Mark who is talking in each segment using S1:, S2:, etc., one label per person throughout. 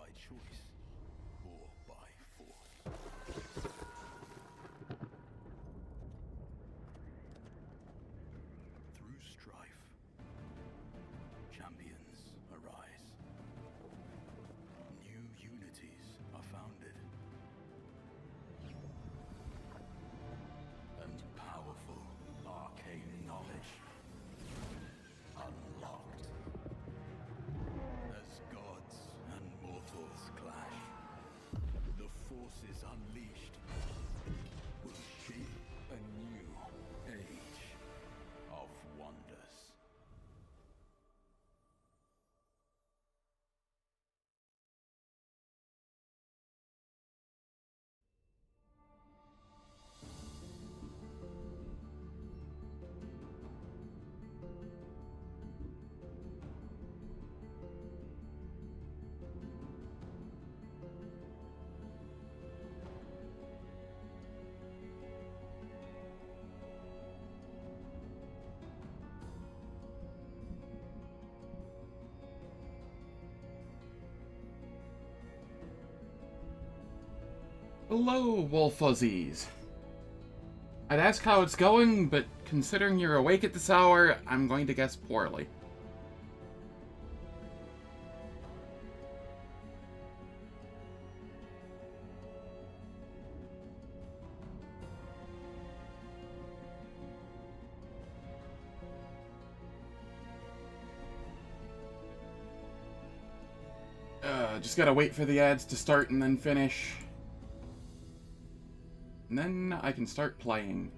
S1: by choice or by force. Through strife, champions arise. New unities are founded. And powerful arcane knowledge unlocked. As gods and mortals clash, the forces unleashed will shape a new age of wonders.
S2: Hello, Wolf Fuzzies. I'd ask how it's going, but considering you're awake at this hour, I'm going to guess poorly. Just gotta wait for the ads to start and then finish. And then I can start playing.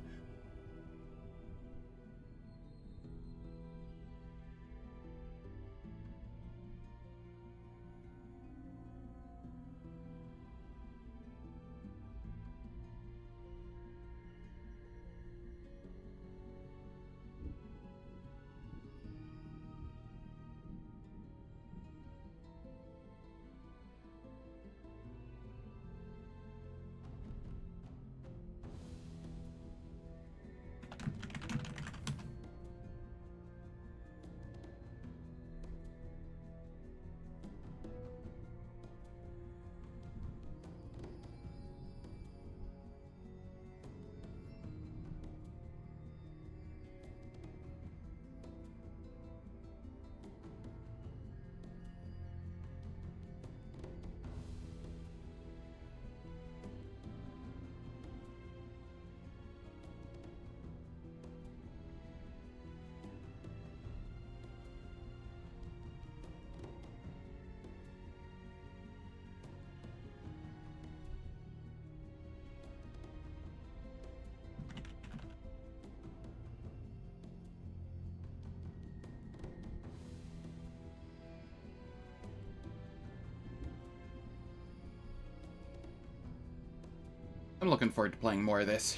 S2: I'm looking forward to playing more of this.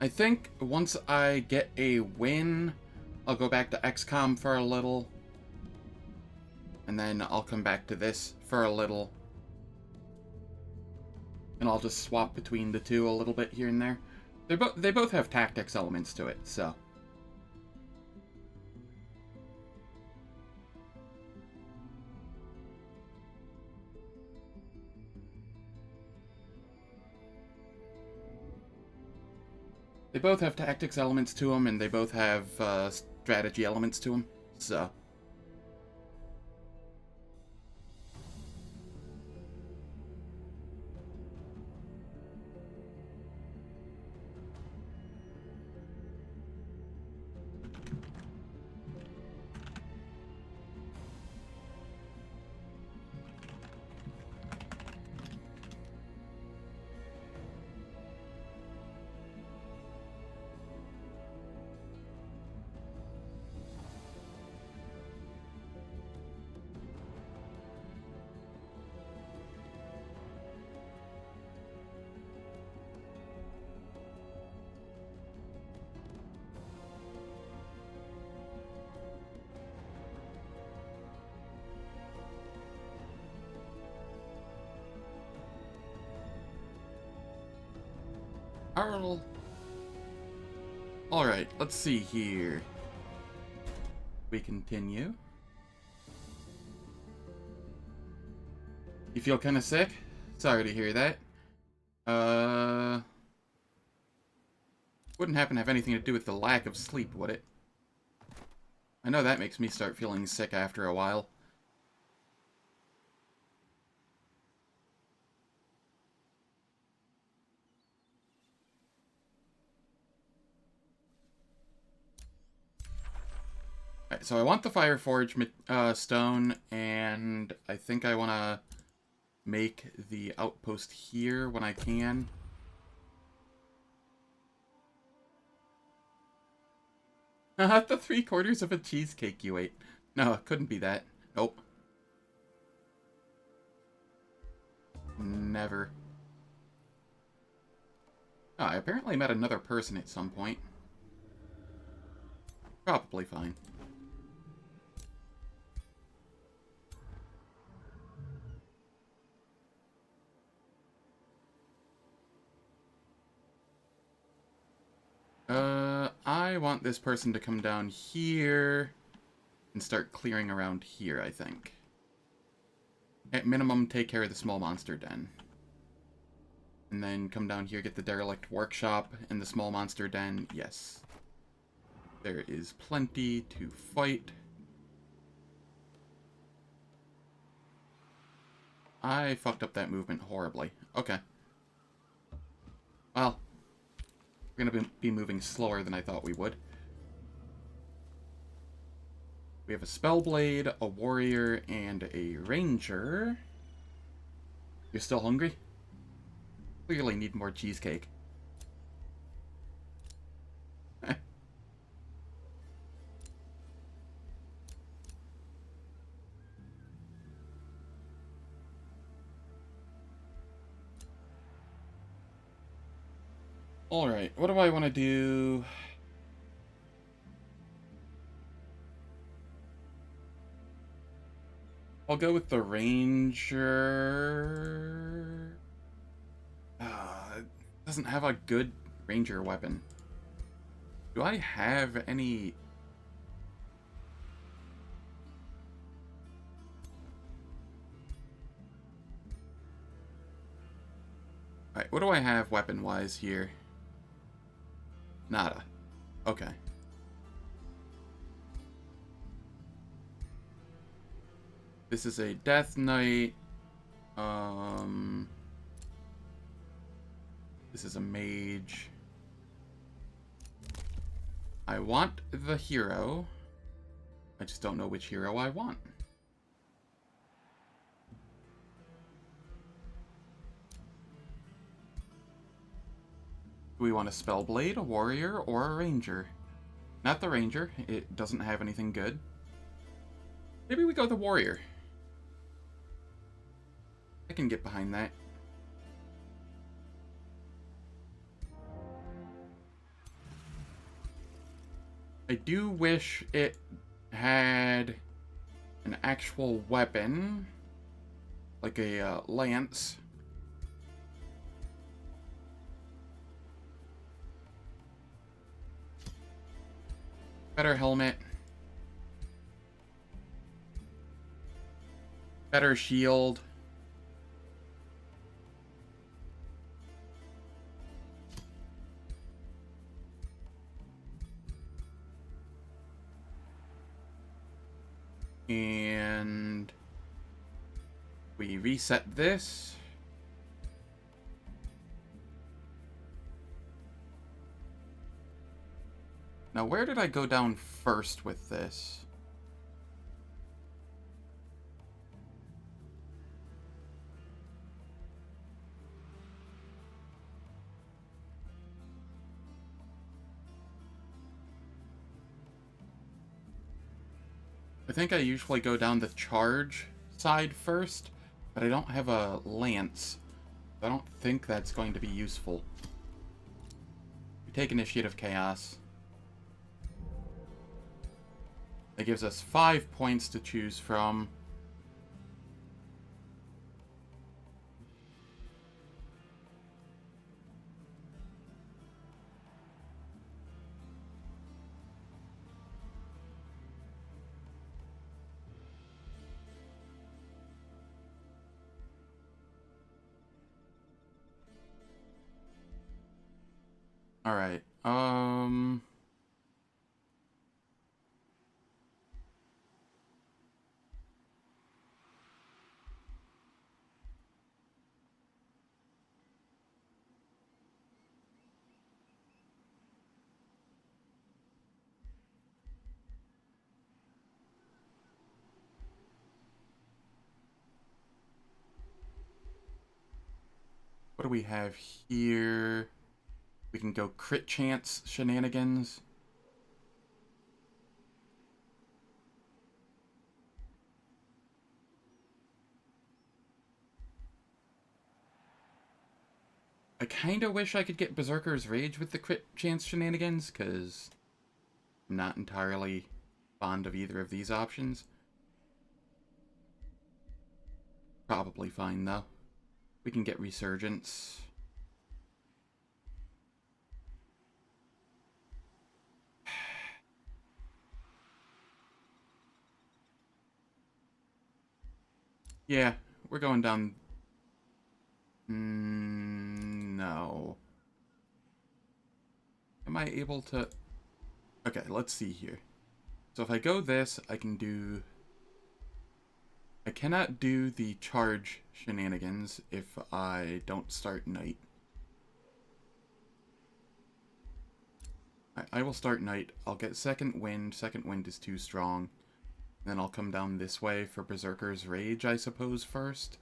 S2: I think once I get a win, I'll go back to XCOM for a little. And then I'll come back to this for a little. And I'll just swap between the two a little bit here and there. They both have tactics elements to it, so. They both have tactics elements to them, and they both have strategy elements to them, so. Arl. Alright, let's see here. We continue. You feel kind of sick? Sorry to hear that. Wouldn't happen to have anything to do with the lack of sleep, would it? I know that makes me start feeling sick after a while. Alright, so I want the Fireforge stone, and I think I want to make the outpost here when I can. Not the 3/4 of a cheesecake you ate. No, it couldn't be that. Nope. Never. Oh, I apparently met another person at some point. Probably fine. I want this person to come down here and start clearing around here, I think. At minimum, take care of the small monster den. And then come down here, get the derelict workshop and the small monster den. Yes. There is plenty to fight. I fucked up that movement horribly. Okay. Well, we're gonna be moving slower than I thought we would. We have a Spellblade, a Warrior, and a Ranger. You're still hungry? Clearly need more cheesecake. Alright, what do I want to do? I'll go with the Ranger. It doesn't have a good Ranger weapon. Do I have any... Alright, what do I have weapon-wise here? Nada. Okay. This is a Death Knight. This is a mage. I want the hero. I just don't know which hero I want. Do we want a Spellblade, a Warrior, or a Ranger? Not the Ranger. It doesn't have anything good. Maybe we go the Warrior. I can get behind that. I do wish it had an actual weapon, like a lance. Better helmet. Better shield. And we reset this. Now, where did I go down first with this? I think I usually go down the charge side first, but I don't have a lance. I don't think that's going to be useful. We take Initiative Chaos. It gives us 5 points to choose from. Alright, what do we have here? We can go crit chance shenanigans. I kind of wish I could get Berserker's Rage with the crit chance shenanigans, because I'm not entirely fond of either of these options. Probably fine, though. We can get Resurgence. Yeah, we're going down... no. Am I able to... Okay, let's see here. So if I go this, I can do... I cannot do the charge shenanigans if I don't start Knight. I will start Knight. I'll get Second Wind. Second Wind is too strong. Then I'll come down this way for Berserker's Rage, I suppose, first.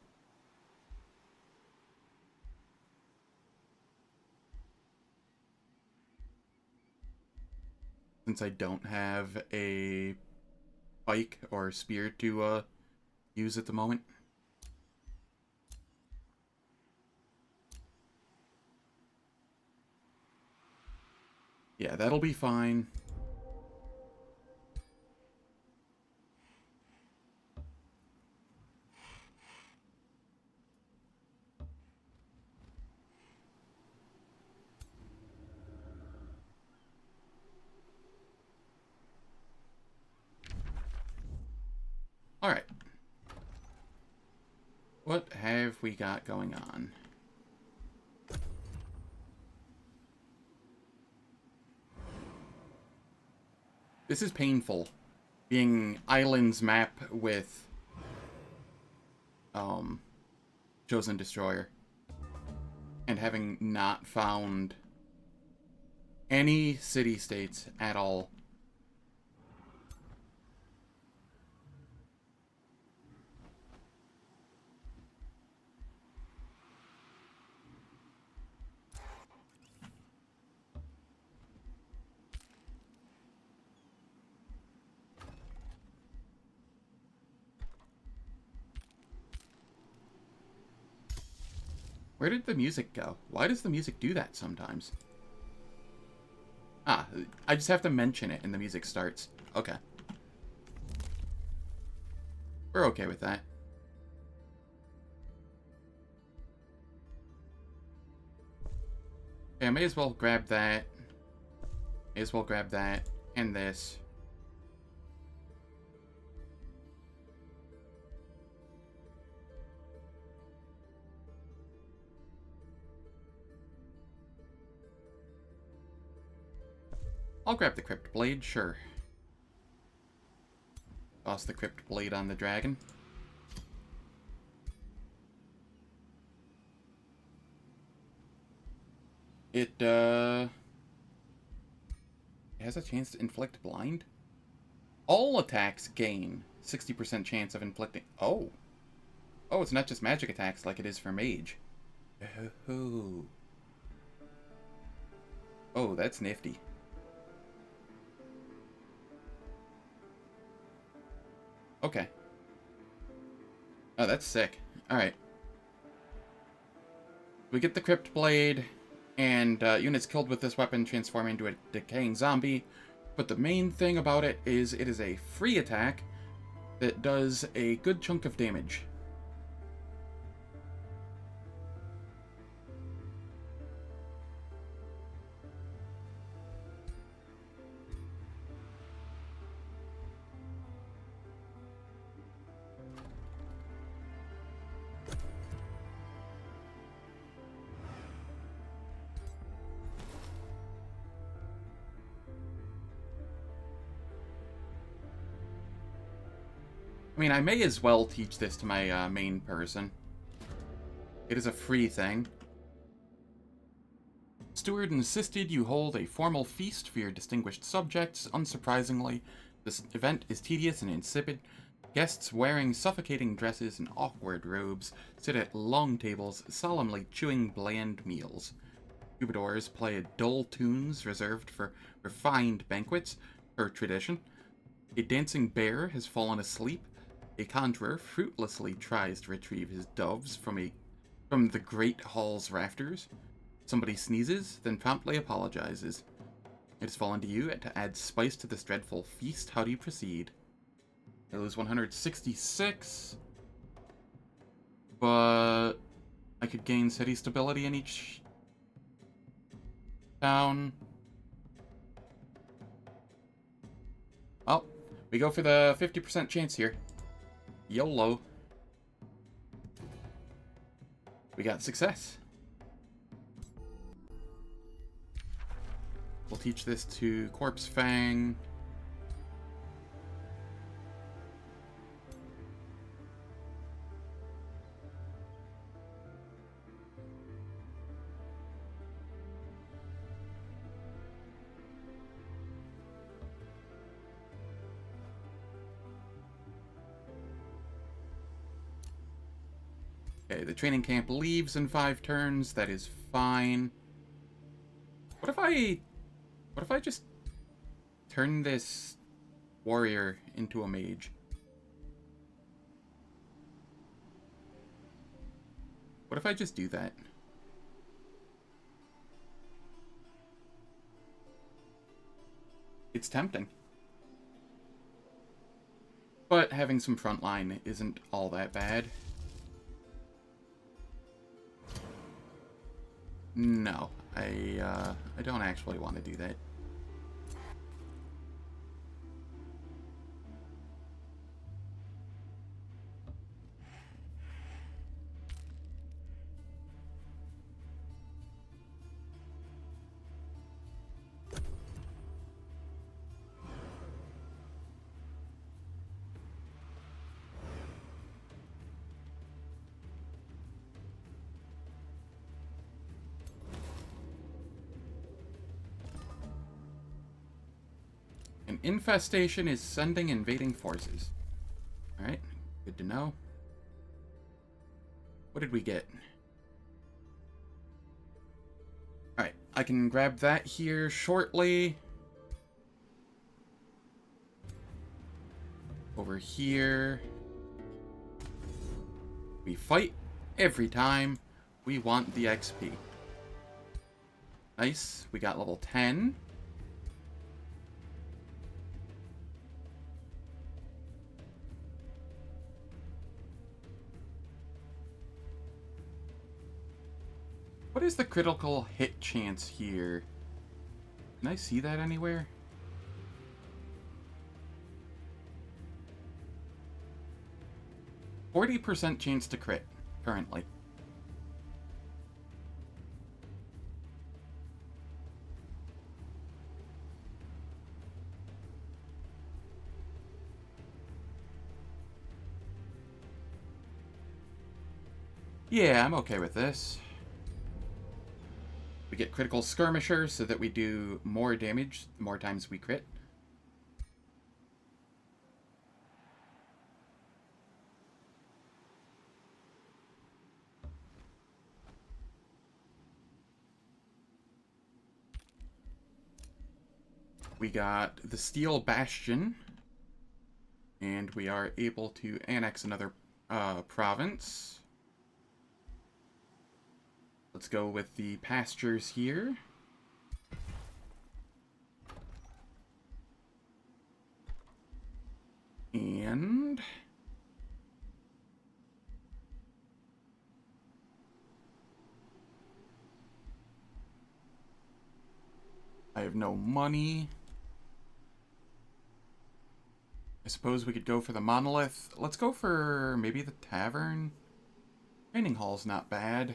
S2: Since I don't have a pike or spear to use at the moment. Yeah, that'll be fine. Alright. What have we got going on? This is painful. Being Islands map with Chosen Destroyer. And having not found any city-states at all. Where did the music go? Why does the music do that sometimes? Ah, I just have to mention it and the music starts. Okay. We're okay with that. Okay, I may as well grab that. May as well grab that and this. I'll grab the Crypt Blade, sure. Toss the Crypt Blade on the dragon. It has a chance to inflict blind? All attacks gain 60% chance of inflicting... Oh. Oh, it's not just magic attacks like it is for mage. Oh. Oh, that's nifty. Okay. Oh, that's sick. Alright. We get the Crypt Blade, and units killed with this weapon transform into a decaying zombie. But the main thing about it is a free attack that does a good chunk of damage. I mean, I may as well teach this to my main person. It is a free thing. Steward insisted you hold a formal feast for your distinguished subjects. Unsurprisingly, this event is tedious and insipid. Guests wearing suffocating dresses and awkward robes sit at long tables, solemnly chewing bland meals. Troubadours play dull tunes reserved for refined banquets, per tradition. A dancing bear has fallen asleep. A conjurer fruitlessly tries to retrieve his doves from the great hall's rafters. Somebody sneezes, then promptly apologizes. It has fallen to you to add spice to this dreadful feast. How do you proceed? I lose 166, but I could gain city stability in each town. Well, we go for the 50% chance here. YOLO. We got success. We'll teach this to Corpse Fang. Okay, the training camp leaves in 5 turns. That is fine. What if I just turn this warrior into a mage? What if I just do that? It's tempting. But having some frontline isn't all that bad. No, I don't actually want to do that. An infestation is sending invading forces. Alright, good to know. What did we get? Alright, I can grab that here shortly. Over here. We fight every time. We want the XP. Nice, we got level 10. What is the critical hit chance here? Can I see that anywhere? %40 chance to crit, currently. Yeah, I'm okay with this. We get critical skirmisher so that we do more damage the more times we crit. We got the Steel Bastion, and we are able to annex another province. Let's go with the pastures here. And I have no money. I suppose we could go for the monolith. Let's go for maybe the tavern. Training hall's not bad.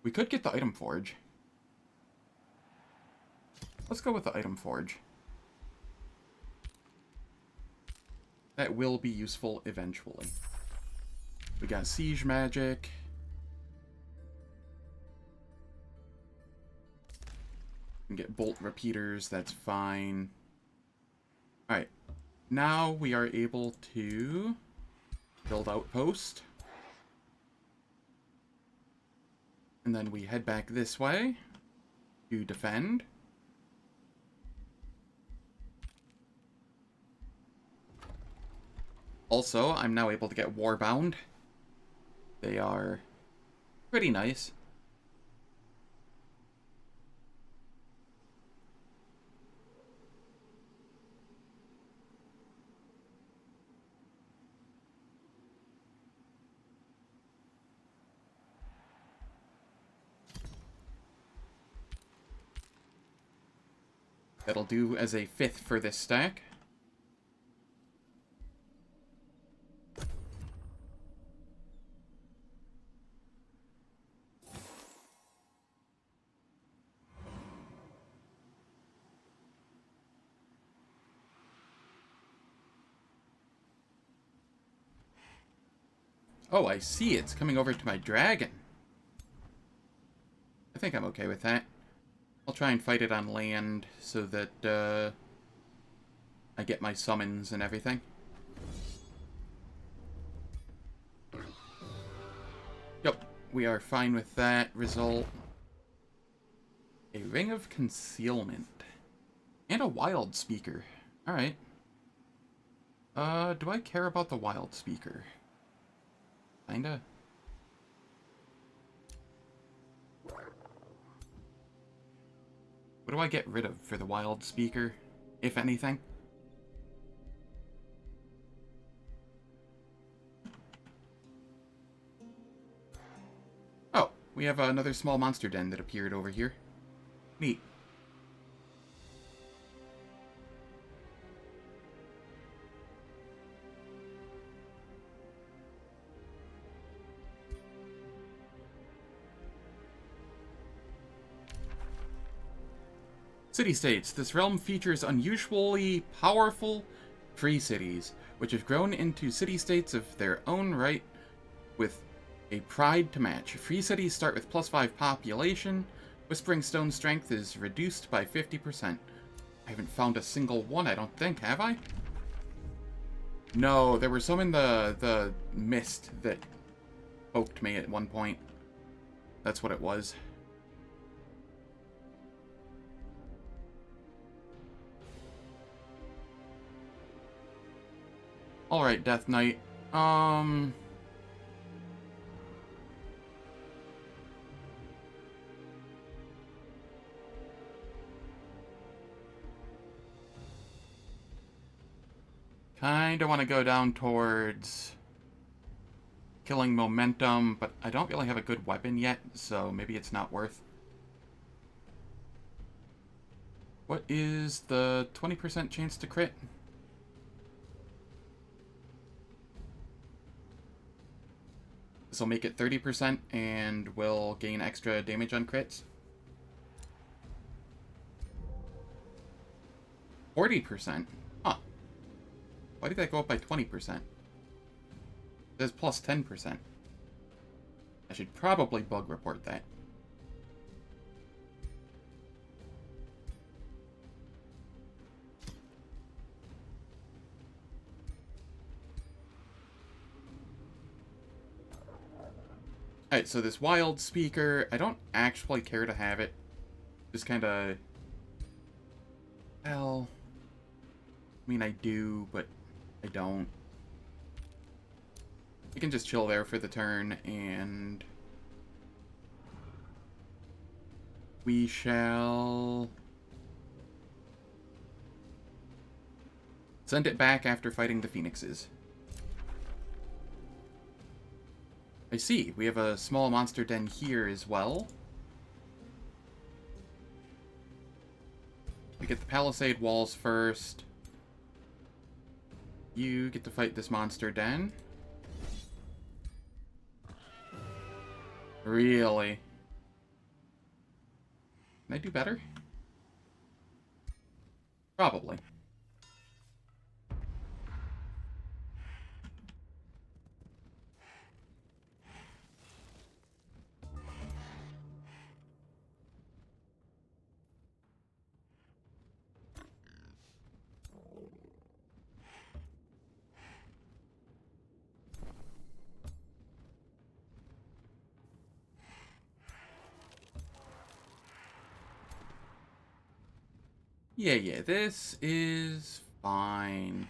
S2: We could get the item forge. Let's go with the item forge. that will be useful eventually. We got siege magic. We can get bolt repeaters, that's fine. Alright, now we are able to build outpost. And then we head back this way to defend. Also, I'm now able to get Warbound. They are pretty nice. That'll do as a 5th for this stack. Oh, I see. It's coming over to my dragon. I think I'm okay with that. I'll try and fight it on land so that I get my summons and everything. Yep, we are fine with that result. A Ring of Concealment. And a Wild Speaker. Alright. Do I care about the Wild Speaker? Kinda. What do I get rid of for the Wild Speaker, if anything? Oh, we have another small monster den that appeared over here. Neat. City-states. This realm features unusually powerful free cities, which have grown into city-states of their own right with a pride to match. Free cities start with +5 population. Whispering Stone strength is reduced by 50%. I haven't found a single one, I don't think, have I? No, there were some in the mist that poked me at one point. That's what it was. Alright, Death Knight. Kinda want to go down towards killing momentum, but I don't really have a good weapon yet, so maybe it's not worth. What is the 20% chance to crit? This will make it 30% and will gain extra damage on crits. 40%? Huh. Why did that go up by 20%? It says plus 10%. I should probably bug report that. Alright, so this Wild Speaker, I don't actually care to have it. Just kinda... Well... I mean, I do, but I don't. We can just chill there for the turn, and... we shall... send it back after fighting the Phoenixes. I see, we have a small monster den here as well. We get the palisade walls first. You get to fight this monster den. Really? Can I do better? Probably. Yeah, this is fine.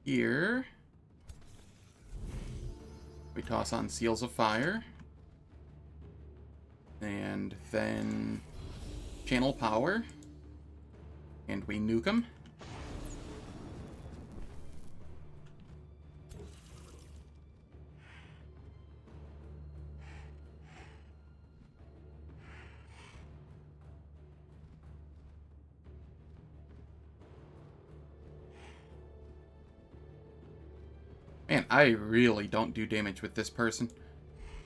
S2: Here, we toss on Seals of Fire. And then Channel Power. And we nuke them. Man, I really don't do damage with this person.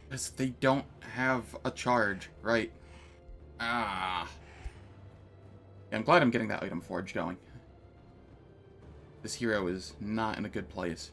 S2: Because they don't have a charge, right? Ah. Yeah, I'm glad I'm getting that item forge going. This hero is not in a good place.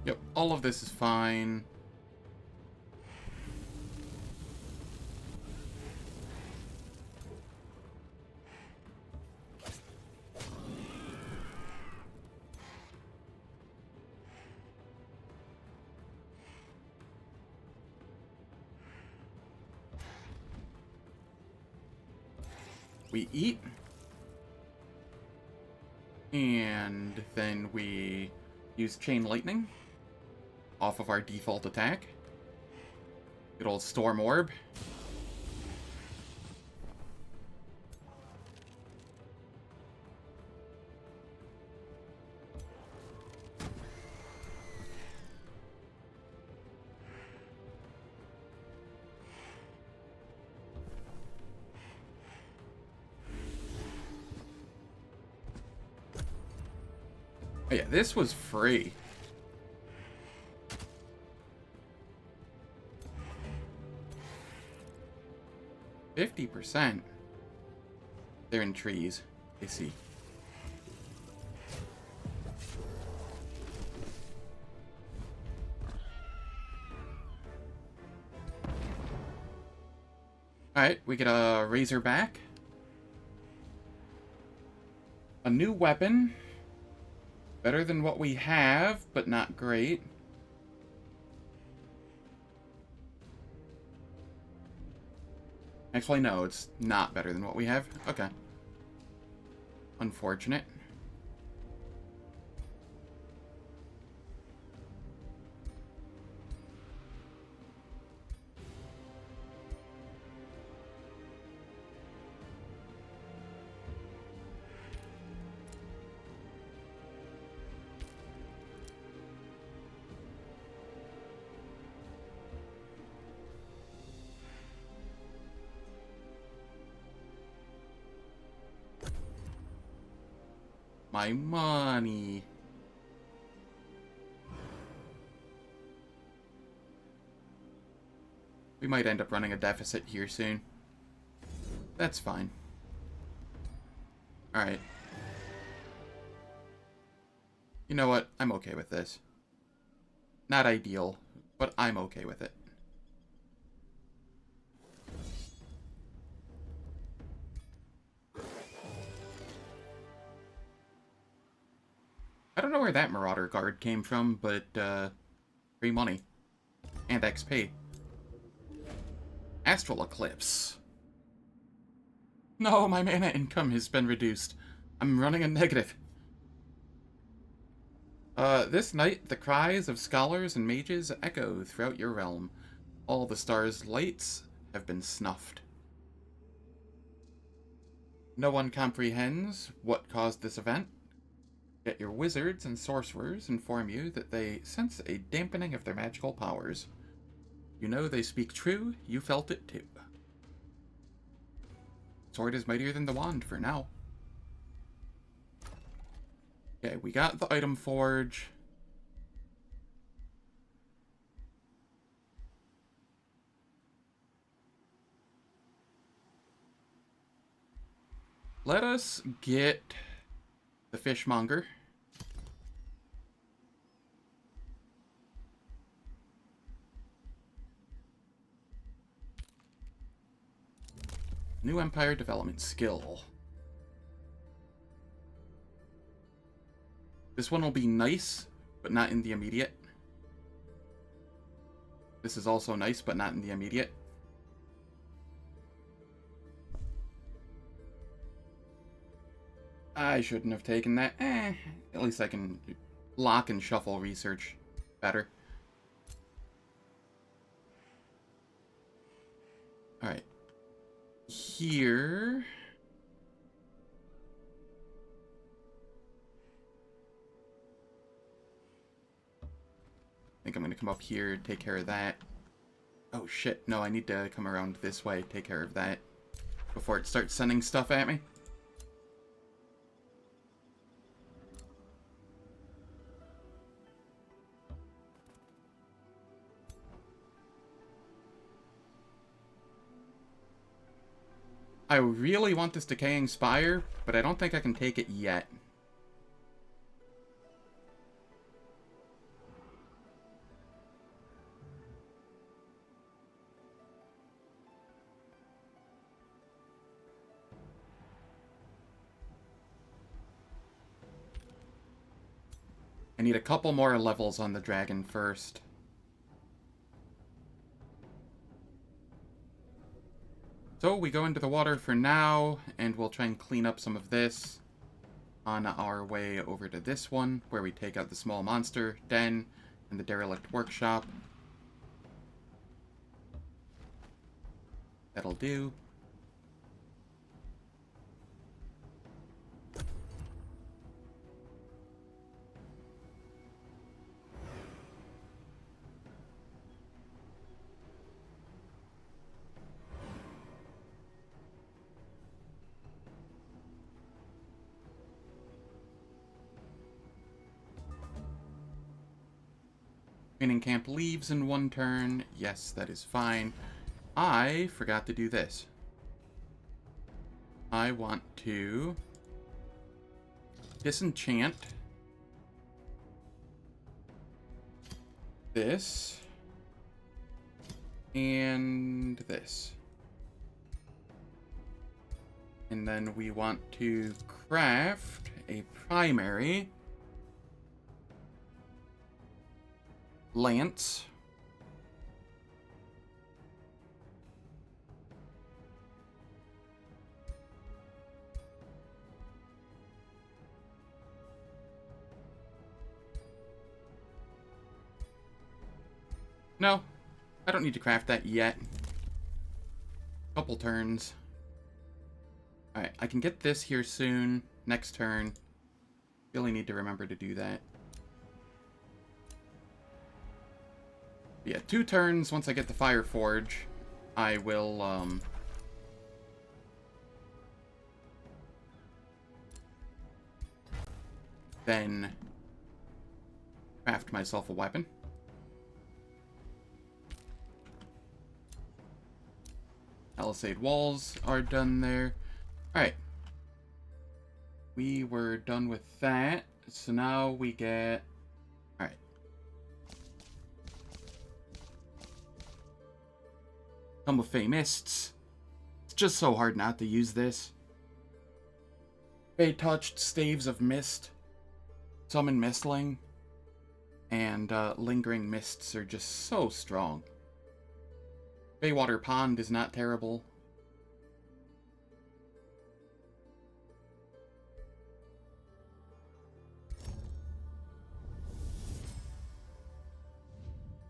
S2: Yep, all of this is fine. We eat. And then we use Chain Lightning off of our default attack. Good old Storm Orb. Oh yeah, this was free. %. They're in trees. I see. Alright, we get a Razorback. A new weapon. Better than what we have, but not great. Actually, no, it's not better than what we have. Okay. Unfortunate. My money. We might end up running a deficit here soon. That's fine. Alright. You know what? I'm okay with this. Not ideal, but I'm okay with it. I don't know where that Marauder Guard came from, but, free money. And XP. Astral Eclipse. No, my mana income has been reduced. I'm running a negative. This night, the cries of scholars and mages echo throughout your realm. All the stars' lights have been snuffed. No one comprehends what caused this event. Yet your wizards and sorcerers inform you that they sense a dampening of their magical powers. You know they speak true, you felt it too. Sword is mightier than the wand for now. Okay, we got the item forge. Let us get the fishmonger. New Empire Development Skill. This one will be nice, but not in the immediate. This is also nice, but not in the immediate. I shouldn't have taken that. At least I can lock and shuffle research better. Alright. Here... I think I'm gonna come up here, take care of that. Oh shit, no, I need to come around this way, take care of that before it starts sending stuff at me. I really want this Decaying Spire, but I don't think I can take it yet. I need a couple more levels on the dragon first. So we go into the water for now, and we'll try and clean up some of this on our way over to this one, where we take out the small monster den and the derelict workshop. That'll do. Training camp leaves in 1 turn. Yes, that is fine. I forgot to do this. I want to disenchant this and this. And then we want to craft a primary lance. No, I don't need to craft that yet. Couple turns. Alright, I can get this here soon. Next turn. Really need to remember to do that. Yeah, 2 turns. Once I get the Fire Forge, I will, then craft myself a weapon. Palisade walls are done there. Alright. We were done with that. So now we get... Alright. Come with Fey Mists. It's just so hard not to use this. Fey Touched, Staves of Mist, Summon Mistling, and Lingering Mists are just so strong. Baywater Pond is not terrible.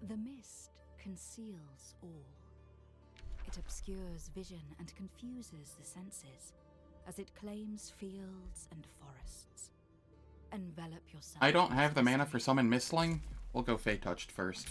S3: The mist conceals all. It obscures vision and confuses the senses, as it claims fields and forests. Envelop yourself.
S2: I don't have the mana for Summon Mistling. We'll go Fey Touched first.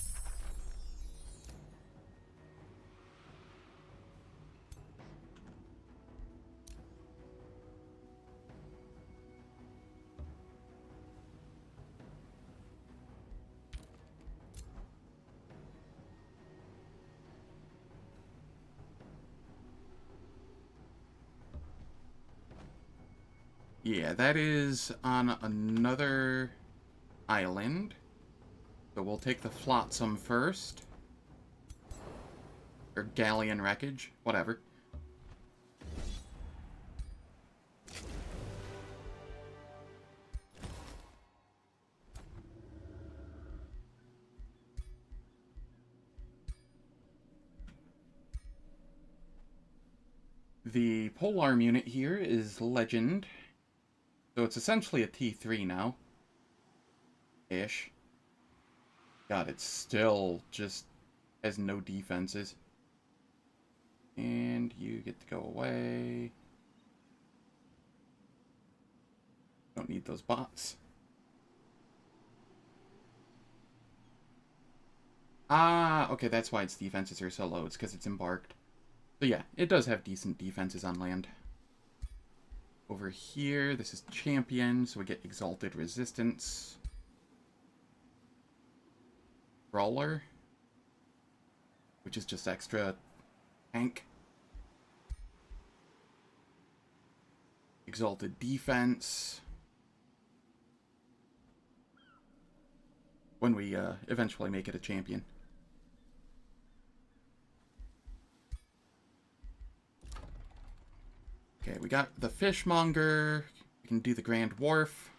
S2: Yeah, that is on another island. So we'll take the Flotsam first. Or galleon wreckage, whatever. The polearm unit here is Legend. So it's essentially a T3 now. Ish. God, it still just has no defenses. And you get to go away. Don't need those bots. Ah, okay, that's why its defenses are so low. It's because it's embarked. So yeah, it does have decent defenses on land. Over here, this is Champion, so we get Exalted Resistance. Brawler, which is just extra tank. Exalted Defense. When we eventually make it a champion. Okay, we got the Fishmonger. We can do the Grand Wharf.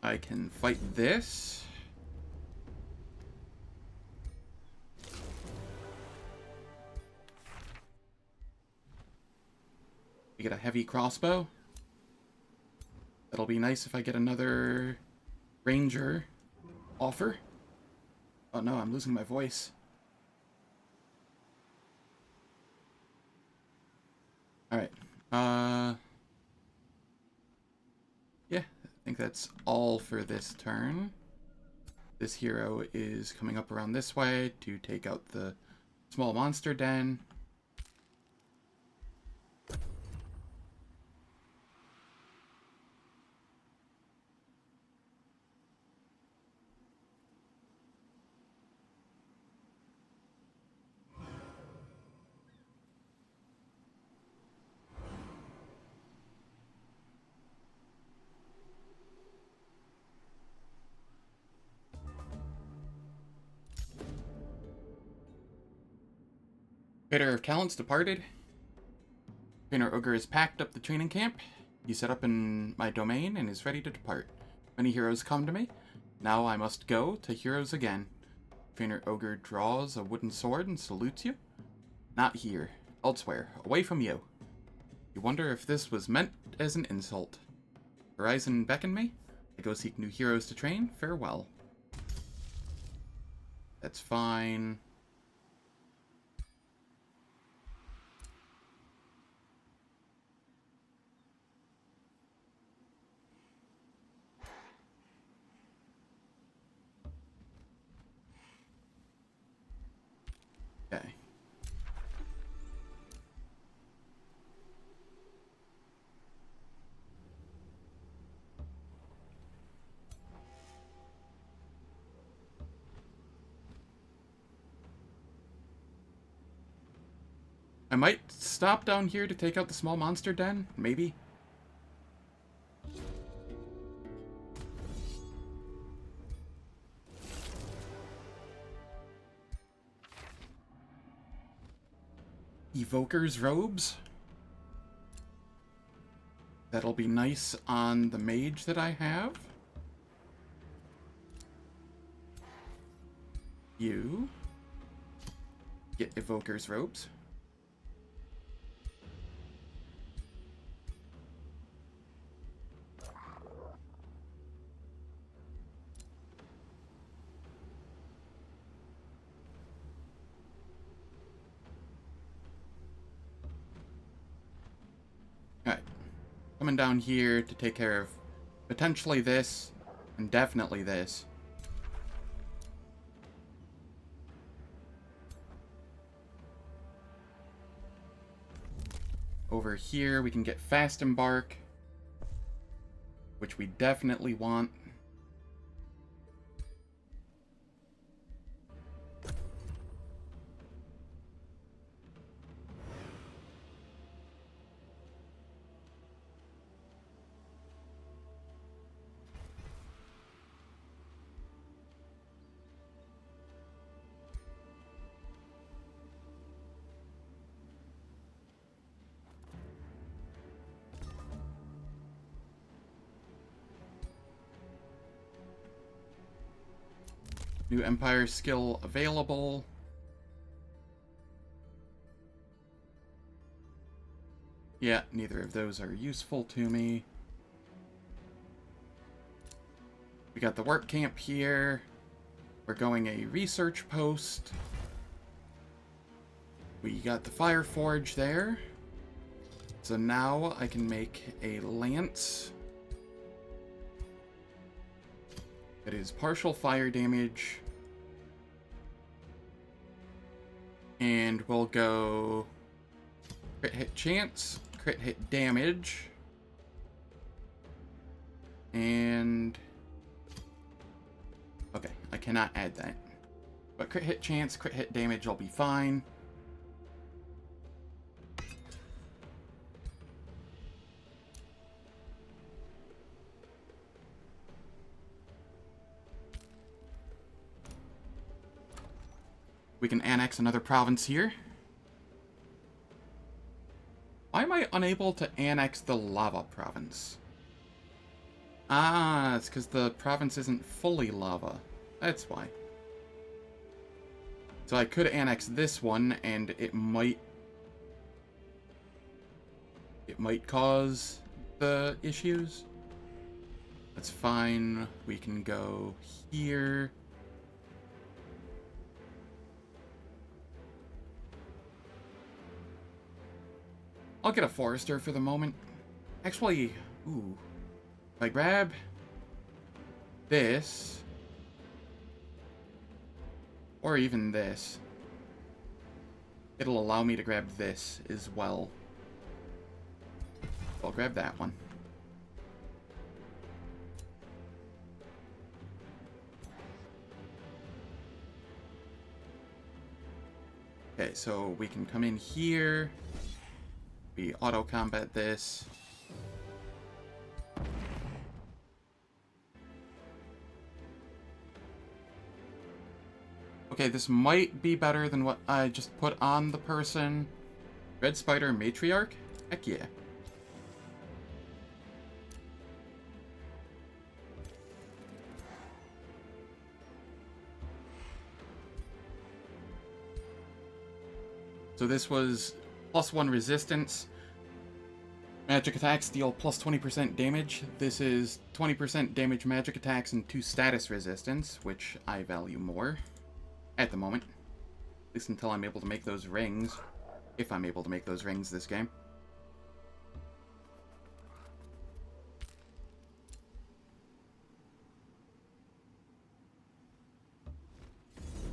S2: I can fight this. We get a heavy crossbow. That'll be nice if I get another ranger offer. Oh no, I'm losing my voice. Alright. Yeah, I think that's all for this turn. This hero is coming up around this way to take out the small monster den. Trainer of Talents departed. Trainer Ogre has packed up the training camp. He set up in my domain and is ready to depart. Many heroes come to me. Now I must go to heroes again. Trainer Ogre draws a wooden sword and salutes you. Not here. Elsewhere. Away from you. You wonder if this was meant as an insult. Horizon beckoned me. I go seek new heroes to train. Farewell. That's fine. Okay. I might stop down here to take out the small monster den, maybe. Evoker's robes. That'll be nice on the mage that I have. You get Evoker's robes. Alright. Coming down here to take care of potentially this, and definitely this. Over here, we can get Fast Embark. which we definitely want. New Empire skill available. Yeah, neither of those are useful to me. We got the work camp here. We're going a research post. We got the fire forge there. So now I can make a lance. It is partial fire damage. And we'll go crit hit chance, crit hit damage. And okay, I cannot add that. But crit hit chance, crit hit damage will be fine. We can annex another province here. Why am I unable to annex the lava province? Ah, it's because the province isn't fully lava. That's why. So I could annex this one, and it might cause the issues. That's fine. We can go here. I'll get a forester for the moment. Actually, ooh. If I grab this, or even this, it'll allow me to grab this as well. I'll grab that one. Okay, so we can come in here. We auto-combat this. Okay, this might be better than what I just put on the person. Red Spider Matriarch? Heck yeah. So this was +1 resistance. Magic attacks deal plus 20% damage. This is 20% damage magic attacks and 2 status resistance, which I value more at the moment. At least until I'm able to make those rings. If I'm able to make those rings this game.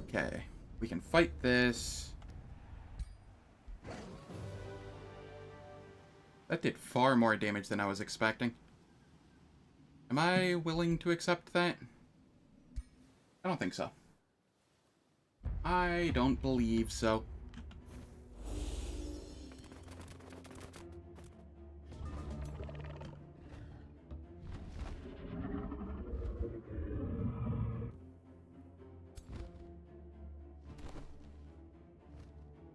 S2: Okay, we can fight this. That did far more damage than I was expecting. Am I willing to accept that? I don't think so. I don't believe so.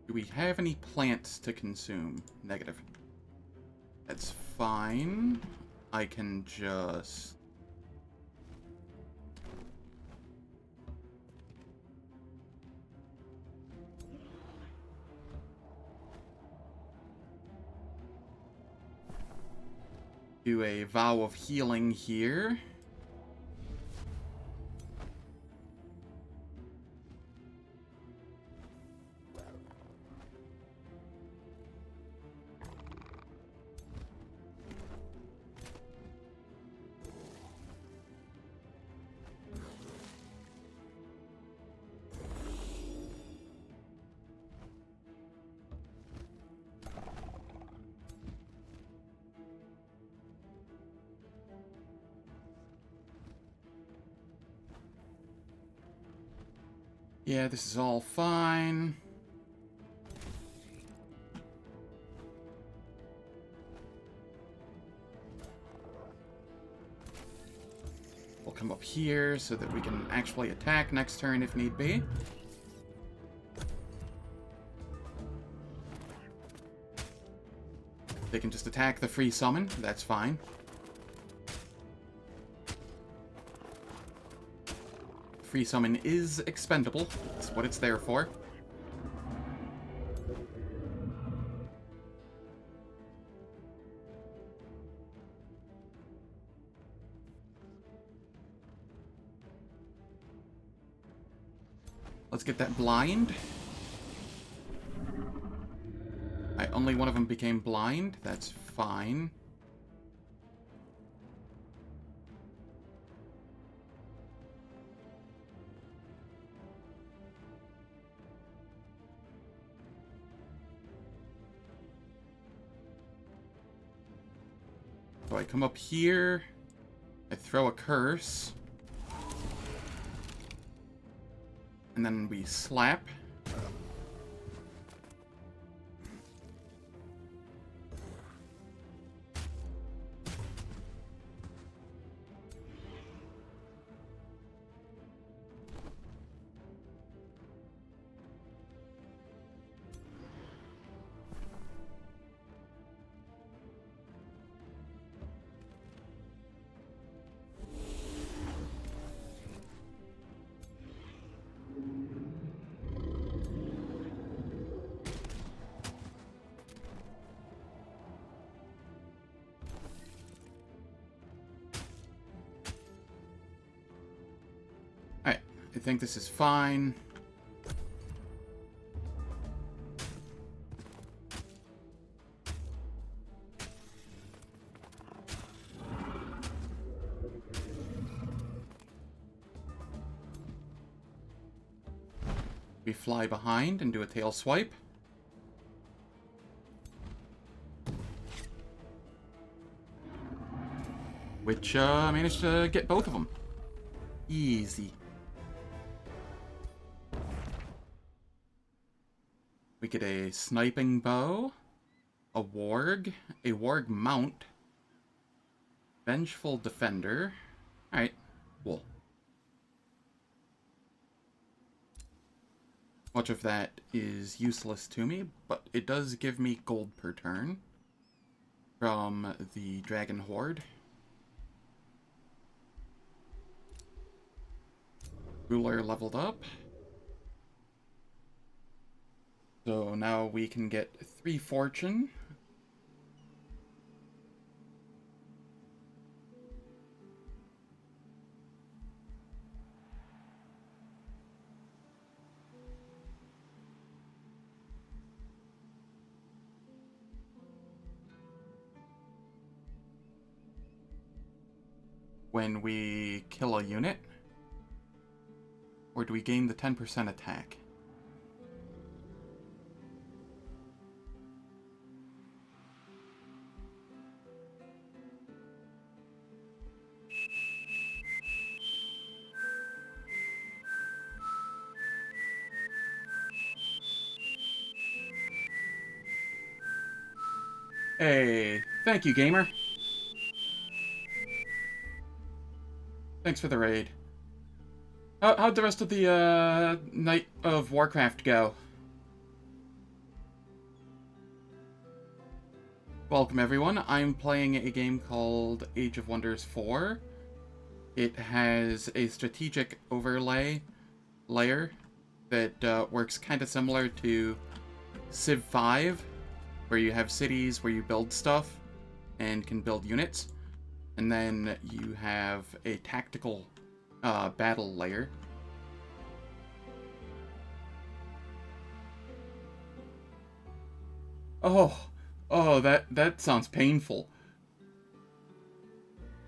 S2: Do we have any plants to consume? Negative. That's fine. I can just... do a vow of healing here. Yeah, this is all fine. We'll come up here so that we can actually attack next turn if need be. They can just attack the free summon, that's fine. Free summon is expendable, that's what it's there for. Let's get that blind. Alright, only one of them became blind. That's fine. So I come up here. I throw a curse. And then we slap. Alright, I think this is fine. We fly behind and do a tail swipe. Which, managed to get both of them. Easy. We get a sniping bow, a warg mount, vengeful defender. Alright, cool. Much of that is useless to me, but it does give me gold per turn from the Dragon Horde. Ruler leveled up. So now we can get 3 fortune. When we kill a unit. Or do we gain the 10% attack? Hey, thank you, gamer. Thanks for the raid. How'd the rest of the Night of Warcraft go? Welcome everyone, I'm playing a game called Age of Wonders 4. It has a strategic overlay layer that works kind of similar to Civ 5, where you have cities where you build stuff and can build units. And then you have a tactical battle layer. Oh, that sounds painful.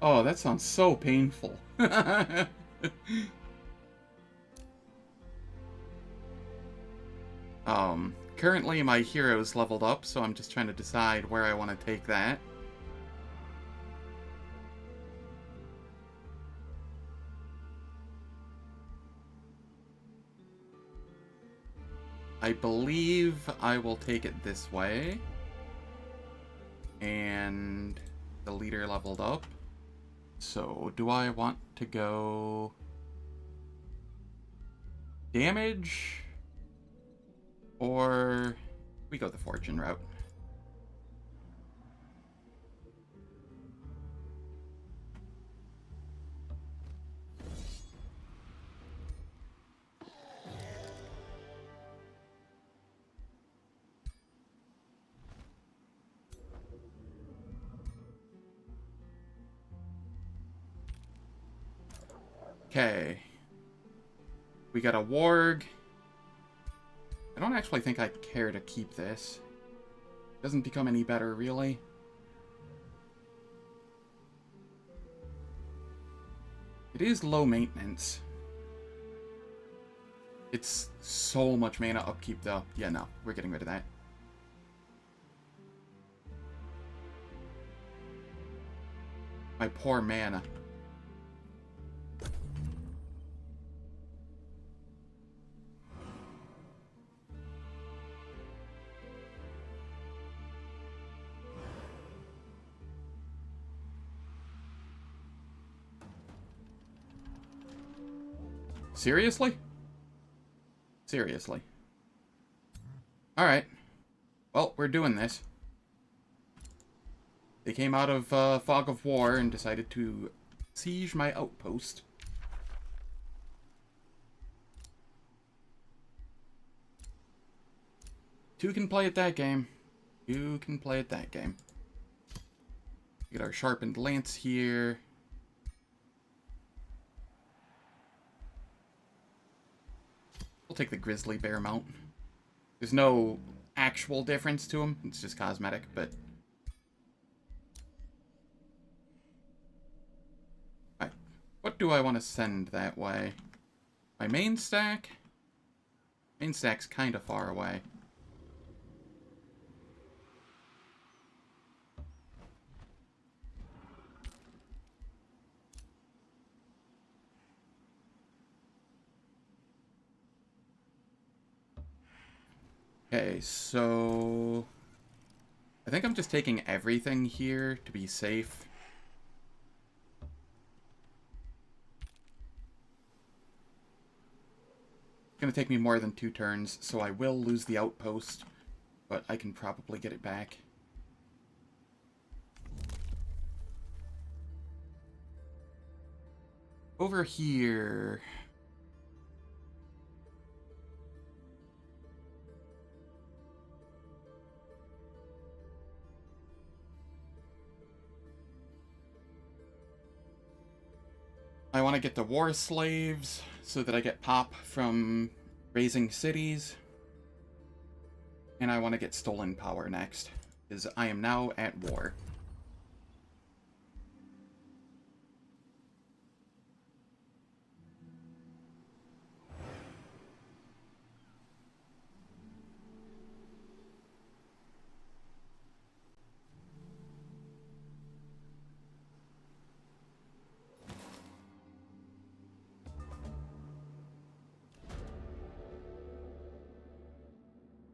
S2: Oh, that sounds so painful. Currently my hero's leveled up, so I'm just trying to decide where I want to take that. I believe I will take it this way. And the leader leveled up. So, do I want to go damage? Or we go the fortune route? Okay. We got a warg. I don't actually think I'd care to keep this. Doesn't become any better, really. It is low maintenance. It's so much mana upkeep, though. Yeah, no. We're getting rid of that. My poor mana. Seriously? Seriously. Alright. Well, we're doing this. They came out of Fog of War and decided to siege my outpost. Two can play at that game. You can play at that game. Get our sharpened lance here. We'll take the grizzly bear mount. There's no actual difference to them. It's just cosmetic, but... Alright. What do I want to send that way? My main stack? Main stack's kind of far away. Okay, so... I think I'm just taking everything here to be safe. It's gonna take me more than 2 turns, so I will lose the outpost, but I can probably get it back. Over here... I want to get the war slaves so that I get pop from raising cities. And I want to get stolen power next, because I am now at war.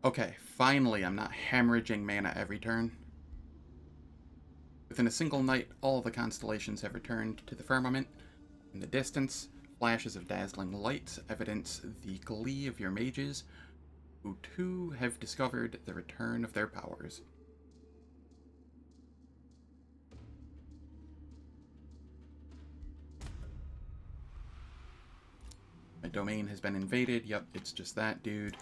S2: Okay, finally I'm not hemorrhaging mana every turn. Within a single night, all the constellations have returned to the firmament. In the distance, flashes of dazzling lights evidence the glee of your mages, who too have discovered the return of their powers. My domain has been invaded. Yep, it's just that, dude.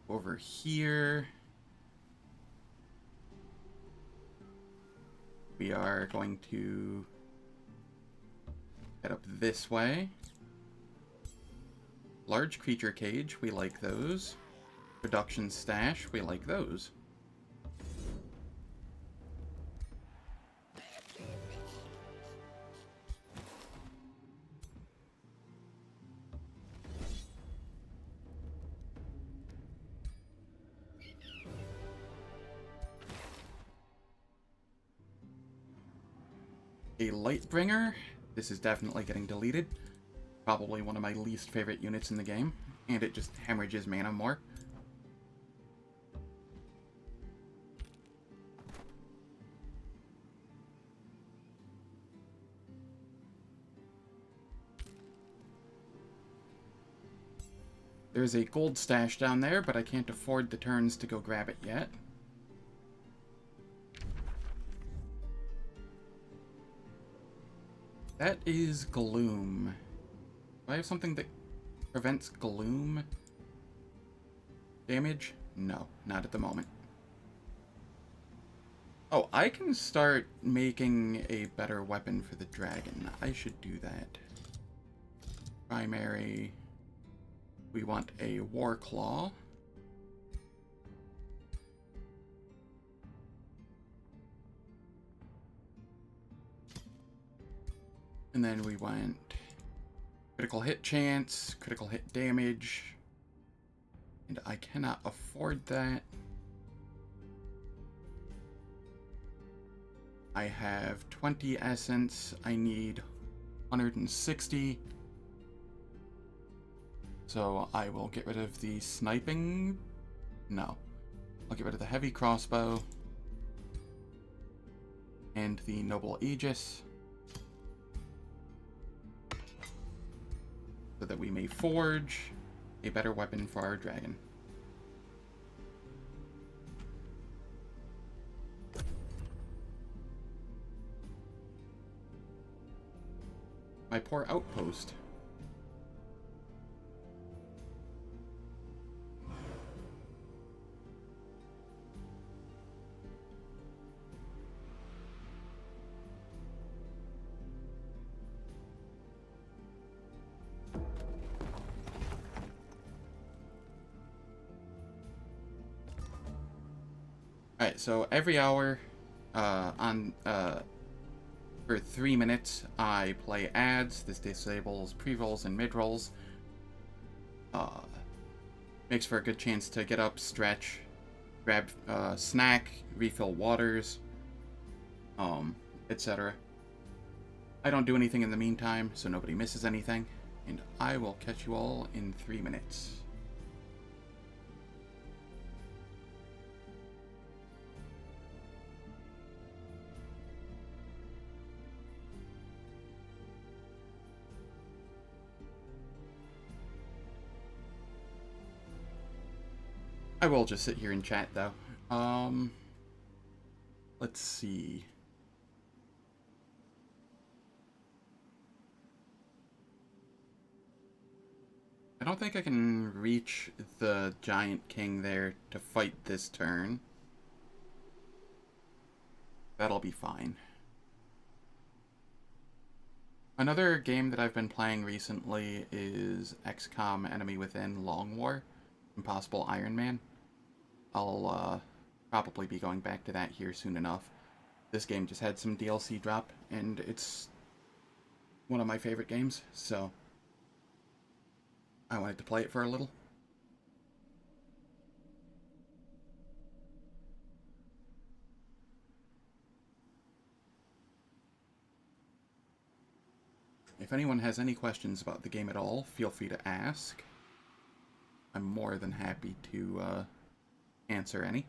S2: Over here, we are going to head up this way. Large creature cage, we like those. Production stash, we like those. a Lightbringer. This is definitely getting deleted. Probably one of my least favorite units in the game, and it just hemorrhages mana more. There's a gold stash down there, but I can't afford the turns to go grab it yet. That is Gloom. Do I have something that prevents Gloom damage? No, not at the moment. Oh, I can start making a better weapon for the dragon. I should do that. Primary. We want a War Claw. And then we want critical hit chance, critical hit damage. And I cannot afford that. I have 20 essence. I need 160. So I will get rid of the sniping. No. I'll get rid of the heavy crossbow. And the noble aegis. So that we may forge a better weapon for our dragon. My poor outpost. Alright, so every hour for 3 minutes I play ads. This disables pre-rolls and mid-rolls. Makes for a good chance to get up, stretch, grab snack, refill waters, etc. I don't do anything in the meantime, so nobody misses anything, and I will catch you all in 3 minutes. I will just sit here and chat, though. Let's see. I don't think I can reach the Giant King there to fight this turn. That'll be fine. Another game that I've been playing recently is XCOM Enemy Within Long War, Impossible Iron Man. I'll probably be going back to that here soon enough. This game just had some DLC drop, and it's one of my favorite games, so I wanted to play it for a little. If anyone has any questions about the game at all, feel free to ask. I'm more than happy to answer any.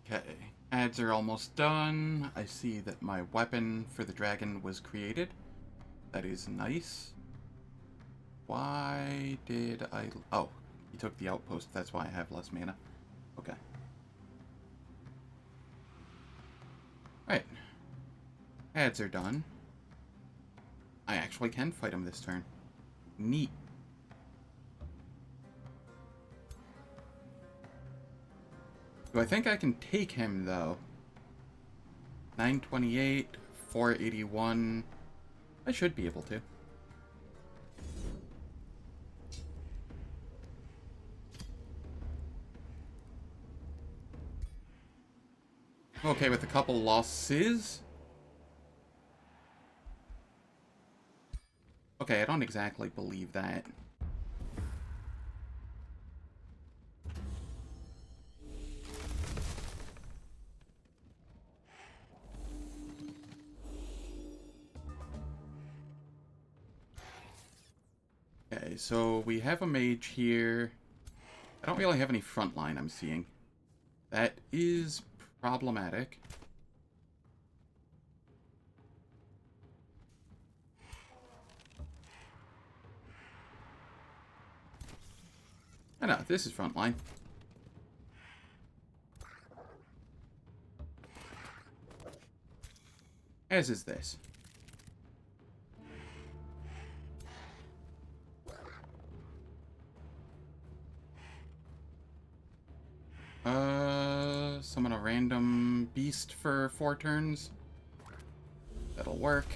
S2: Okay, ads are almost done. I see that my weapon for the dragon was created. That is nice. Why did I... Oh, he took the outpost. That's why I have less mana. Okay. Alright. Ads are done. I actually can fight him this turn. Neat. Do I think I can take him, though? 928, 481. I should be able to. I'm okay with a couple losses. Okay, I don't exactly believe that. Okay, so we have a mage here. I don't really have any front line I'm seeing. That is problematic. I know, this is front line. As is this. Summon a random beast for 4 turns. That'll work.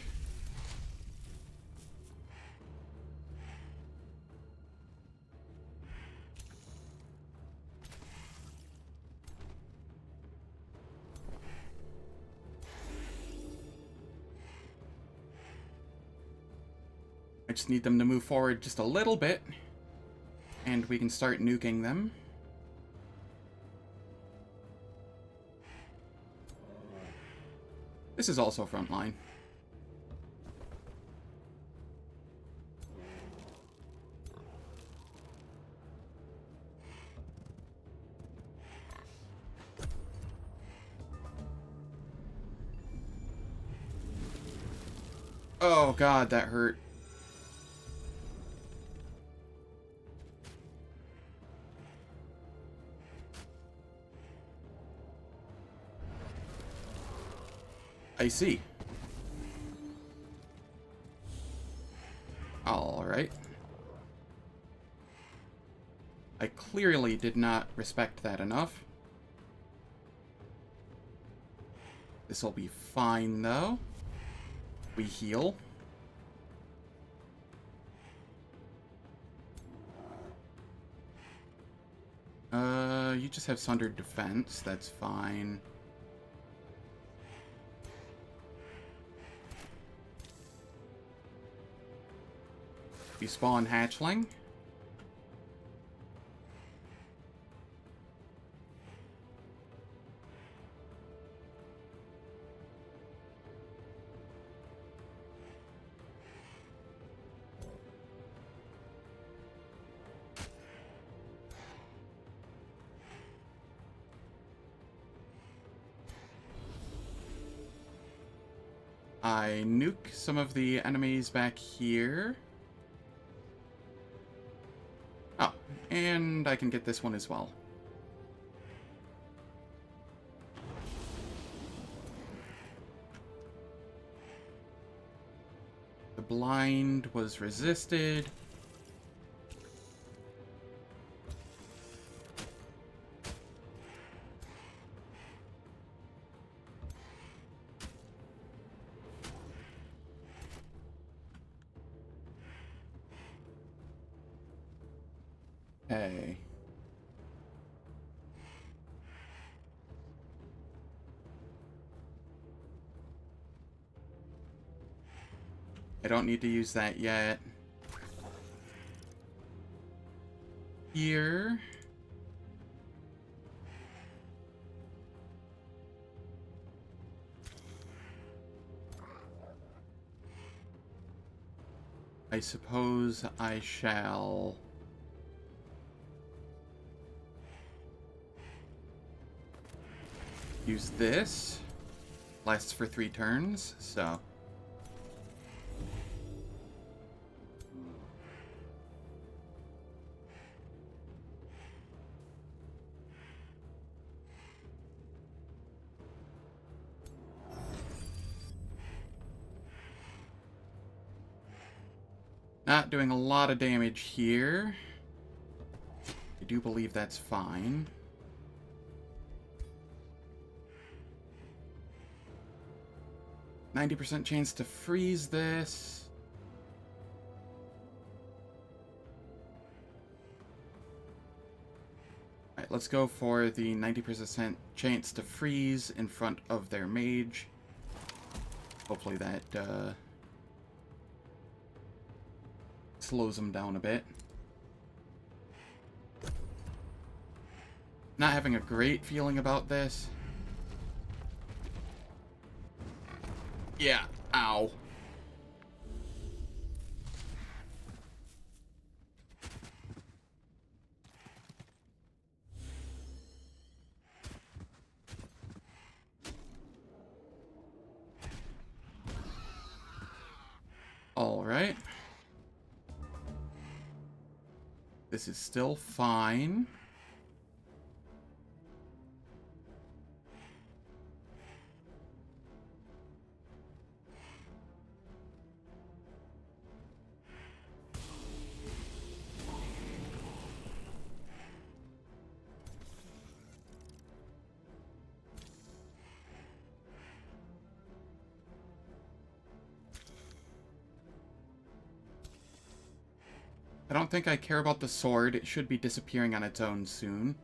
S2: I just need them to move forward just a little bit, and we can start nuking them. This is also frontline. Oh god, that hurt. I see. Alright. I clearly did not respect that enough. This'll be fine, though. We heal. You just have Sundered Defense. That's fine. You spawn Hatchling. I nuke some of the enemies back here. Oh, and I can get this one as well. The blind was resisted. Okay. I don't need to use that yet. Here. I suppose I shall... use this. Lasts for 3 turns, so... Not doing a lot of damage here. I do believe that's fine. %90 chance to freeze this. Alright, let's go for the 90% chance to freeze in front of their mage. Hopefully that, slows them down a bit. Not having a great feeling about this. Yeah, ow. All right. This is still fine. I don't think I care about the sword. It should be disappearing on its own soon.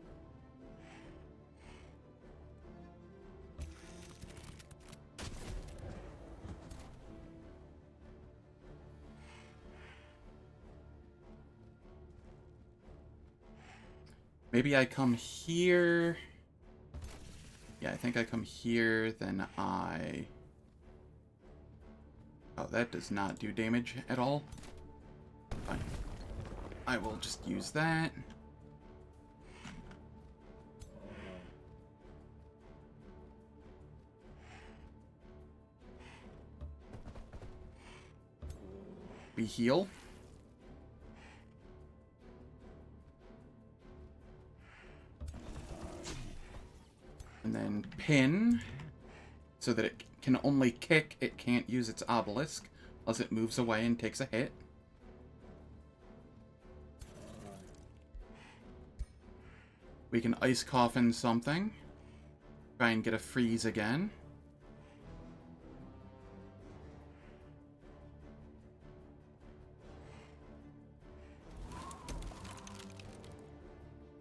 S2: Maybe I come here. Yeah, I think I come here, then I... Oh, that does not do damage at all. Fine. I will just use that. We heal. And then pin, so that it can only kick, it can't use its obelisk, unless it moves away and takes a hit. We can ice coffin something. Try and get a freeze again.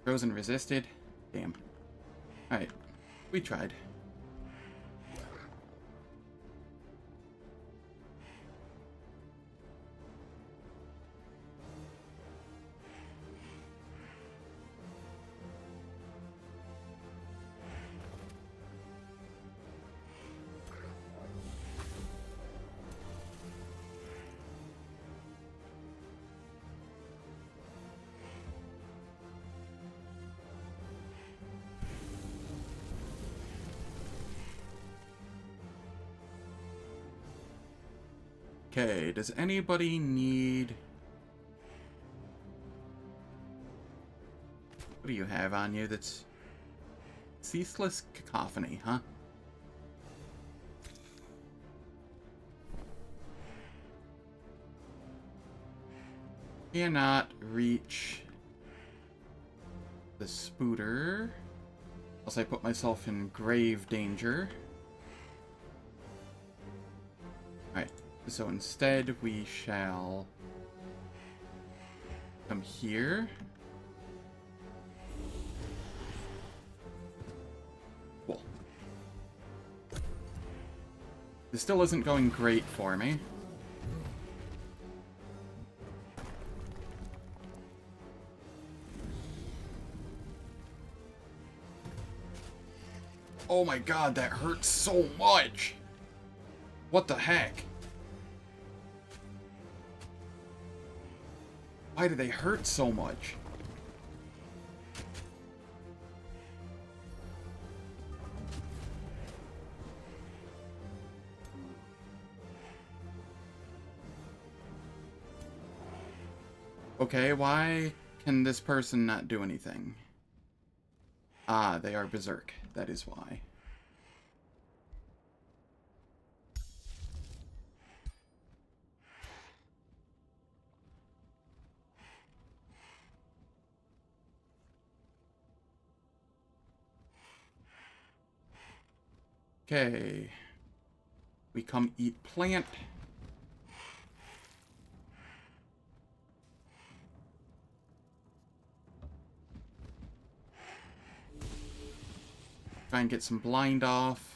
S2: Frozen resisted. Damn. Alright. We tried. Okay, does anybody need... What do you have on you that's... Ceaseless Cacophony, huh? Cannot reach the Spooter. Else I put myself in grave danger. Alright. So instead, we shall come here. Cool. This still isn't going great for me. Oh my god, that hurts so much! What the heck? Why do they hurt so much? Okay, why can this person not do anything? Ah, they are berserk. That is why. Okay. We come eat plant. Try and get some blind off.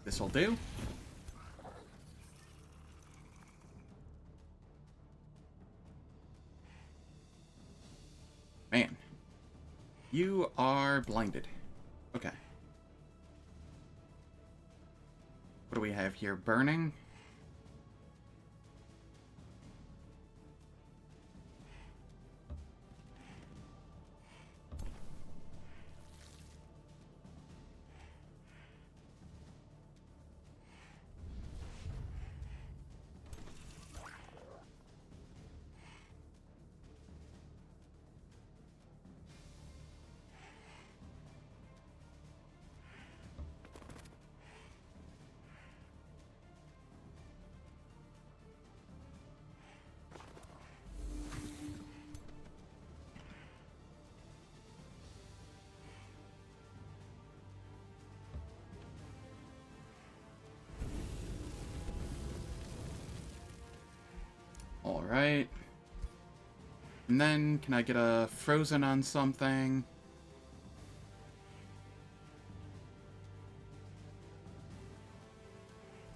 S2: This'll do. Man. You are blinded. Okay. What do we have here? Burning? Alright. And then, can I get a frozen on something?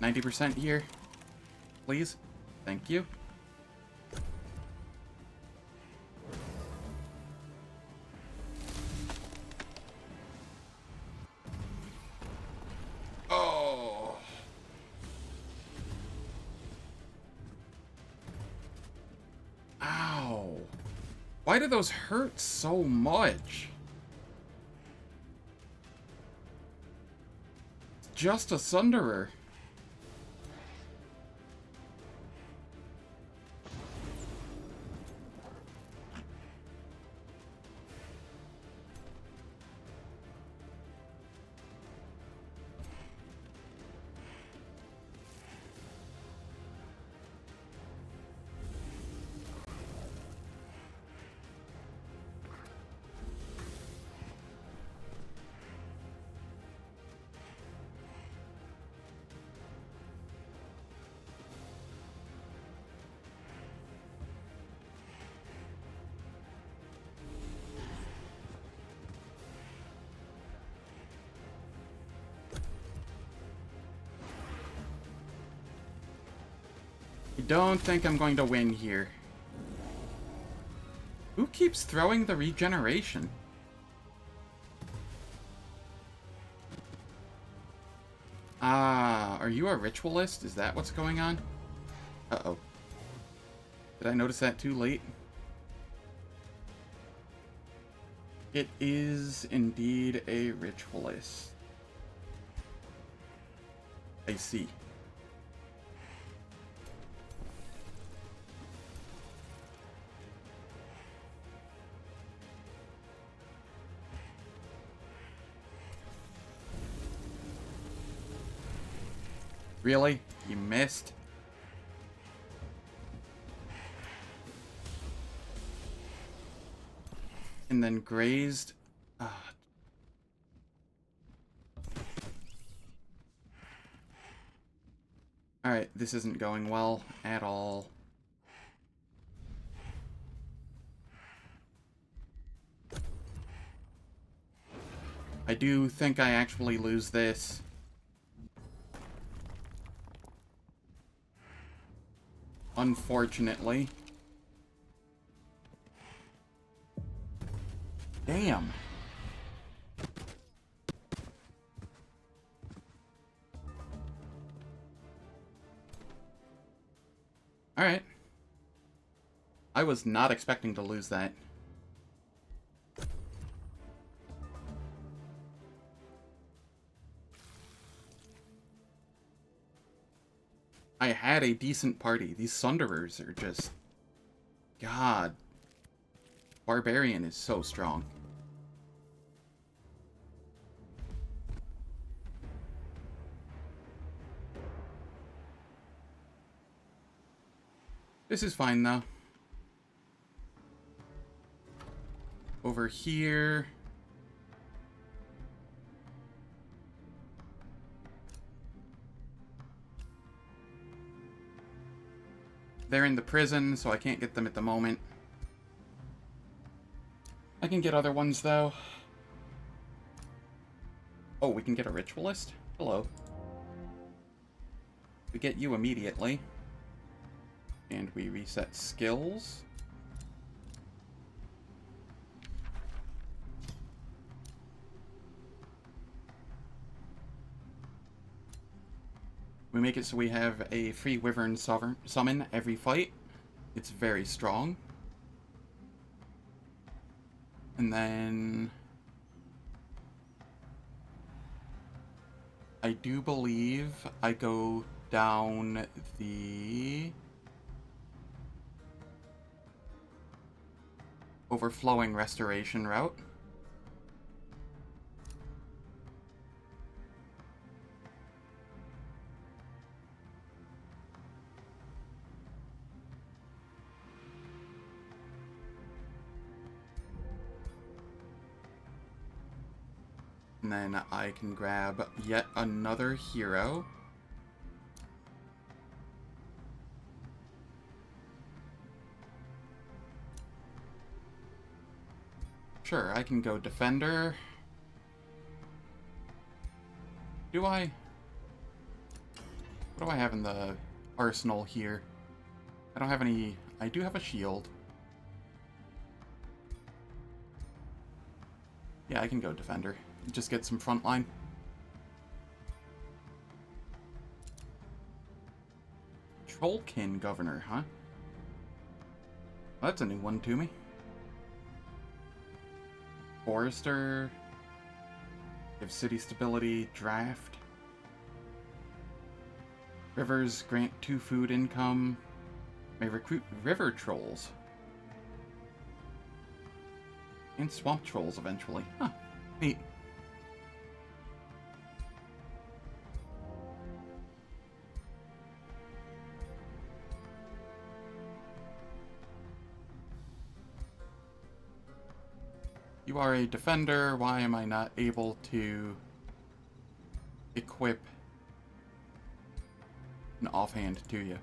S2: %90 here, please. Thank you. Oh. Ow. Why do those hurt so much? It's just a Sunderer. I don't think I'm going to win here. Who keeps throwing the regeneration? Ah, are you a ritualist? Is that what's going on? Uh-oh. Did I notice that too late? It is indeed a ritualist. I see. Really? You missed? And then grazed? Alright, this isn't going well at all. I do think I actually lose this. Unfortunately. Damn. Alright. I was not expecting to lose that. I had a decent party. These Sunderers are just... God. Barbarian is so strong. This is fine, though. Over here... They're in the prison, so I can't get them at the moment. I can get other ones, though. Oh, we can get a ritualist? Hello. We get you immediately. And we reset skills. We make it so we have a free Wyvern summon every fight. It's very strong. And then... I do believe I go down the... Overflowing Restoration route. And then I can grab yet another hero. Sure, I can go Defender. Do I? What do I have in the arsenal here? I don't have any... I do have a shield. Yeah, I can go Defender. Just get some frontline. Trollkin Governor, huh? Well, that's a new one to me. Forester. Give city stability. Draft. Rivers grant 2 food income. May recruit river trolls. And swamp trolls eventually. Huh. Neat. You are a defender. Why am I not able to equip an offhand to you?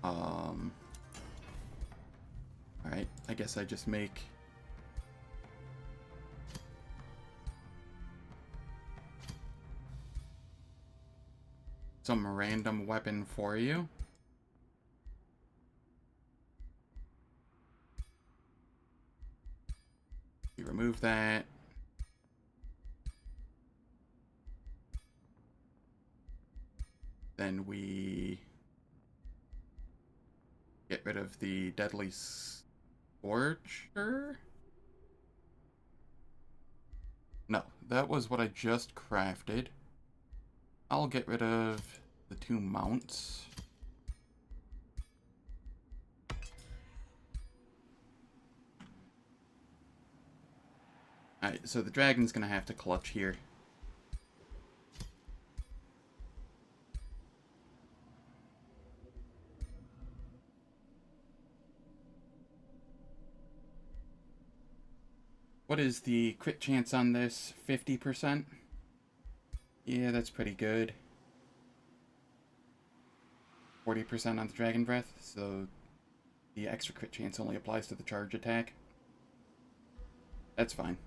S2: Alright, I guess I just make some random weapon for you. You remove that. Then we get rid of the Deadly Scorcher? No, that was what I just crafted. I'll get rid of the 2 mounts. Alright, so the dragon's gonna have to clutch here. What is the crit chance on this? 50%? Yeah, that's pretty good. 40% on the Dragon Breath, so the extra crit chance only applies to the charge attack. That's fine.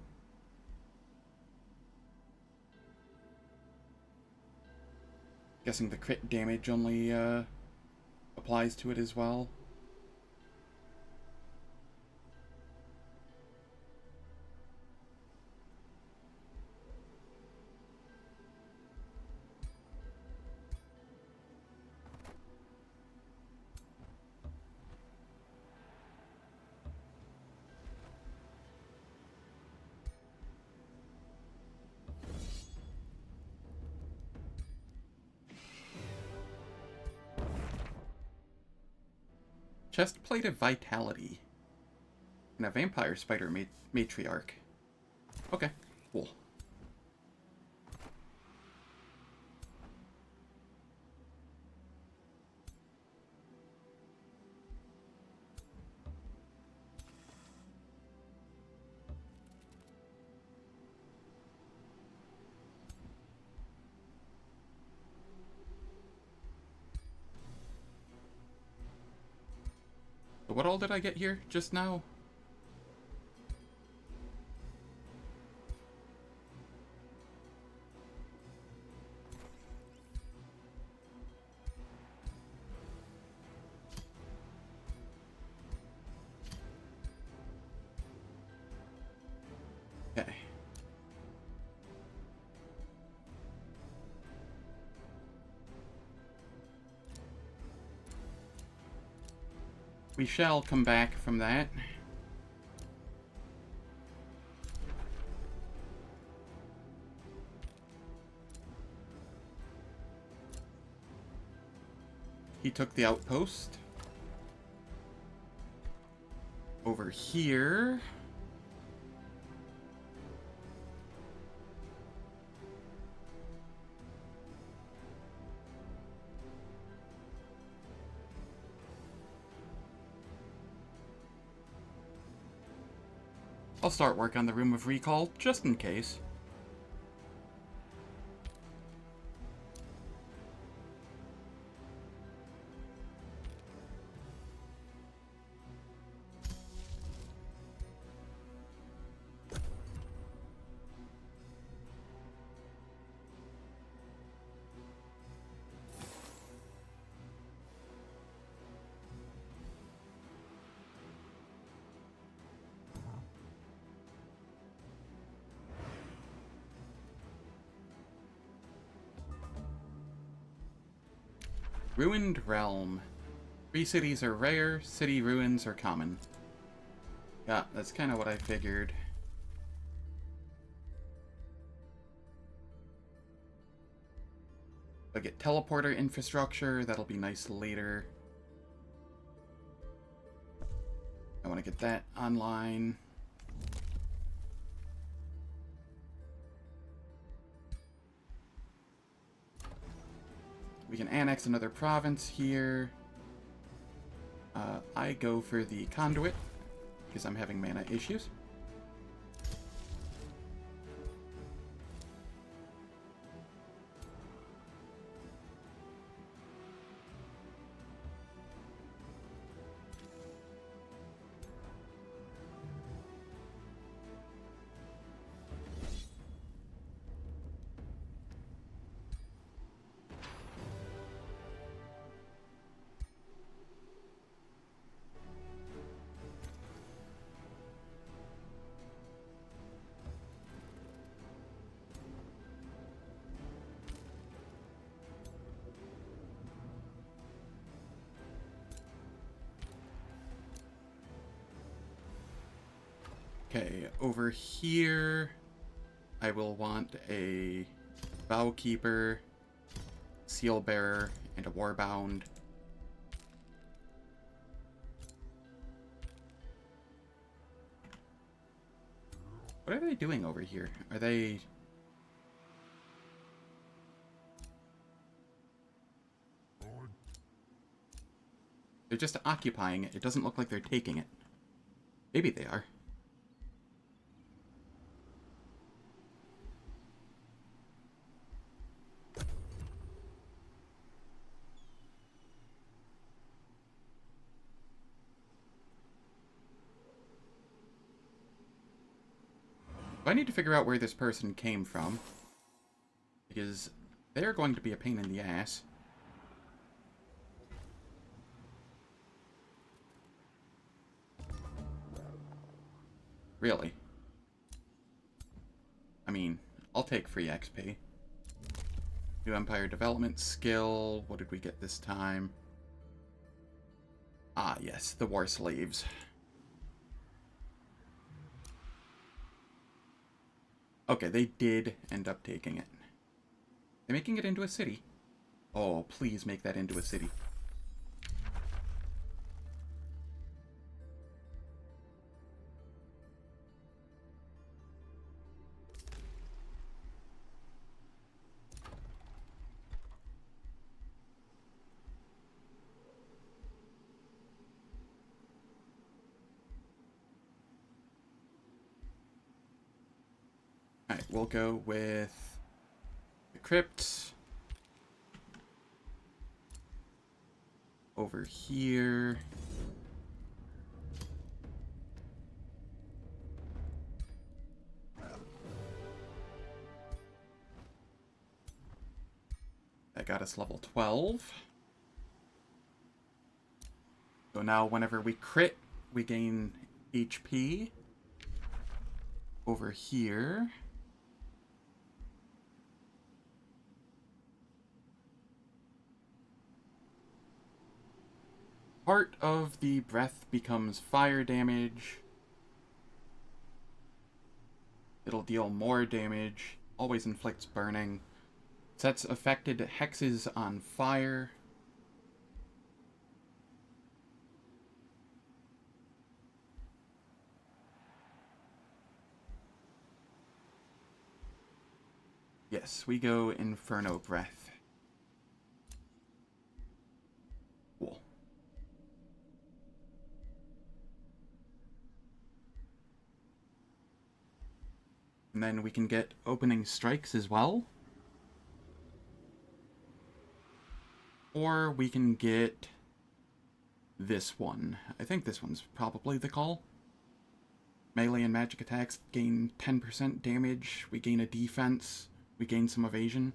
S2: Guessing the crit damage only applies to it as well. Chestplate of Vitality. And a Vampire Spider Matriarch. Okay, cool. What all did I get here just now? Okay. We shall come back from that. He took the outpost. Over here. I'll start work on the Room of Recall, just in case. Ruined Realm. 3 cities are rare, city ruins are common. Yeah, that's kind of what I figured. I get teleporter infrastructure, that'll be nice later. I want to get that online. We can annex another province here. I go for the conduit, because I'm having mana issues. Okay, over here, I will want a Bowkeeper, Seal Bearer, and a Warbound. What are they doing over here? Are they... They're just occupying it. It doesn't look like they're taking it. Maybe they are. I need to figure out where this person came from, because they're going to be a pain in the ass. Really. I mean, I'll take free XP. New Empire Development Skill. What did we get this time? Ah, yes, the War Slaves. Okay, they did end up taking it. They're making it into a city. Oh, please make that into a city. Alright, we'll go with the crypt. Over here. That got us level 12. So now whenever we crit, we gain HP. Over here. Part of the breath becomes fire damage. It'll deal more damage. Always inflicts burning. Sets affected hexes on fire. Yes, we go Inferno Breath. Cool. And then we can get Opening Strikes as well. Or we can get this one. I think this one's probably the call. Melee and magic attacks gain 10% damage. We gain a defense. We gain some evasion.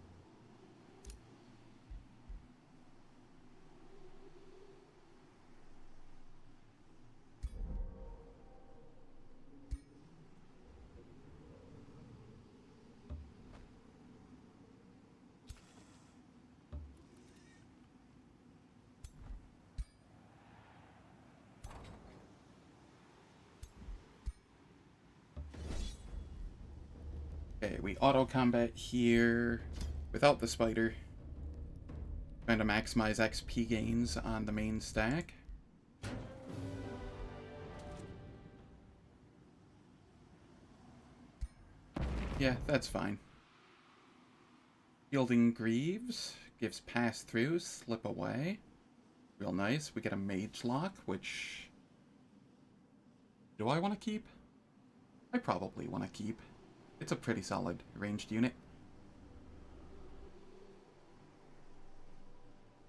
S2: Okay, we auto-combat here without the spider. Trying to maximize XP gains on the main stack. Yeah, that's fine. Fielding Greaves gives pass-through, slip away. Real nice. We get a Mage Lock, which... do I want to keep? I probably want to keep. It's a pretty solid ranged unit.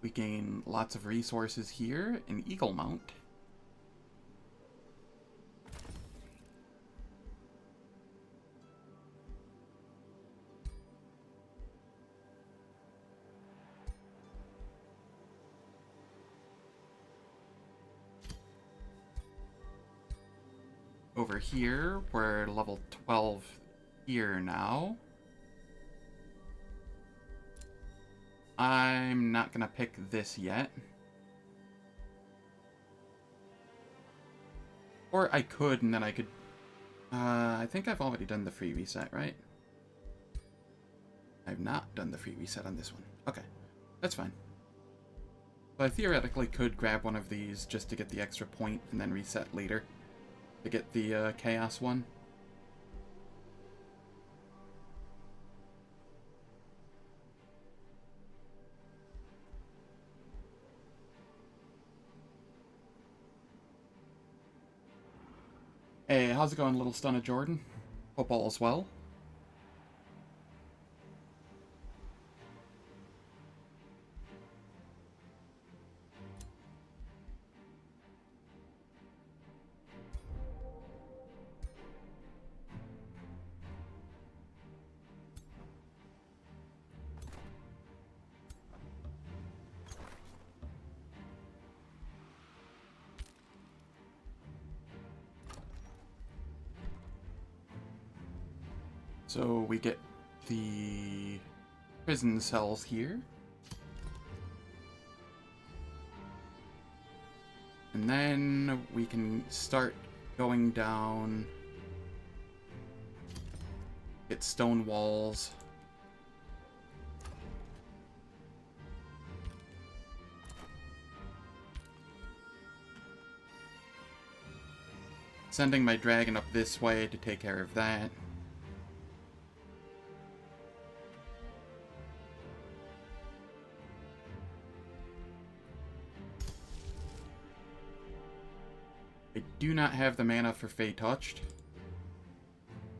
S2: We gain lots of resources here. An Eagle Mount. Over here, we're level 12 here now. I'm not gonna pick this yet. Or I could, and then I could... I think I've already done the free reset, right? I've not done the free reset on this one. Okay, that's fine. So I theoretically could grab one of these just to get the extra point and then reset later. To get the Chaos one. Hey, how's it going, little Stun of Jordan? Hope all is well. So we get the prison cells here. And then we can start going down. Get stone walls. Sending my dragon up this way to take care of that. I do not have the mana for Fey Touched.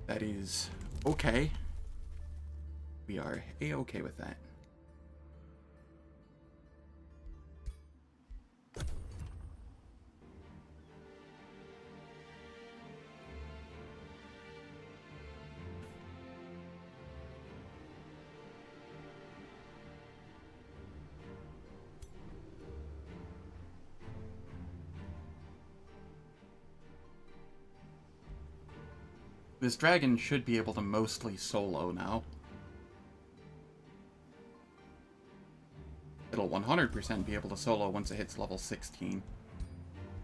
S2: That is okay. We are a-okay with that. This dragon should be able to mostly solo now. It'll 100% be able to solo once it hits level 16.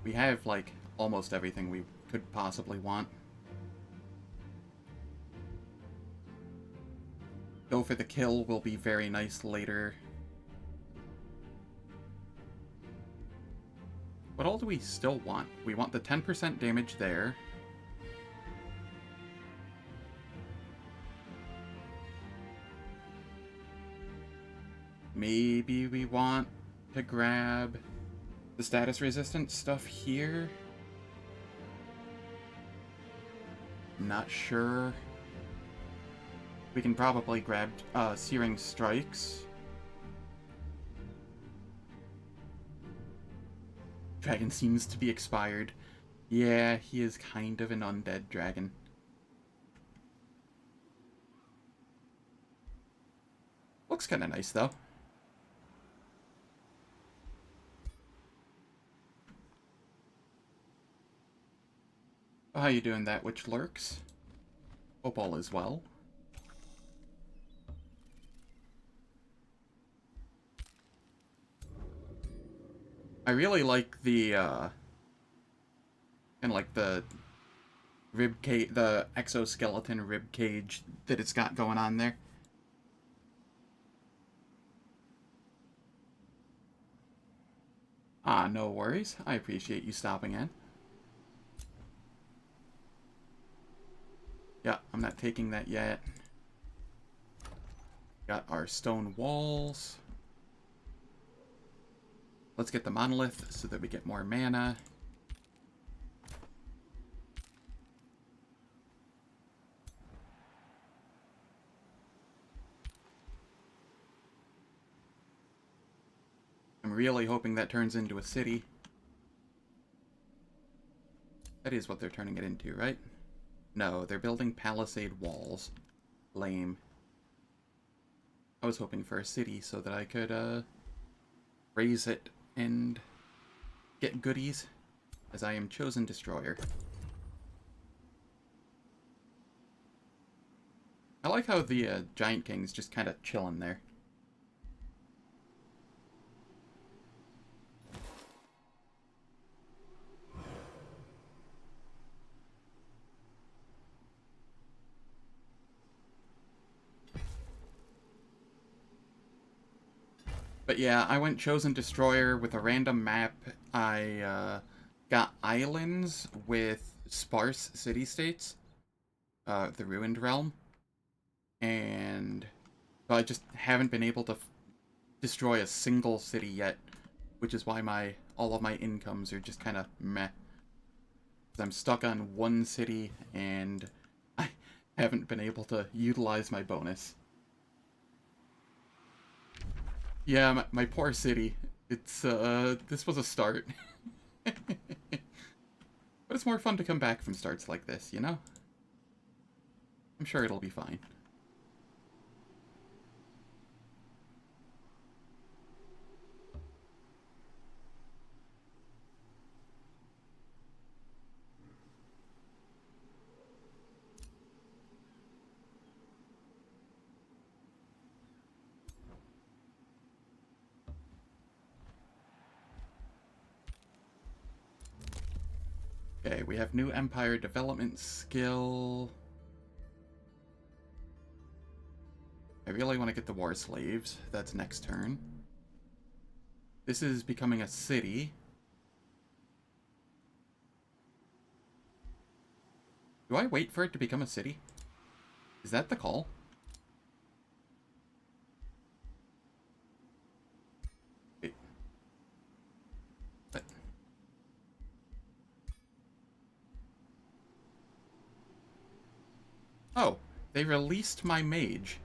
S2: We have, like, almost everything we could possibly want. Go for the kill will be very nice later. What all do we still want? We want the 10% damage there. Maybe we want to grab the status resistant stuff here. Not sure. We can probably grab Searing Strikes. Dragon seems to be expired. Yeah, he is kind of an undead dragon. Looks kind of nice, though. How you doing, that which lurks? Hope all is well. I really like the, kind of like the rib cage, the exoskeleton rib cage that it's got going on there. Ah, no worries. I appreciate you stopping in. Yeah, I'm not taking that yet. Got our stone walls. Let's get the monolith so that we get more mana. I'm really hoping that turns into a city. That is what they're turning it into, right? No, they're building palisade walls. Lame. I was hoping for a city so that I could, raise it and get goodies, as I am Chosen Destroyer. I like how the, Giant King's just kind of chilling there. But yeah, I went Chosen Destroyer with a random map. I got islands with sparse city-states, the Ruined Realm, and I just haven't been able to destroy a single city yet, which is why all of my incomes are just kind of meh. I'm stuck on one city, and I haven't been able to utilize my bonus. Yeah, my poor city. It's, this was a start. But it's more fun to come back from starts like this, you know? I'm sure it'll be fine. Okay, we have new Empire development skill. I really want to get the War Slaves. That's next turn. This is becoming a city. Do I wait for it to become a city? Is that the call? Wait. What? Oh, they released my mage.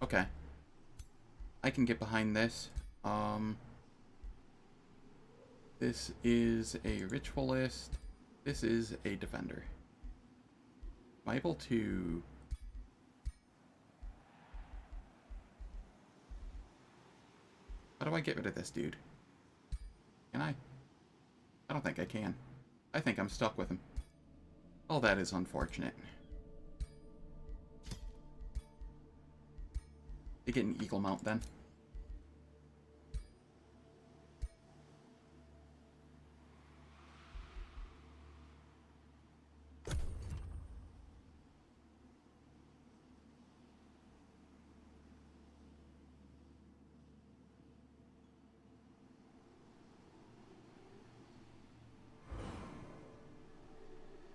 S2: Okay. I can get behind this. This is a ritualist. This is a defender. Am I able to... How do I get rid of this dude? Can I? I don't think I can. I think I'm stuck with him. Oh, that is unfortunate. They get an eagle mount then.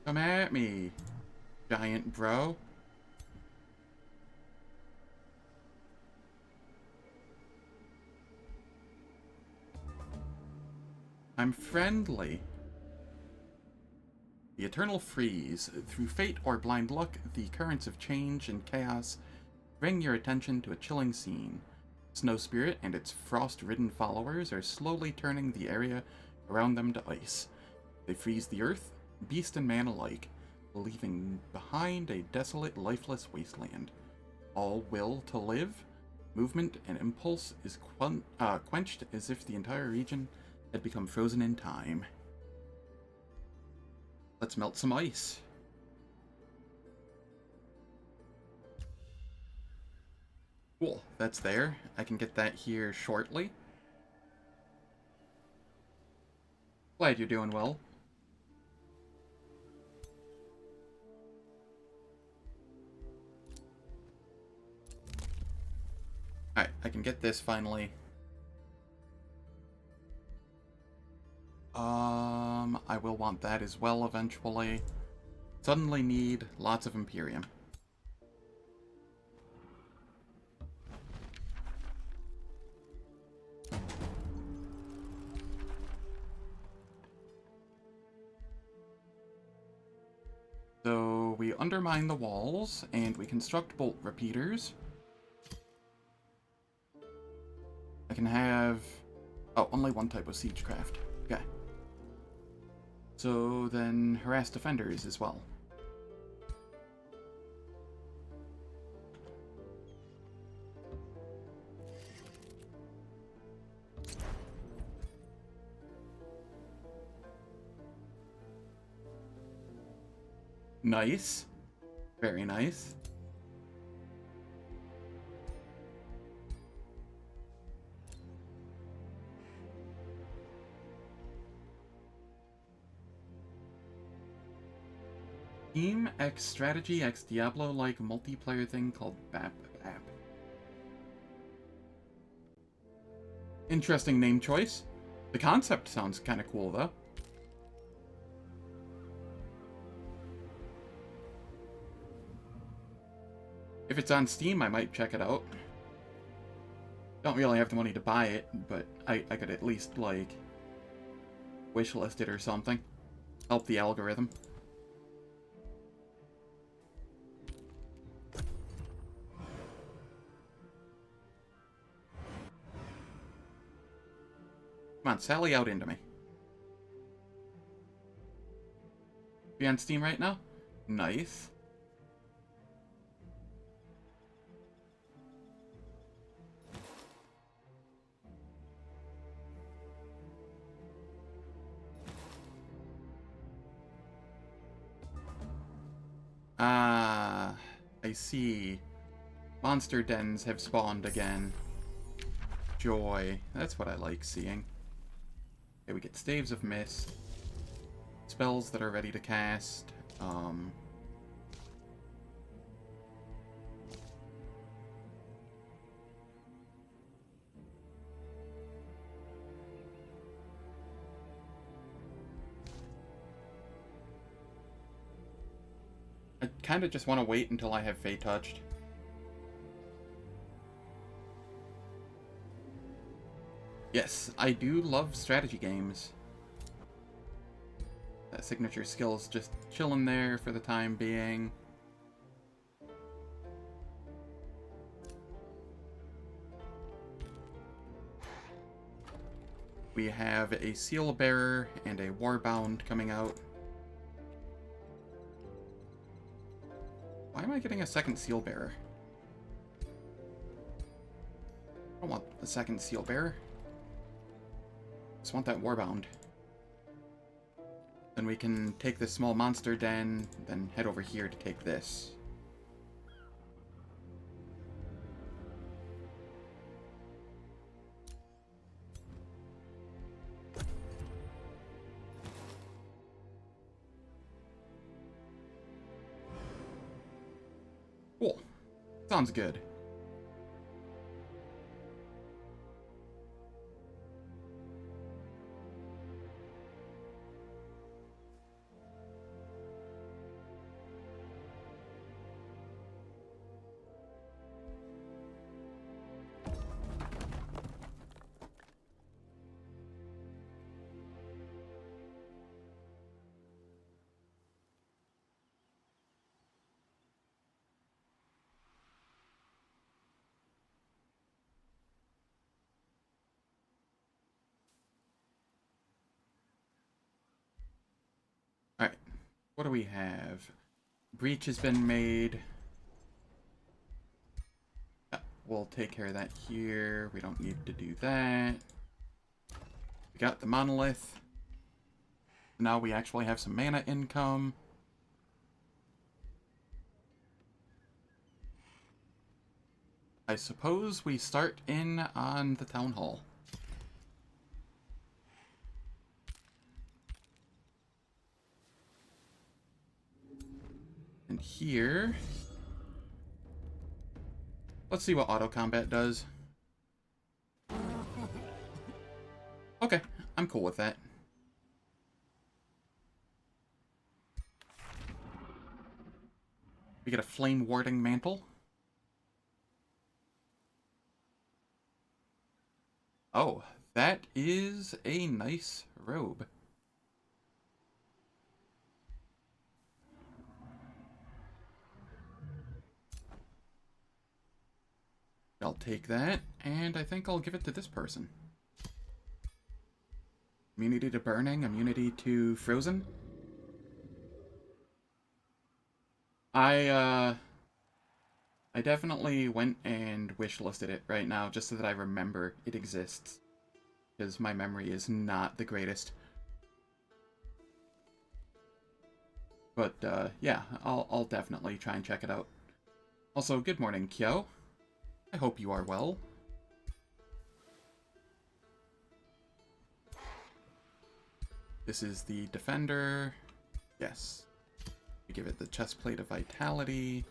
S2: Come at me, giant bro. I'm friendly. The Eternal Freeze. Through fate or blind luck, the currents of change and chaos bring your attention to a chilling scene. Snow Spirit and its frost-ridden followers are slowly turning the area around them to ice. They freeze the earth, beast and man alike, leaving behind a desolate, lifeless wasteland. All will to live, movement, and impulse is quenched as if the entire region had become frozen in time. Let's melt some ice. Cool, that's there. I can get that here shortly. Glad you're doing well. Alright, I can get this finally. I will want that as well eventually. Suddenly need lots of Imperium. So we undermine the walls and we construct bolt repeaters. I can have... Oh, only one type of siegecraft. Okay. So then harass defenders as well. Nice. Very nice. Team X Strategy X Diablo-like multiplayer thing called BAP. Interesting name choice. The concept sounds kind of cool, though. If it's on Steam, I might check it out. Don't really have the money to buy it, but I could at least, like, wishlist it or something. Help the algorithm. Come on, sally out into me. Be on Steam right now? Nice. Ah, I see. Monster dens have spawned again. Joy. That's what I like seeing. Okay, we get Staves of Mist. spells that are ready to cast. I kind of just want to wait until I have Fey touched. Yes, I do love strategy games. That signature skill is just chilling there for the time being. We have a Seal Bearer and a Warbound coming out. Why am I getting a second Seal Bearer? I don't want the second Seal Bearer. Just want that Warbound. Then we can take this small monster den, then head over here to take this. Cool. Sounds good. Alright, what do we have? Breach has been made. We'll take care of that here. We don't need to do that. We got the monolith. Now we actually have some mana income. I suppose we start in on the town hall. And here, let's see what auto combat does. Okay, I'm cool with that. We get a flame warding mantle. Oh, that is a nice robe. I'll take that, and I think I'll give it to this person. Immunity to burning, immunity to frozen. I definitely went and wishlisted it right now, just so that I remember it exists. Because my memory is not the greatest. But, yeah, I'll definitely try and check it out. Also, good morning, Kyo. I hope you are well. This is the Defender. Yes. We give it the Chestplate of Vitality.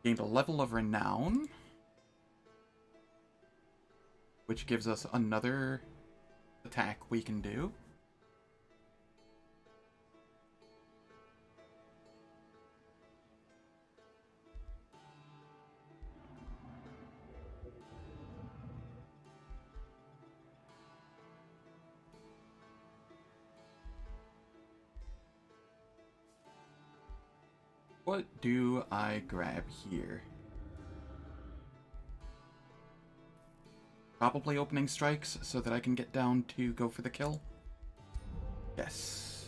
S2: Gained a level of Renown, which gives us another attack we can do. What do I grab here? Probably opening strikes so that I can get down to go for the kill. Yes.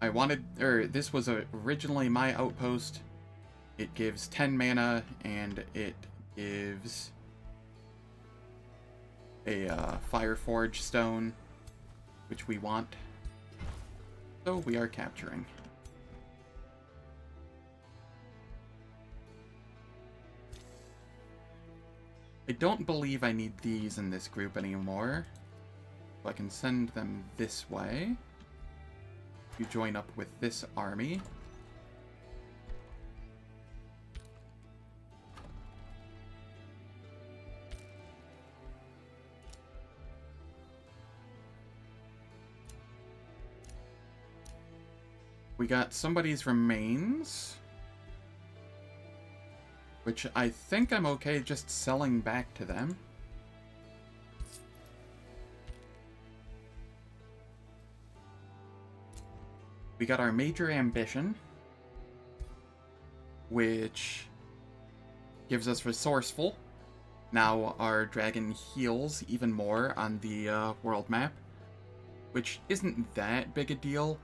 S2: I wanted, this was originally my outpost. It gives 10 mana and it gives a Fireforge stone, which we want. So we are capturing. I don't believe I need these in this group anymore. So I can send them this way. You join up with this army. We got somebody's remains, which I think I'm okay just selling back to them. We got our major ambition, which gives us resourceful. Now our dragon heals even more on the world map, which isn't that big a deal,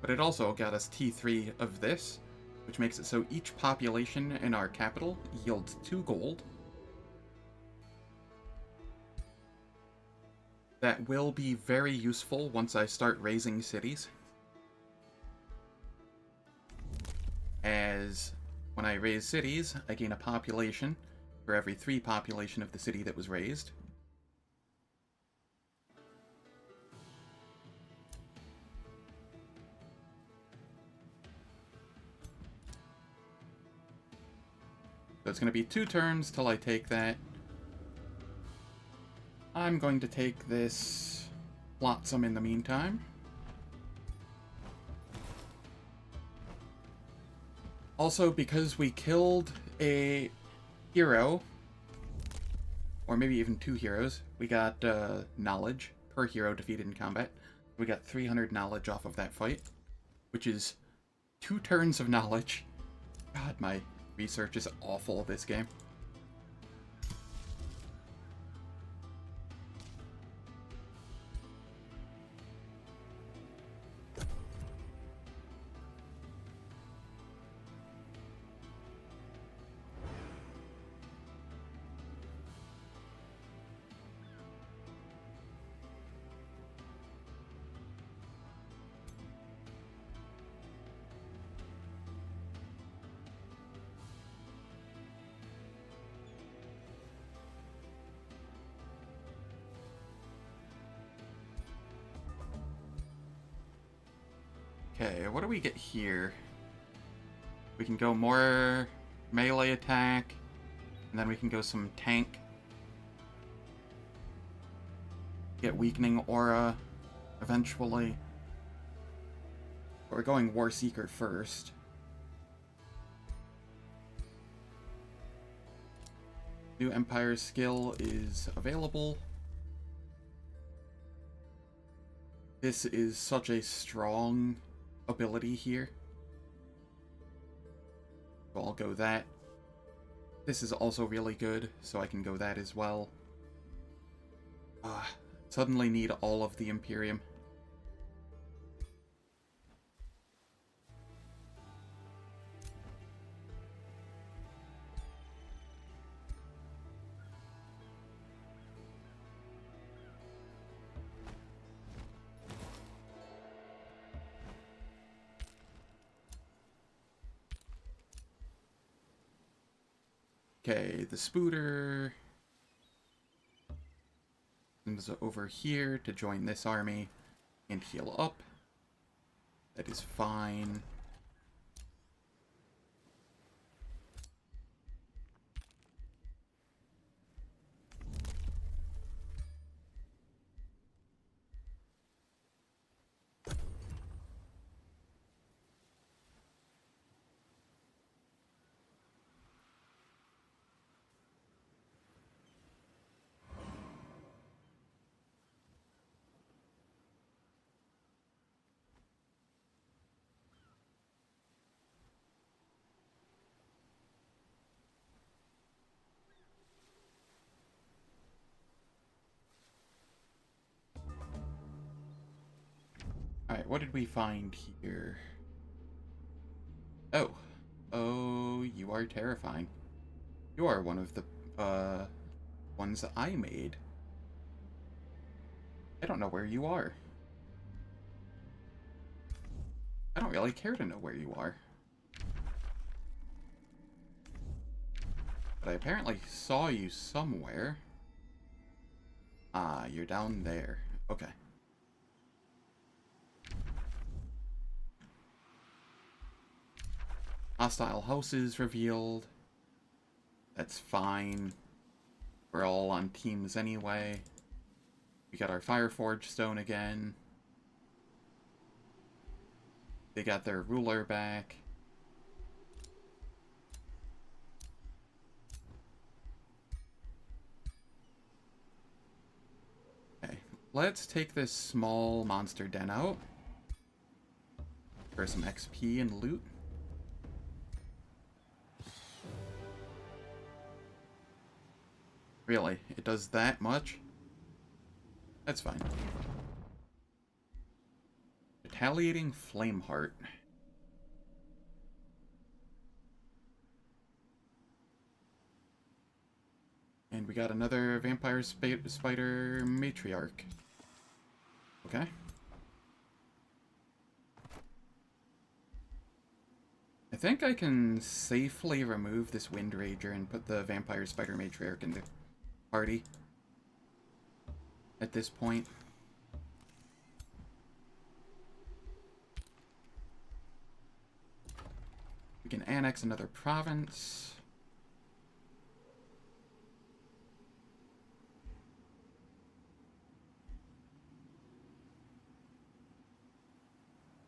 S2: but it also got us T3 of this, which makes it so each population in our capital yields 2 gold. That will be very useful once I start raising cities, as when I raise cities, I gain a population for every 3 population of the city that was raised. So it's going to be 2 turns till I take that. I'm going to take this Flotsam in the meantime. Also, because we killed a hero, or maybe even 2 heroes, we got knowledge per hero defeated in combat. We got 300 knowledge off of that fight, which is 2 turns of knowledge. God, my research is awful this game. Okay, what do we get here? We can go more melee attack, and then we can go some tank. Get weakening aura eventually. But we're going War Seeker first. New Empire skill is available. This is such a strong ability here. So I'll go that. This is also really good, so I can go that as well. Suddenly need all of the Imperium. Okay, the Spooter is over here to join this army and heal up. That is fine. Alright, what did we find here? Oh. Oh, you are terrifying. You are one of the, ones that I made. I don't know where you are. I don't really care to know where you are. But I apparently saw you somewhere. Ah, you're down there. Okay. Hostile houses revealed. That's fine. We're all on teams anyway. We got our Fireforge stone again. They got their ruler back. Okay, let's take this small monster den out for some XP and loot. Really? It does that much? That's fine. Retaliating Flameheart. And we got another Vampire Spider Matriarch. Okay. I think I can safely remove this Wind Rager and put the Vampire Spider Matriarch in the party at this point. We can annex another province.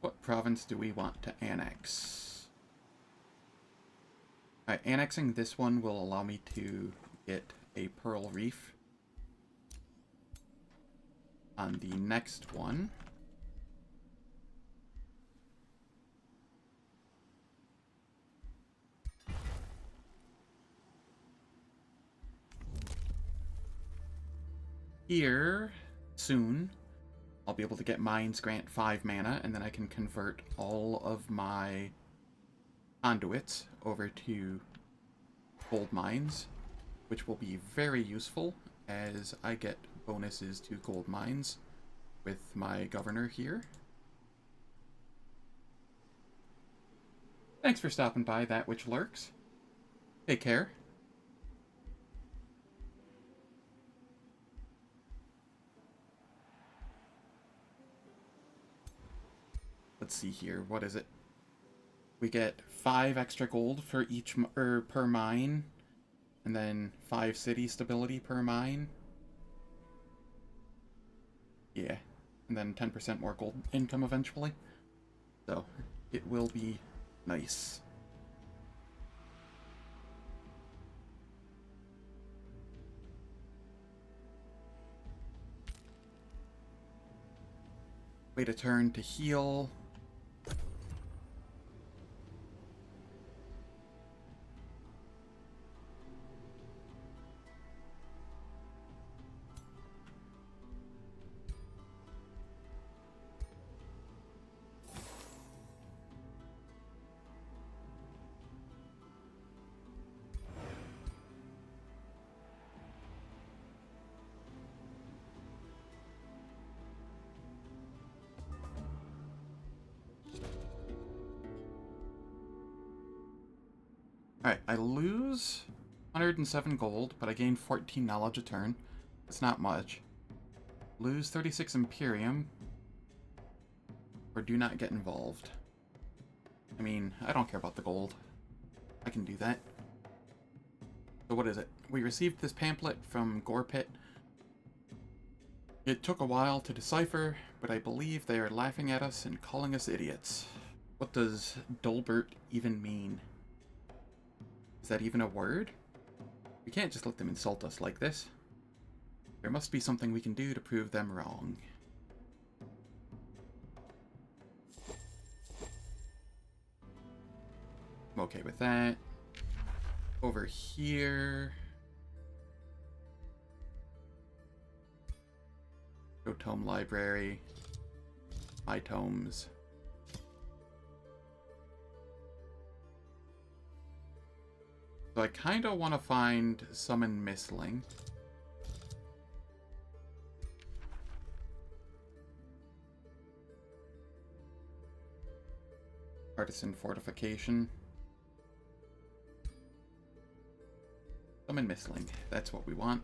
S2: What province do we want to annex? Alright, annexing this one will allow me to get a Pearl Reef on the next one. Here, soon, I'll be able to get Mines grant 5 mana, and then I can convert all of my conduits over to gold mines, which will be very useful as I get bonuses to gold mines with my governor here. Thanks for stopping by, That Which Lurks. Take care. Let's see here. What is it? We get 5 extra gold for each per mine, and then 5 city stability per mine. Yeah, and then 10% more gold income eventually. So it will be nice. Wait a turn to heal. Alright, I lose 107 gold, but I gain 14 knowledge a turn. It's not much. Lose 36 Imperium, or do not get involved. I mean, I don't care about the gold. I can do that. So what is it? We received this pamphlet from Gorepit. It took a while to decipher, but I believe they are laughing at us and calling us idiots. What does Dolbert even mean? Is that even a word? We can't just let them insult us like this. There must be something we can do to prove them wrong. I'm okay with that. Over here... Go Tome Library. My tomes. So I kind of want to find Summon Mistling. Artisan Fortification. Summon Mistling. That's what we want.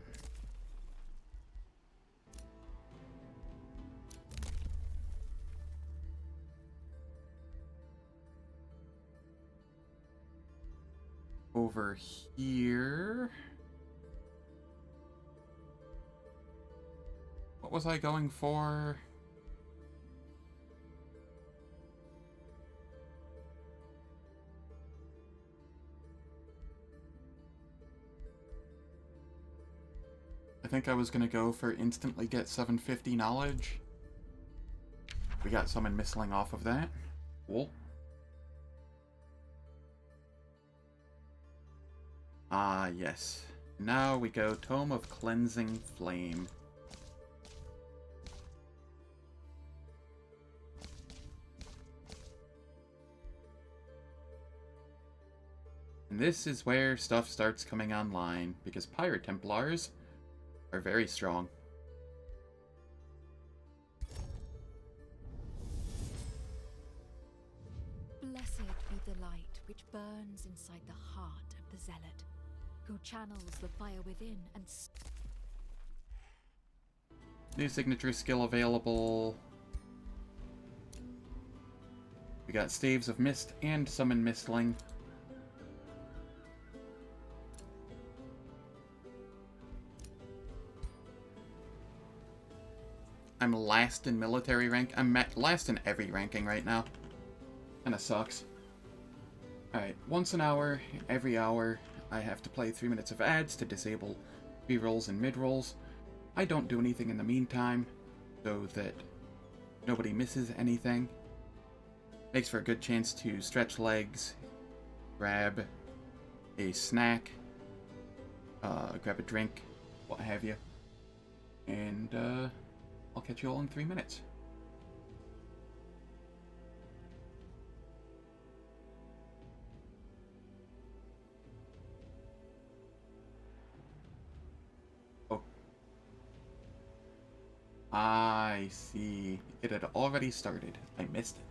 S2: Over here... What was I going for? I think I was gonna go for instantly get 750 knowledge. We got Summon Mistling off of that. Cool. Ah, yes. Now we go Tome of Cleansing Flame. And this is where stuff starts coming online, because Pirate Templars are very strong.
S3: Blessed be the light which burns inside the heart of the Zealot, who channels the fire within and...
S2: New signature skill available. We got Staves of Mist and Summon Mistling. I'm last in military rank. I'm last in every ranking right now. Kinda sucks. Alright, once an hour, every hour, I have to play 3 minutes of ads to disable B-rolls and mid-rolls. I don't do anything in the meantime, so that nobody misses anything. Makes for a good chance to stretch legs, grab a snack, grab a drink, what have you. And, I'll catch you all in 3 minutes. Oh. I see. It had already started. I missed it.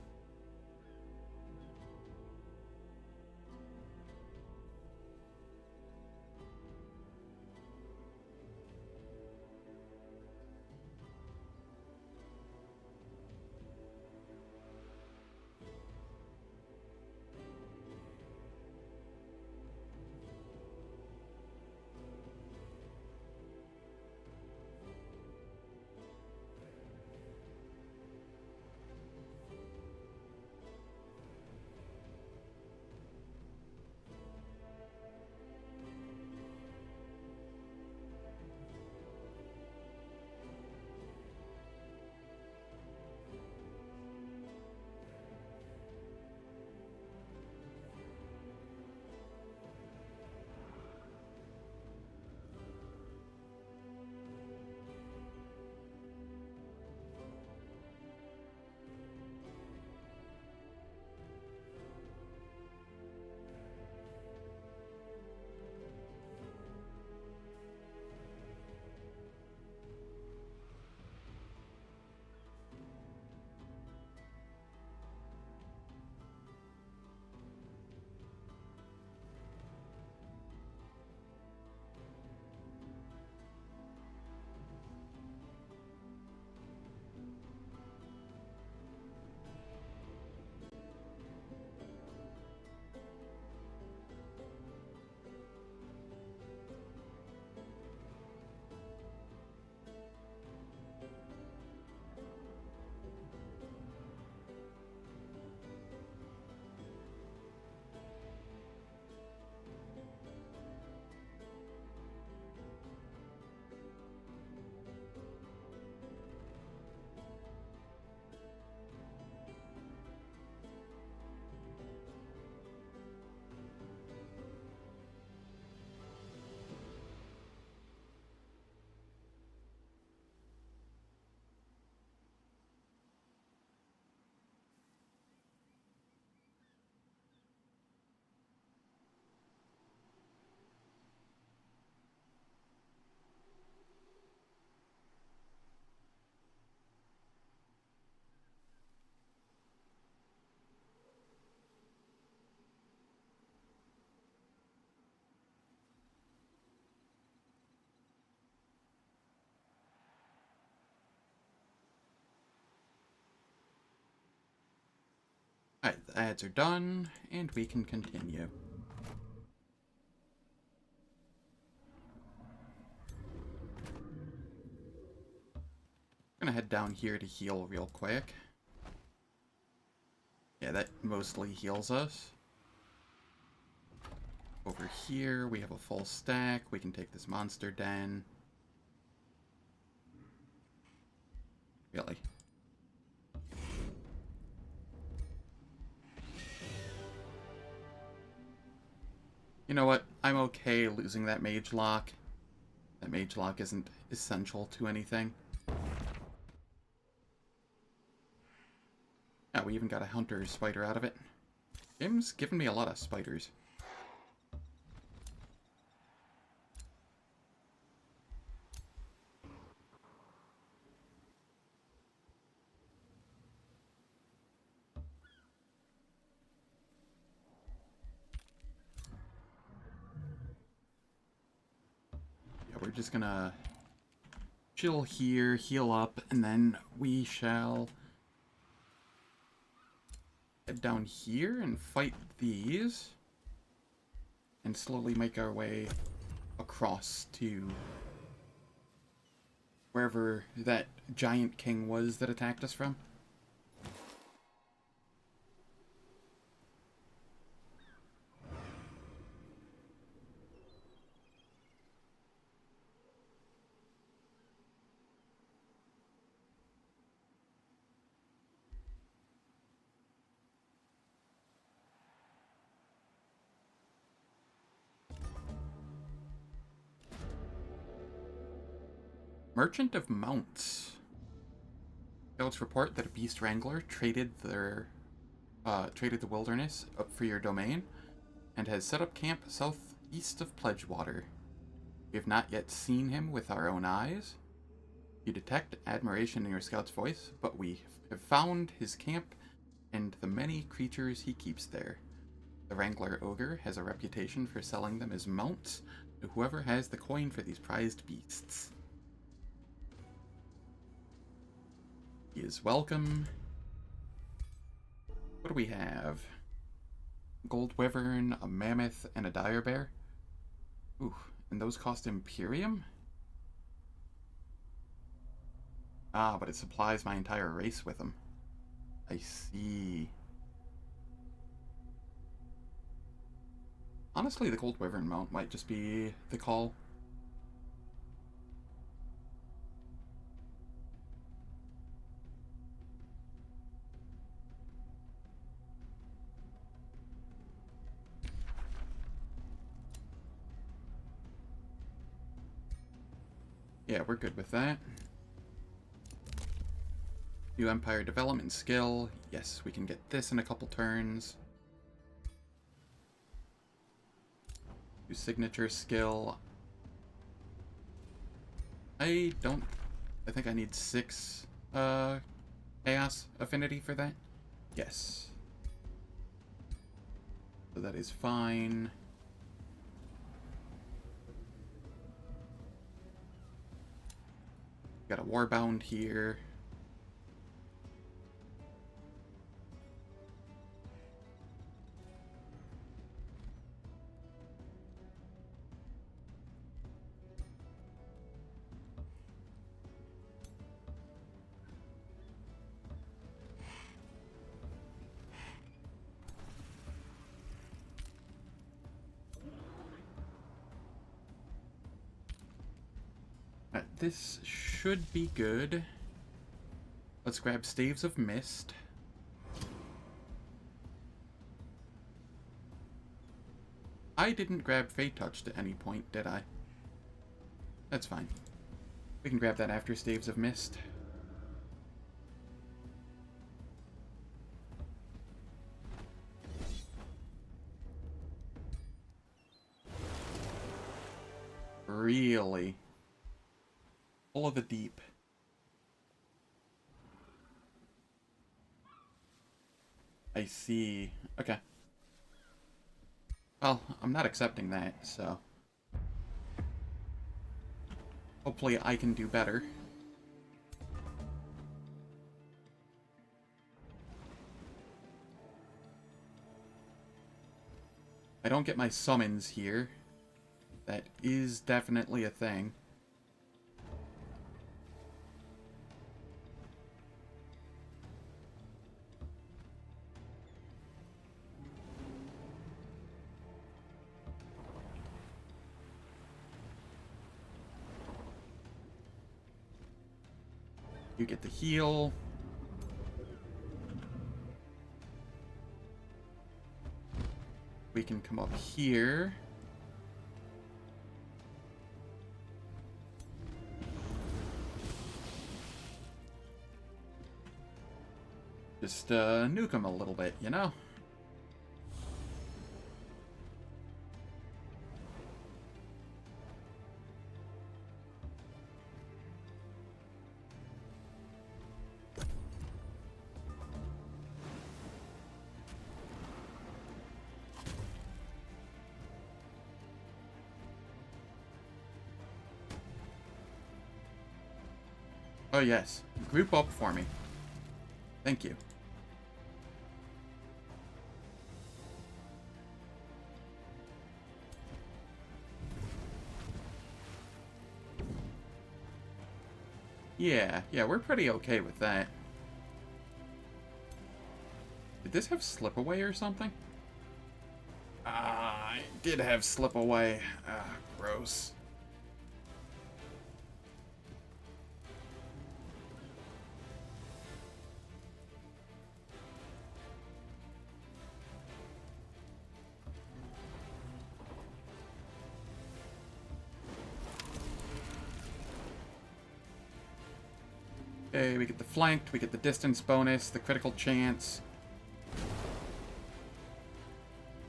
S2: Alright, the ads are done, and we can continue. I'm gonna head down here to heal real quick. Yeah, that mostly heals us. Over here, we have a full stack. We can take this monster den. Really? You know what? I'm okay losing that mage lock. That mage lock isn't essential to anything. Yeah, we even got a hunter spider out of it. Game's given me a lot of spiders. Yeah, we're just gonna chill here, heal up, and then we shall head down here and fight these. And slowly make our way across to wherever that giant king was that attacked us from. Merchant of Mounts. Scouts report that a beast wrangler traded the wilderness up for your domain and has set up camp southeast of Pledgewater. We have not yet seen him with our own eyes. You detect admiration in your scout's voice, but we have found his camp and the many creatures he keeps there. The Wrangler Ogre has a reputation for selling them as mounts to whoever has the coin for these prized beasts. He is welcome. What do we have? Gold Wyvern, a Mammoth, and a Dire Bear. Ooh, and those cost Imperium? Ah, but it supplies my entire race with them. I see. Honestly, the Gold Wyvern mount might just be the call. Yeah, we're good with that. New Empire Development skill. Yes, we can get this in a couple turns. New Signature skill. I think I need 6 Chaos Affinity for that. Yes. So that is fine. Got a Warbound here. This should be good. Let's grab Staves of Mist. I didn't grab Fey Touch at any point, did I? That's fine. We can grab that after Staves of Mist. Really? Full of the deep. I see. Okay. Well, I'm not accepting that, so... hopefully I can do better. I don't get my summons here. That is definitely a thing. You get the heal. We can come up here. Just nuke him a little bit, you know? Oh yes, group up for me. Thank you. Yeah, we're pretty okay with that. Did this have slip away or something? Ah, I did have slip away. Ah, gross. Okay, we get the flanked, we get the distance bonus, the critical chance.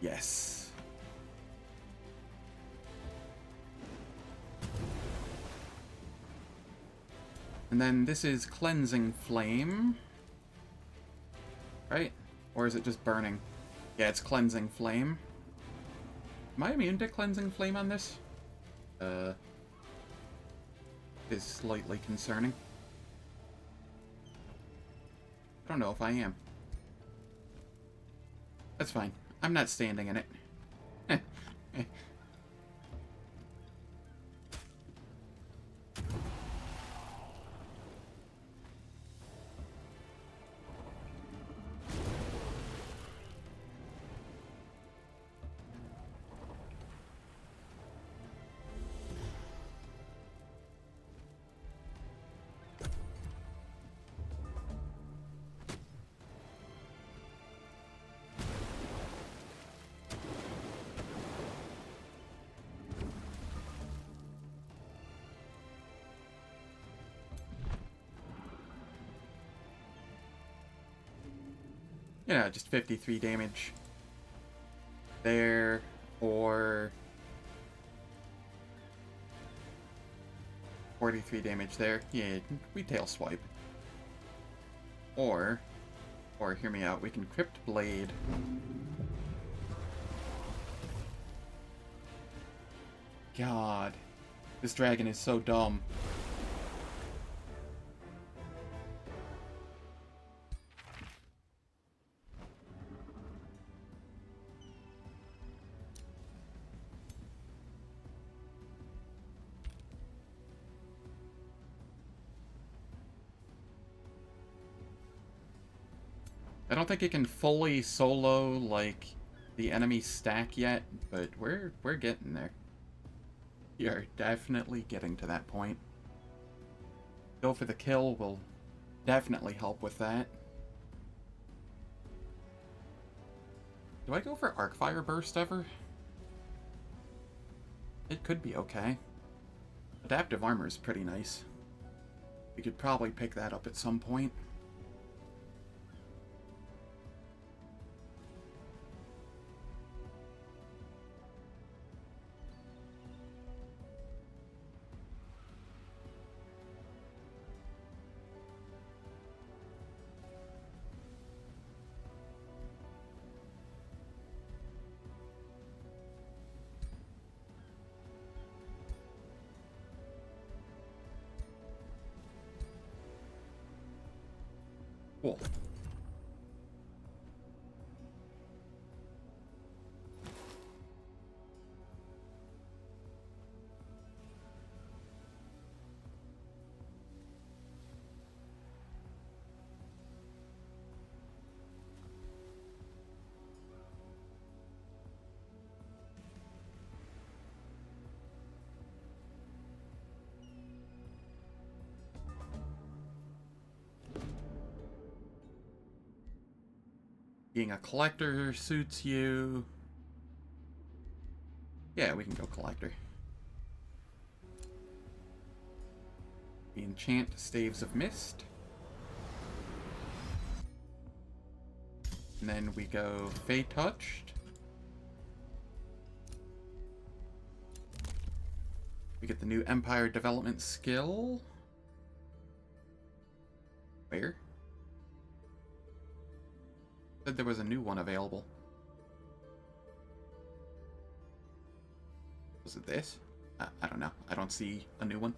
S2: Yes. And then this is Cleansing Flame. Right? Or is it just Burning? Yeah, it's Cleansing Flame. Am I immune to Cleansing Flame on this? Is slightly concerning. I don't know if I am. That's fine. I'm not standing in it. Yeah, just 53 damage there, or 43 damage there. Yeah, we tail swipe. Or hear me out, we can Crypt Blade. God, this dragon is so dumb. I don't think it can fully solo, like, the enemy stack yet, but we're getting there. We are definitely getting to that point. Go for the kill will definitely help with that. Do I go for Arcfire Burst ever? It could be okay. Adaptive Armor is pretty nice. We could probably pick that up at some point. Cool. being a collector suits you. Yeah, we can go collector. Enchant Staves of Mist. And then we go Fey Touched. We get the new Empire Development skill. Where? Said there was a new one available. Was it this? I don't know. I don't see a new one.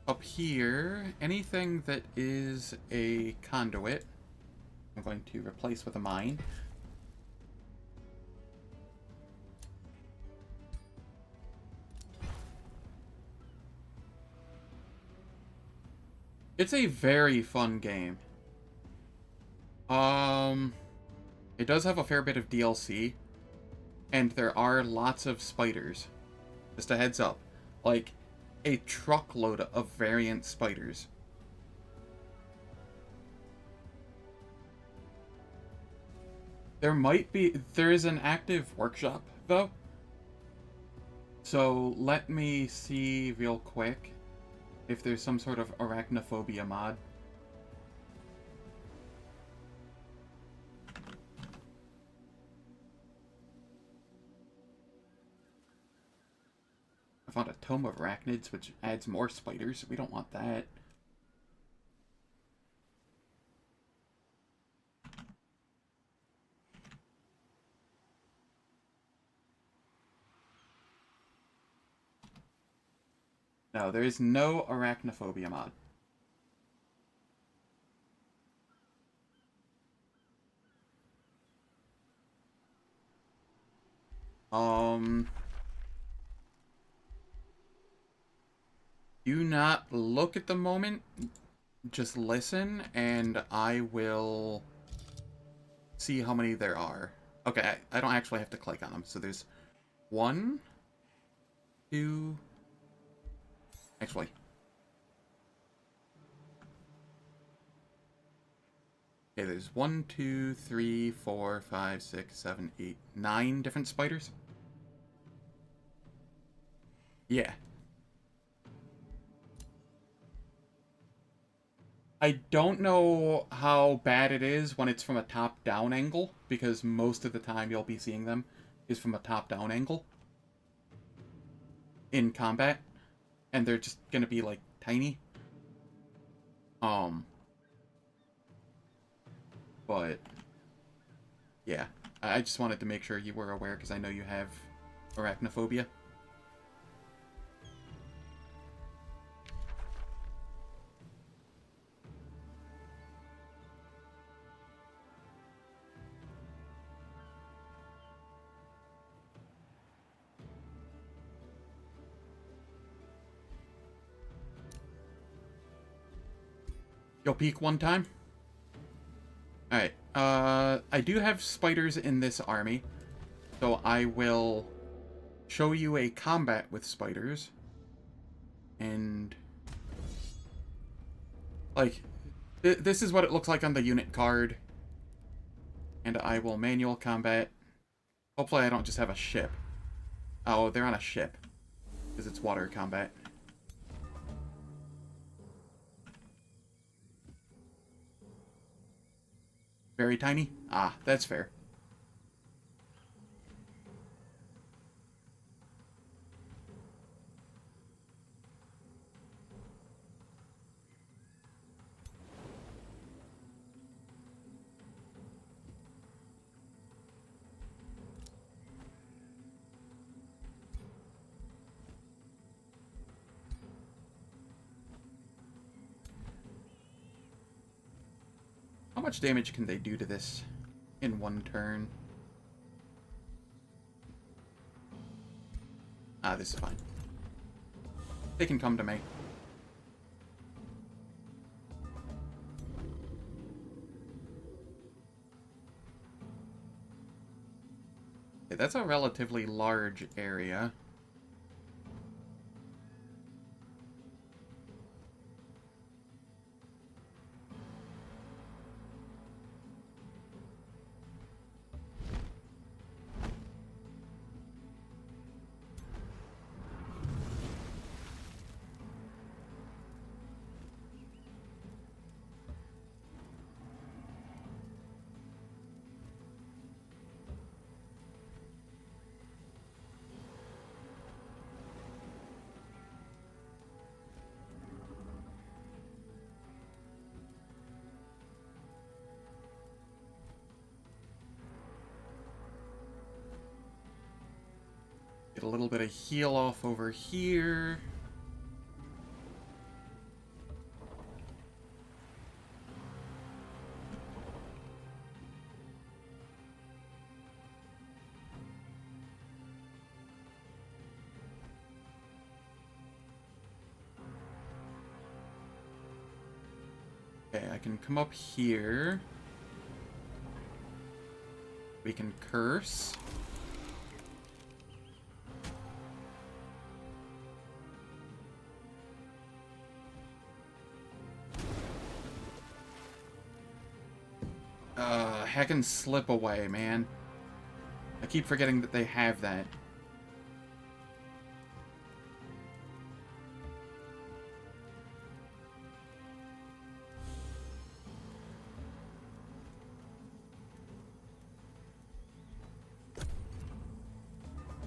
S2: Up here, anything that is a conduit, I'm going to replace with a mine. It's a very fun game. It does have a fair bit of DLC, and there are lots of spiders. Just a heads up. Like, a truckload of variant spiders. There is an active workshop, though. So, let me see real quick if there's some sort of arachnophobia mod. I found a Tome of Arachnids, which adds more spiders. We don't want that. No, there is no arachnophobia mod. Do not look at the moment. Just listen, and I will see how many there are. Okay, I don't actually have to click on them. So there's 1, 2... Actually. Okay, there's 1, 2, 3, 4, 5, 6, 7, 8, 9 different spiders. Yeah. I don't know how bad it is when it's from a top-down angle, because most of the time you'll be seeing them is from a top-down angle in combat, and they're just gonna be, like, tiny. But, yeah. I just wanted to make sure you were aware, because I know you have arachnophobia. You'll peek one time? Alright, I do have spiders in this army, so I will show you a combat with spiders, and, like, this is what it looks like on the unit card, and I will manual combat. Hopefully I don't just have a ship. Oh, they're on a ship, because it's water combat. Very tiny? Ah, that's fair. How much damage can they do to this in one turn? Ah, this is fine. They can come to me. Okay, that's a relatively large area. Get a little bit of heal off over here. Okay, I can come up here. We can curse. Heckin' slip away, man. I keep forgetting that they have that.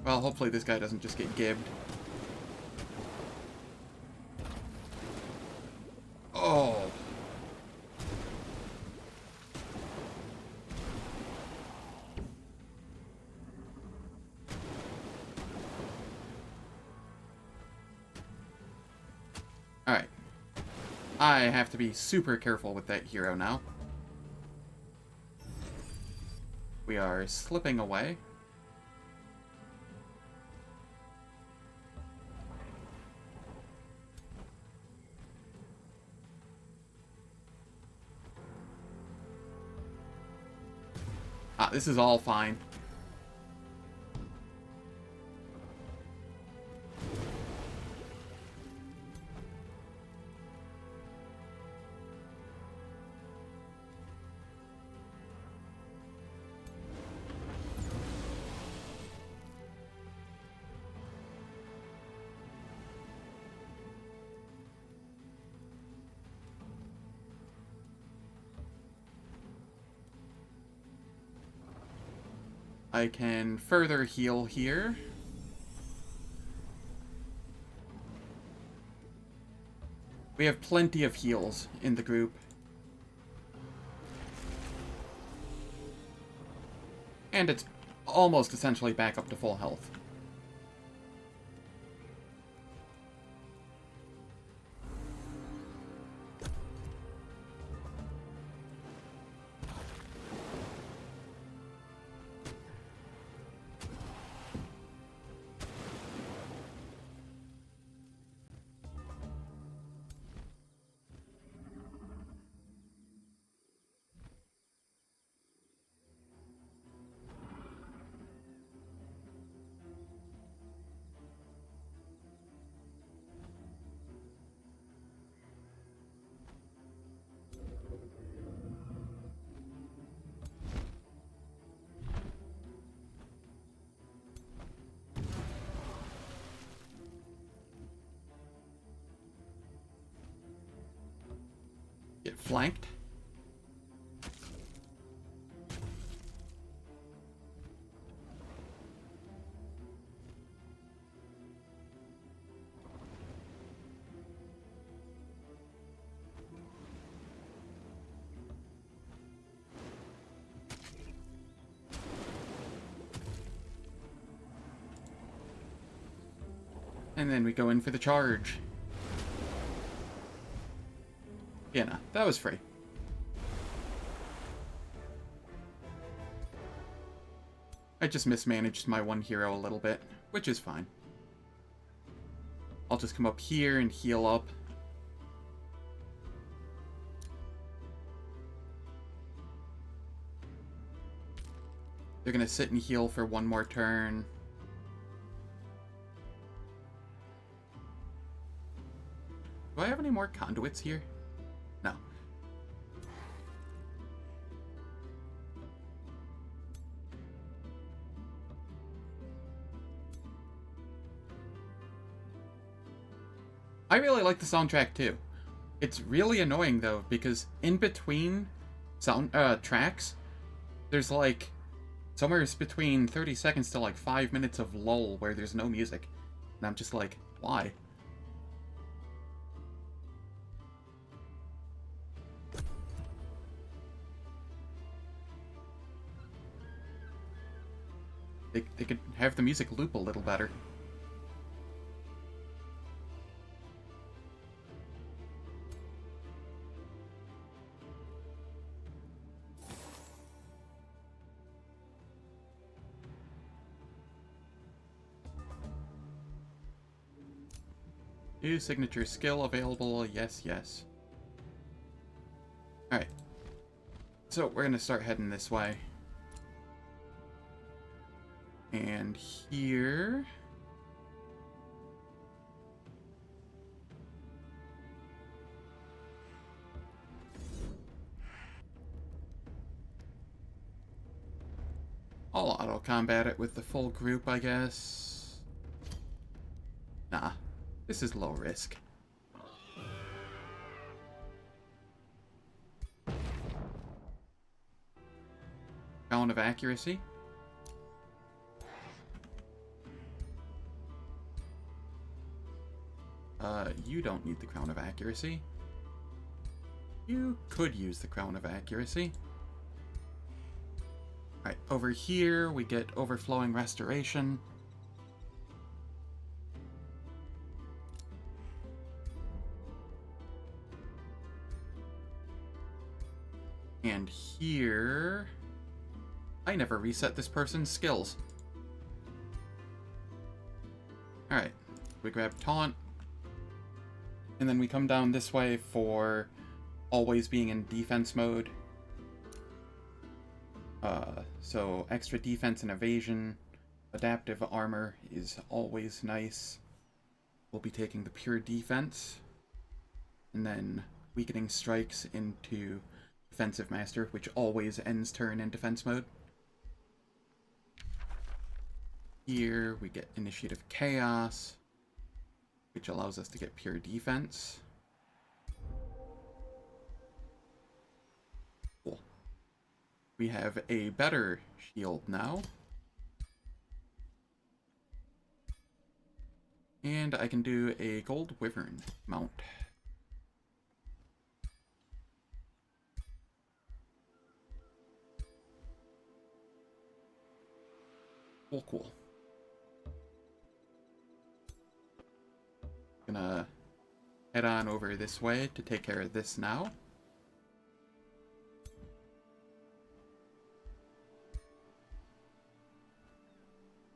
S2: Well, hopefully this guy doesn't just get gibbed. Oh. Alright. I have to be super careful with that hero now. We are slipping away. Ah, this is all fine. I can further heal here. We have plenty of heals in the group. And it's almost essentially back up to full health. Get flanked. And then we go in for the charge. Yeah, no, that was free. I just mismanaged my one hero a little bit, which is fine. I'll just come up here and heal up. They're gonna sit and heal for one more turn. Do I have any more conduits here? No. I really like the soundtrack too. It's really annoying though, because in between tracks, there's like somewhere between 30 seconds to like 5 minutes of lull where there's no music. And I'm just like, why? They could have the music loop a little better. New signature skill available. Yes, yes. Alright. So we're gonna start heading this way. And here... I'll auto-combat it with the full group, I guess. Nah. This is low risk. Crown of Accuracy. You don't need the Crown of Accuracy. You could use the Crown of Accuracy. Alright, over here we get Overflowing Restoration. And here... I never reset this person's skills. Alright, we grab Taunt. And then we come down this way for always being in defense mode. So extra defense and evasion. Adaptive armor is always nice. We'll be taking the pure defense. And then weakening strikes into defensive master, which always ends turn in defense mode. Here we get Initiative Chaos, which allows us to get pure defense. Cool. We have a better shield now. And I can do a Gold Wyvern mount. Cool, cool. Gonna head on over this way to take care of this now.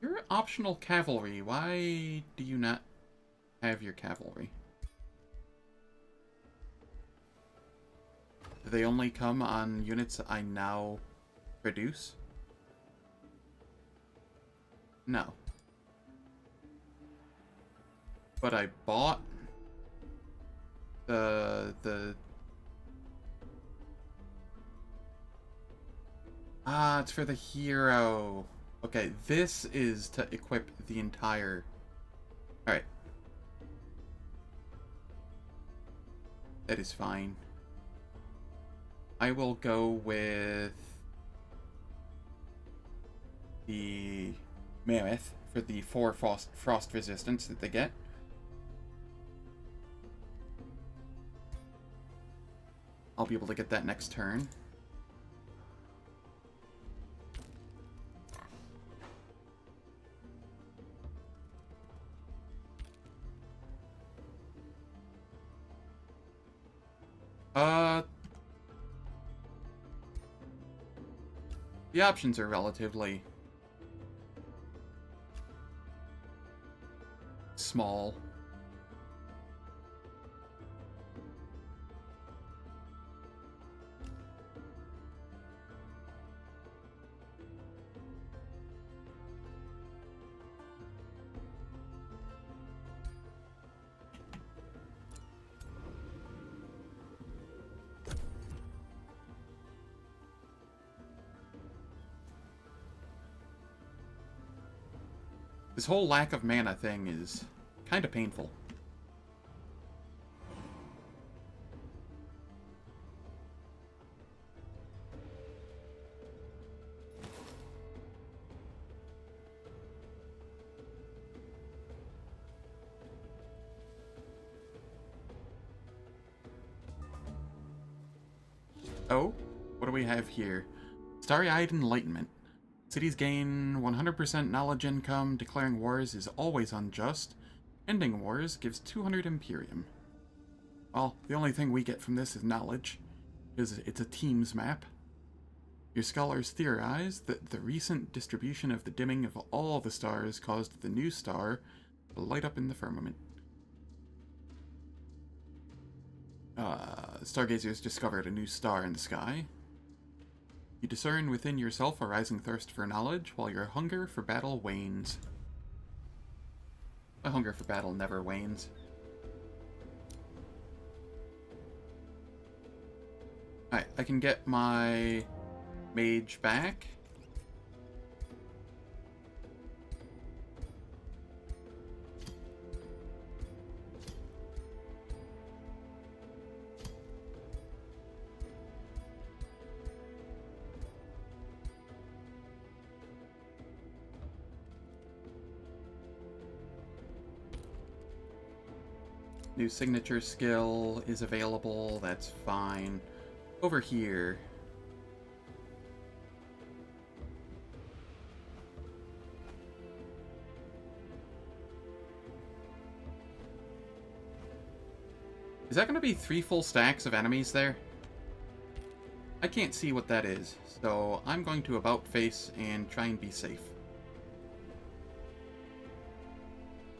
S2: You're optional cavalry. Why do you not have your cavalry? Do they only come on units I now produce? No. But I bought the it's for the hero. Okay, this is to equip the entire... Alright. That is fine. I will go with the Mammoth for the 4 frost resistance that they get. I'll be able to get that next turn. The options are relatively small. This whole lack of mana thing is kind of painful. Oh, what do we have here? Starry-Eyed Enlightenment. Cities gain 100% knowledge income. Declaring wars is always unjust. Ending wars gives 200 Imperium. Well, the only thing we get from this is knowledge, because it's a teams map. Your scholars theorize that the recent distribution of the dimming of all the stars caused the new star to light up in the firmament. Stargazers discovered a new star in the sky. You discern within yourself a rising thirst for knowledge, while your hunger for battle wanes. My hunger for battle never wanes. Alright, I can get my mage back. New signature skill is available, that's fine. Over here. Is that going to be 3 full stacks of enemies there? I can't see what that is, so I'm going to about face and try and be safe.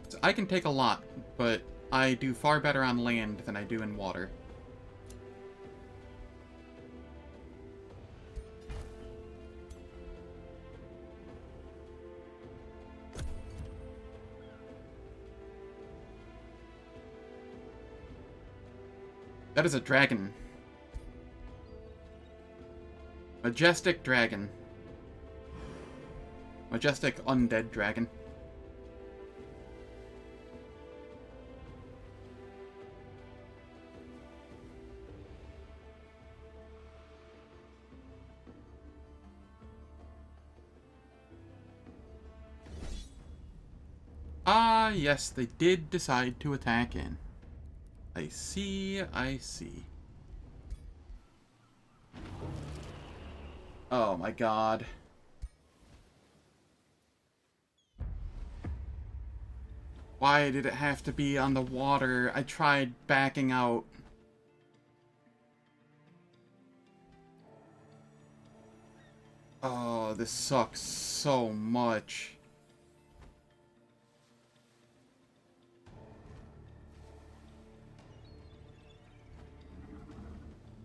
S2: So I can take a lot, but I do far better on land than I do in water. That is a dragon. Majestic dragon. Majestic undead dragon. Ah, yes, they did decide to attack in. I see, I see. Oh my god. Why did it have to be on the water? I tried backing out. Oh, this sucks so much.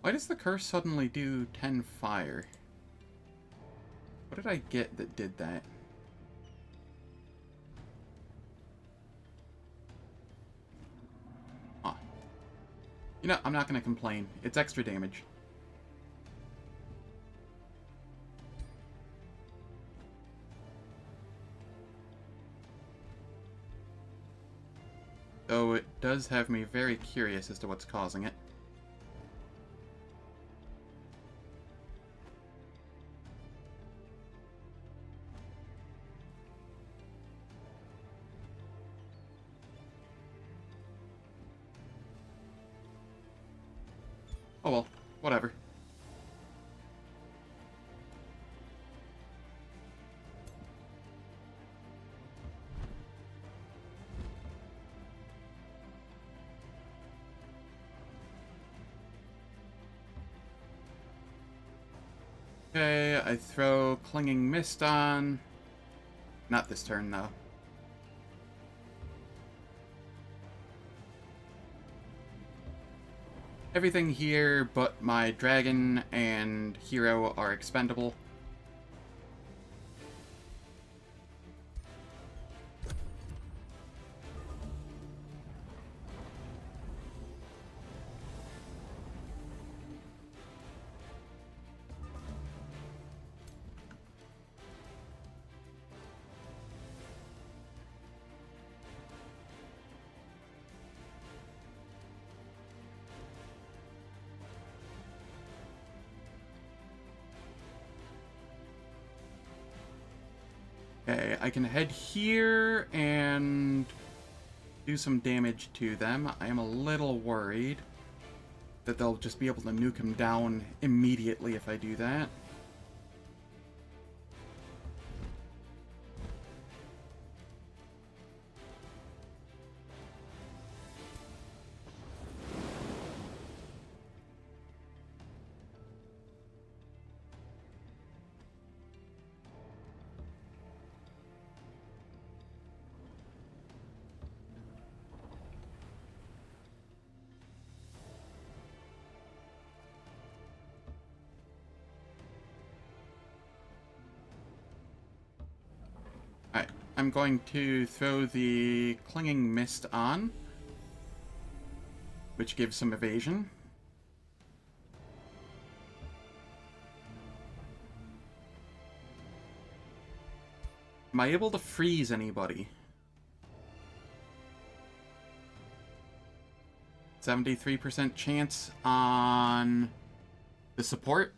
S2: Why does the curse suddenly do 10 fire? What did I get that did that? Huh. You know, I'm not going to complain. It's extra damage. Though it does have me very curious as to what's causing it. Oh well, whatever. Okay, I throw Clinging Mist on. Not this turn, though. Everything here but my dragon and hero are expendable. Okay, I can head here and do some damage to them. I am a little worried that they'll just be able to nuke him down immediately if I do that. I'm going to throw the Clinging Mist on, which gives some evasion. Am I able to freeze anybody? 73% chance on the support.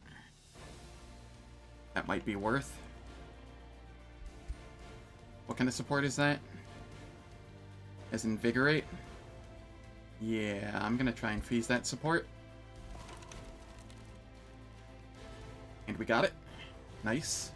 S2: That might be worth. What kind of support is that? As Invigorate? Yeah, I'm gonna try and freeze that support. And we got it. Nice.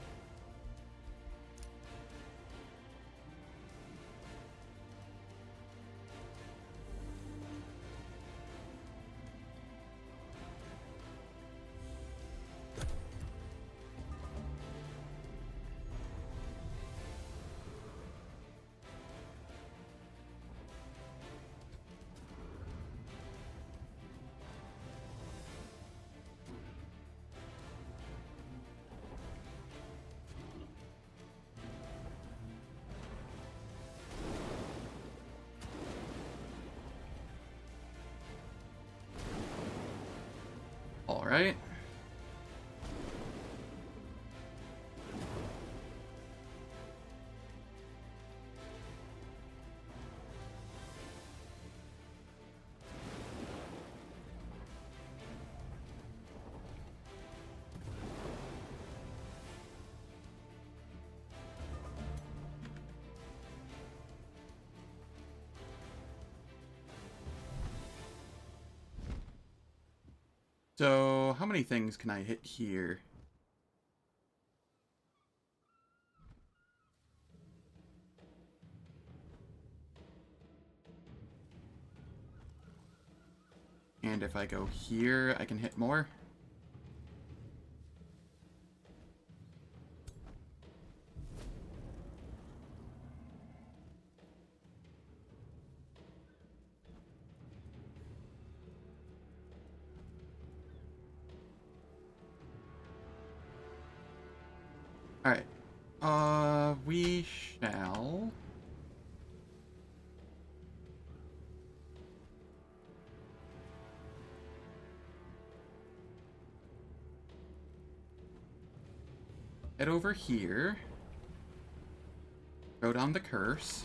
S2: All right. So, how many things can I hit here? And if I go here, I can hit more. Alright. We shall... head over here. Throw down the curse.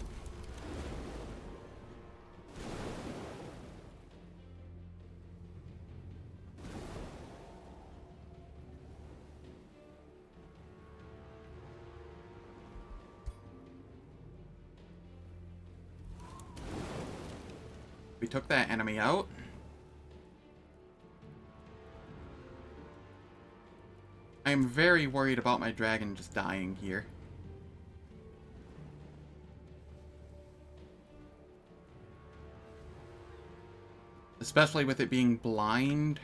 S2: We took that enemy out. I am very worried about my dragon just dying here. Especially with it being blind.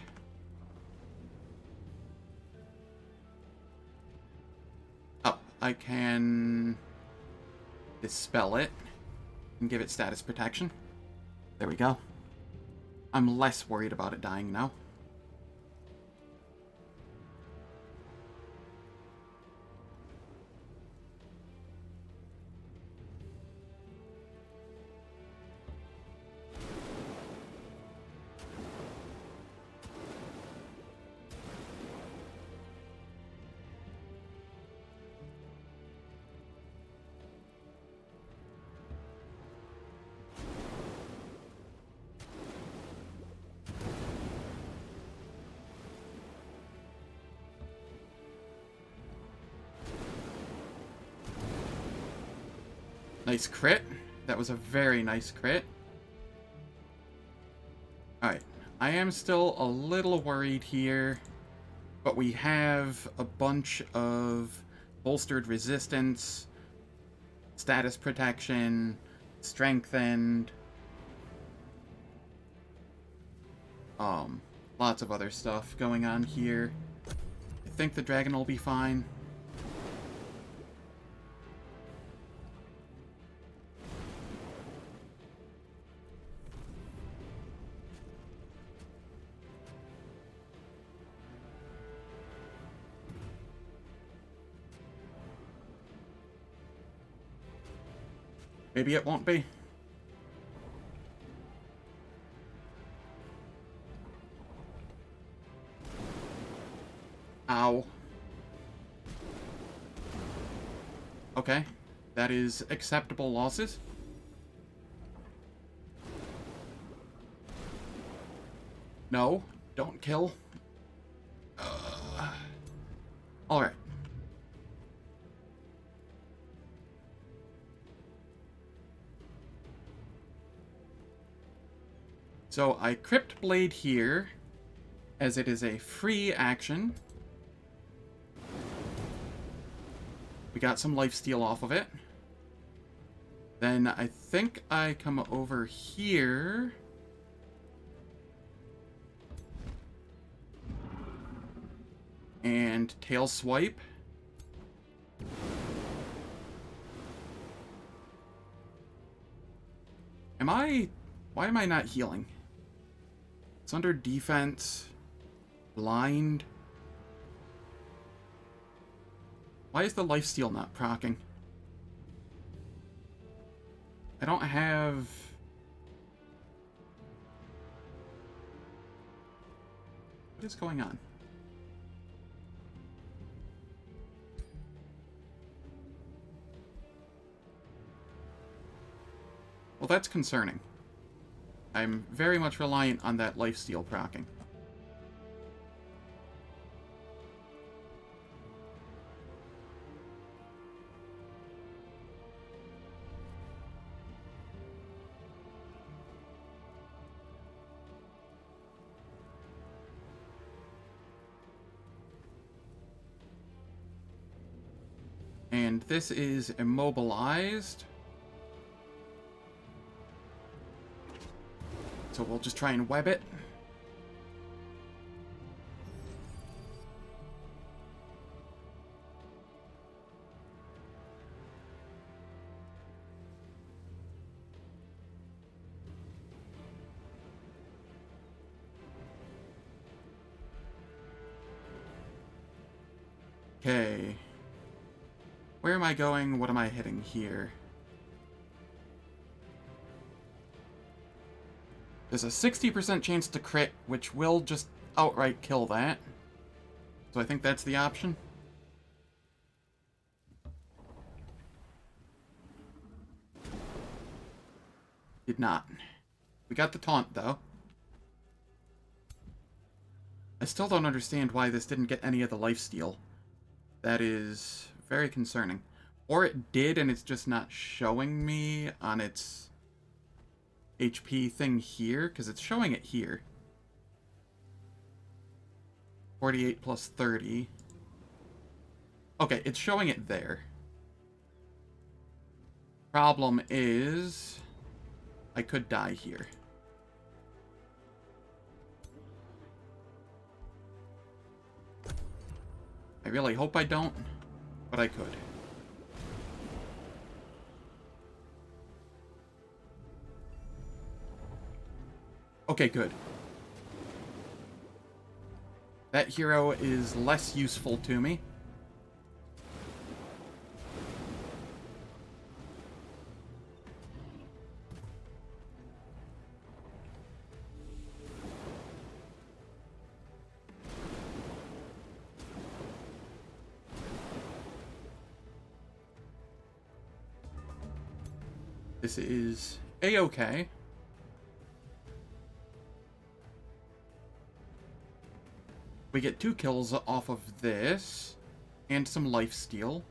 S2: Oh, I can dispel it and give it status protection. There we go. I'm less worried about it dying now. Nice crit. That was a very nice crit. Alright. I am still a little worried here, but we have a bunch of bolstered resistance, status protection, strengthened, lots of other stuff going on here. I think the dragon will be fine. Maybe it won't be. Ow. Okay. That is acceptable losses. No, don't kill. Alright. So I Crypt Blade here, as it is a free action. We got some lifesteal off of it. Then I think I come over here. And Tail Swipe. Why am I not healing? It's under defense. Blind. Why is the lifesteal not proccing? I don't have... What is going on? Well, that's concerning. I'm very much reliant on that lifesteal proccing. And this is immobilized. So we'll just try and web it. Okay. Where am I going? What am I hitting here? There's a 60% chance to crit, which will just outright kill that. So I think that's the option. Did not. We got the taunt, though. I still don't understand why this didn't get any of the lifesteal. That is very concerning. Or it did, and it's just not showing me on its HP thing here, because it's showing it here. 48 plus 30. Okay, it's showing it there. Problem is, I could die here. I really hope I don't, but I could. Okay, good. That hero is less useful to me. This is A-okay. We get 2 kills off of this, and some lifesteal.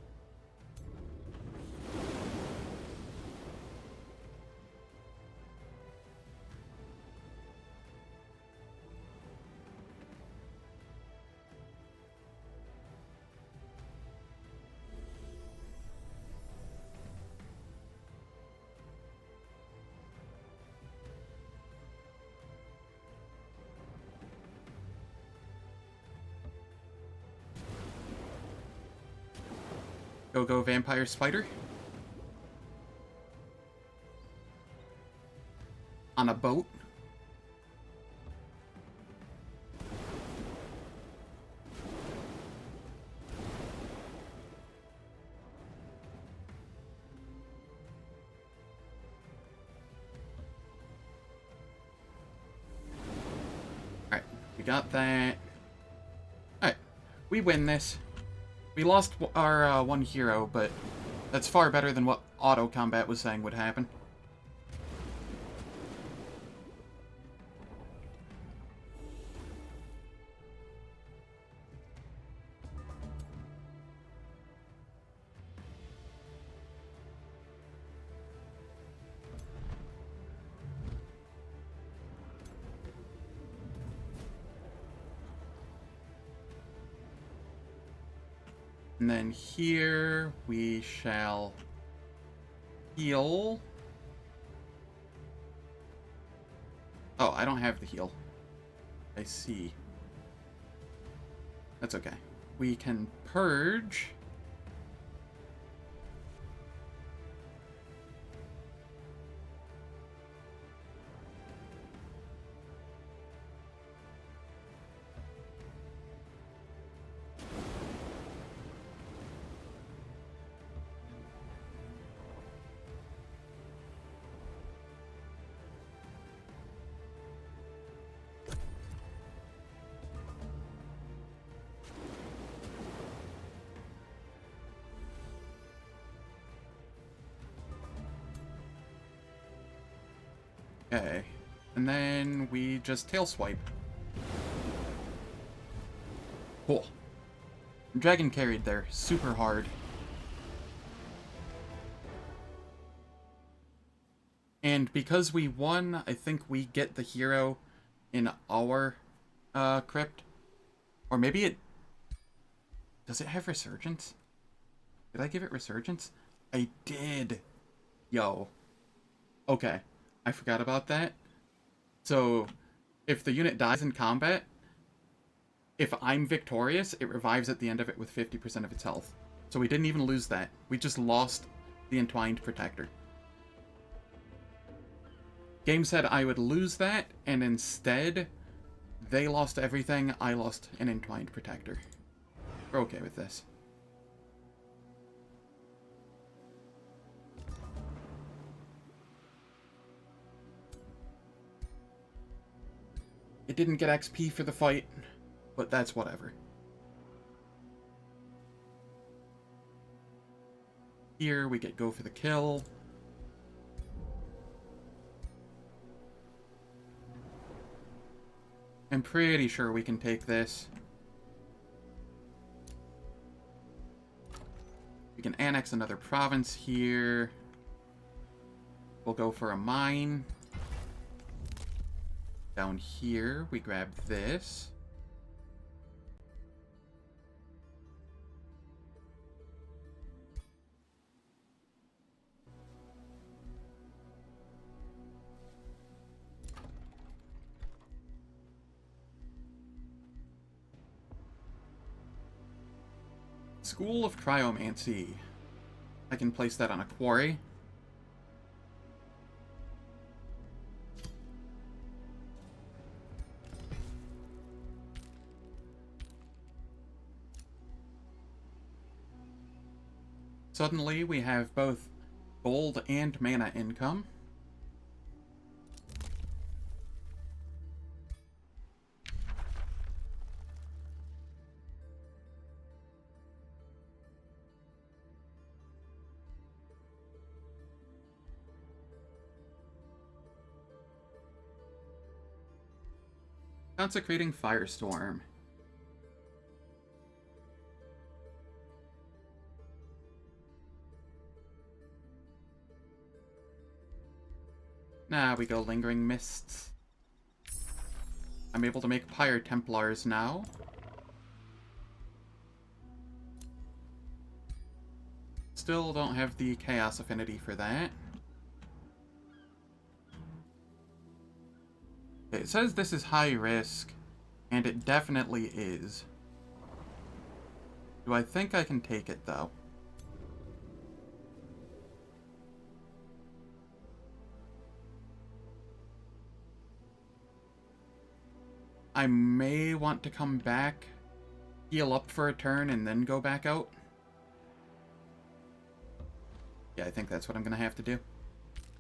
S2: Go Vampire Spider. On a boat. We got that. Alright, we win this. We lost our one hero, but that's far better than what auto combat was saying would happen. And then here we shall heal. Oh, I don't have the heal. I see. That's okay. We can purge. Okay. And then we just tail swipe. Cool. Dragon carried there. Super hard. And because we won, I think we get the hero in our crypt. Or maybe it... Does it have Resurgence? Did I give it Resurgence? I did. Yo. Okay. I forgot about that. So, if the unit dies in combat, if I'm victorious, it revives at the end of it with 50% of its health. So we didn't even lose that. We just lost the Entwined Protector. Game said I would lose that, and instead, they lost everything, I lost an Entwined Protector. We're okay with this. It didn't get XP for the fight, but that's whatever. Here we get go for the kill. I'm pretty sure we can take this. We can annex another province here. We'll go for a mine. Down here, we grab this. School of Cryomancy. I can place that on a quarry. Suddenly, we have both gold and mana income. Consecrating Firestorm. Nah, we go Lingering Mists. I'm able to make Pyre Templars now. Still don't have the Chaos Affinity for that. It says this is high risk, and it definitely is. Do I think I can take it, though? I may want to come back, heal up for a turn, and then go back out. Yeah, I think that's what I'm going to have to do.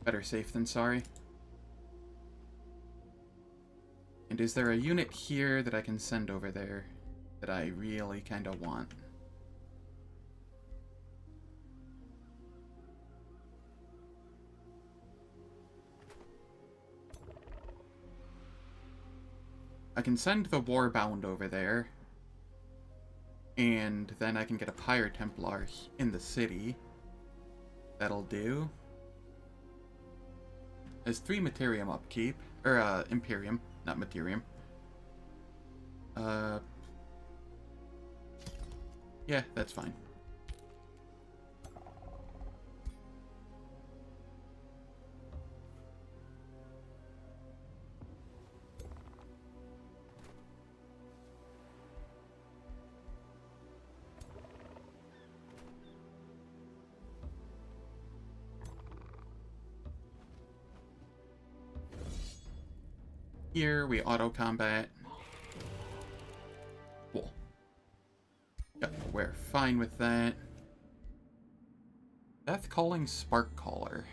S2: Better safe than sorry. And And is there a unit here that I can send over there that I really kind of want? I can send the Warbound over there. And then I can get a Pyre Templar in the city. That'll do. There's 3 Materium upkeep. Or, Imperium, not Materium. Yeah, that's fine. Here we auto combat. Cool. Yep, we're fine with that. Death Calling Spark Caller.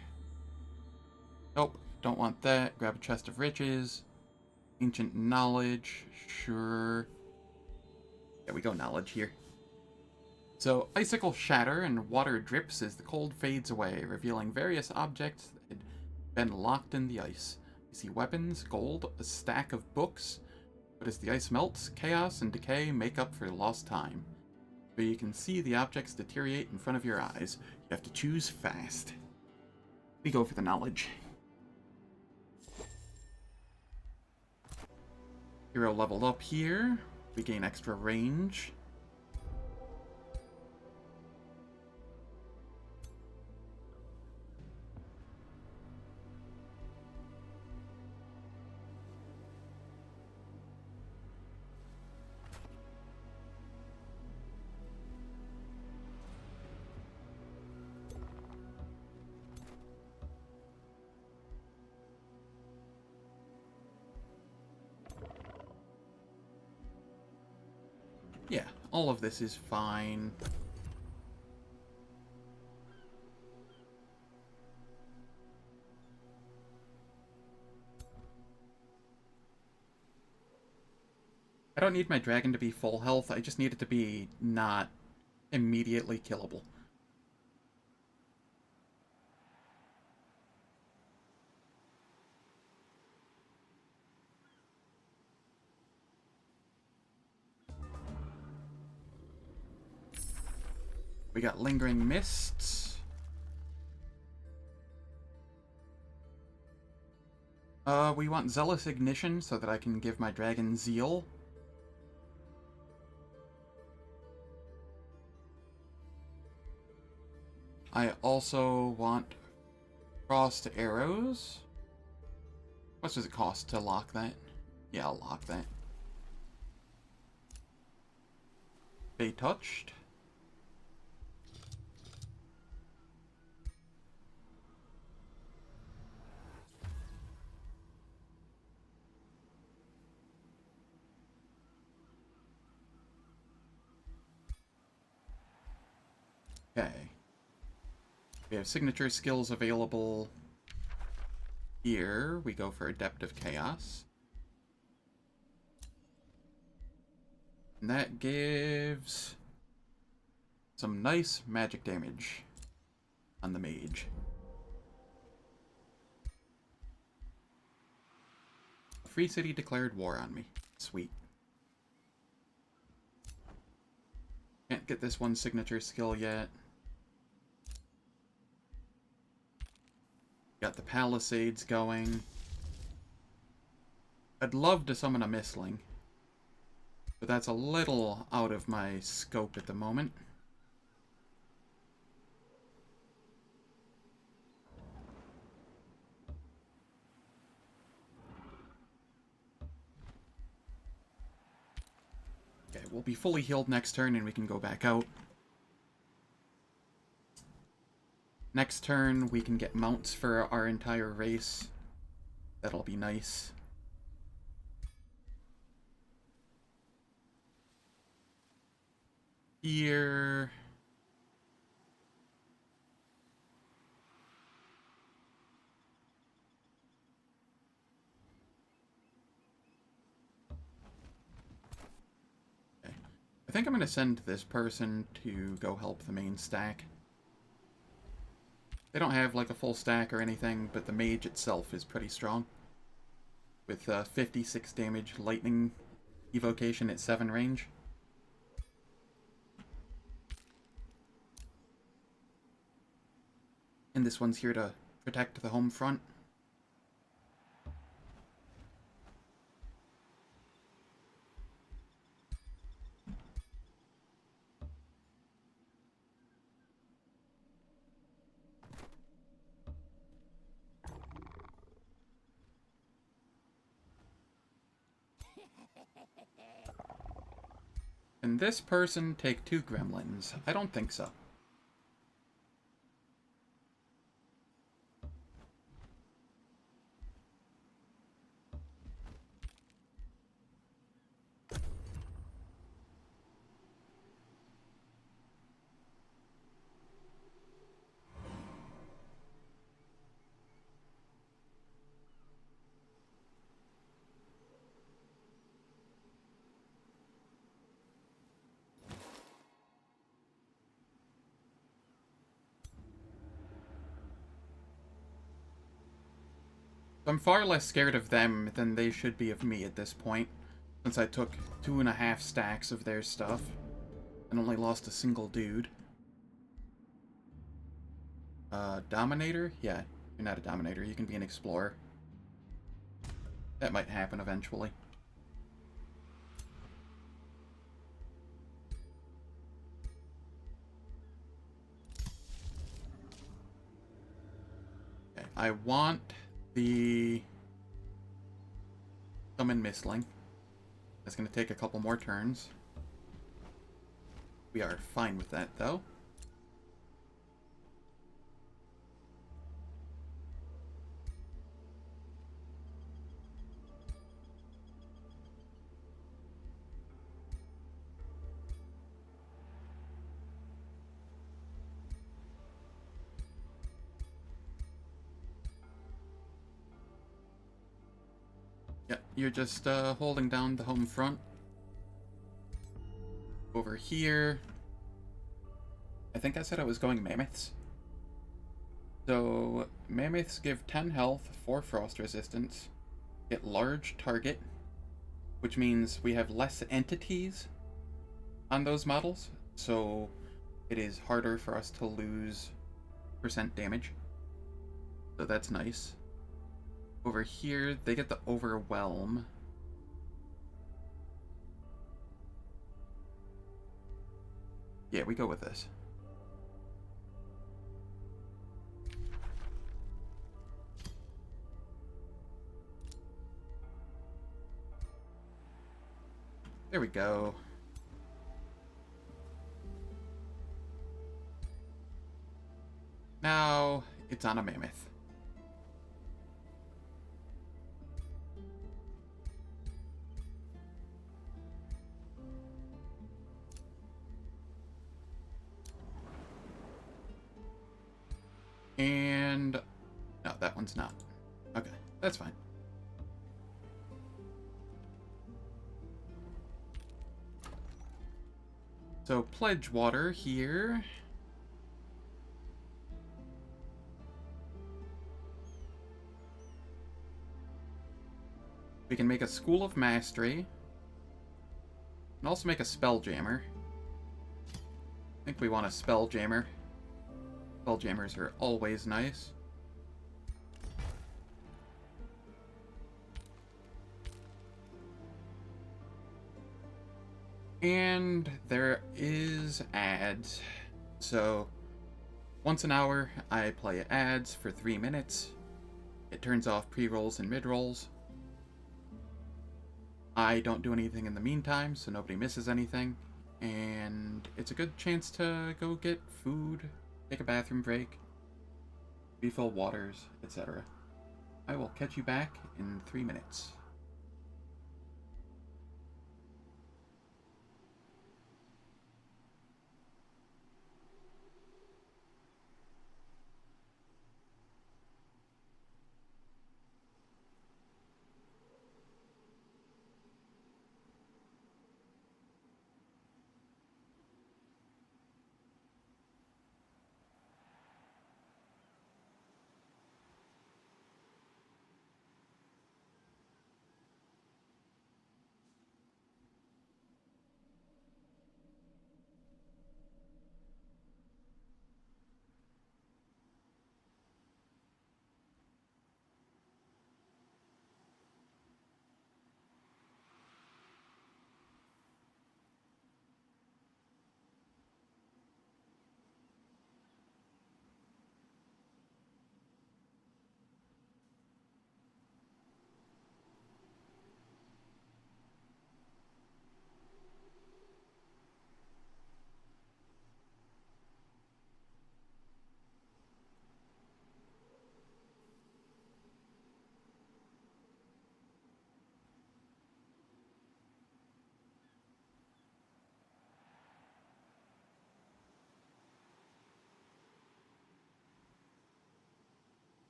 S2: Nope, don't want that. Grab a Chest of Riches. Ancient Knowledge. Sure. Yeah, we go Knowledge here. So, Icicle Shatter and Water Drips as the cold fades away, revealing various objects that had been locked in the ice. You see weapons, gold, a stack of books, but as the ice melts, chaos and decay make up for lost time. But you can see the objects deteriorate in front of your eyes. You have to choose fast. We go for the knowledge. Hero leveled up here. We gain extra range. Yeah, all of this is fine. I don't need my dragon to be full health, I just need it to be not immediately killable. We got Lingering Mists. We want Zealous Ignition so that I can give my dragon Zeal. I also want Frost Arrows. What does it cost to lock that? Yeah, I'll lock that. Stay touched. Okay. We have signature skills available here. We go for Adept of Chaos. And that gives some nice magic damage on the mage. A free city declared war on me. Sweet. Can't get this one signature skill yet. Got the Palisades going. I'd love to summon a Mistling, but that's a little out of my scope at the moment. Okay, we'll be fully healed next turn and we can go back out. Next turn, we can get mounts for our entire race. That'll be nice. Here... think I'm going to send this person to go help the main stack. They don't have like a full stack or anything, but the mage itself is pretty strong. With 56 damage, lightning evocation at 7 range. And this one's here to protect the home front. Can this person take 2 gremlins? I don't think so. I'm far less scared of them than they should be of me at this point, since I took 2.5 stacks of their stuff and only lost a single dude. Dominator? Yeah, you're not a Dominator, you can be an Explorer. That might happen eventually. Okay, I want the Summon Mistling. That's going to take a couple more turns. We are fine with that, though. Yep, you're just holding down the home front. Over here, I think I said I was going mammoths. So, mammoths give 10 health, 4 frost resistance, get large target, which means we have less entities on those models, so it is harder for us to lose percent damage. So that's nice. Over here, they get the Overwhelm. Yeah, we go with this. There we go. Now, it's on a mammoth. And... no, that one's not. Okay, that's fine. So, Pledge Water here. We can make a School of Mastery. And also make a Spelljammer. I think we want a Spelljammer. Spelljammers are always nice. And there is ads. So, once an hour, I play ads for 3 minutes. It turns off pre-rolls and mid-rolls. I don't do anything in the meantime, so nobody misses anything. And it's a good chance to go get food, take a bathroom break, refill waters, etc. I will catch you back in 3 minutes.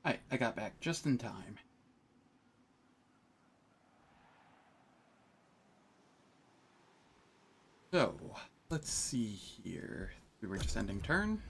S2: I got back just in time. So, let's see here. We were just ending turn.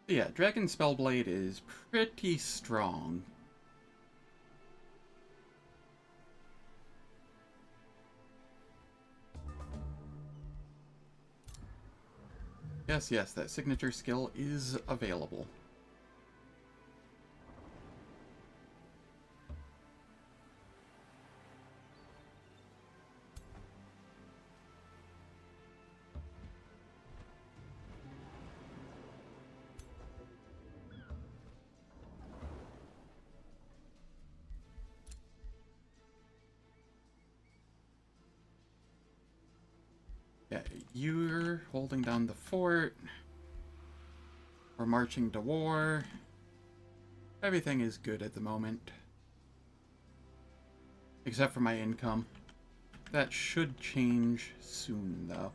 S2: Yeah, Dragon Spellblade is pretty strong. Yes, that signature skill is available. Yeah, you're holding down the fort. We're marching to war. Everything is good at the moment. Except for my income. That should change soon, though.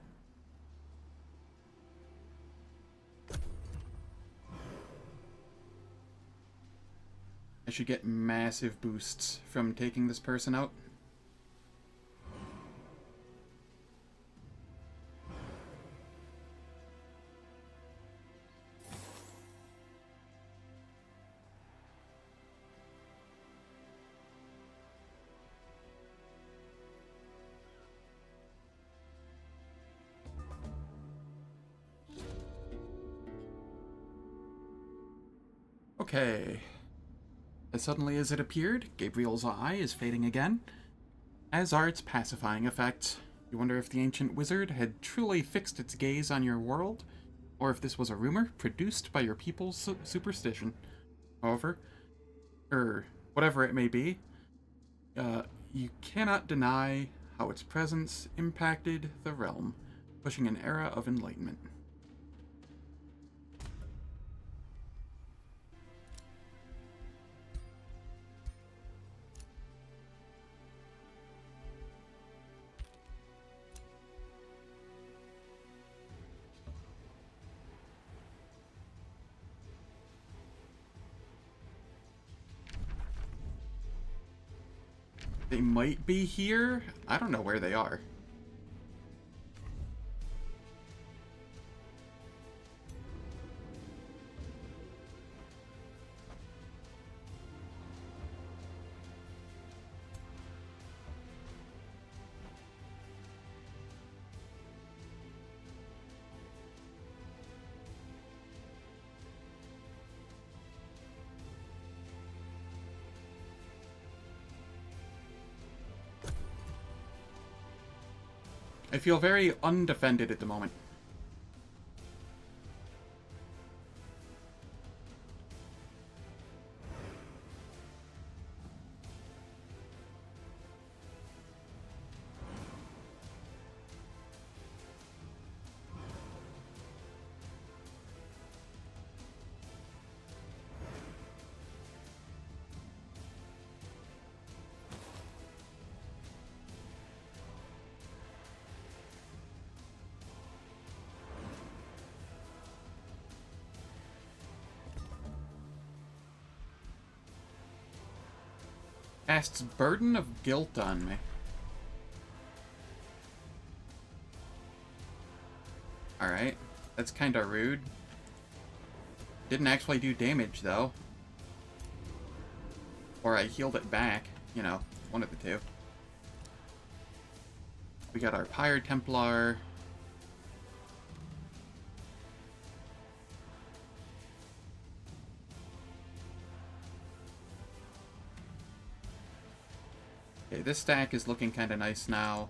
S2: I should get massive boosts from taking this person out. Okay. As suddenly as it appeared, Gabriel's eye is fading again, as are its pacifying effects. You wonder if the ancient wizard had truly fixed its gaze on your world, or if this was a rumor produced by your people's superstition. However, whatever it may be, you cannot deny how its presence impacted the realm, pushing an era of enlightenment. They might be here. I don't know where they are. I feel very undefended at the moment. Casts Burden of Guilt on me. Alright, that's kinda rude. Didn't actually do damage, though. Or I healed it back. You know, one of the two. We got our Pyre Templar. Okay, this stack is looking kinda nice now.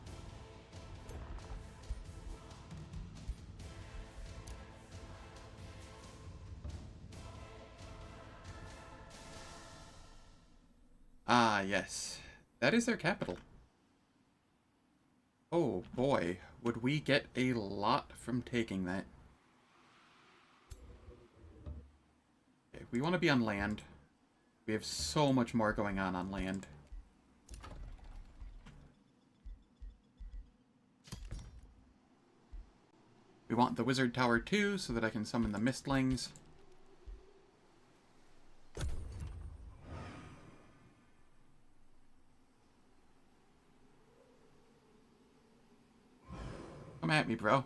S2: Ah, yes. That is their capital. Oh boy, would we get a lot from taking that. Okay, we want to be on land. We have so much more going on land. We want the Wizard Tower too, so that I can summon the Mistlings. Come at me, bro.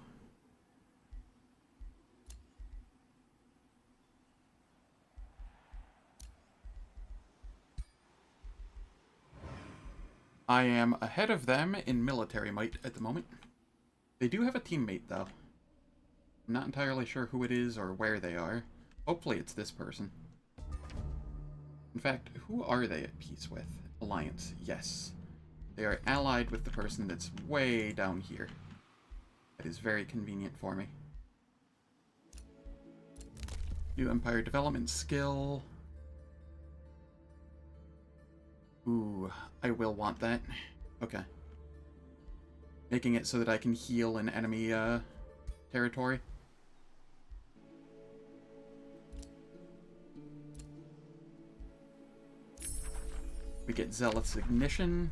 S2: I am ahead of them in military might at the moment. They do have a teammate, though. I'm not entirely sure who it is or where they are. Hopefully it's this person. In fact, who are they at peace with? Alliance, yes. They are allied with the person that's way down here. That is very convenient for me. New Empire Development skill. Ooh, I will want that. Okay. Making it so that I can heal in enemy territory. We get Zealot's Ignition.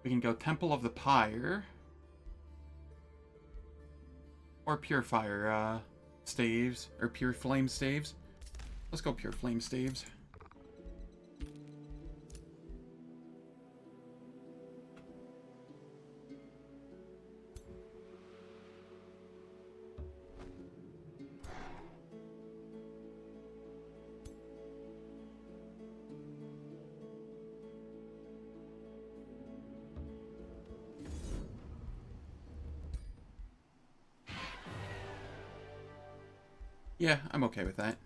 S2: We can go Temple of the Pyre. Or Pure Fire staves. Or Pure Flame staves. Let's go Pure Flame staves. Yeah, I'm okay with that.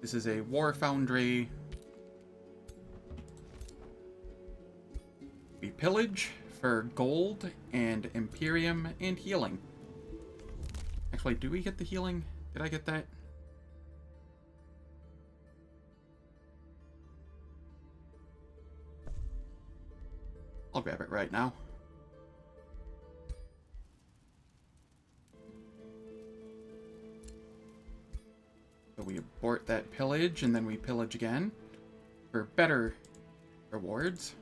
S2: This is a War Foundry. We pillage for gold and Imperium and healing. Actually, do we get the healing? Did I get that? I'll grab it right now. So we abort that pillage, and then we pillage again for better rewards.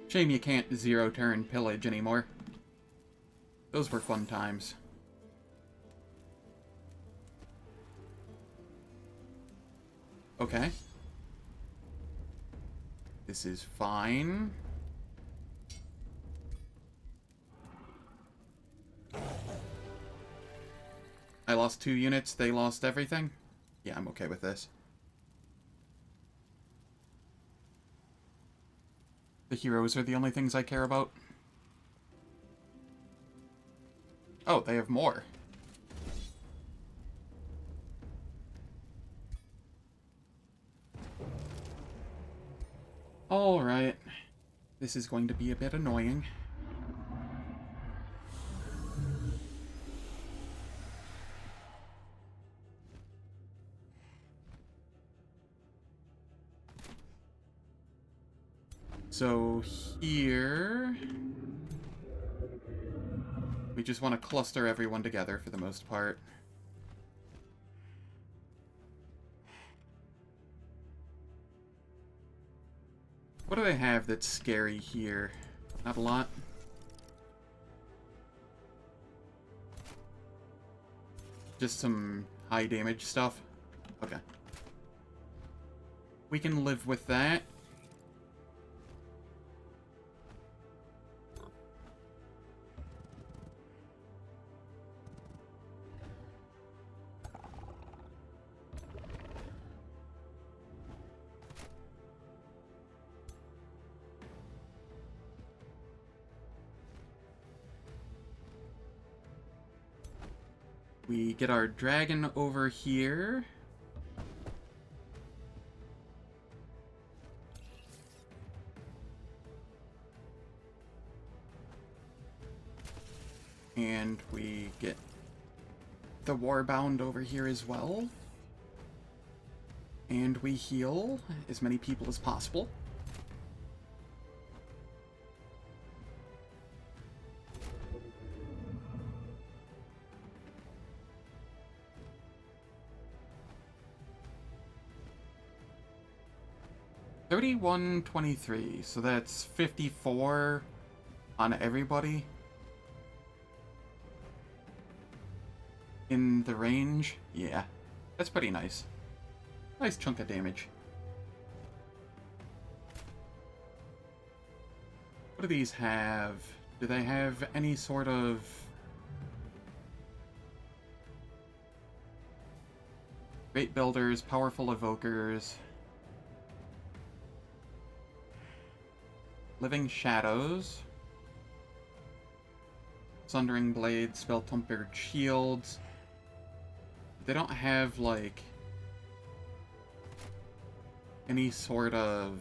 S2: Shame you can't zero-turn pillage anymore. Those were fun times. Okay. This is fine. I lost 2 units, they lost everything? Yeah, I'm okay with this. The heroes are the only things I care about. Oh, they have more. Alright. This is going to be a bit annoying. So here... we just want to cluster everyone together for the most part. What do they have that's scary here? Not a lot. Just some high damage stuff. Okay. We can live with that. We get our dragon over here. And we get the Warbound over here as well. And we heal as many people as possible. $31.23, so that's 54 on everybody in the range. Yeah, that's pretty nice. Nice chunk of damage. What do these have? Do they have any sort of... Great builders, powerful evokers... Living Shadows, Sundering Blades, Spell Tempered Shields. They don't have, like, any sort of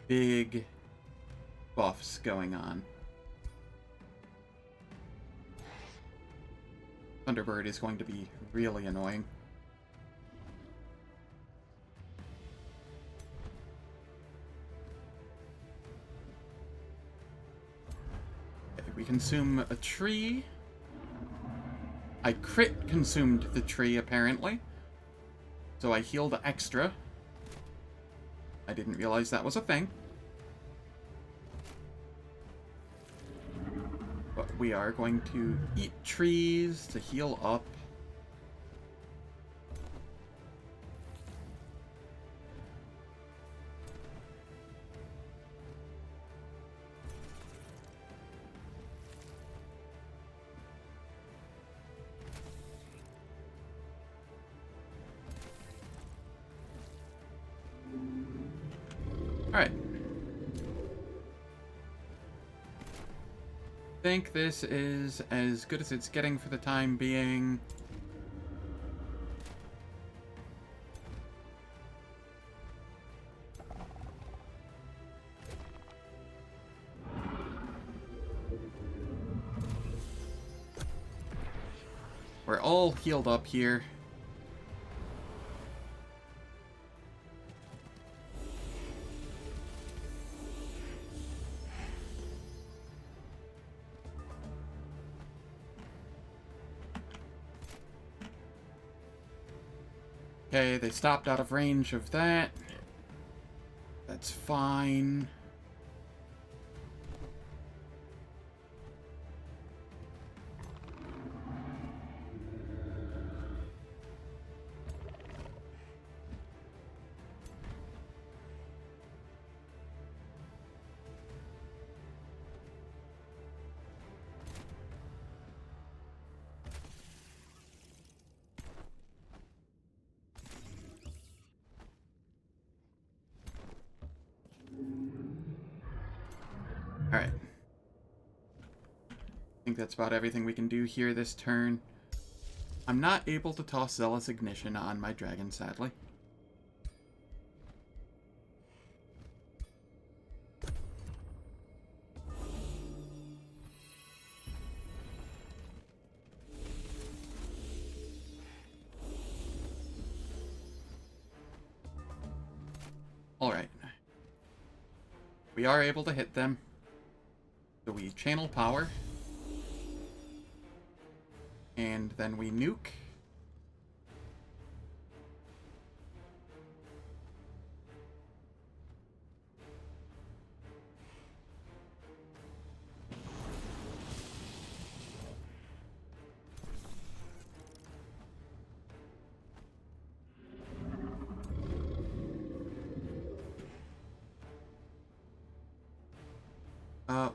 S2: big buffs going on. Thunderbird is going to be really annoying. We consume a tree. I crit consumed the tree, apparently. So I healed extra. I didn't realize that was a thing. But we are going to eat trees to heal up. Alright. I think this is as good as it's getting for the time being. We're all healed up here. Okay, they stopped out of range of that. That's fine. Alright. I think that's about everything we can do here this turn. I'm not able to toss Zealous Ignition on my dragon, sadly. Alright. We are able to hit them. So we channel power. And then we nuke.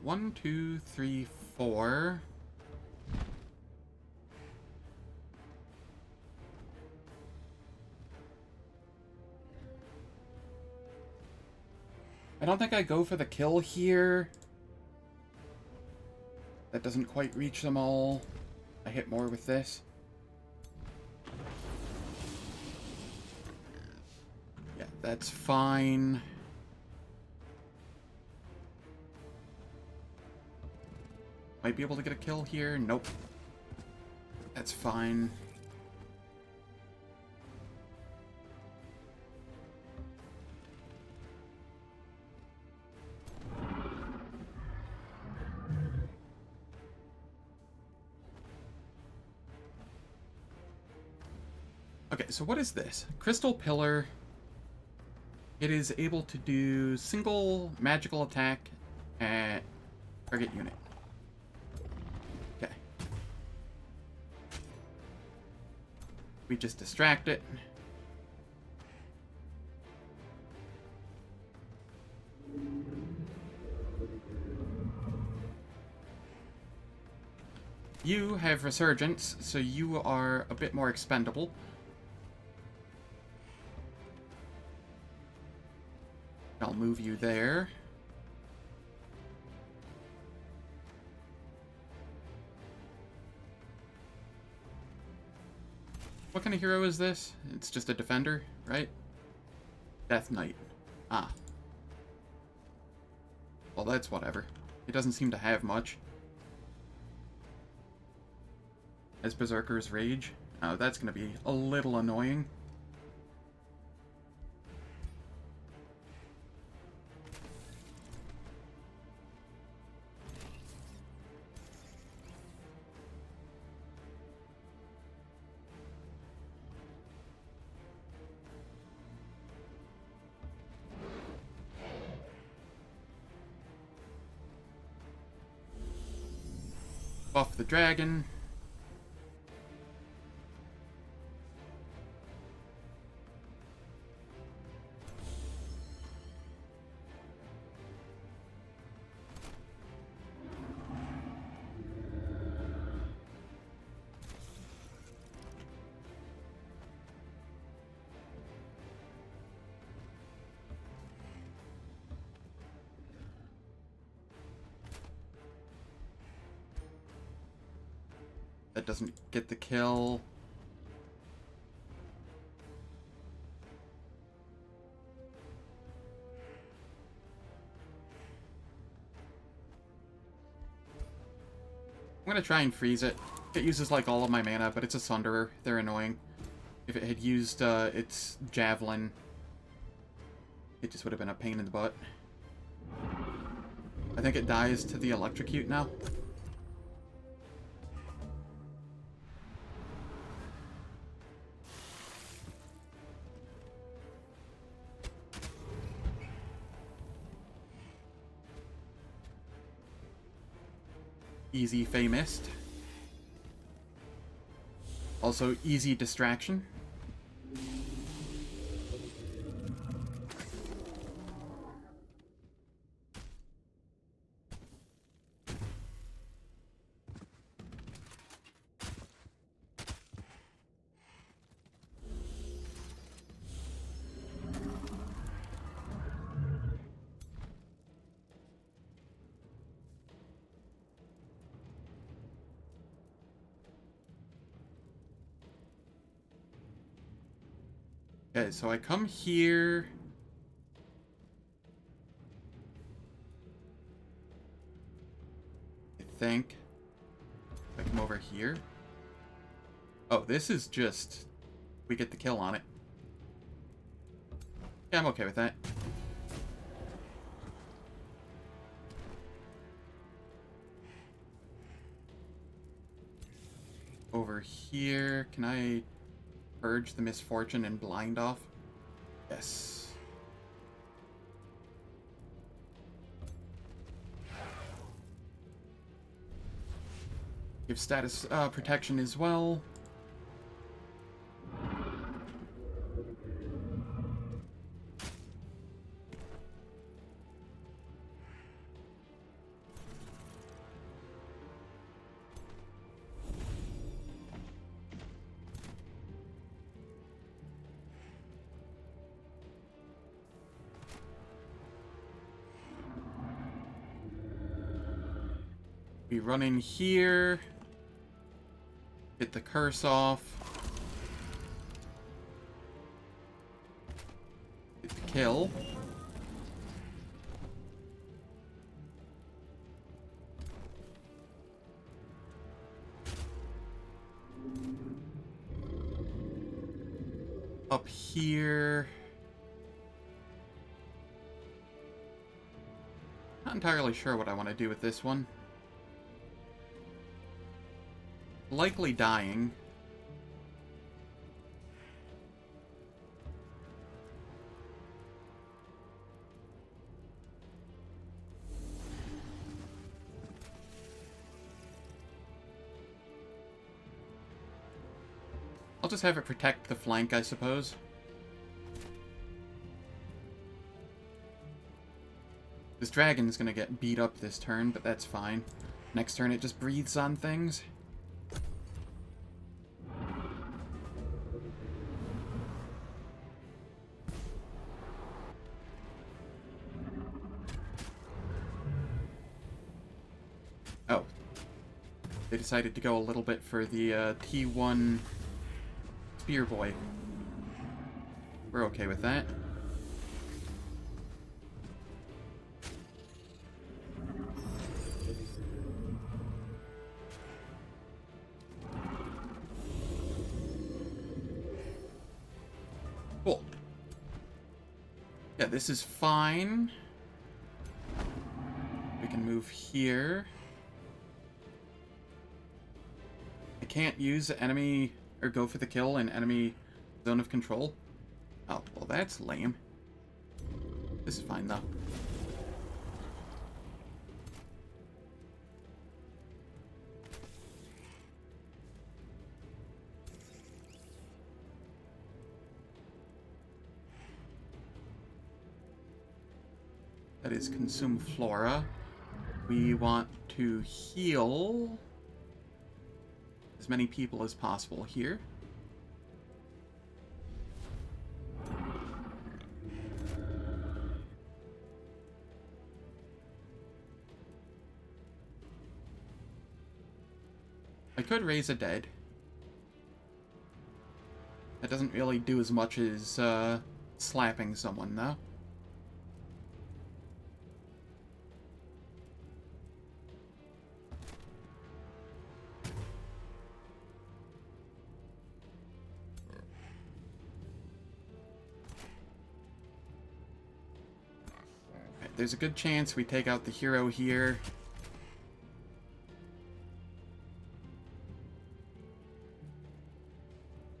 S2: One, two, three, four. I don't think I go for the kill here. That doesn't quite reach them all. I hit more with this. Yeah, that's fine. Might be able to get a kill here. Nope. That's fine. Okay, so what is this? Crystal Pillar. It is able to do single magical attack at target unit. Okay. We just distract it. You have Resurgence, so you are a bit more expendable. I'll move you there. What kind of hero is this? It's just a defender, right? Death Knight. Ah. Well, that's whatever. It doesn't seem to have much. As Berserker's Rage. Oh, that's going to be a little annoying. Buff the dragon. That doesn't get the kill. I'm gonna try and freeze it. It uses like all of my mana, but it's a Sunderer. They're annoying. If it had used its Javelin, it just would have been a pain in the butt. I think it dies to the Electrocute now. Easy Fey Mist. Also easy distraction. Okay, so I come here. I think. I come over here. Oh, this is just... we get the kill on it. Yeah, I'm okay with that. Over here, can I... purge the misfortune and blind off? Yes. Give status protection as well. We run in here. Get the curse off. Get the kill. Up here. Not entirely sure what I want to do with this one. Likely dying. I'll just have it protect the flank, I suppose. This dragon's gonna get beat up this turn, but that's fine. Next turn it just breathes on things. Oh. They decided to go a little bit for the T1 Spear Boy. We're okay with that. Cool. Yeah, this is fine. We can move here. I can't use enemy or go for the kill in enemy zone of control. Oh, well that's lame. This is fine though. That is consume flora. We want to heal as many people as possible here. I could raise a dead. That doesn't really do as much as slapping someone, though. There's a good chance we take out the hero here.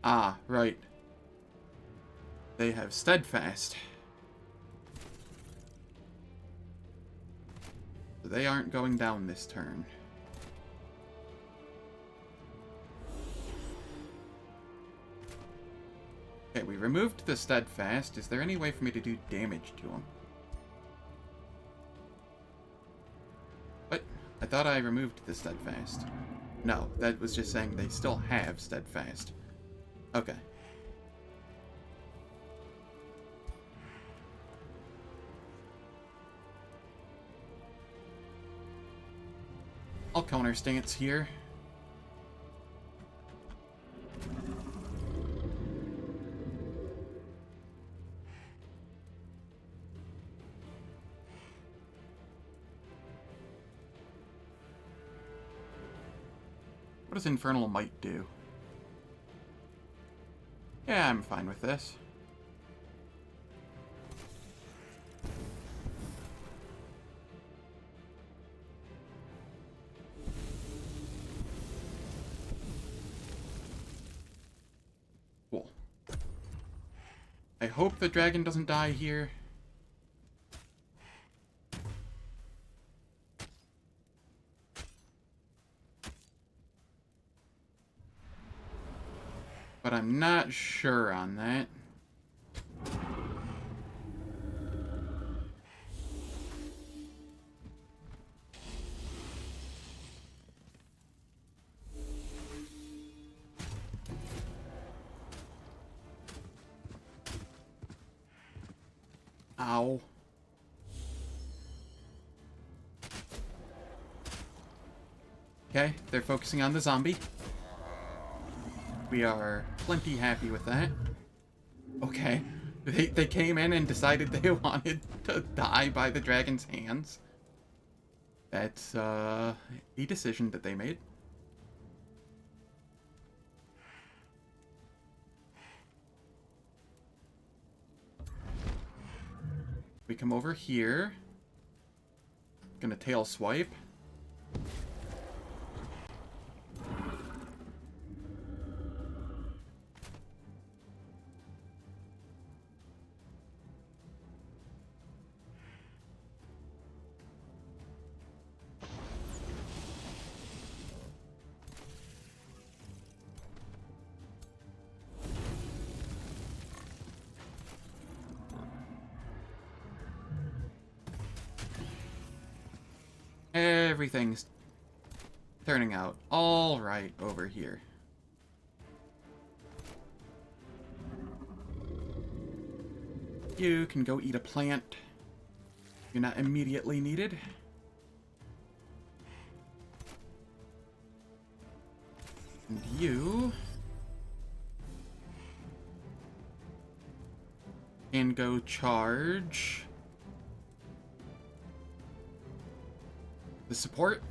S2: Ah, right. They have Steadfast. So they aren't going down this turn. Okay, we removed the Steadfast. Is there any way for me to do damage to him? What? I thought I removed the Steadfast. No, that was just saying they still have Steadfast. Okay. I'll counter stance here. What does Infernal Might do? Yeah, I'm fine with this. Cool. I hope the dragon doesn't die here. But I'm not sure on that. Ow. Okay, they're focusing on the zombie. We are plenty happy with that. Okay. They came in and decided they wanted to die by the dragon's hands. That's, a decision that they made. We come over here. Gonna tail swipe. Everything's turning out all right over here. You can go eat a plant. You're not immediately needed. And you can go charge the support.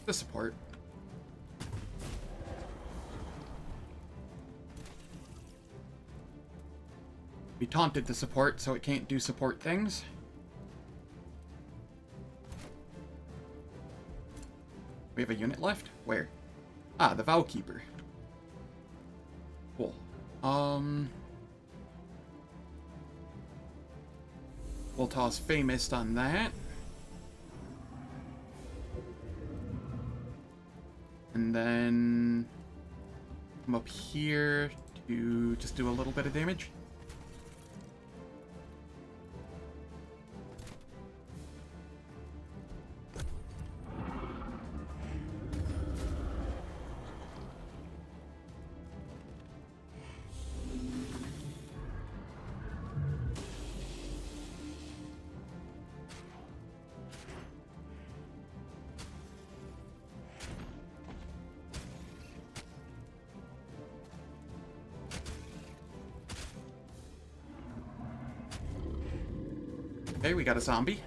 S2: The support. We taunted the support, so it can't do support things. We have a unit left? Where? Ah, the Vowkeeper. Cool. We'll toss Famist on that. And then come up here to just do a little bit of damage. Okay, we got a zombie.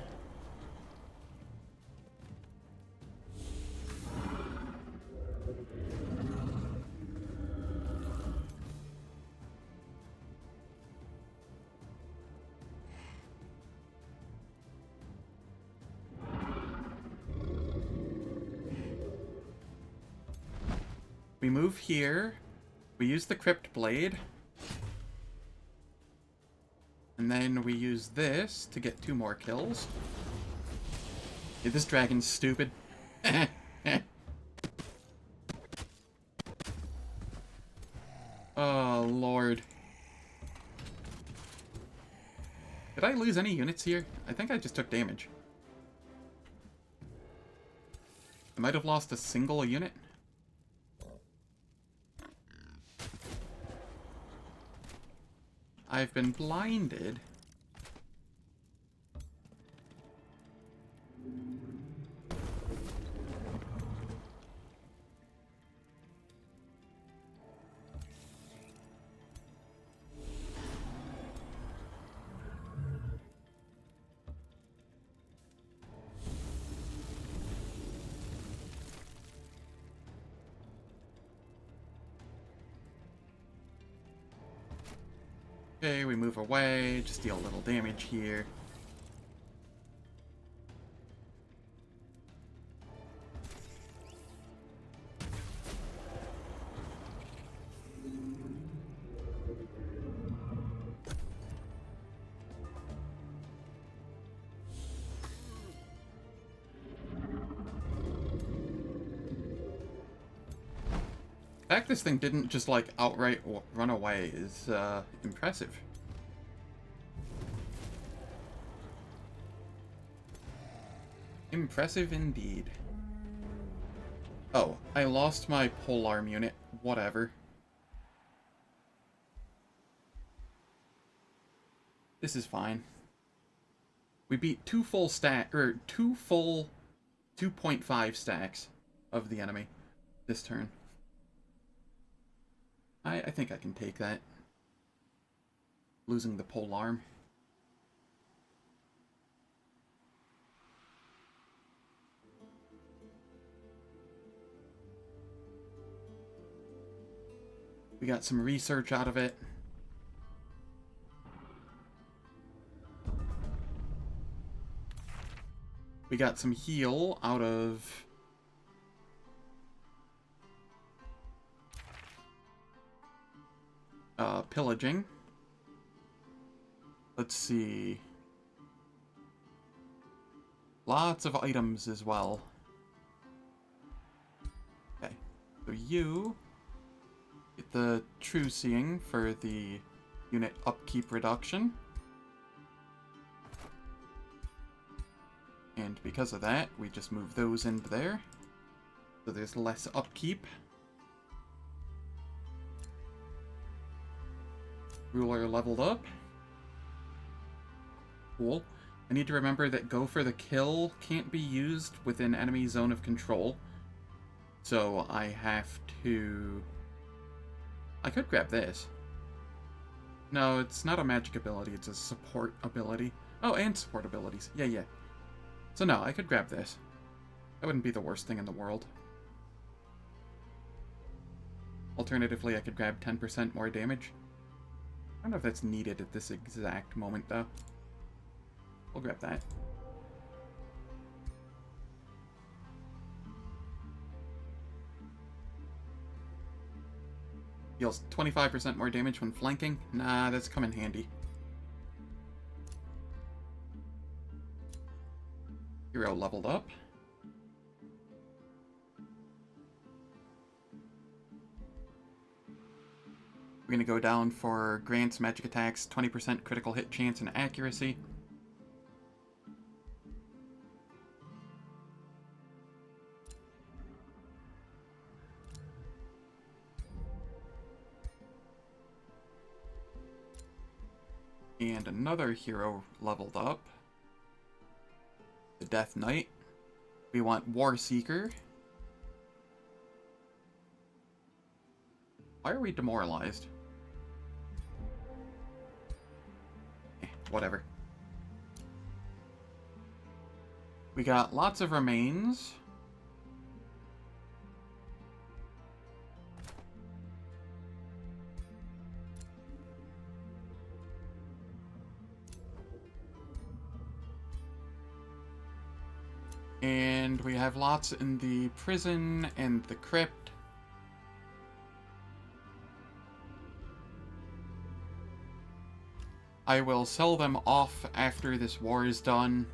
S2: We move here. We use the Crypt Blade. And then we use this to get 2 more kills. Yeah, this dragon's stupid. Oh, Lord. Did I lose any units here? I think I just took damage. I might have lost a single unit. I've been blinded. Okay, we move away, just deal a little damage here. The fact this thing didn't just, like, outright run away is, impressive. Impressive indeed. Oh, I lost my polearm unit. Whatever. This is fine. We beat 2 full 2.5 stacks of the enemy this turn. I think I can take that. Losing the pole arm. We got some research out of it. We got some heal out of... pillaging. Let's see. Lots of items as well. Okay. So you get the true seeing for the unit upkeep reduction. And because of that, we just move those into there. So there's less upkeep. Ruler leveled up. Cool. I need to remember that Go for the Kill can't be used within enemy zone of control. So I have to... I could grab this. No, it's not a magic ability, it's a support ability. Oh, and support abilities. Yeah. So no, I could grab this. That wouldn't be the worst thing in the world. Alternatively, I could grab 10% more damage. I don't know if that's needed at this exact moment, though. We'll grab that. Deals 25% more damage when flanking. Nah, that's come in handy. Hero leveled up. We're going to go down for grants magic attacks, 20% critical hit chance and accuracy. And another hero leveled up. The Death Knight. We want War Seeker. Why are we demoralized? Whatever. We got lots of remains. And we have lots in the prison and the crypt. I will sell them off after this war is done.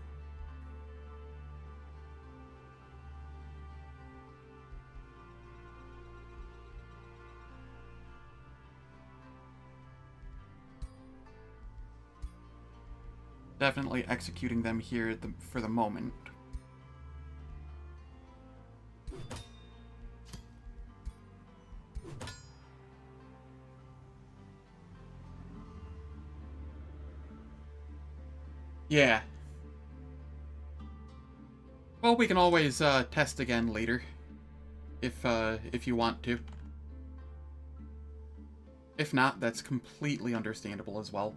S2: Definitely executing them here for the moment. Yeah. Well, we can always test again later, if you want to. If not, that's completely understandable as well.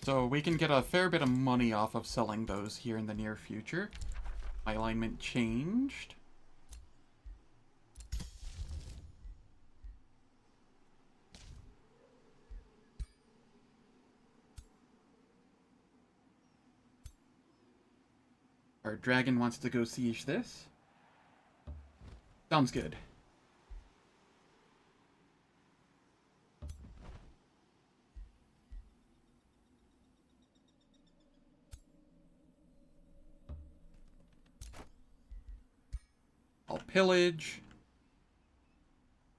S2: So we can get a fair bit of money off of selling those here in the near future. My alignment changed. Our dragon wants to go siege this. Sounds good. I'll pillage.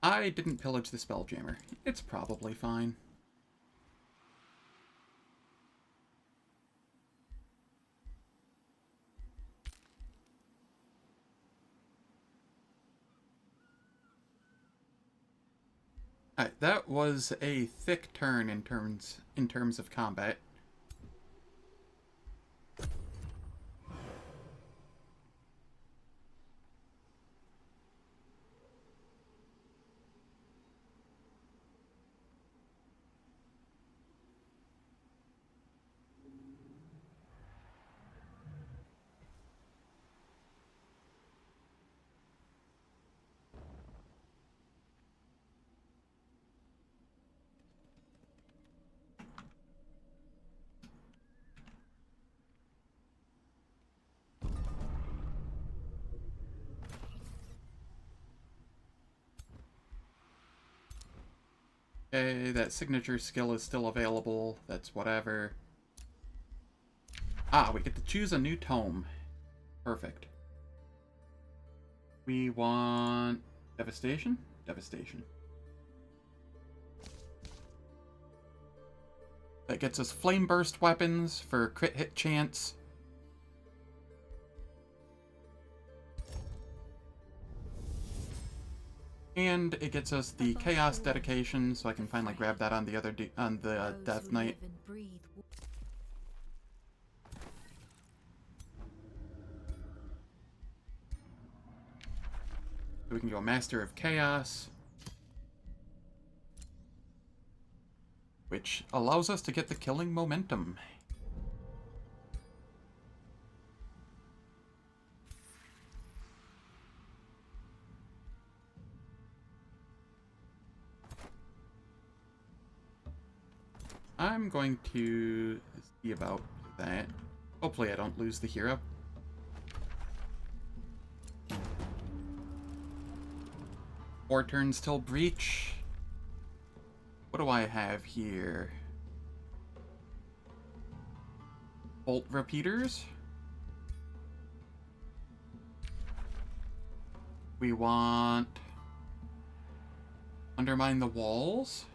S2: I didn't pillage the Spelljammer. It's probably fine. Alright, that was a thick turn in terms of combat. Okay, that signature skill is still available. That's whatever. Ah, we get to choose a new tome. Perfect. We want Devastation? Devastation. That gets us Flame Burst weapons for crit hit chance. And it gets us the Chaos Dedication, so I can finally grab that on the other Death Knight. So we can go Master of Chaos, which allows us to get the killing momentum. I'm going to see about that. Hopefully I don't lose the hero. Four turns till breach. What do I have here? Bolt repeaters. We want undermine the walls.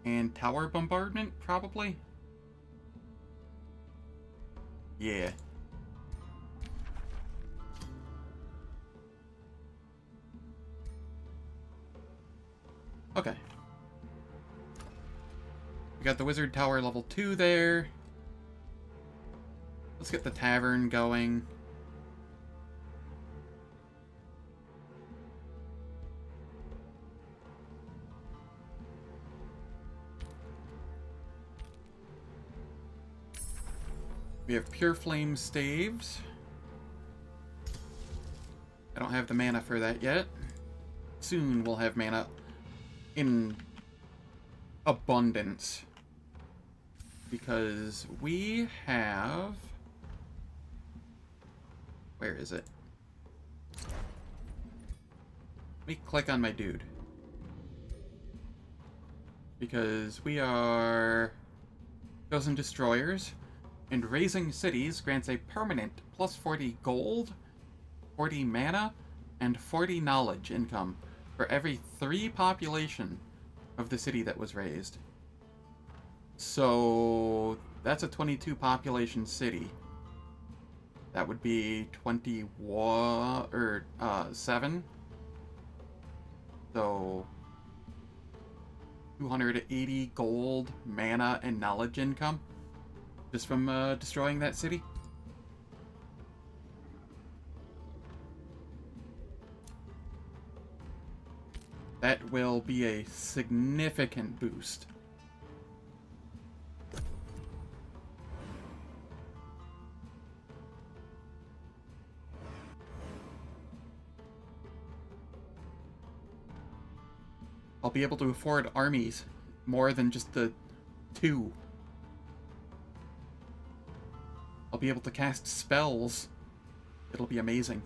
S2: And tower bombardment, probably? Yeah. Okay. We got the wizard tower level 2 there. Let's get the tavern going. We have Pure Flame Staves. I don't have the mana for that yet. Soon we'll have mana in abundance. Because we have... Where is it? Let me click on my dude. Because we are Chosen Destroyers. And Raising Cities grants a permanent plus 40 gold, 40 mana, and 40 knowledge income for every 3 population of the city that was raised. So that's a 22 population city. That would be 21 or 7. So 280 gold, mana, and knowledge income. Just from destroying that city. That will be a significant boost. I'll be able to afford armies more than just the 2. I'll be able to cast spells. It'll be amazing.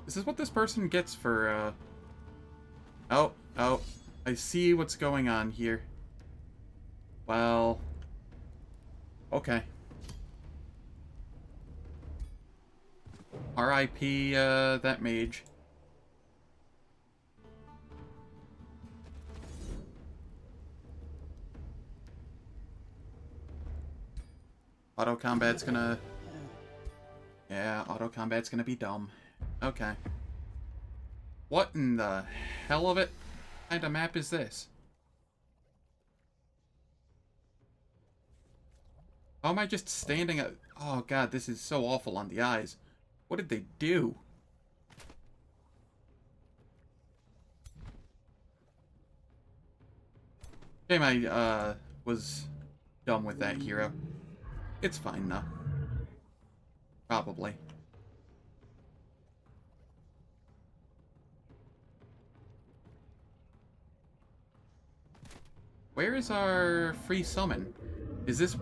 S2: This is what this person gets for, Oh, I see what's going on here. Well... Okay. R.I.P. That mage. Auto combat's gonna Yeah, auto combat's gonna be dumb. Okay. What in the hell of it kind of map is this? How am I just standing at... Oh god, this is so awful on the eyes. What did they do? Shame I, was dumb with that hero. It's fine, though. Probably. Where is our free summon? Is this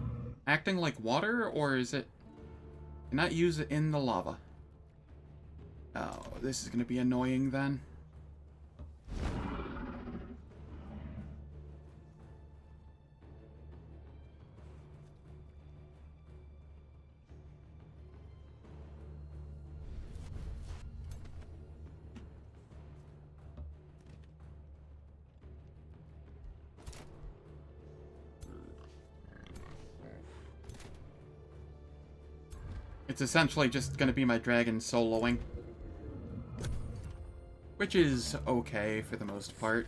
S2: acting like water, or is it... Cannot use it in the lava. Oh, this is gonna be annoying then. It's essentially just gonna be my dragon soloing. Which is okay for the most part.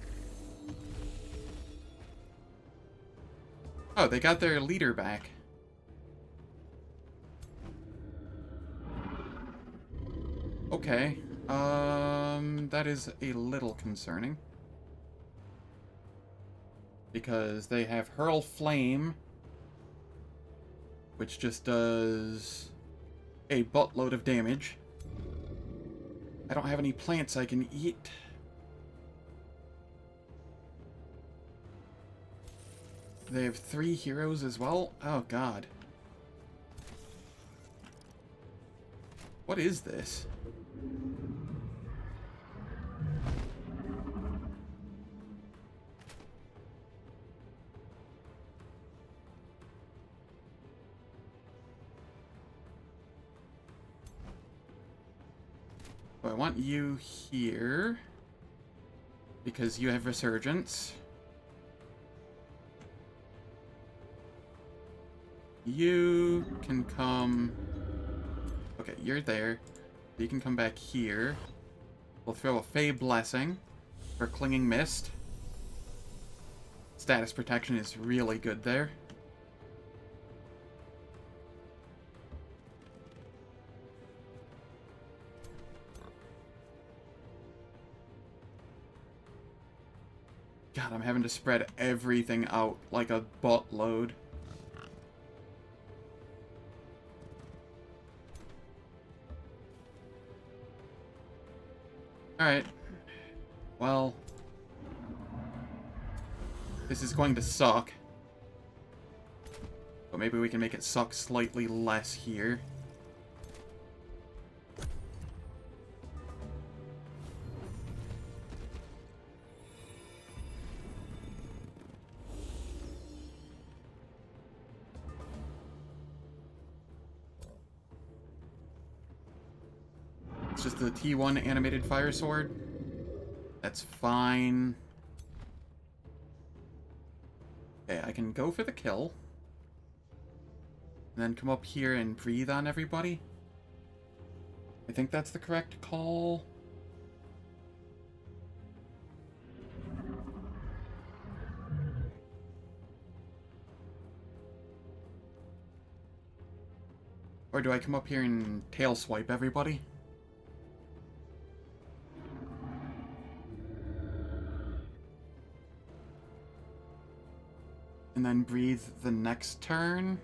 S2: Oh, they got their leader back. Okay. That is a little concerning. Because they have Hurl Flame, which just does a buttload of damage. I don't have any plants I can eat. They have 3 heroes as well? Oh god. What is this? I want you here because you have Resurgence. You can come... Okay, you're there. You can come back here. We'll throw a Fey Blessing for Clinging Mist. Status protection is really good there. God, I'm having to spread everything out like a buttload. Alright. Well, this is going to suck. But maybe we can make it suck slightly less here. It's just the T1 animated fire sword. That's fine. Okay, I can go for the kill. And then come up here and breathe on everybody. I think that's the correct call. Or do I come up here and tail swipe everybody? And then breathe the next turn?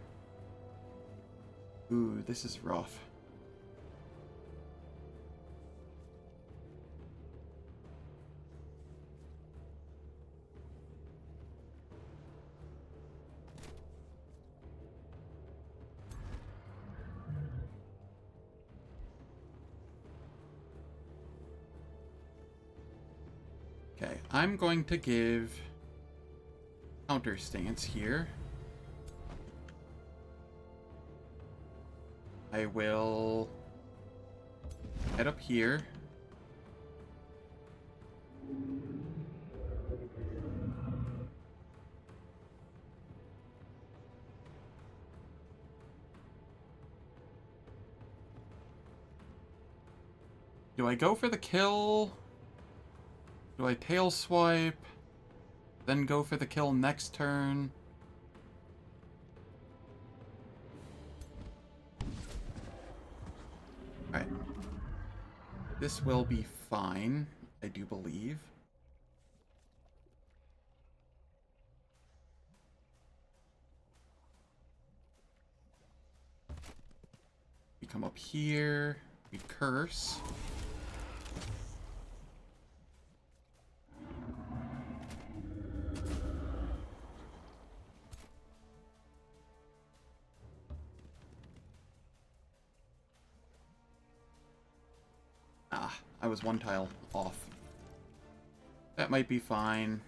S2: Ooh, this is rough. Okay, I'm going to give counter stance here. I will head up here. Do I go for the kill? Do I tail swipe? Then go for the kill next turn? Alright. This will be fine, I do believe. We come up here, we curse. Ah, I was one tile off. That might be fine.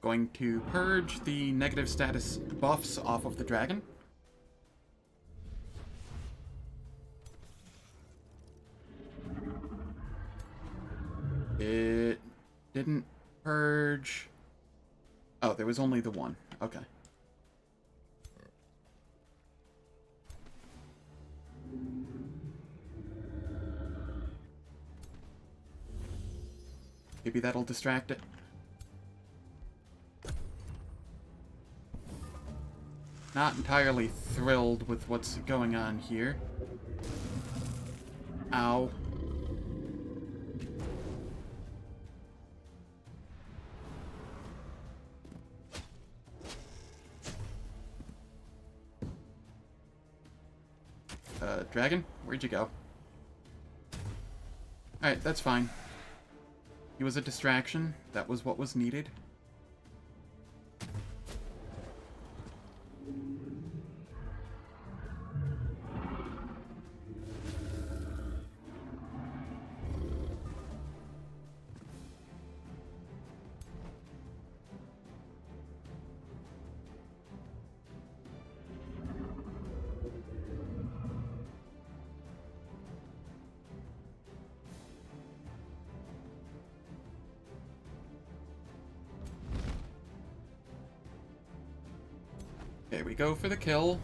S2: Going to purge the negative status buffs off of the dragon. It didn't purge. Oh, there was only the one. Okay. Maybe that'll distract it. Not entirely thrilled with what's going on here. Ow. Dragon? Where'd you go? Alright, that's fine. He was a distraction. That was what was needed. Okay, we go for the kill.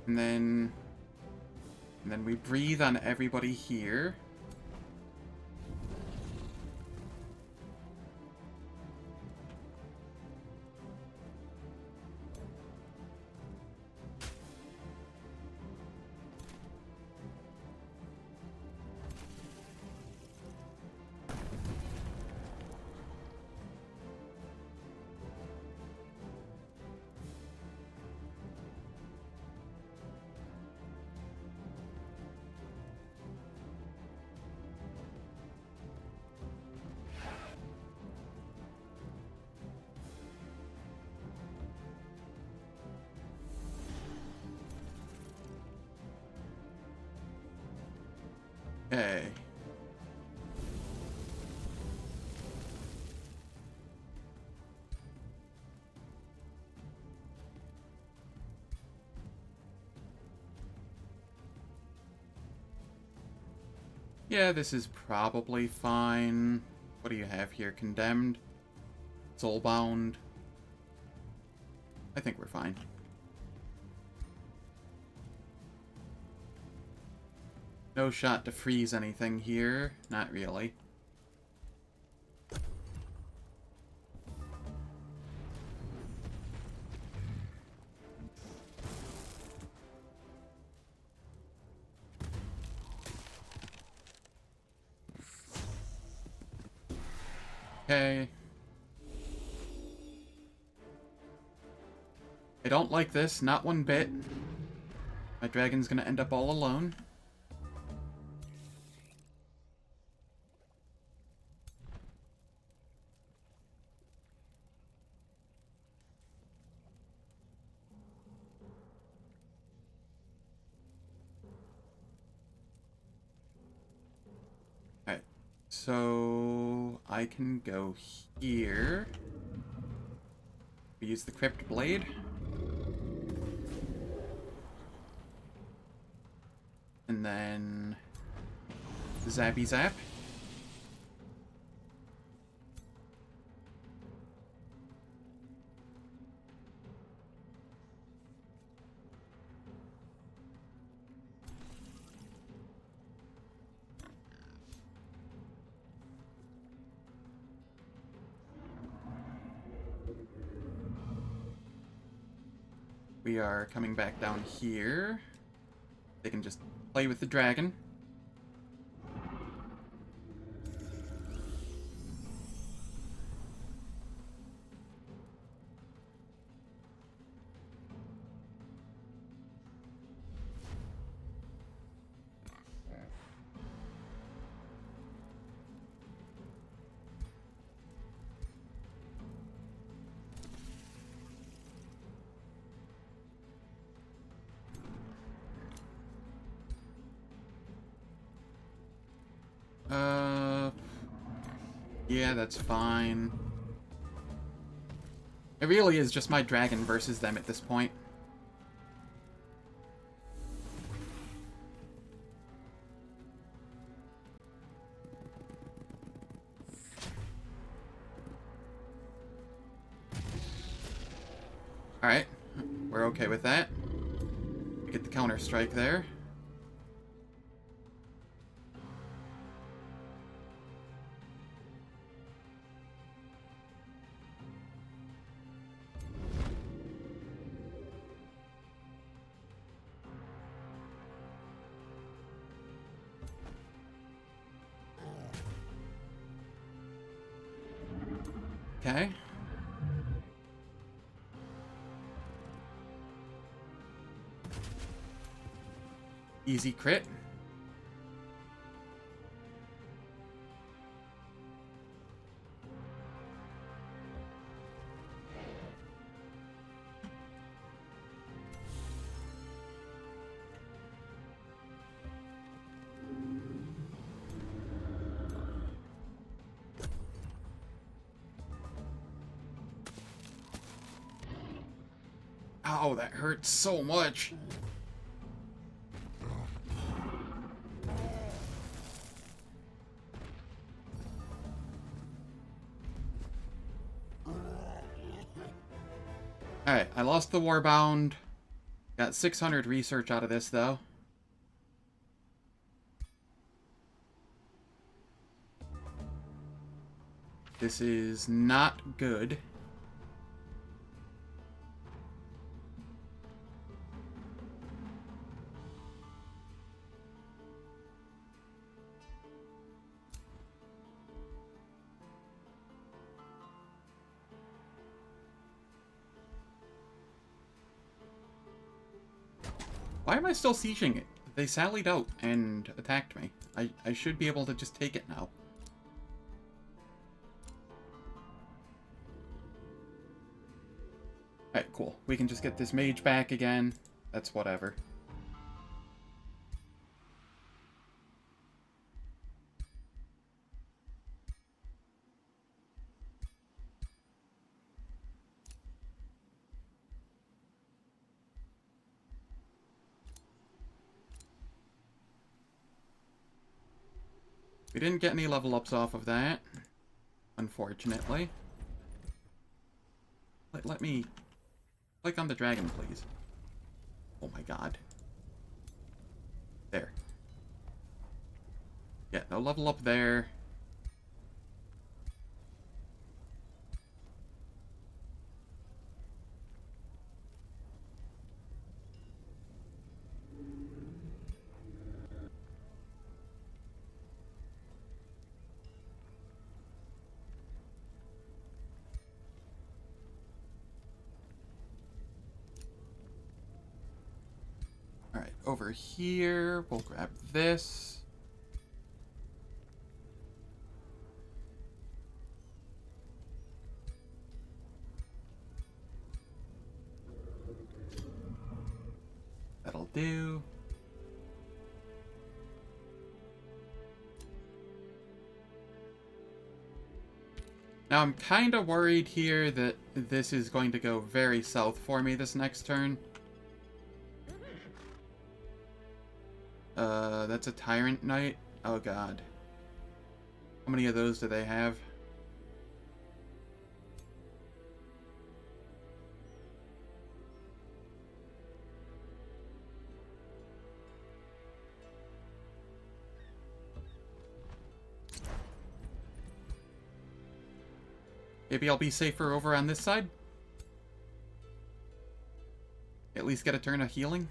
S2: And then we breathe on everybody here. Okay. Yeah, this is probably fine. What do you have here? Condemned? Soulbound? I think we're fine. No shot to freeze anything here. Not really. Okay. I don't like this, not one bit. My dragon's gonna end up all alone. Alright, so I can go here. We use the Crypt Blade. And then Zappy Zap. We are coming back down here. They can just play with the dragon. Yeah, that's fine. It really is just my dragon versus them at this point. Alright, we're okay with that. We get the counter strike there. Okay. Easy crit. Ow, that hurts so much. Alright, I lost the Warbound. Got 600 research out of this, though. This is not good. Why am I still sieging it? They sallied out and attacked me. I should be able to just take it now. Alright, cool. We can just get this mage back again. That's whatever. We didn't get any level ups off of that, unfortunately. Let me click on the dragon, please. Oh my god. There. Yeah, no level up there. Alright, over here, we'll grab this. That'll do. Now I'm kind of worried here that this is going to go very south for me this next turn. That's a Tyrant Knight? Oh god. How many of those do they have? Maybe I'll be safer over on this side? At least get a turn of healing.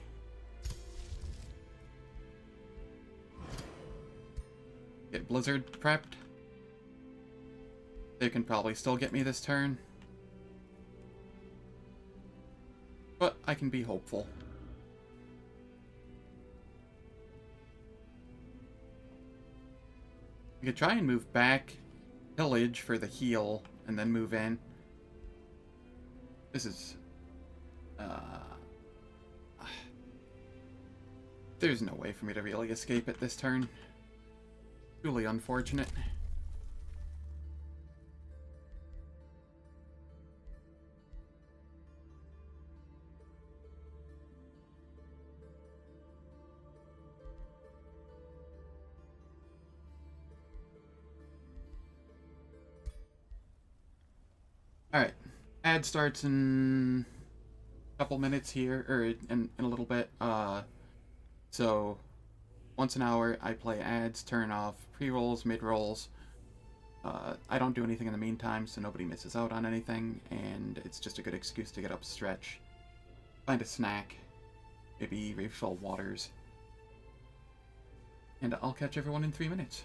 S2: Get Blizzard prepped. They can probably still get me this turn. But I can be hopeful. I could try and move back, pillage for the heal, and then move in. This is... there's no way for me to really escape it this turn. Truly unfortunate. Alright. Ad starts in a couple minutes here, or in a little bit. So, once an hour, I play ads, turn off pre-rolls, mid-rolls. I don't do anything in the meantime, so nobody misses out on anything, and it's just a good excuse to get up, stretch, find a snack, maybe refill waters. And I'll catch everyone in 3 minutes.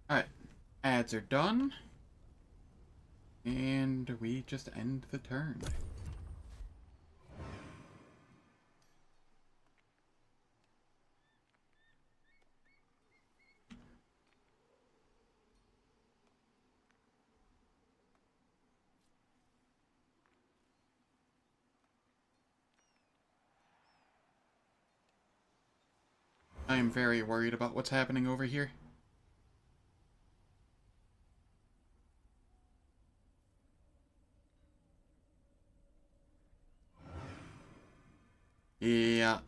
S2: Alright, ads are done. And we just end the turn. I am very worried about what's happening over here. Yeah.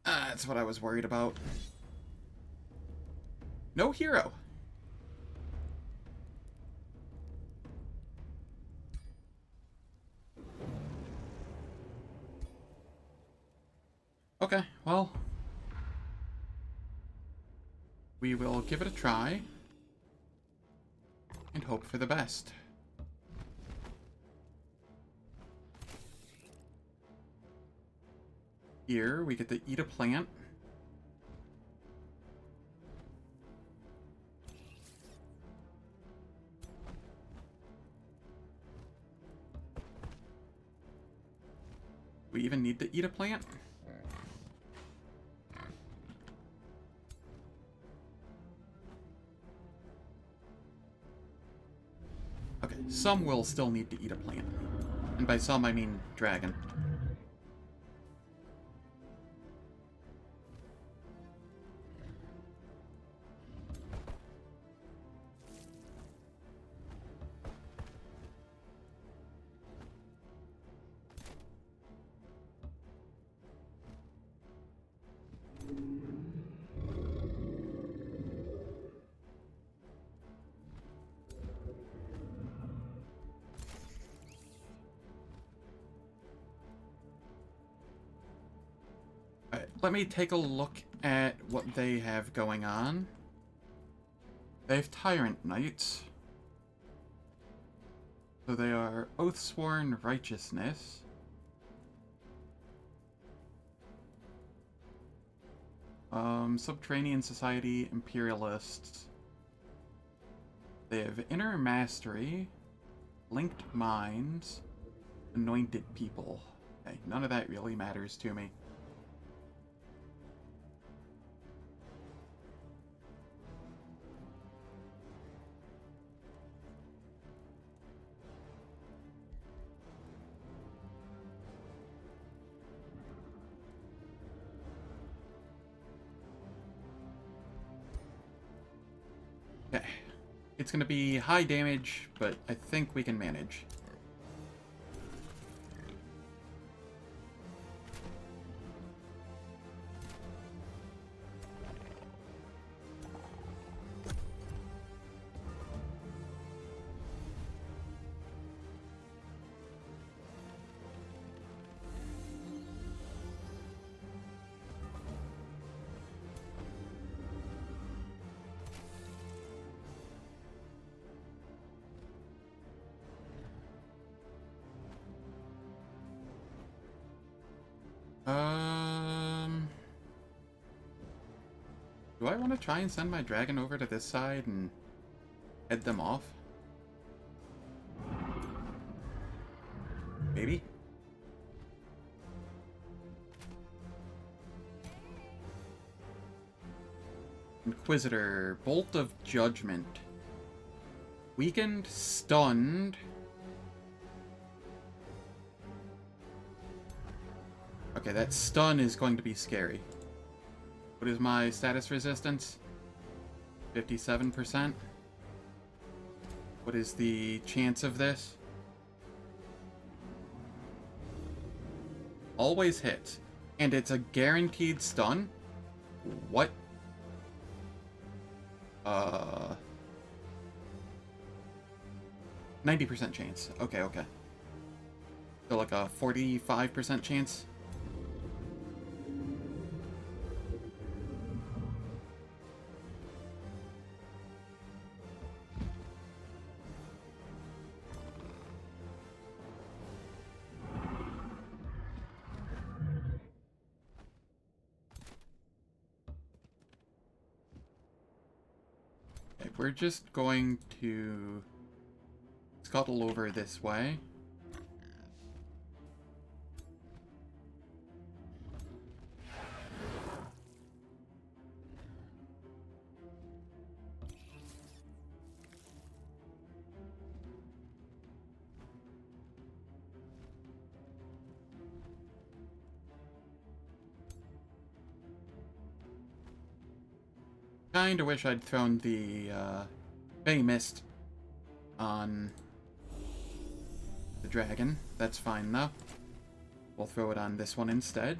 S2: That's what I was worried about. No hero. Okay, well, we will give it a try and hope for the best. Here, we get to eat a plant. We even need to eat a plant? Okay, some will still need to eat a plant. And by some, I mean dragon. Alright, let me take a look at what they have going on. They have Tyrant Knights. So they are Oathsworn Righteousness. Subterranean Society Imperialists. They have Inner Mastery, Linked Minds, Anointed People. Okay, none of that really matters to me. Okay. It's going to be high damage, but I think we can manage. Do I want to try and send my dragon over to this side and head them off? Maybe? Inquisitor, Bolt of Judgment. Weakened, stunned. Okay, that stun is going to be scary. What is my status resistance? 57%? What is the chance of this? Always hits. And it's a guaranteed stun? What? 90% chance. Okay, okay. So like a 45% chance? Okay, we're just going to scuttle over this way. Kinda wish I'd thrown the Bay Mist on the dragon. That's fine though. We'll throw it on this one instead.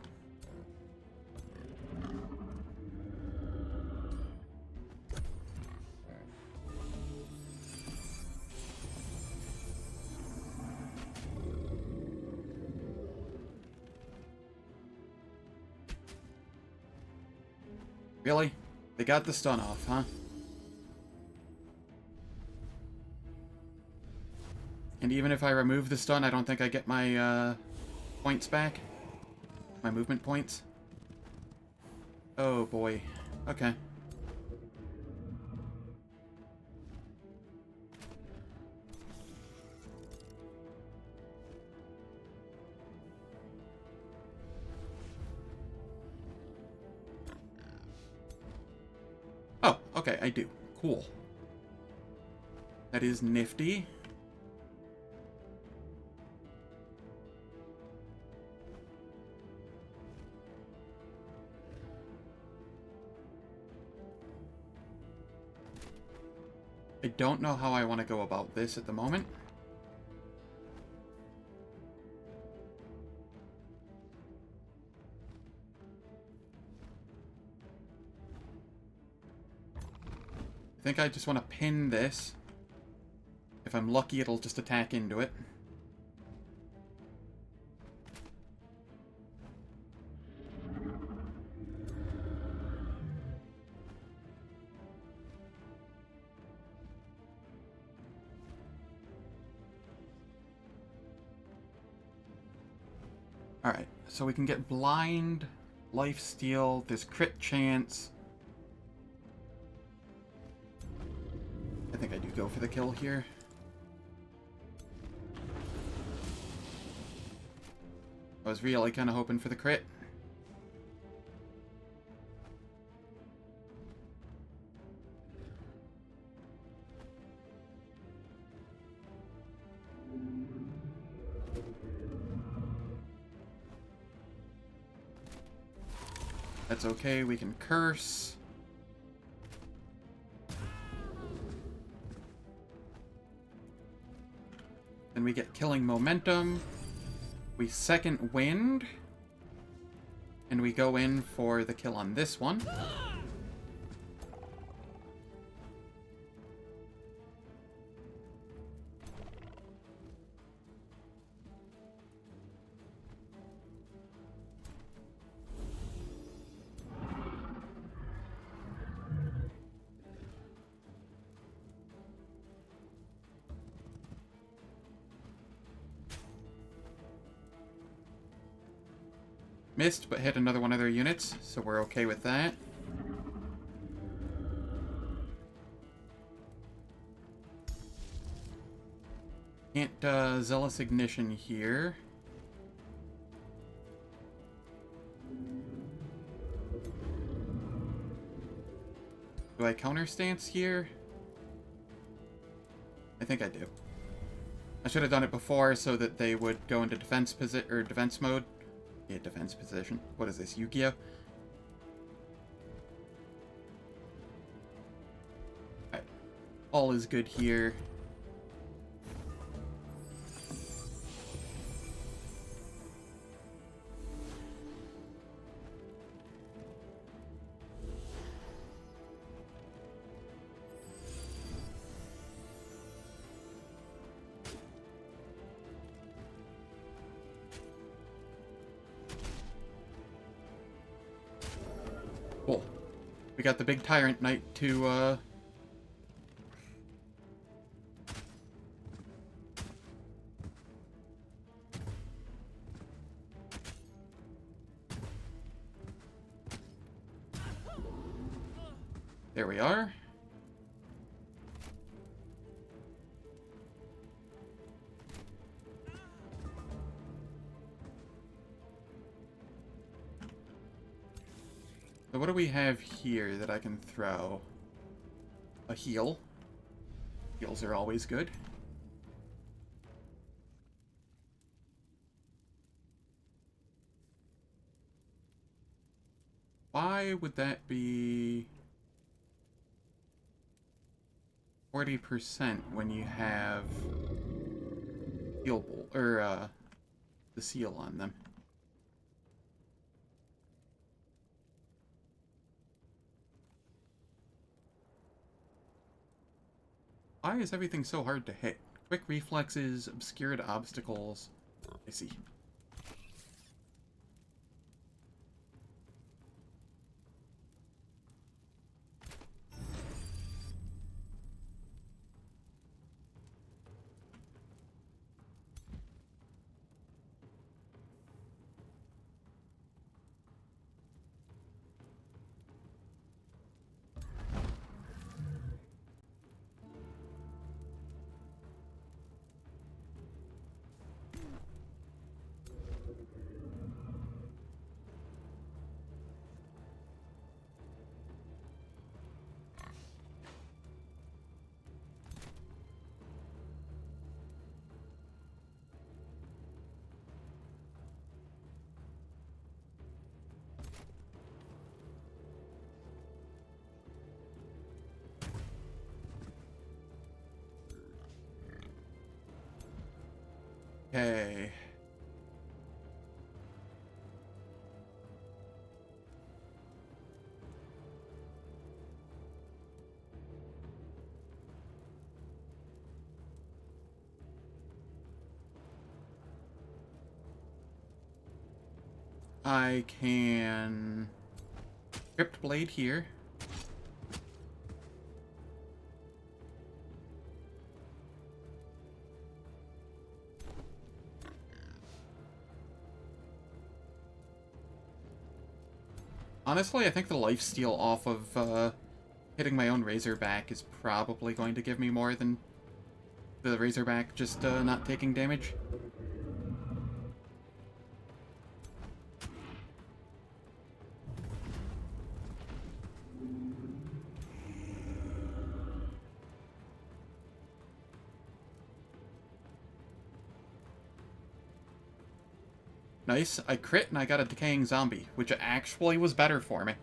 S2: Really? They got the stun off, huh? And even if I remove the stun, I don't think I get my points back. My movement points. Oh boy. Okay. Oh, okay, I do. Cool. That is nifty. I don't know how I want to go about this at the moment. I think I just want to pin this. If I'm lucky, it'll just attack into it. Alright, so we can get blind, lifesteal, there's crit chance. I think I do go for the kill here. I was really kind of hoping for the crit. That's okay, we can curse. Then we get killing momentum. We second wind. And we go in for the kill on this one. Missed, but hit another one of their units, so we're okay with that. Can't Zealous Ignition here. Do I counter stance here? I think I do. I should have done it before so that they would go into defense mode. Yeah, defense position. What is this, Yu-Gi-Oh? Alright. All is good here. Cool. We got the big Tyrant Knight to, There we are. So what do we have here that I can throw? A heal. Heals are always good. Why would that be... 40% when you have the seal on them. Why is everything so hard to hit? Quick reflexes, obscured obstacles. I see. Okay. I can Crypt Blade here. Honestly, I think the lifesteal off of hitting my own Razorback is probably going to give me more than the Razorback just not taking damage. Nice, I crit and I got a decaying zombie, which actually was better for me.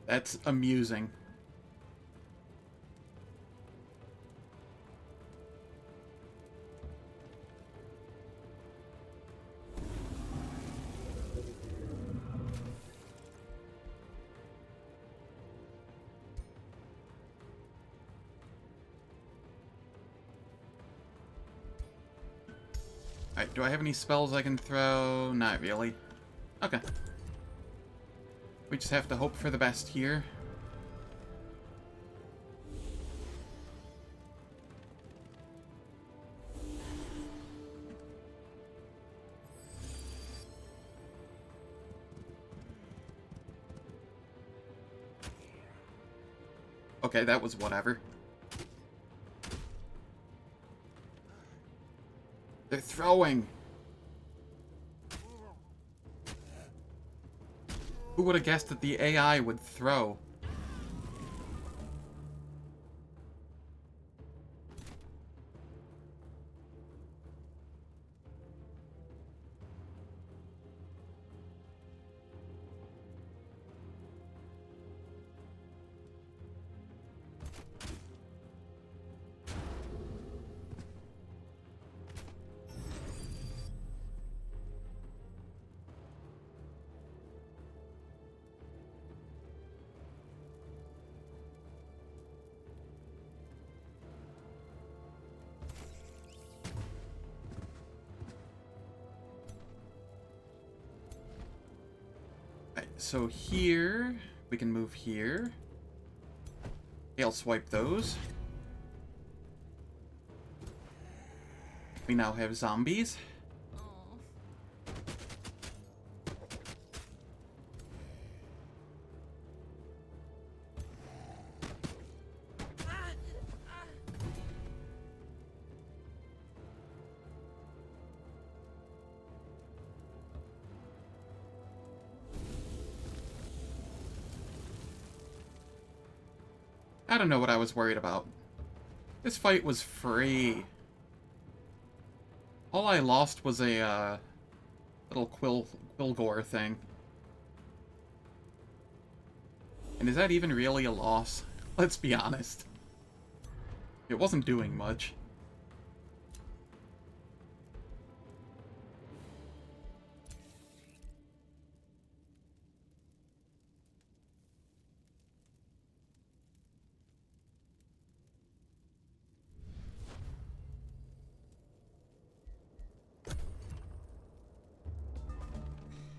S2: That's amusing. Alright, do I have any spells I can throw? Not really. Okay. We just have to hope for the best here. Okay, that was whatever. They're throwing! Who would have guessed that the AI would throw? So here, we can move here. I'll swipe those. We now have zombies. I don't know what I was worried about. This fight was free. All I lost was a little Quilgore thing. And is that even really a loss? Let's be honest. It wasn't doing much.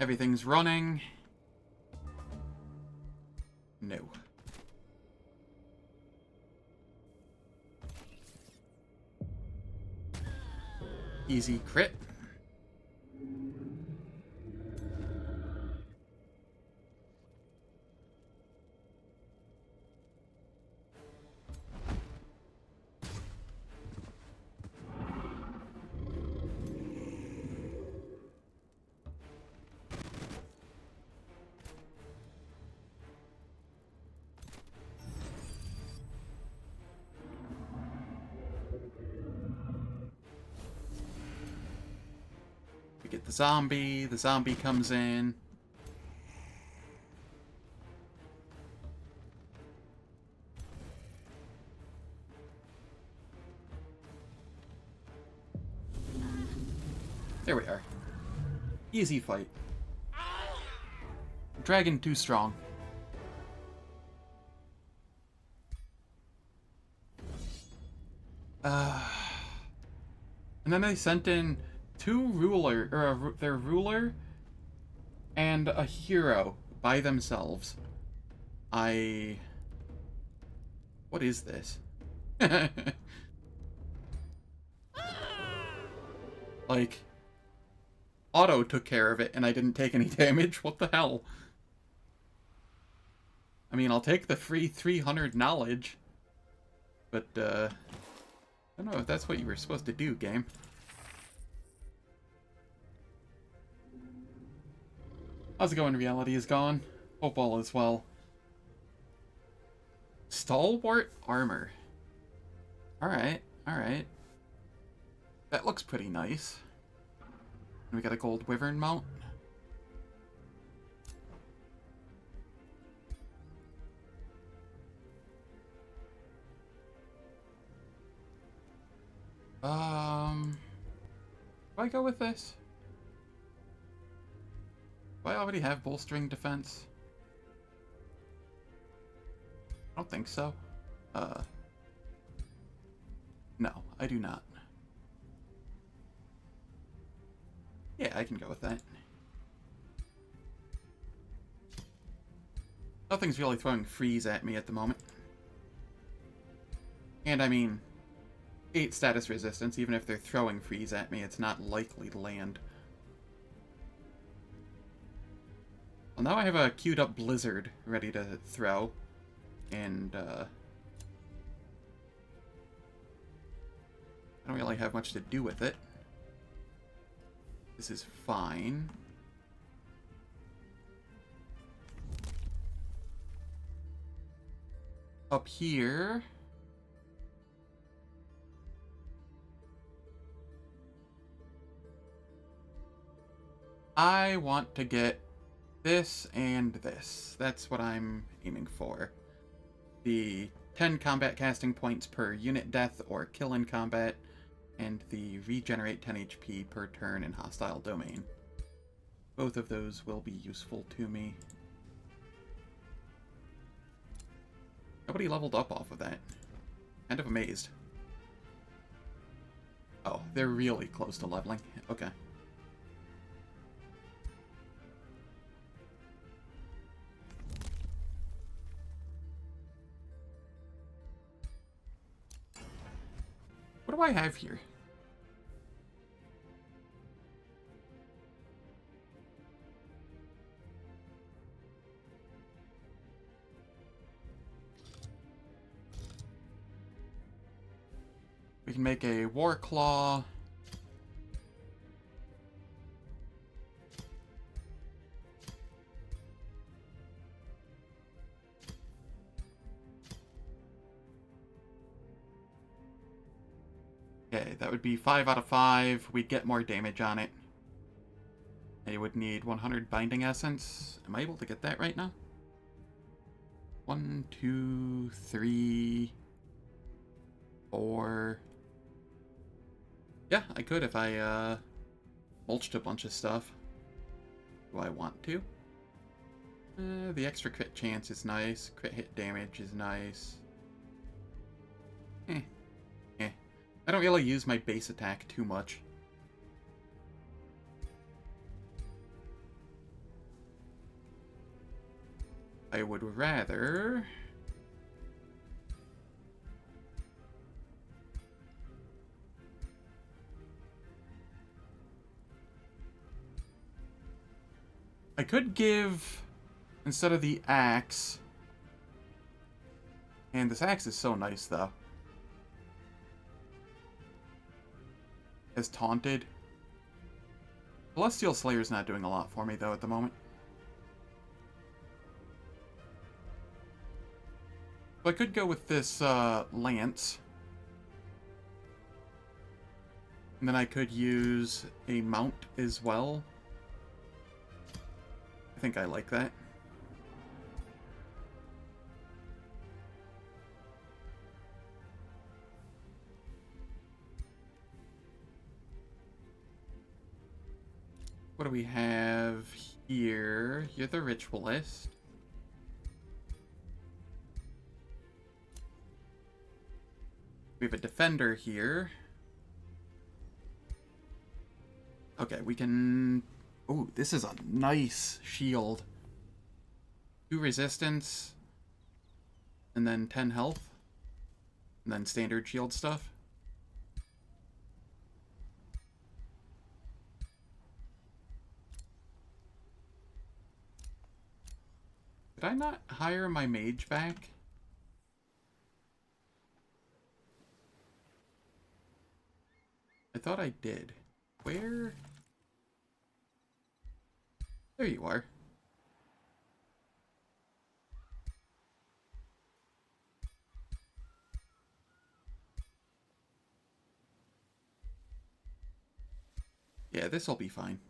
S2: Everything's running. No. Easy crit. We get the zombie comes in. There we are. Easy fight. Dragon too strong. And then they sent in their ruler and a hero by themselves. What is this? Like, Otto took care of it and I didn't take any damage. What the hell? I mean, I'll take the free 300 knowledge. But, I don't know if that's what you were supposed to do, game. How's it going? Reality is gone. Hope all is well. Stalwart armor. Alright, alright. That looks pretty nice. We got a gold wyvern mount. Do I go with this? Do I already have bolstering defense? I don't think so. No, I do not. Yeah, I can go with that. Nothing's really throwing freeze at me at the moment. And I mean, 8 status resistance, even if they're throwing freeze at me, it's not likely to land. Well, now I have a queued up blizzard ready to throw. And, I don't really have much to do with it. This is fine. Up here... I want to get this and this. That's what I'm aiming for. The 10 combat casting points per unit death or kill in combat, and the regenerate 10 HP per turn in hostile domain. Both of those will be useful to me. Nobody leveled up off of that. Kind of amazed. Oh, they're really close to leveling. Okay. What do I have here? We can make a War Claw. Okay, that would be 5 out of 5. We'd get more damage on it. I would need 100 binding essence. Am I able to get that right now? 1, 2, 3, 4. Yeah, I could if I mulched a bunch of stuff. Do I want to? The extra crit chance is nice. Crit hit damage is nice. I don't really use my base attack too much. I would rather... I could give, instead of the axe... And this axe is so nice, though. As taunted. Celestial Slayer's not doing a lot for me, though, at the moment. So I could go with this lance. And then I could use a mount as well. I think I like that. What do we have here? You're the ritualist. We have a defender here. Okay, we can... Ooh, this is a nice shield. 2 resistance. And then 10 health. And then standard shield stuff. Did I not hire my mage back? I thought I did. Where? There you are. Yeah, this'll be fine.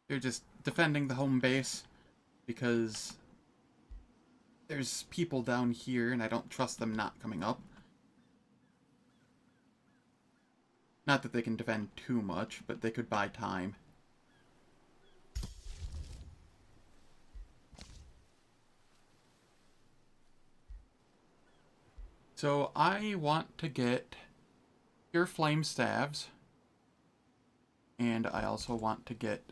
S2: They're just defending the home base because there's people down here and I don't trust them not coming up. Not that they can defend too much, but they could buy time. So I want to get Pure Flame Staves. And I also want to get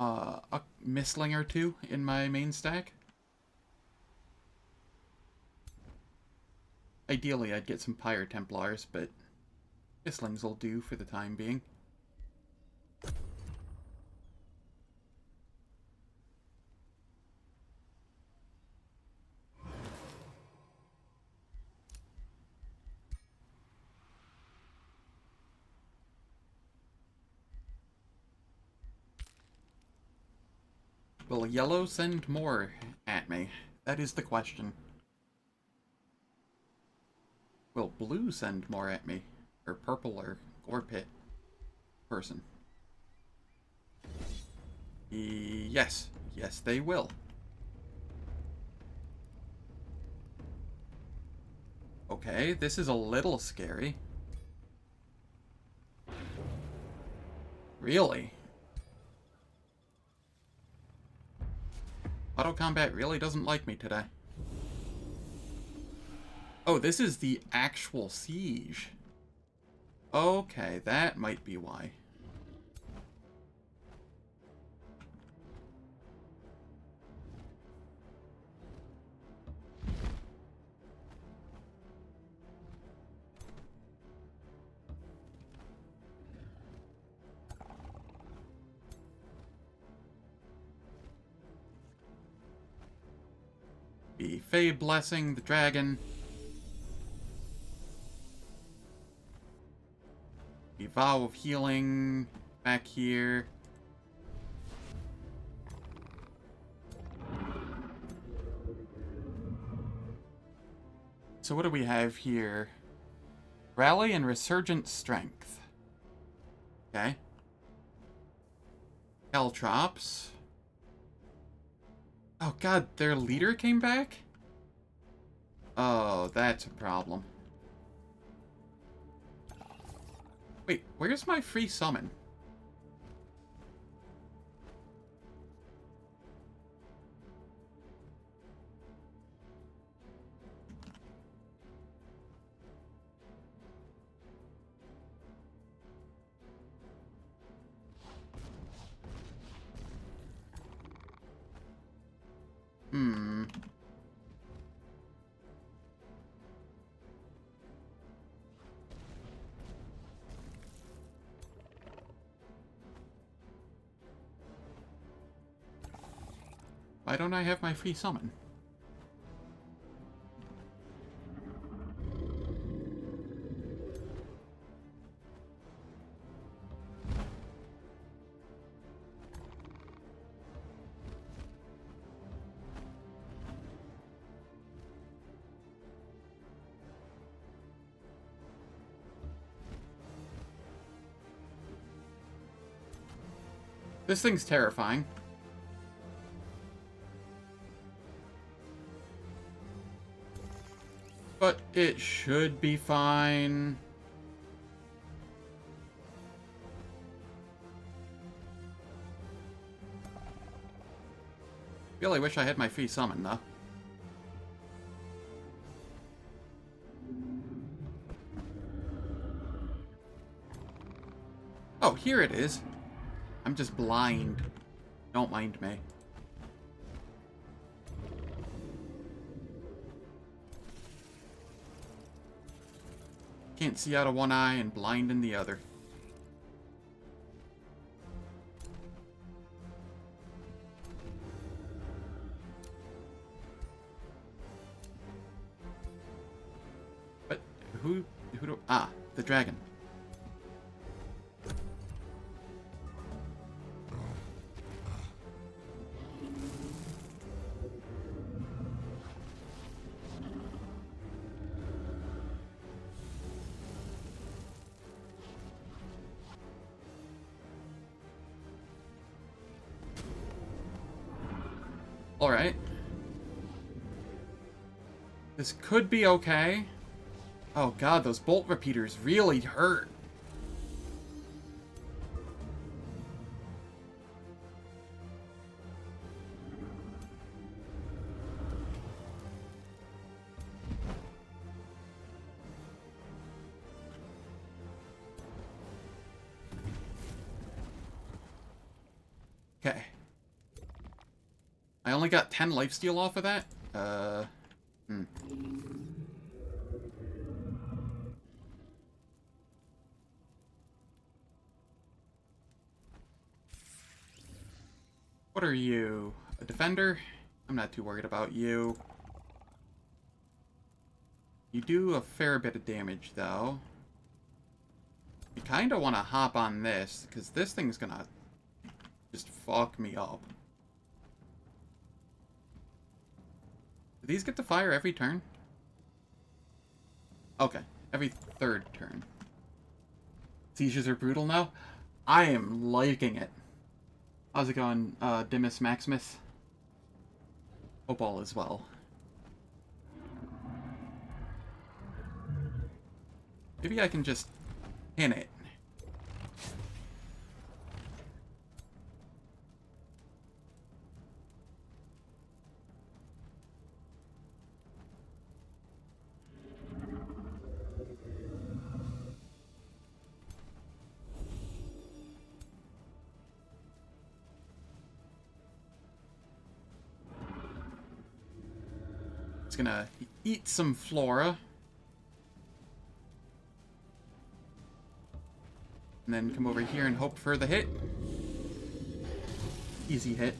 S2: a Mistling or 2 in my main stack. Ideally, I'd get some Pyre Templars, but Mistlings will do for the time being. Will yellow send more at me? That is the question. Will blue send more at me? Or purple or gore pit person? Yes. Yes, they will. Okay, this is a little scary. Really? Auto combat really doesn't like me today. Oh, this is the actual siege. Okay, that might be why. Be Fey blessing the dragon. Be Vow of Healing back here. so what do we have here? Rally and Resurgent Strength. Okay. Caltrops. Oh god, their leader came back? Oh, that's a problem. Wait, where's my free summon? Why don't I have my free summon? This thing's terrifying. But it should be fine. Really wish I had my free summon, though. Oh, here it is. I'm just blind. Don't mind me. Can't see out of one eye and blind in the other. But who do... Ah, the dragon. Alright. This could be okay. Oh god, those bolt repeaters really hurt. Okay. I only got 10 lifesteal off of that? What are you? A defender? I'm not too worried about you. You do a fair bit of damage, though. You kind of want to hop on this, because this thing's gonna just fuck me up. Do these get to fire every turn? Okay, every third turn. Sieges are brutal now? I am liking it. How's it going, Dimus Maximus? Hope all is well. Maybe I can just pin it. It's gonna eat some flora. And then come over here and hope for the hit. Easy hit.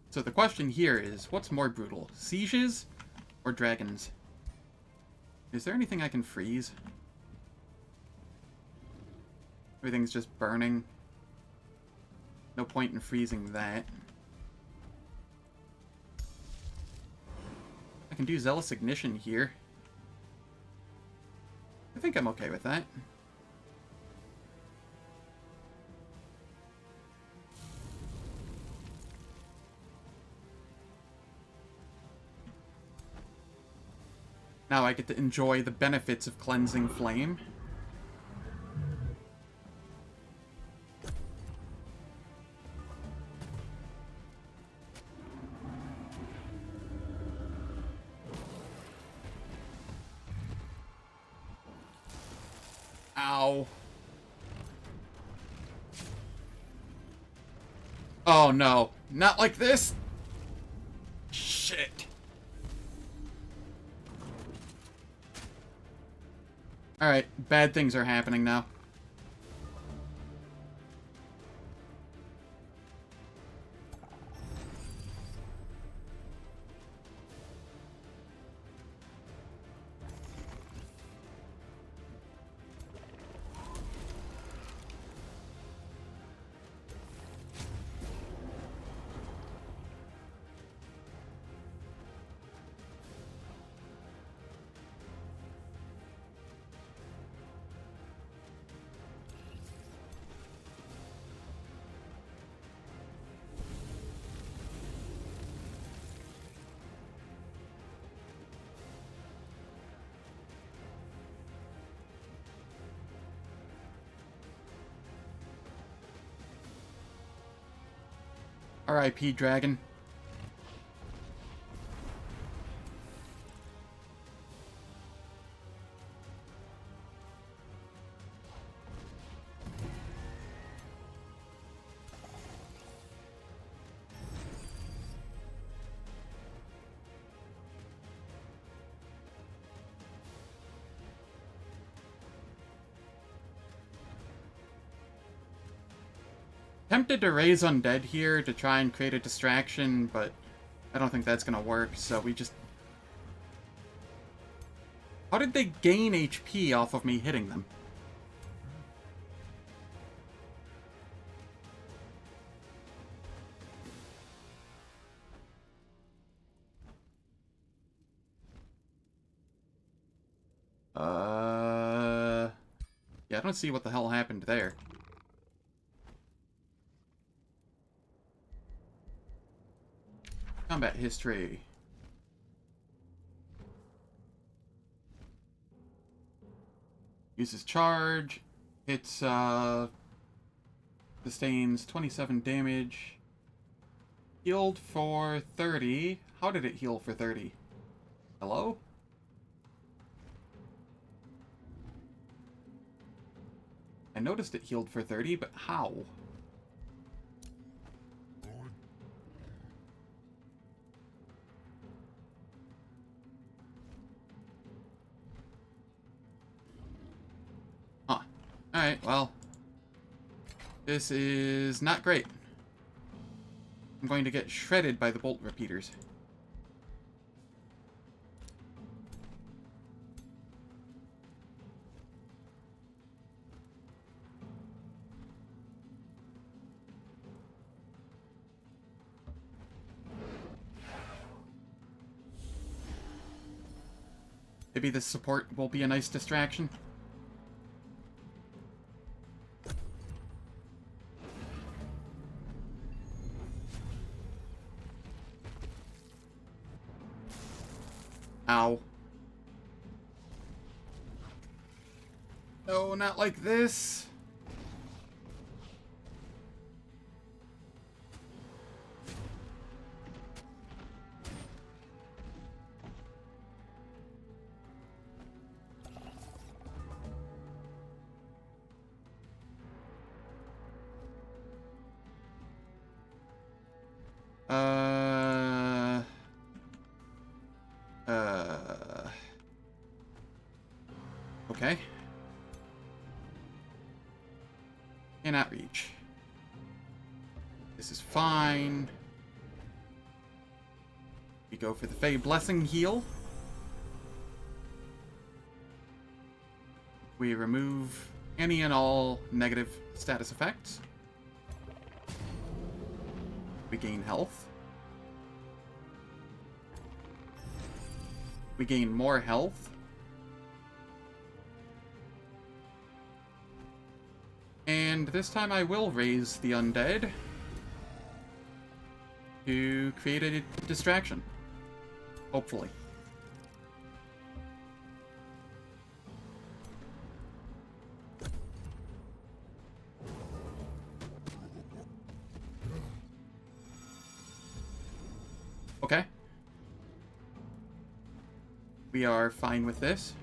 S2: So the question here is, what's more brutal? Sieges or dragons? Is there anything I can freeze? Everything's just burning. No point in freezing that. I can do Zealous Ignition here. I think I'm okay with that. Now I get to enjoy the benefits of Cleansing Flame. Ow. Oh no, not like this. Shit. Alright, bad things are happening now. R.I.P. Dragon. Tempted to raise Undead here to try and create a distraction, but I don't think that's gonna work, so we just... How did they gain HP off of me hitting them? Yeah, I don't see what the hell happened there. Combat history. Uses charge. Hits, sustains 27 damage. Healed for 30. How did it heal for 30? Hello? I noticed it healed for 30, but how? Alright, well. This is not great. I'm going to get shredded by the bolt repeaters. Maybe this support will be a nice distraction. Ow. No, not like this. Okay. Cannot reach. This is fine. We go for the Fey Blessing heal. We remove any and all negative status effects. We gain health. We gain more health. And this time I will raise the undead to create a distraction. Hopefully. Okay. We are fine with this.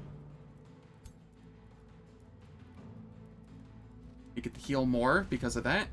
S2: We get to heal more because of that.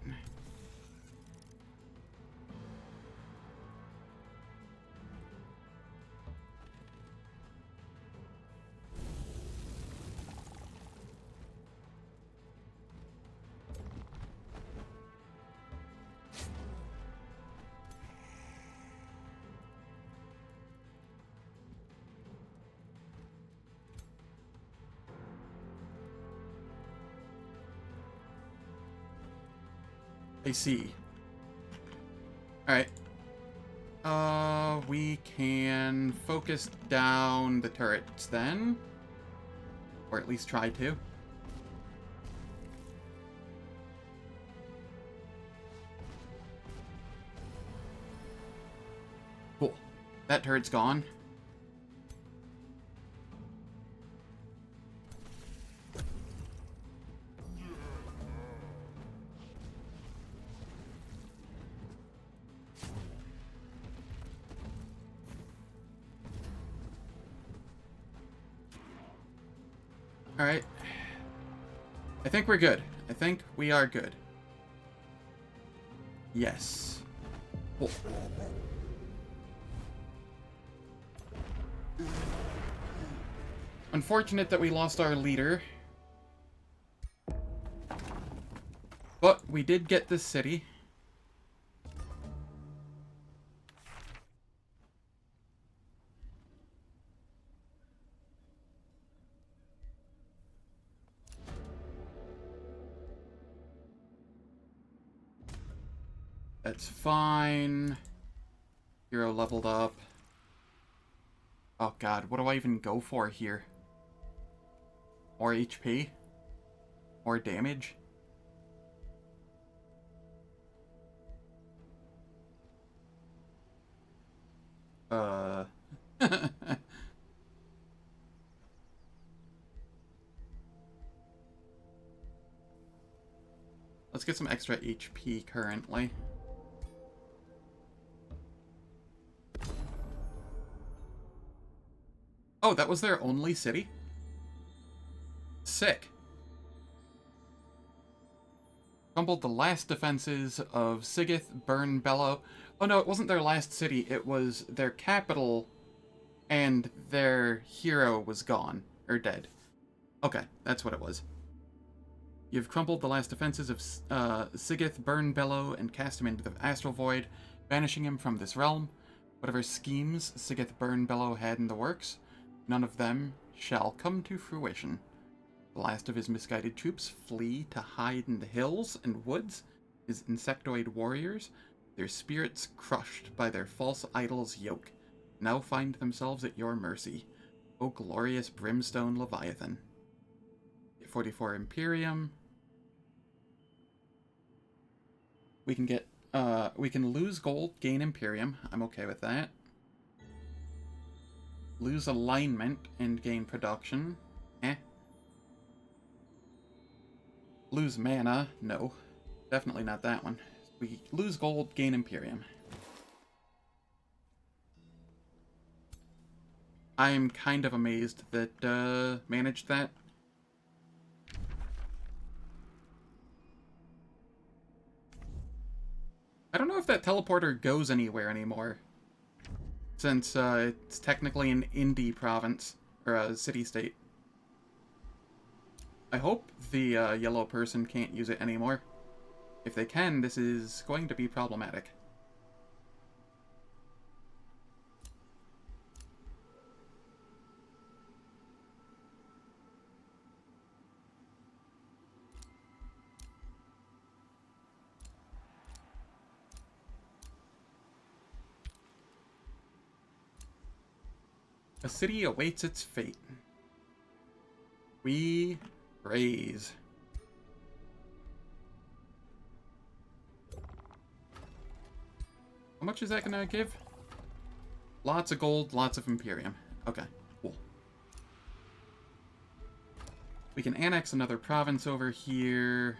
S2: I see. Alright. We can focus down the turrets then. Or at least try to. Cool. That turret's gone. Alright. I think we're good. I think we are good. Yes. Cool. Unfortunate that we lost our leader. But we did get this city. That's fine. Hero leveled up. Oh god, what do I even go for here? More HP? More damage? Let's get some extra HP currently. Oh, that was their only city? Sick. Crumbled the last defenses of Sigith, Burn, Bellow. Oh no, it wasn't their last city, it was their capital, and their hero was gone. Or dead. Okay, that's what it was. You've crumbled the last defenses of Sigith, Burn, Bellow, and cast him into the astral void, banishing him from this realm. Whatever schemes Sigith, Burn, Bellow had in the works, none of them shall come to fruition. The last of his misguided troops flee to hide in the hills and woods, his insectoid warriors, their spirits crushed by their false idol's yoke, now find themselves at your mercy, O glorious brimstone Leviathan. 44 Imperium. We can get, we can lose gold, gain Imperium. I'm okay with that. Lose alignment and gain production. Lose mana. No. Definitely not that one. We lose gold, gain Imperium. I'm kind of amazed that managed that. I don't know if that teleporter goes anywhere anymore. Since it's technically an indie province, or a city-state. I hope the yellow person can't use it anymore. If they can, this is going to be problematic. A city awaits its fate. We raise. How much is that gonna give? Lots of gold, lots of Imperium. Okay, cool. We can annex another province over here.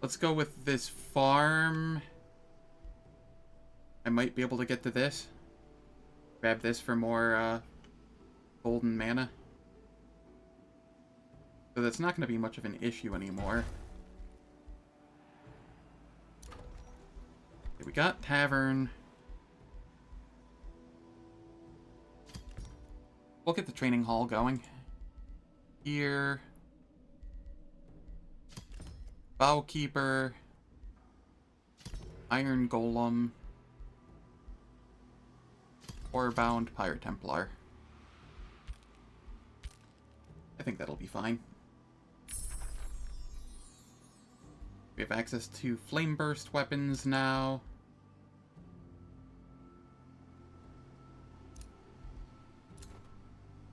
S2: Let's go with this farm. I might be able to get to this. Grab this for more golden mana. So that's not going to be much of an issue anymore. Okay, we got Tavern. We'll get the training hall going. Here. Bowkeeper. Iron Golem. Orebound Pirate Templar. I think that'll be fine. We have access to flame burst weapons now.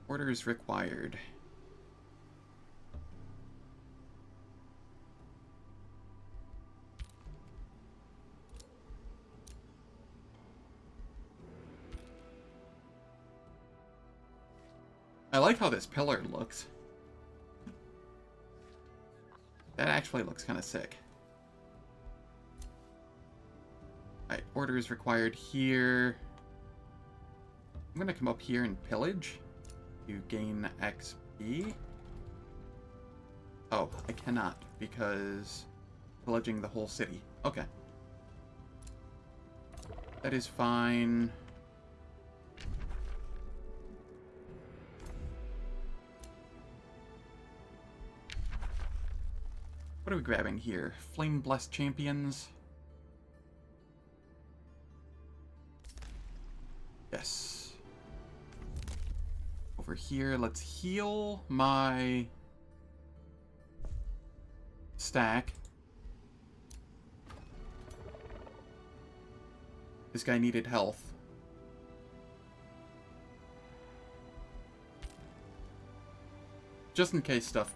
S2: Orders required. I like how this pillar looks. That actually looks kind of sick. Alright, orders required here. I'm gonna come up here and pillage to gain XP. Oh, I cannot because pillaging the whole city. Okay. That is fine. What are we grabbing here? Flame Blessed Champions. Yes. Over here, let's heal my stack. This guy needed health. Just in case stuff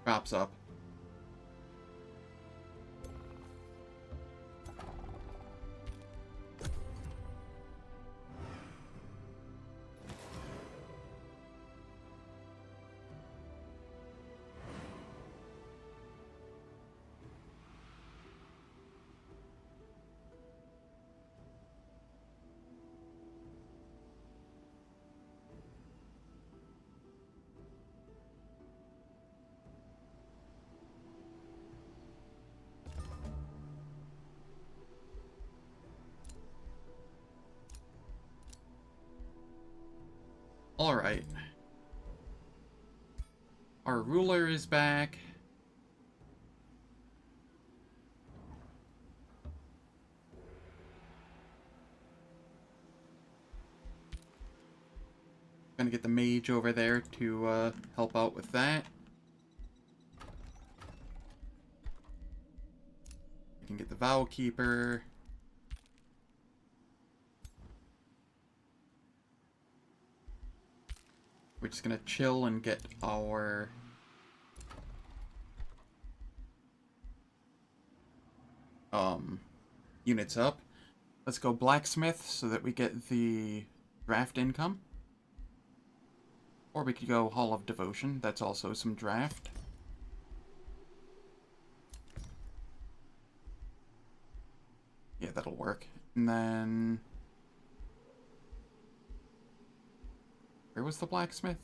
S2: crops up. Alright. Our ruler is back. Gonna get the mage over there to help out with that. We can get the vow keeper. We're just gonna chill and get our units up. Let's go blacksmith so that we get the draft income. Or we could go Hall of Devotion. That's also some draft. Yeah, that'll work. And then where was the blacksmith?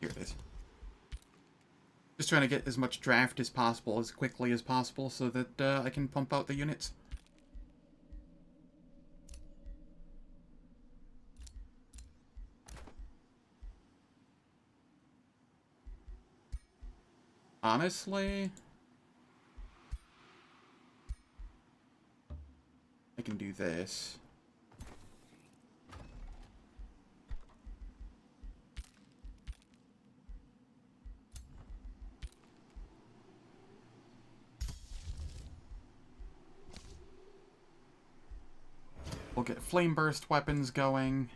S2: Here it is. Just trying to get as much draft as possible, as quickly as possible, so that I can pump out the units. Honestly, I can do this. We'll get flame burst weapons going.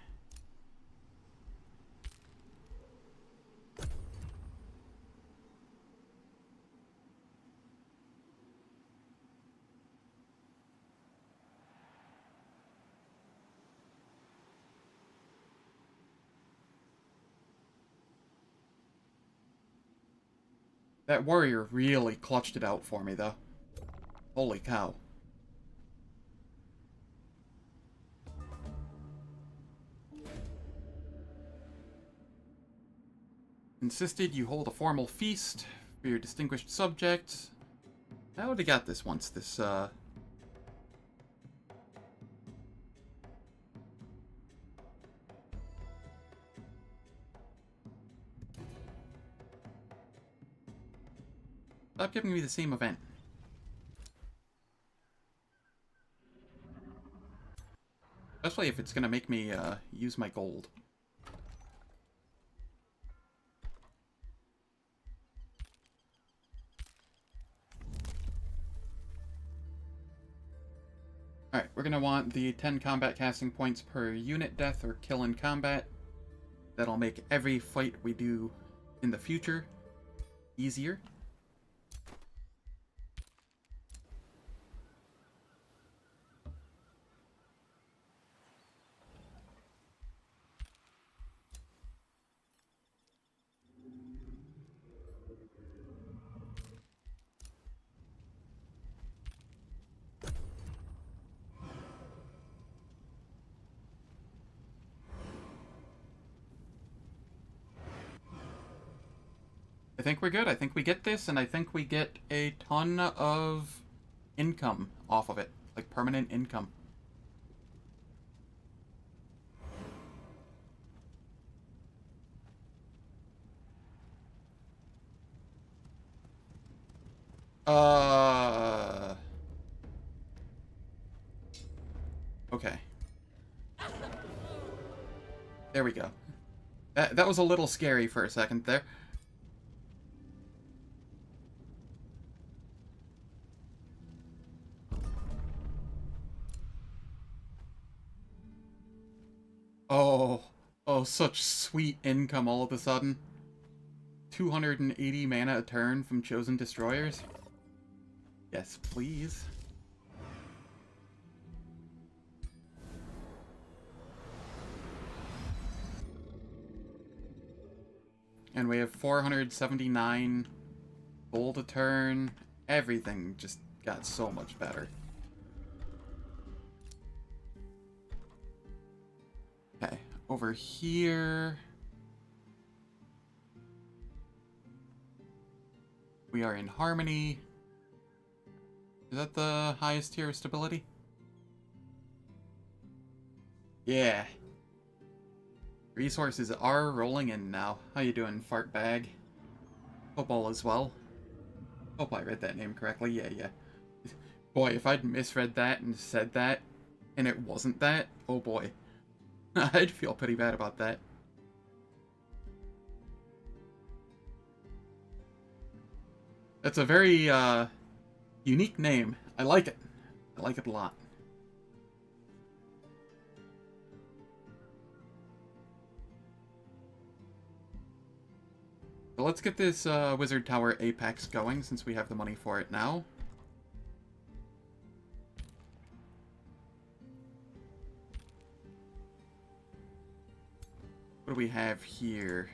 S2: That warrior really clutched it out for me, though. Holy cow. Insisted you hold a formal feast for your distinguished subjects. I already got this once, this, Stop giving me the same event. Especially if it's gonna make me, use my gold. Alright, we're gonna want the 10 combat casting points per unit death or kill in combat. That'll make every fight we do in the future easier. I think we're good. I think we get this, and I think we get a ton of income off of it. Like, permanent income. Okay. There we go. That was a little scary for a second there. Oh, such sweet income all of a sudden. 280 mana a turn from Chosen Destroyers. Yes, please. And we have 479 gold a turn. Everything just got so much better. Okay, over here we are in Harmony. Is that the highest tier of stability? Yeah. Resources are rolling in now. How you doing, fart bag? Hope all is well. Hope I read that name correctly. Yeah. Boy, if I'd misread that and said that, and it wasn't that, oh boy. I'd feel pretty bad about that. That's a very, unique name. I like it. I like it a lot. So let's get this, Wizard Tower Apex going, since we have the money for it now. What do we have here?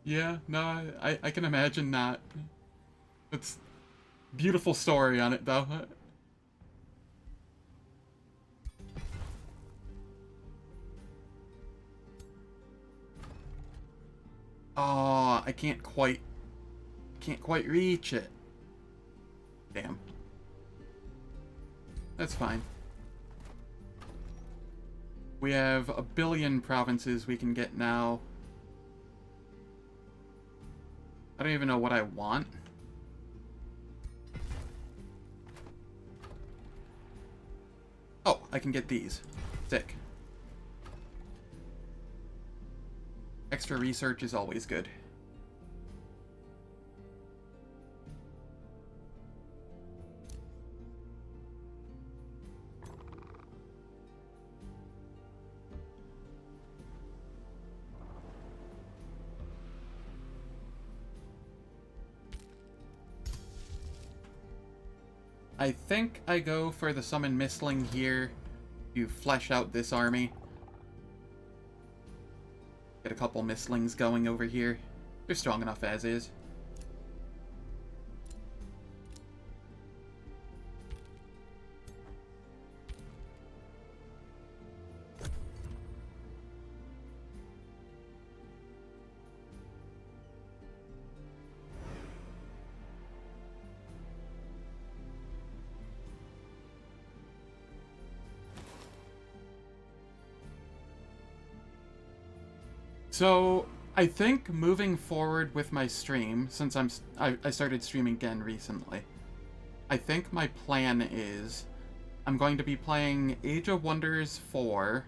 S2: Yeah, no, I can imagine not. It's beautiful story on it, though. Oh, I can't quite reach it. Damn. That's fine. We have a billion provinces we can get now. I don't even know what I want. Oh, I can get these. Sick. Extra research is always good. I think I go for the summon Mistling here to flesh out this army. Get a couple Mistlings going over here. They're strong enough as is. So, I think moving forward with my stream, since I started streaming again recently, I think my plan is I'm going to be playing Age of Wonders 4,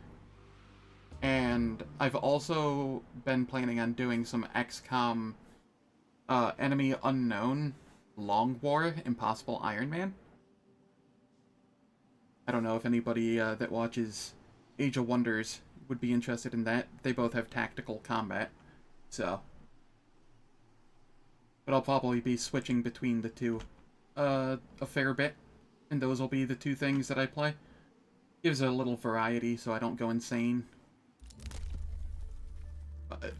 S2: and I've also been planning on doing some XCOM Enemy Unknown Long War Impossible Iron Man. I don't know if anybody that watches Age of Wonders would be interested in that. They both have tactical combat, so. But I'll probably be switching between the two a fair bit, and those will be the two things that I play. Gives a little variety so I don't go insane.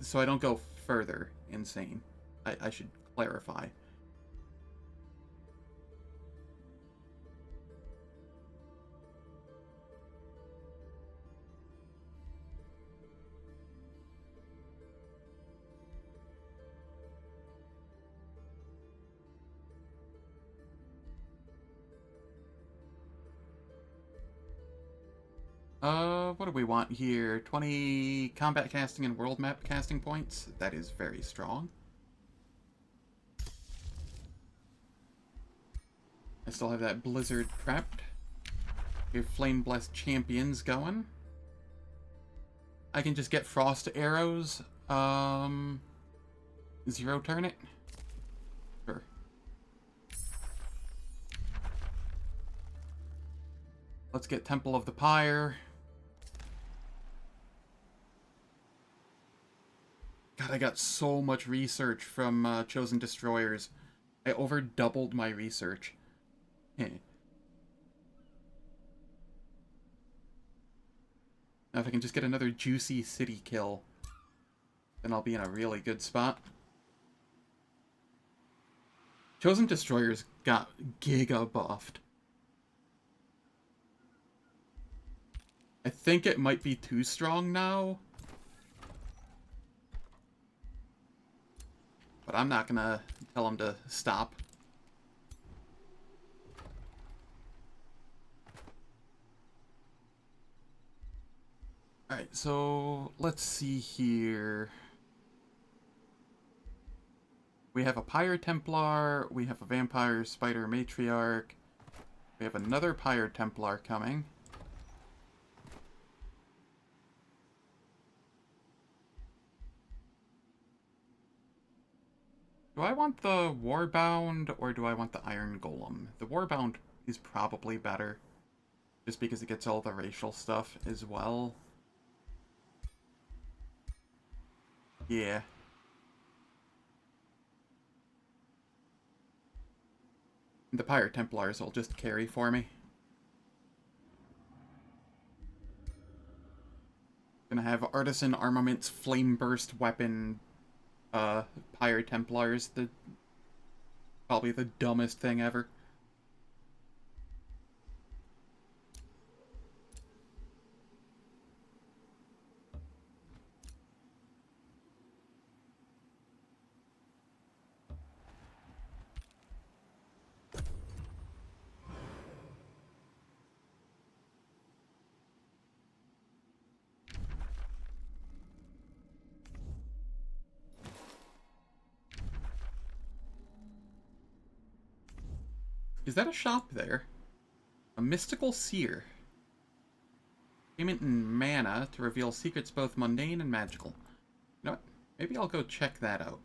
S2: So I don't go further insane. I should clarify. What do we want here? 20 combat casting and world map casting points? That is very strong. I still have that Blizzard prepped. Your Flame Blessed Champions going. I can just get Frost Arrows. Zero turn it? Sure. Let's get Temple of the Pyre. God, I got so much research from Chosen Destroyers. I over doubled my research. Now if I can just get another juicy city kill, then I'll be in a really good spot. Chosen Destroyers got giga buffed. I think it might be too strong now. But I'm not gonna tell him to stop. Alright, so let's see here. We have a Pyre Templar, we have a Vampire Spider Matriarch, we have another Pyre Templar coming. Do I want the Warbound, or do I want the Iron Golem? The Warbound is probably better, just because it gets all the racial stuff as well. Yeah. The Pyre Templars will just carry for me. Gonna have Artisan Armaments Flame Burst Weapon Pyre Templars, probably the dumbest thing ever. Is that a shop there? A mystical seer. Payment in mana to reveal secrets both mundane and magical. You know what? Maybe I'll go check that out.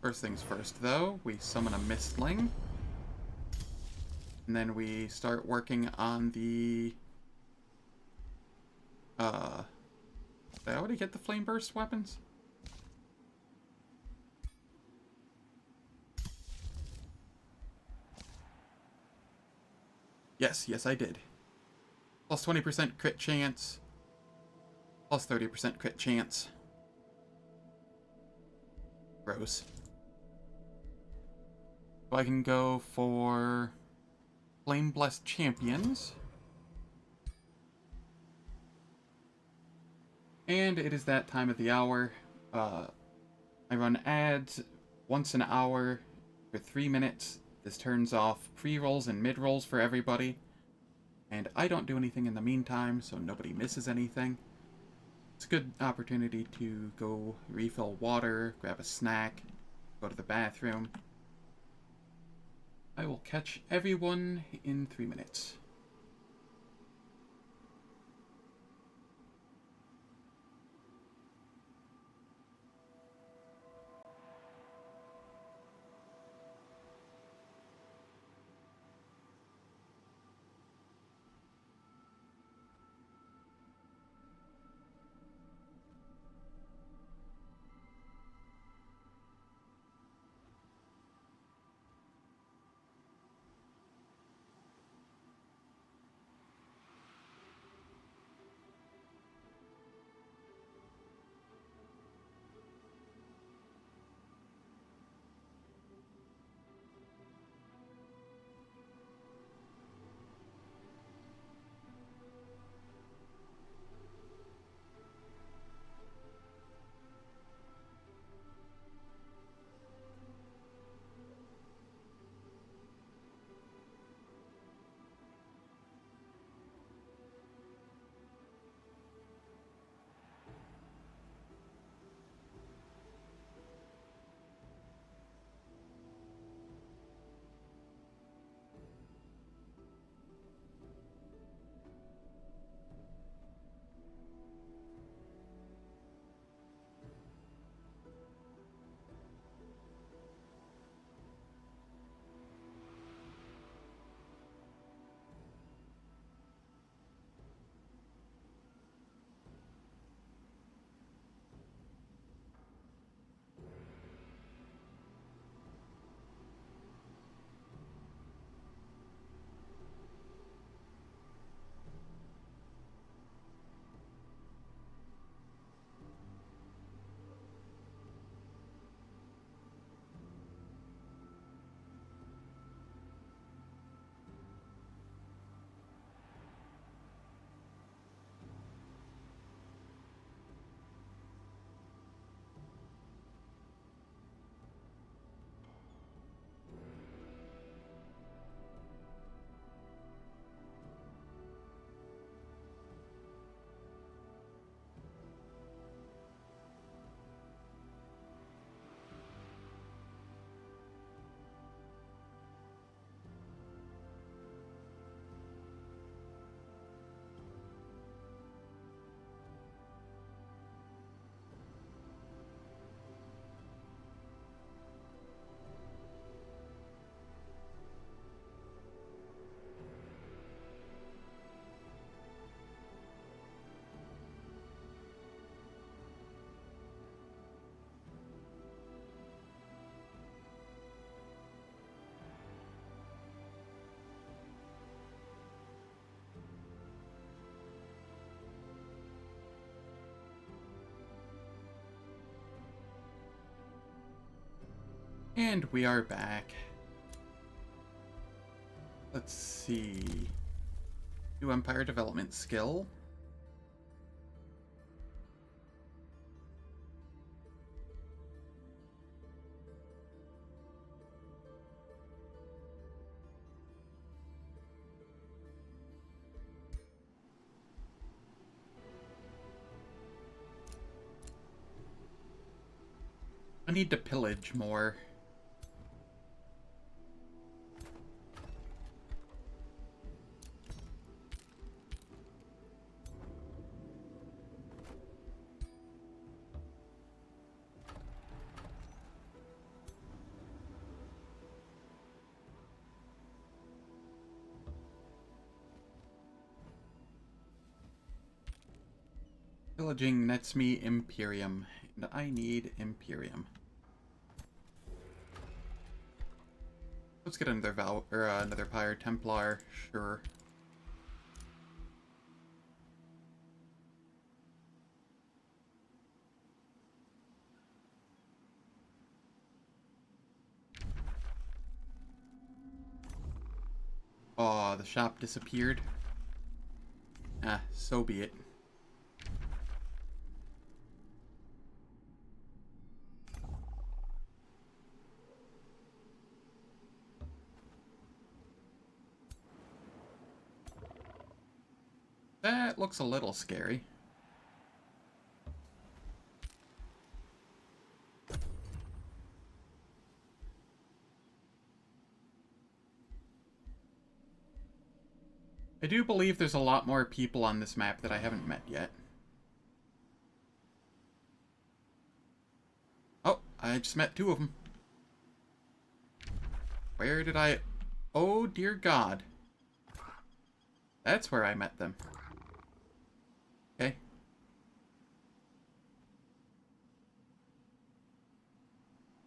S2: First things first, though, we summon a Mistling. And then we start working on the... Did I already get the Flame Burst weapons? Yes, I did. Plus 20% crit chance. Plus 30% crit chance. Gross. So I can go for Flame Blessed Champions. And it is that time of the hour. I run ads once an hour for 3 minutes. This turns off pre-rolls and mid-rolls for everybody. And I don't do anything in the meantime, so nobody misses anything. It's a good opportunity to go refill water, grab a snack, go to the bathroom. I will catch everyone in 3 minutes. And we are back. Let's see. New Empire Development skill. need to pillage more. Pillaging nets me Imperium, and I need Imperium. Let's get another another Pyre Templar, sure. Oh, the shop disappeared. Ah, so be it. That looks a little scary. I do believe there's a lot more people on this map that I haven't met yet. Oh, I just met 2 of them. Where did I... Oh, dear God. That's where I met them. Okay.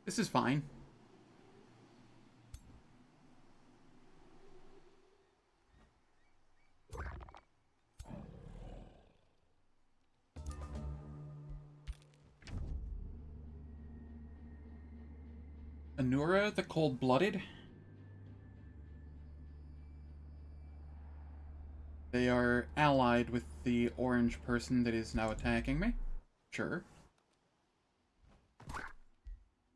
S2: This is fine. Anura the Cold-Blooded. They are allied with the orange person that is now attacking me. Sure.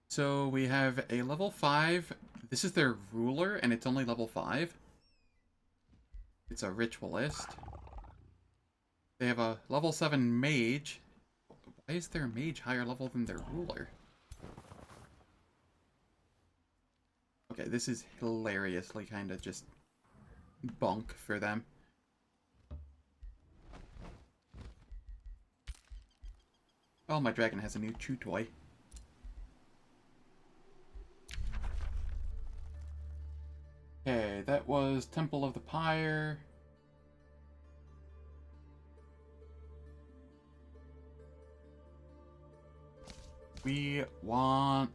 S2: So we have a level 5. This is their ruler, and it's only level 5. It's a ritualist. They have a level 7 mage. Why is their mage higher level than their ruler? Okay, this is hilariously kind of just bunk for them. Oh, my dragon has a new chew toy. Okay, that was Temple of the Pyre. We want...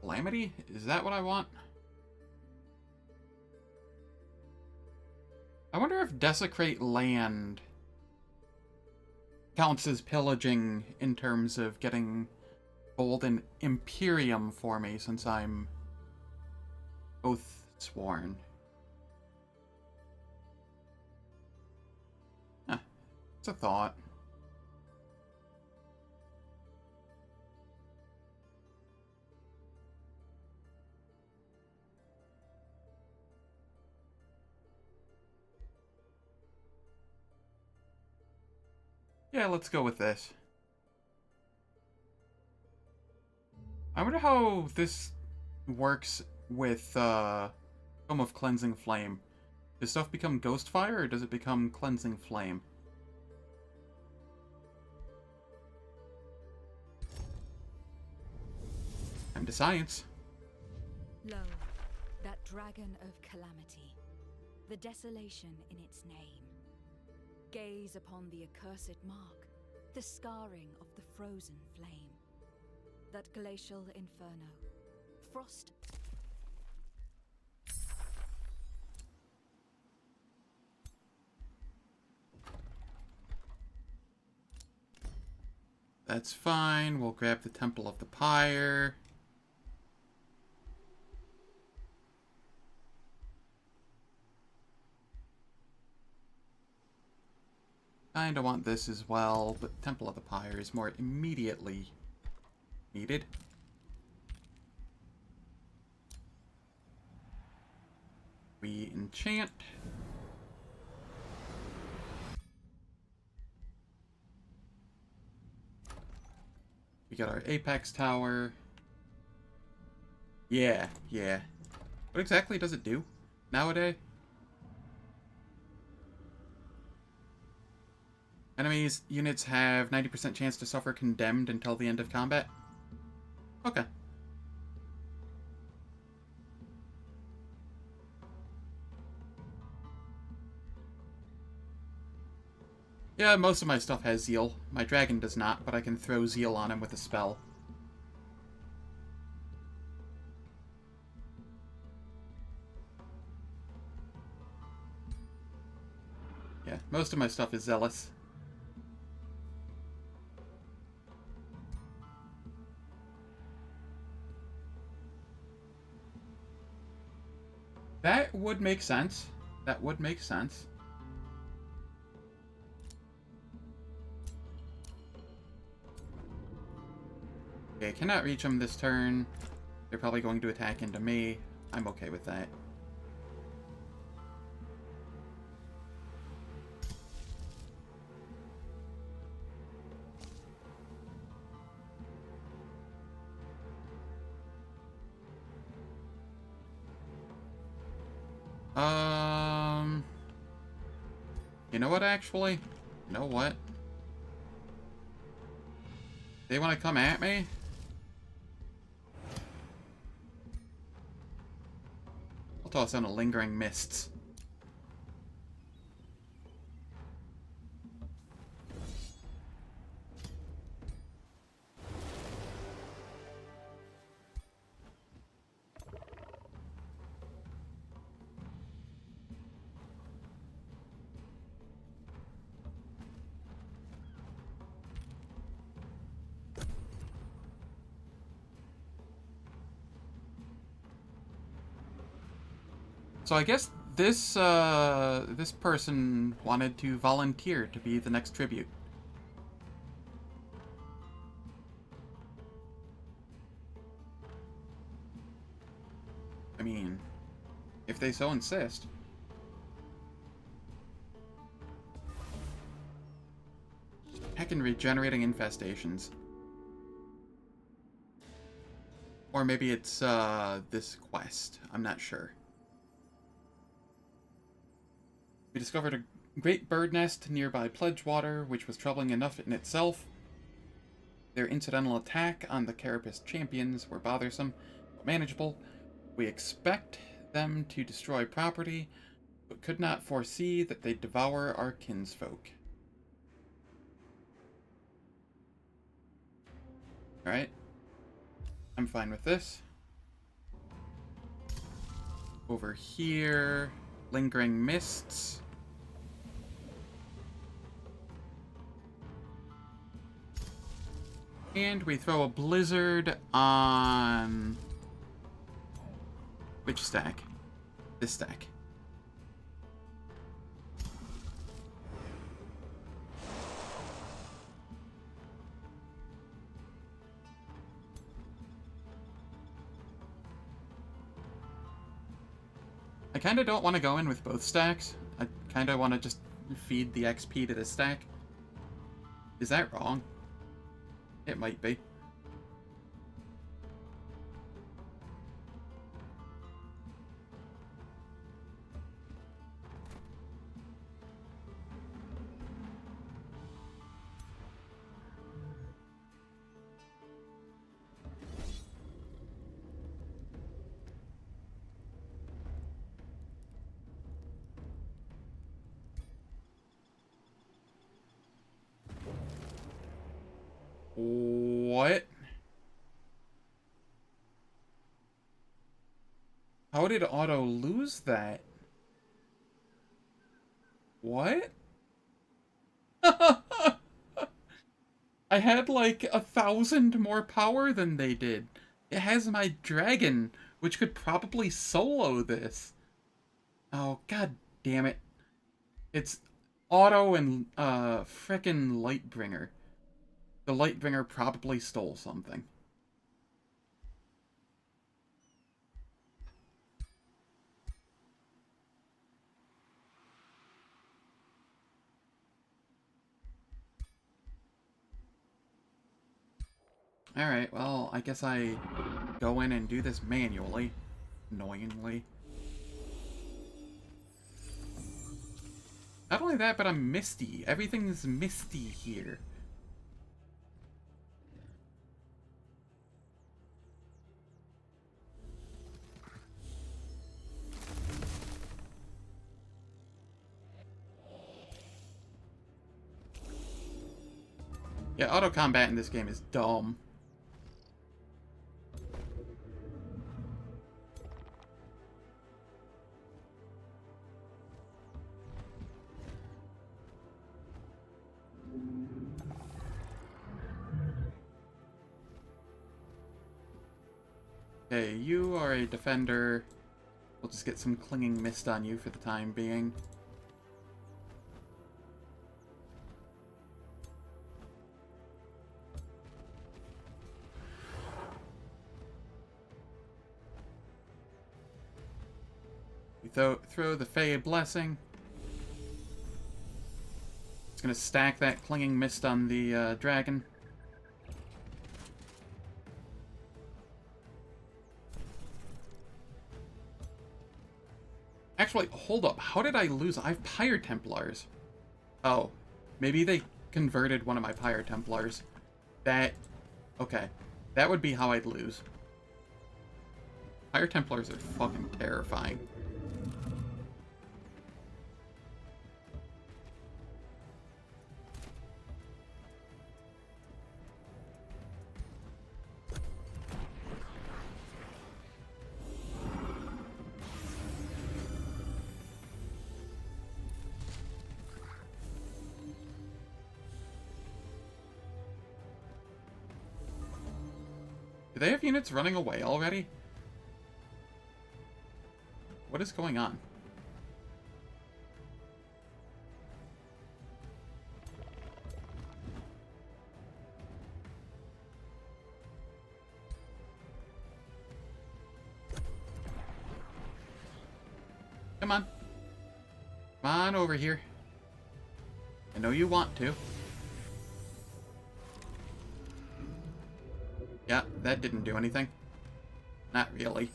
S2: Calamity? Is that what I want? I wonder if Desecrate Land counts as pillaging in terms of getting gold and Imperium for me, since I'm Oathsworn. Huh. It's a thought. Yeah, let's go with this. I wonder how this works with Tome of Cleansing Flame. Does stuff become Ghost Fire, or does it become Cleansing Flame? Time to science.
S3: Lo, that dragon of calamity, the desolation in its name. Gaze upon the accursed mark, the scarring of the frozen flame. That glacial inferno, frost...
S2: That's fine. We'll grab the Temple of the Pyre. Kinda want this as well, but Temple of the Pyre is more immediately needed. We enchant. We got our Apex Tower. Yeah, yeah. What exactly does it do nowadays? Enemies units have 90% chance to suffer condemned until the end of combat. Okay. Yeah, most of my stuff has Zeal. My dragon does not, but I can throw Zeal on him with a spell. Yeah, most of my stuff is Zealous. That would make sense. That would make sense. Okay, cannot reach them this turn. They're probably going to attack into me. I'm okay with that. You know what, actually? You know what? They want to come at me? I'll toss in a Lingering Mists. So I guess this person wanted to volunteer to be the next tribute. I mean, if they so insist. Heckin' regenerating infestations. Or maybe it's this quest. I'm not sure. We discovered a great bird nest nearby Pledgewater, which was troubling enough in itself. Their incidental attack on the Carapace champions were bothersome, but manageable. We expect them to destroy property, but could not foresee that they'd devour our kinsfolk. Alright. I'm fine with this. Over here, Lingering Mists. And we throw a blizzard on... Which stack? This stack. I kind of don't want to go in with both stacks. I kind of want to just feed the XP to this stack. Is that wrong? It might be. What? How did Otto lose that? What? I had like 1,000 more power than they did. It has my dragon, which could probably solo this. Oh, god damn it. It's Otto and frickin' Lightbringer. The Lightbringer probably stole something. Alright, well, I guess I go in and do this manually. Annoyingly. Not only that, but I'm misty. Everything's misty here. Yeah, auto combat in this game is dumb. Okay, you are a defender. We'll just get some clinging mist on you for the time being. We throw the Fey Blessing. It's gonna stack that clinging mist on the dragon. Actually, hold up. How did I lose? I have Pyre Templars. Oh, maybe they converted one of my Pyre Templars. Okay. That would be how I'd lose. Pyre Templars are fucking terrifying. Do they have units running away already? What is going on? Come on. Come on over here. I know you want to. Yeah, that didn't do anything. Not really.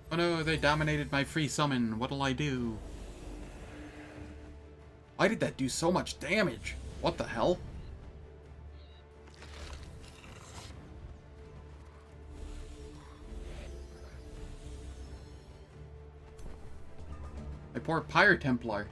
S2: Oh no, they dominated my free summon. What'll I do? Why did that do so much damage? What the hell? My poor Pyre Templar.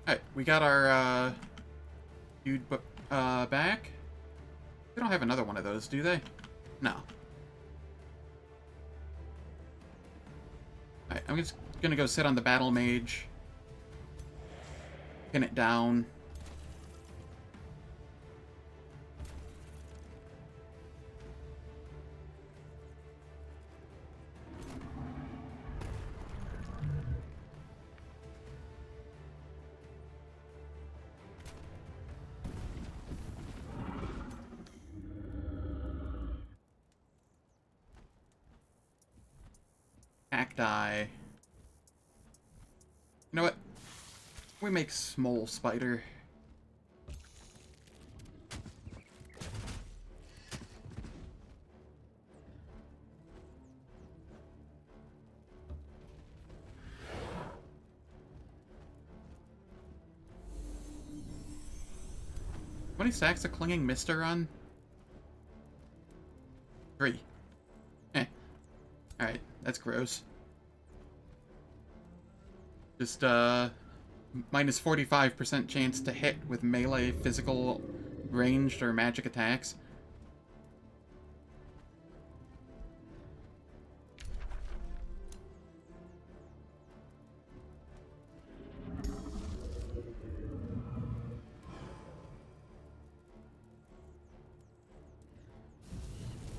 S2: Alright, we got our, dude, back. They don't have another one of those, do they? No. Alright, I'm just gonna go sit on the Battle Mage. Pin it down. Cacti. You know what? We make Small Spider. How many stacks of Clinging Mist are on? 3. Alright, that's gross. Just, minus 45% chance to hit with melee, physical, ranged, or magic attacks.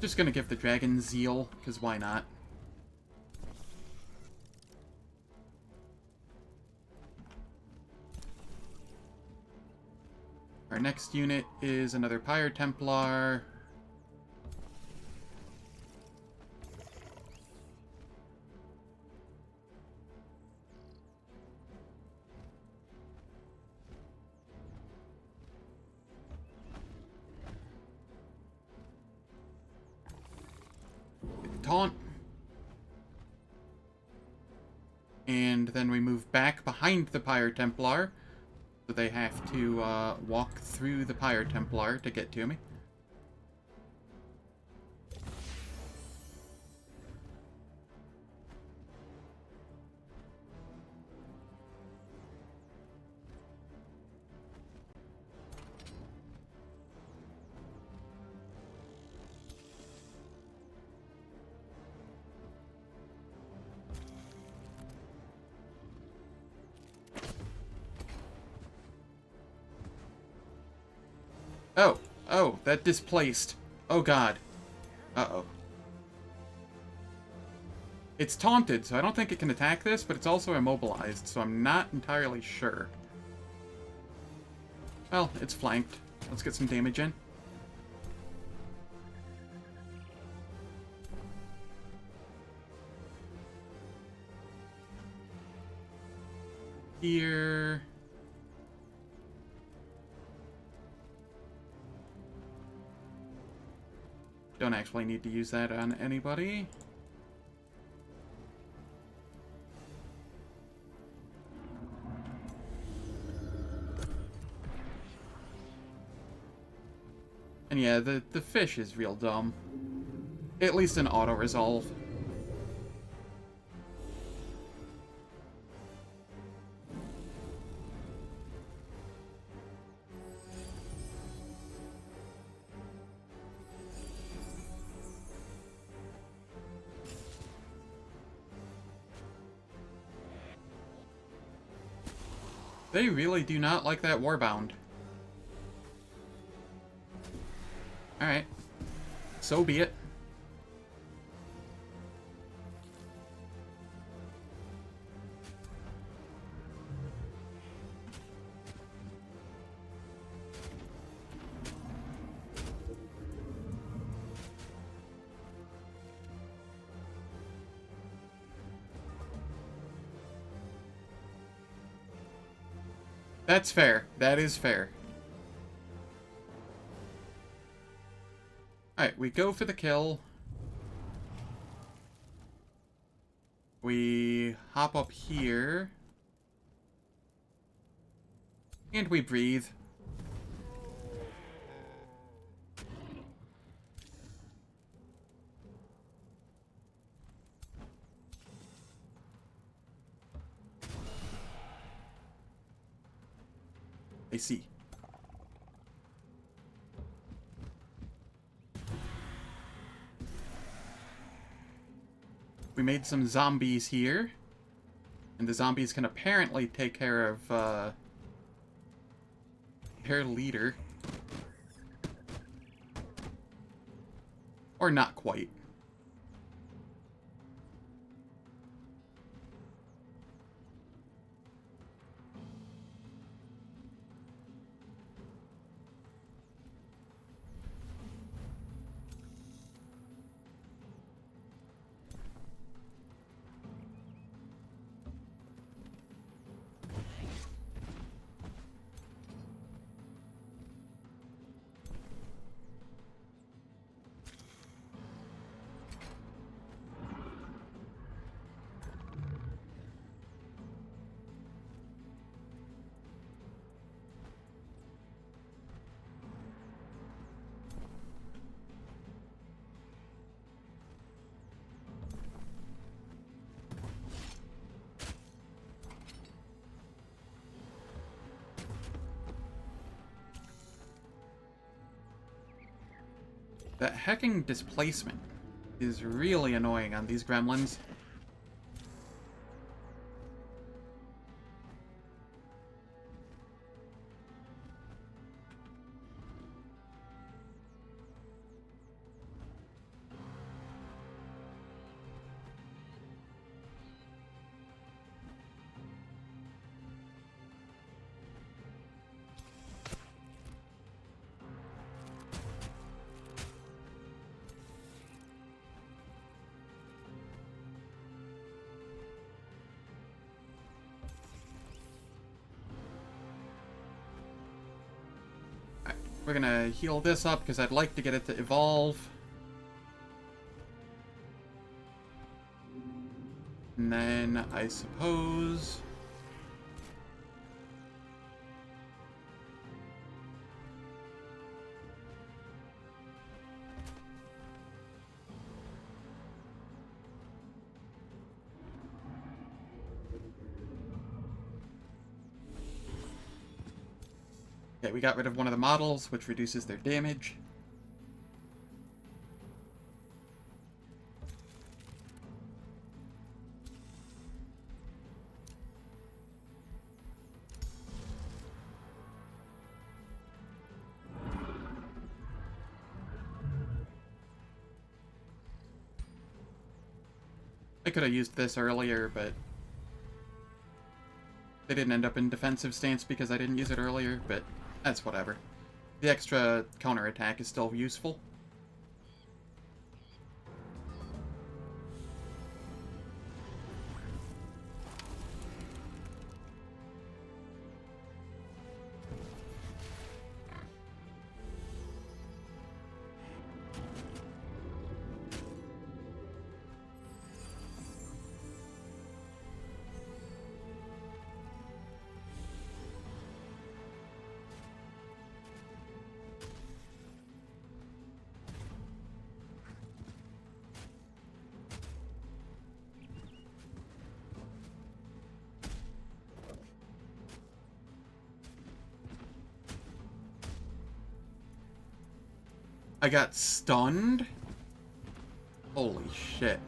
S2: Just gonna give the dragon Zeal, because why not? Our next unit is another Pyre Templar. Taunt. And then we move back behind the Pyre Templar. So they have to walk through the Pyre Templar to get to me. Oh, that displaced. Oh god. Uh-oh. It's taunted, so I don't think it can attack this, but it's also immobilized, so I'm not entirely sure. Well, it's flanked. Let's get some damage in. Here... Don't actually need to use that on anybody. And yeah, the fish is real dumb. At least in auto-resolve. They really do not like that Warbound. Alright. So be it. That's fair. That is fair. Alright, we go for the kill. We hop up here. And we breathe. I see. We made some zombies here. And the zombies can apparently take care of, their leader. Or not quite. That hecking displacement is really annoying on these gremlins. We're gonna heal this up because I'd like to get it to evolve. And then I suppose... Okay, we got rid of one of the models, which reduces their damage. I could have used this earlier, but they didn't end up in defensive stance because I didn't use it earlier, but that's whatever. The extra counterattack is still useful. I got stunned? Holy shit.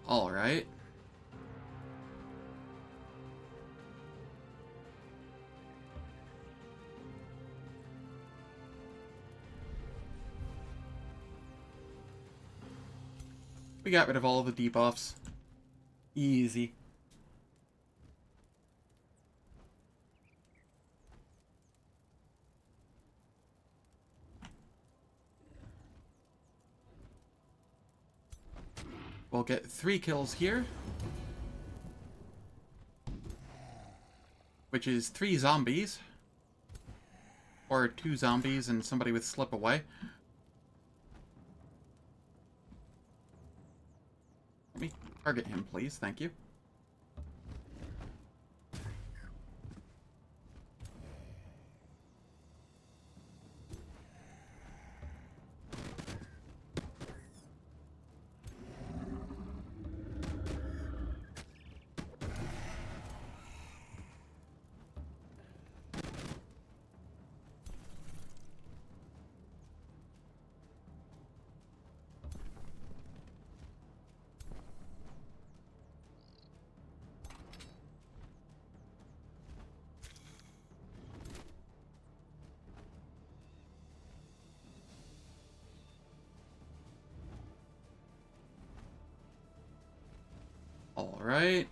S2: Alright. We got rid of all the debuffs. Easy. We'll get 3 kills here. Which is 3 zombies. Or 2 zombies and somebody with slip away. Let me target him, please. Thank you. All right.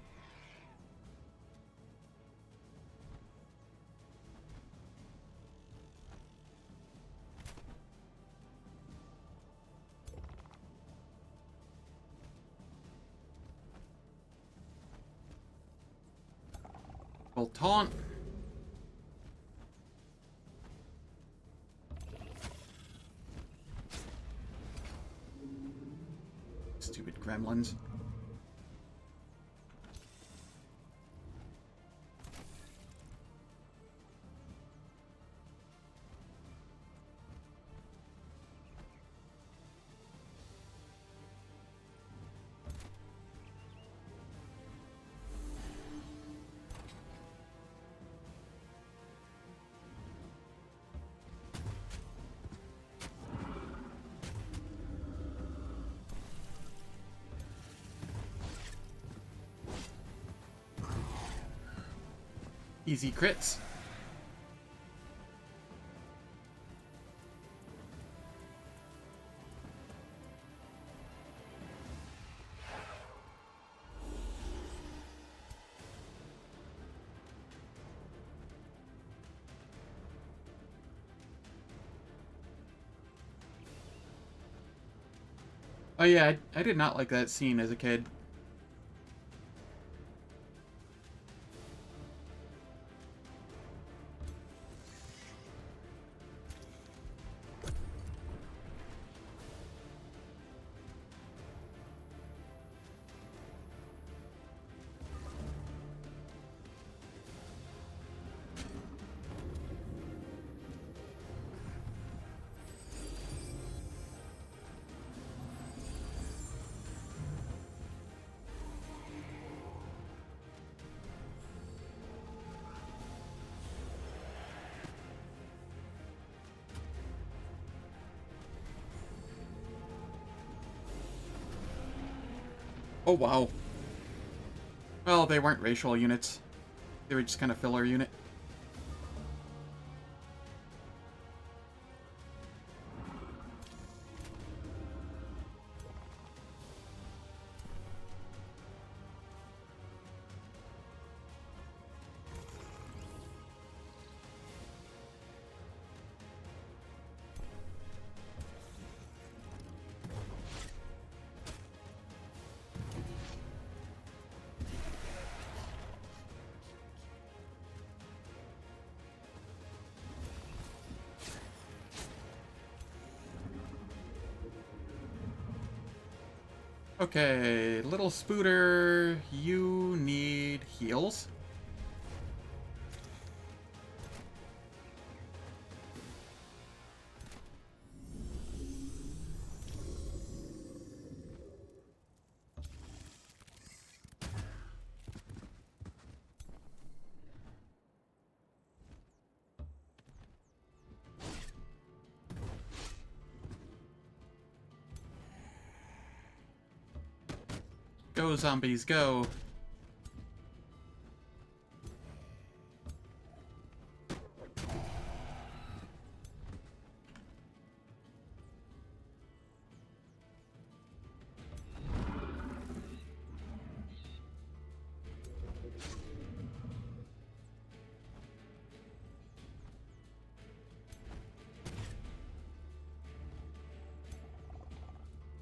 S2: We'll taunt. Stupid gremlins. Easy crits. Oh yeah, I did not like that scene as a kid. Oh wow. Well, they weren't racial units. They were just kind of filler unit. Okay, little Spooter, you need heals. Go, zombies, go.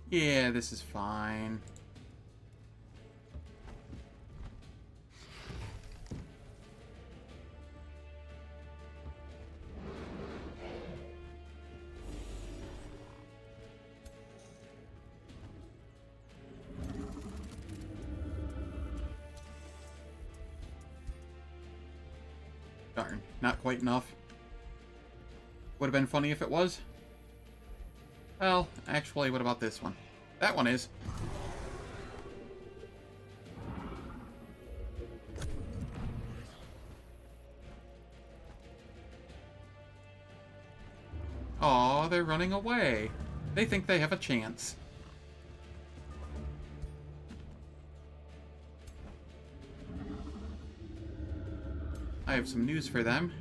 S2: Yeah, this is fine. Darn, not quite enough. Would have been funny if it was. Well, actually, what about this one? That one is. Aw, they're running away. They think they have a chance. I have some news for them.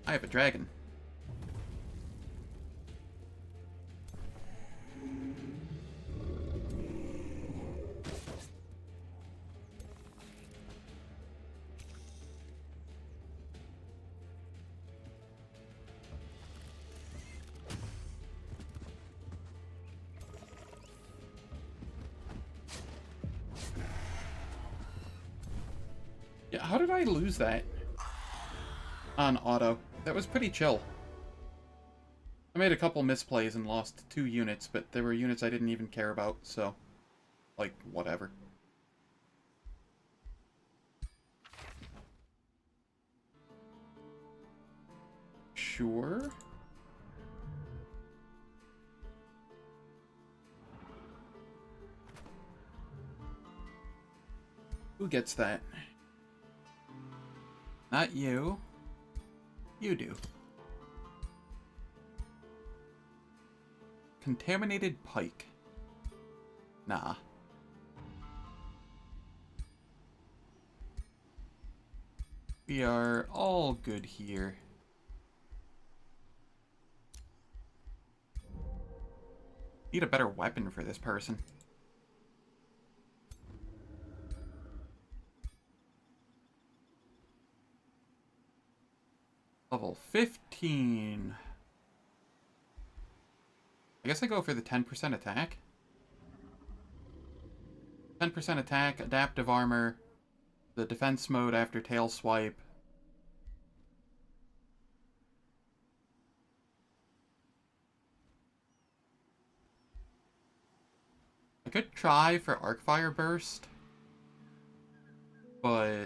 S2: I have a dragon. Yeah, how did I lose that? On auto. That was pretty chill. I made a couple misplays and lost 2 units, but there were units I didn't even care about, so... like, whatever. Sure. Who gets that? Not you. You do. Contaminated pike. Nah. We are all good here. Need a better weapon for this person. Level 15. I guess I go for the 10% attack. 10% attack, adaptive armor, the defense mode after tail swipe. I could try for Arcfire Burst, but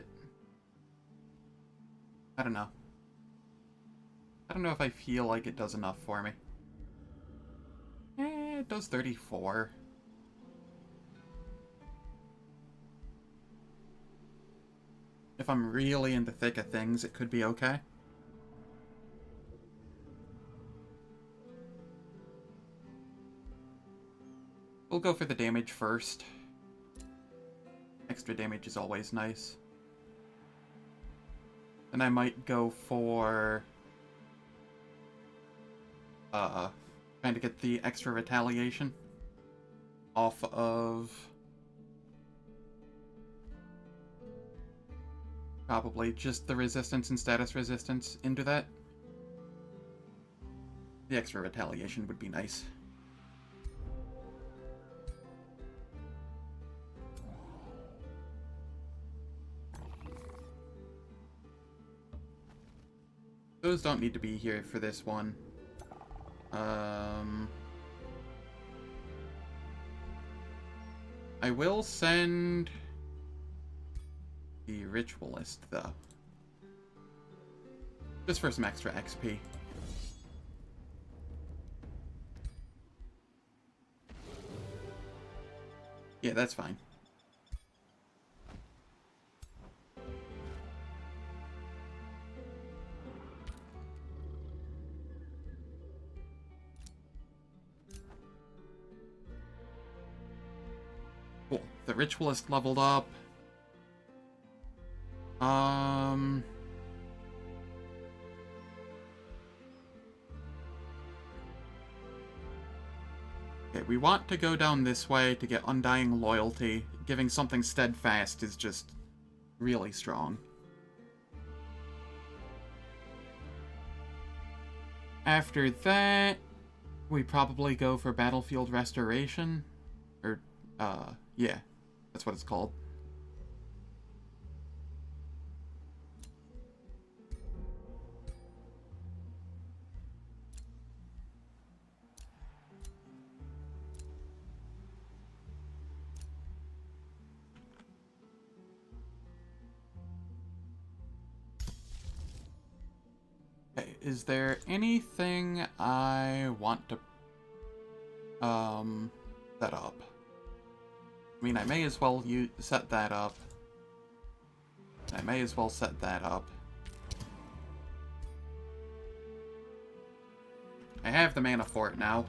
S2: I don't know. I don't know if I feel like it does enough for me. It does 34. If I'm really in the thick of things, it could be okay. We'll go for the damage first. Extra damage is always nice. And I might go for... trying to get the extra retaliation off of... probably just the resistance and status resistance into that. The extra retaliation would be nice. Those don't need to be here for this one. I will send the Ritualist, though. Just for some extra XP. Yeah, that's fine. Cool. The Ritualist leveled up. Okay, we want to go down this way to get Undying Loyalty. Giving something steadfast is just really strong. After that, we probably go for Battlefield Restoration. Or, yeah, that's what it's called. Okay, is there anything I want to, set up? I mean, I may as well set that up. I may as well set that up. I have the mana for it now.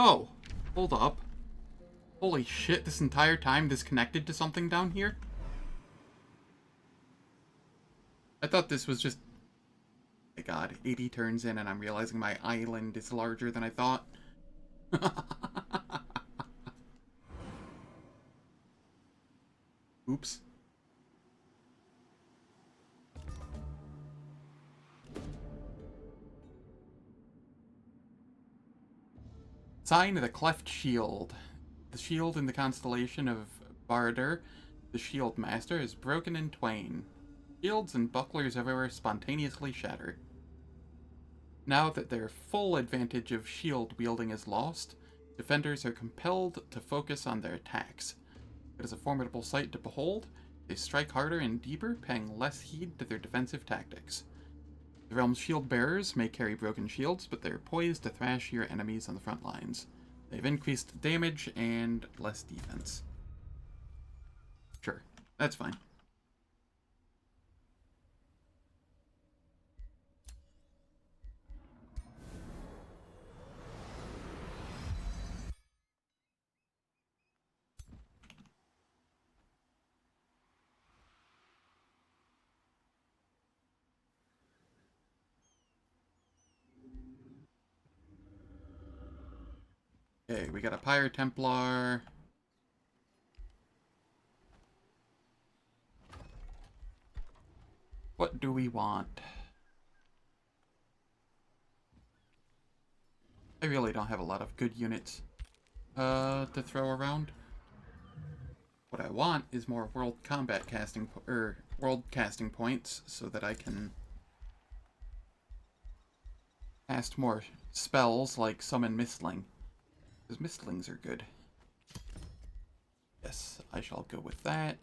S2: Oh, hold up. Holy shit, this entire time disconnected to something down here? I thought this was just... Oh my god, 80 turns in and I'm realizing my island is larger than I thought. Oops. Sign of the Cleft Shield. The shield in the constellation of Bardur, the Shield Master, is broken in twain. Shields and bucklers everywhere spontaneously shatter. Now that their full advantage of shield wielding is lost, defenders are compelled to focus on their attacks. It is a formidable sight to behold. They strike harder and deeper, paying less heed to their defensive tactics. The realm's shield bearers may carry broken shields, but they are poised to thrash your enemies on the front lines. They've increased damage and less defense. Sure, that's fine. Okay, we got a Pyre Templar. What do we want? I really don't have a lot of good units to throw around. What I want is more world combat casting world casting points so that I can cast more spells like summon Mistling. Because Mistlings are good. Yes, I shall go with that.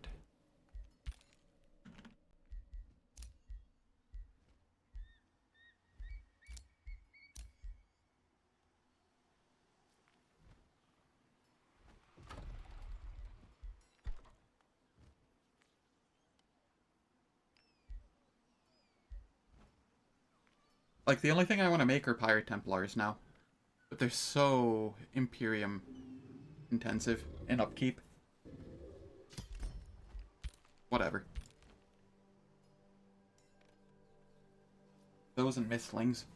S2: Like, the only thing I want to make are Pyre Templars now. But they're so Imperium intensive in upkeep. Whatever. Those and Mistlings.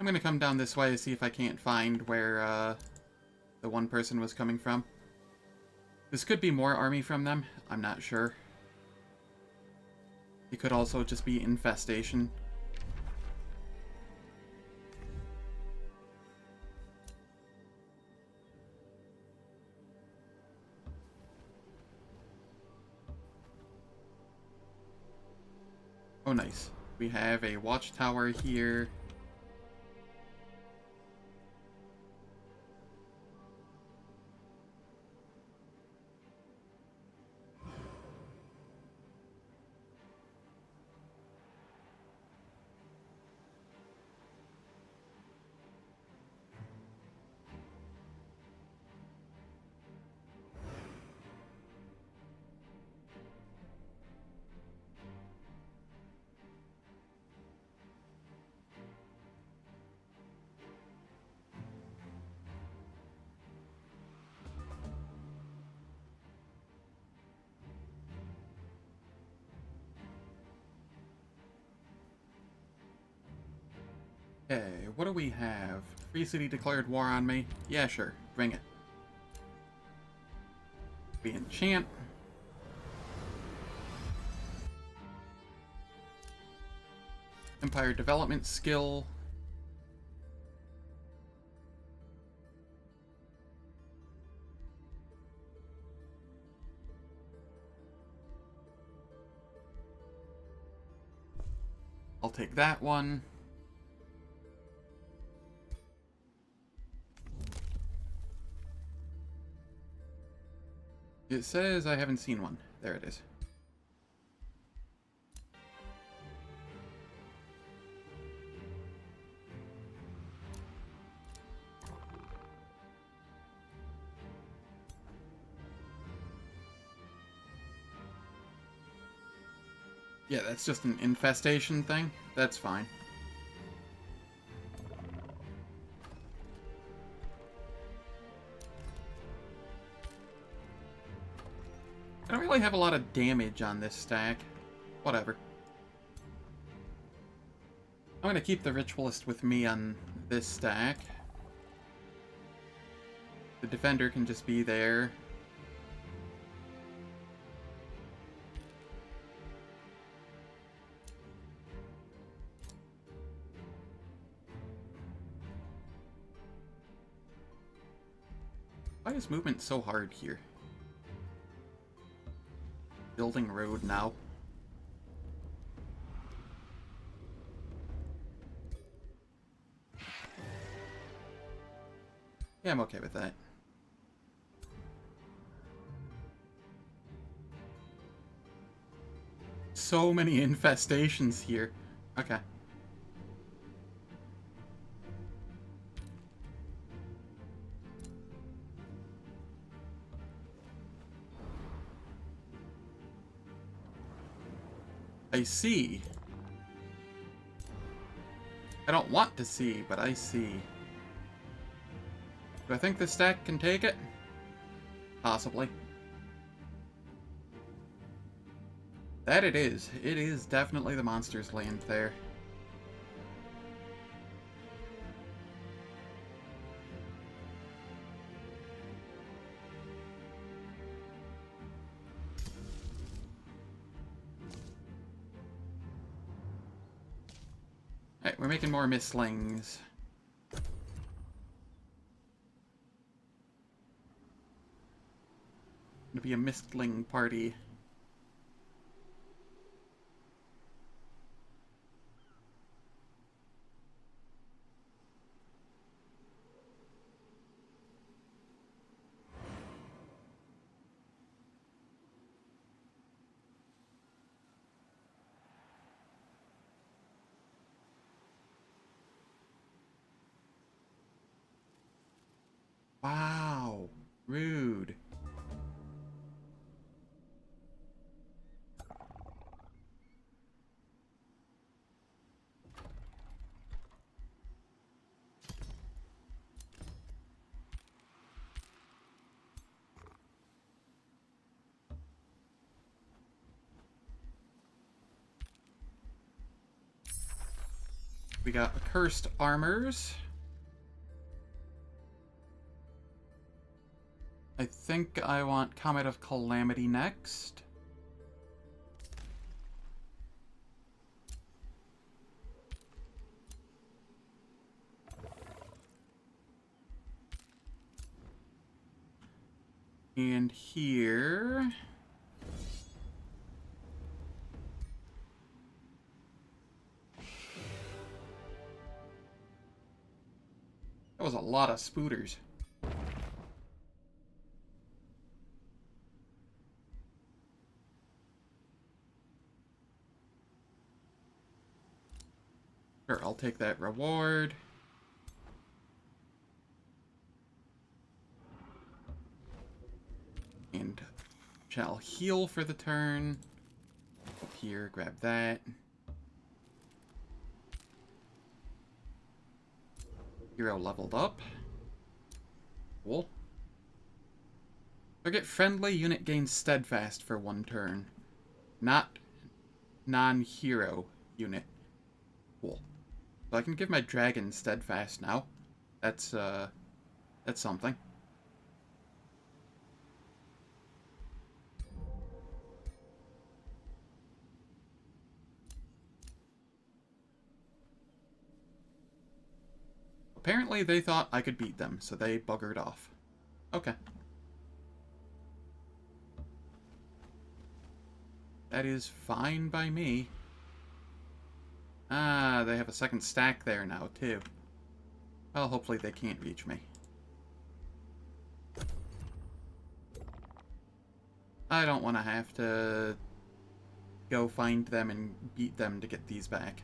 S2: I'm gonna come down this way to see if I can't find where the one person was coming from. This could be more army from them. I'm not sure. It could also just be infestation. Oh, nice. We have a watchtower here. Okay, what do we have? Free City declared war on me? Yeah, sure. Bring it. We enchant. Empire development skill. I'll take that one. It says I haven't seen one. There it is. Yeah, that's just an infestation thing. That's fine. I don't really have a lot of damage on this stack. Whatever. I'm gonna keep the Ritualist with me on this stack. The Defender can just be there. Why is movement so hard here? Building road now. Yeah, I'm okay with that. So many infestations here. Okay. I see. I don't want to see, but I see. Do I think the stack can take it? Possibly. That it is. It is definitely the monster's land there. Alright, we're making more mistlings. Gonna be a mistling party. Wow. Rude. We got Accursed Armors. I think I want Comet of Calamity next. And here... That was a lot of spooters. Sure, I'll take that reward. And shall heal for the turn. Up here, grab that. Hero leveled up. Cool. Target friendly unit gains steadfast for 1 turn. Not non-hero unit. Cool. So I can give my dragon steadfast now. That's something. Apparently they thought I could beat them, so they buggered off. Okay. That is fine by me. Ah, they have a second stack there now, too. Well, hopefully they can't reach me. I don't want to have to go find them and beat them to get these back.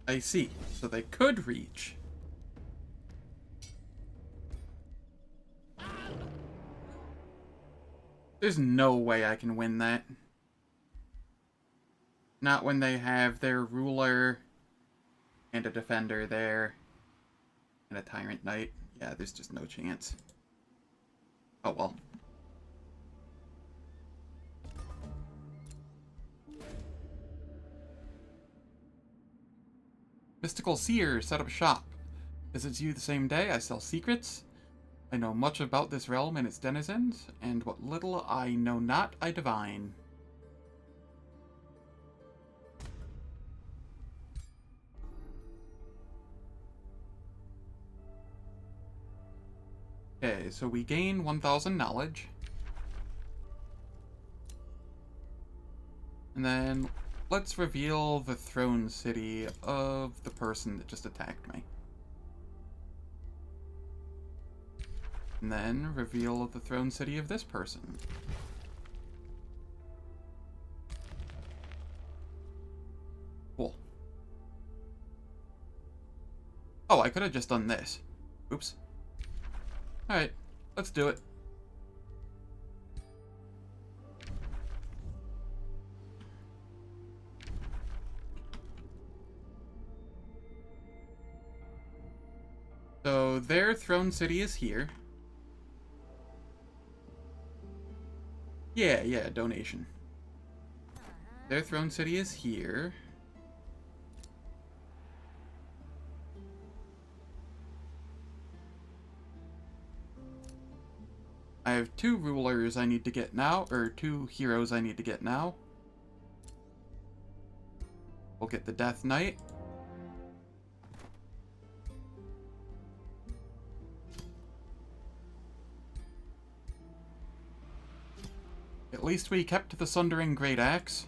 S2: I see. So they could reach. There's no way I can win that. Not when they have their ruler and a defender there and a tyrant knight. Yeah, there's just no chance. Oh well. Mystical Seer set up shop. Visits you the same day. I sell secrets. I know much about this realm and its denizens, and what little I know not, I divine. Okay, so we gain 1,000 knowledge. And then let's reveal the throne city of the person that just attacked me. And then reveal the throne city of this person. Cool. Oh, I could have just done this. Oops. Alright, let's do it. So their throne city is here. Yeah, donation. Their throne city is here. I have 2 rulers I need to get now, or 2 heroes I need to get now. We'll get the Death Knight. At least we kept the Sundering Great Axe.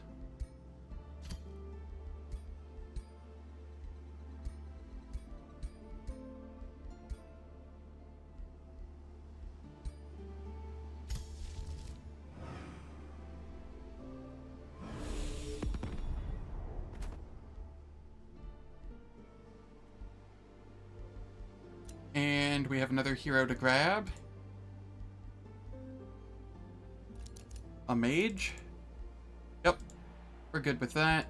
S2: And we have another hero to grab. A mage. Yep, we're good with that.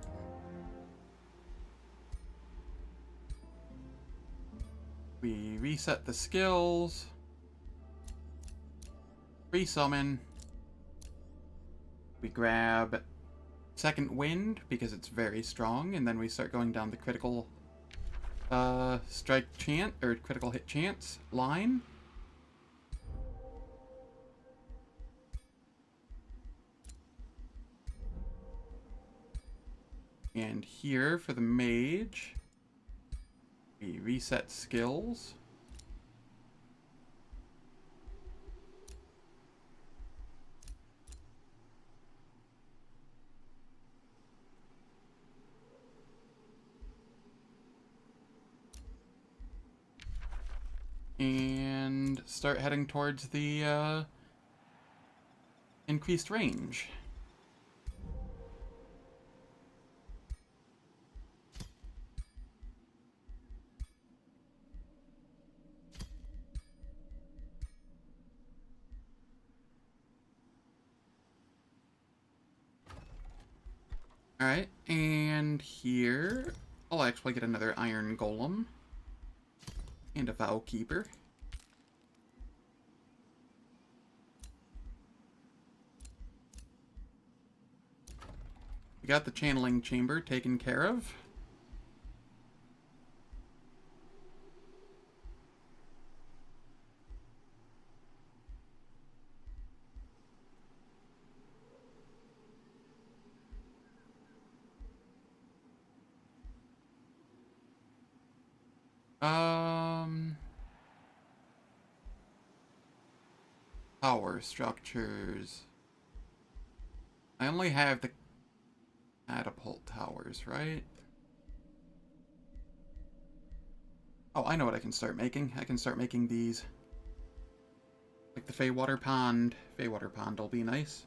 S2: We reset the skills. Resummon. We grab Second Wind because it's very strong, and then we start going down the critical strike chance, or critical hit chance line. And here for the mage, we reset skills. And start heading towards the increased range. Alright, and here I'll actually get another Iron Golem and a Vow Keeper. We got the Channeling Chamber taken care of. Power structures. I only have the catapult towers, right? Oh, I know what I can start making. I can start making these. Like the Feywater Pond. Feywater Pond will be nice.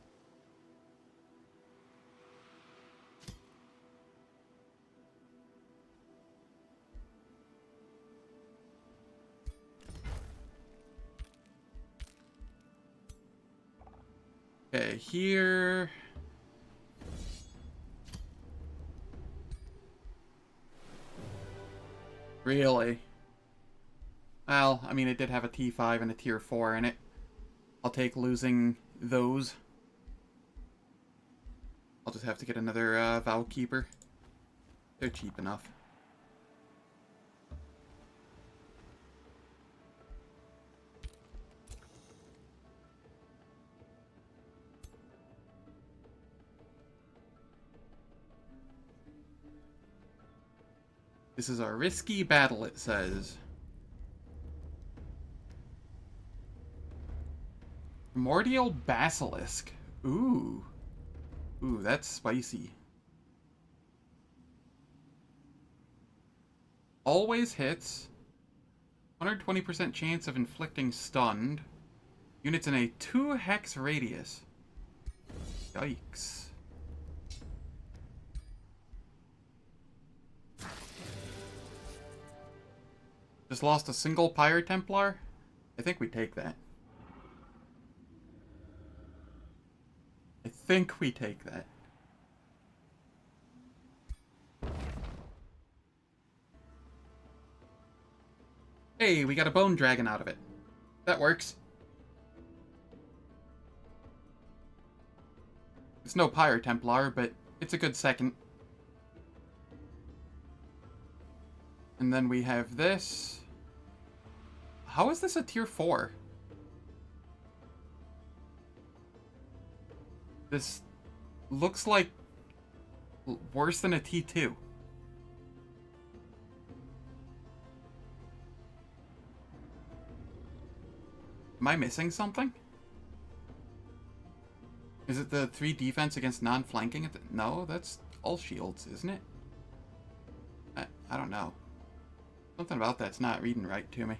S2: Okay, here. Really? Well, I mean, it did have a T5 and a Tier 4 in it. I'll take losing those. I'll just have to get another Vow Keeper. They're cheap enough. This is a risky battle, it says. Primordial Basilisk. Ooh. Ooh, that's spicy. Always hits. 120% chance of inflicting stunned. Units in a 2-hex radius. Yikes. Just lost a single Pyre Templar? I think we take that. I think we take that. Hey, we got a Bone Dragon out of it. That works. It's no Pyre Templar, but it's a good second. And then we have this. How is this a tier 4? This looks like worse than a T2. Am I missing something? Is it the 3 defense against non-flanking? No, that's all shields, isn't it? I don't know. Something about that's not reading right to me.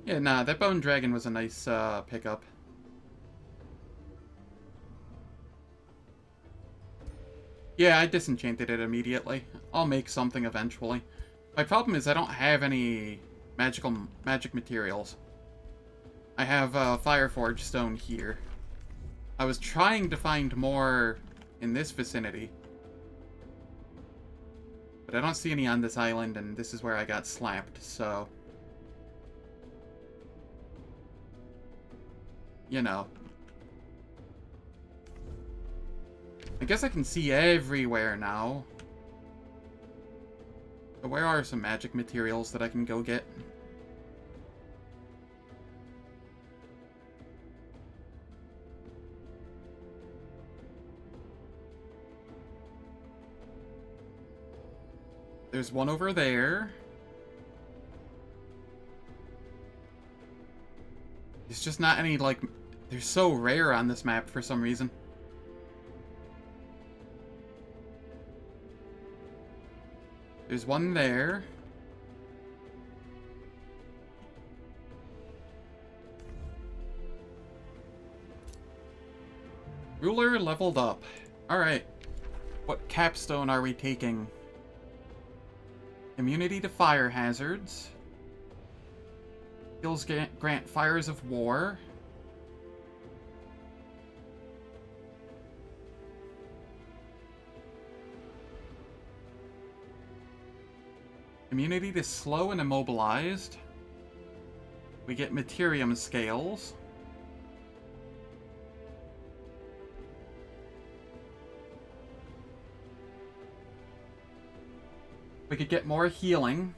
S2: Yeah, nah, that Bone Dragon was a nice pickup. Yeah, I disenchanted it immediately. I'll make something eventually. My problem is I don't have any magic materials. I have Fireforge Stone here. I was trying to find more in this vicinity. But I don't see any on this island, and this is where I got slapped, so... You know. I guess I can see everywhere now. So where are some magic materials that I can go get? There's one over there. There's just not any, like... They're so rare on this map for some reason. There's one there. Ruler leveled up. Alright. What capstone are we taking? Immunity to fire hazards. Skills grant fires of war. Immunity to slow and immobilized. We get Materium scales. We could get more healing.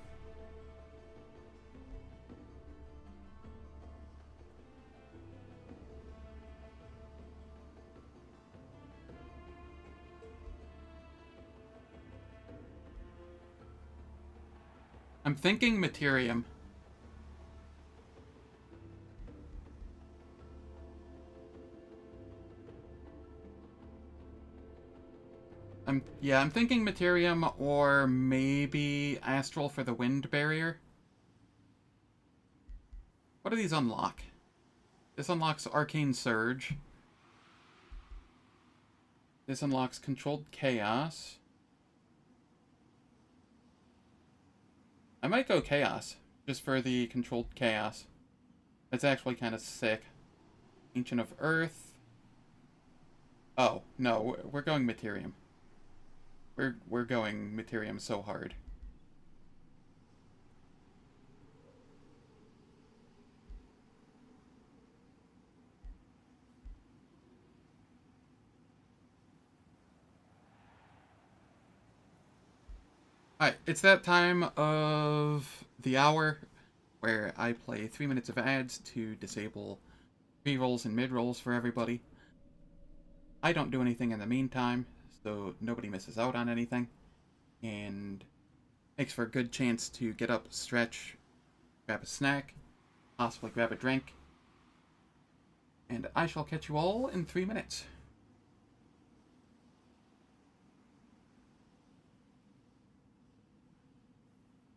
S2: I'm thinking Materium. I'm thinking Materium or maybe Astral for the Wind Barrier. What do these unlock? This unlocks Arcane Surge. This unlocks Controlled Chaos. I might go Chaos, just for the Controlled Chaos. That's actually kind of sick. Ancient of Earth. Oh, no, we're going Materium. We're going Materium so hard. Alright, it's that time of the hour where I play 3 minutes of ads to disable pre-rolls and mid-rolls for everybody. I don't do anything in the meantime, so nobody misses out on anything, and makes for a good chance to get up, stretch, grab a snack, possibly grab a drink, and I shall catch you all in 3 minutes.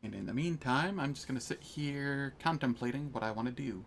S2: And in the meantime, I'm just going to sit here contemplating what I want to do.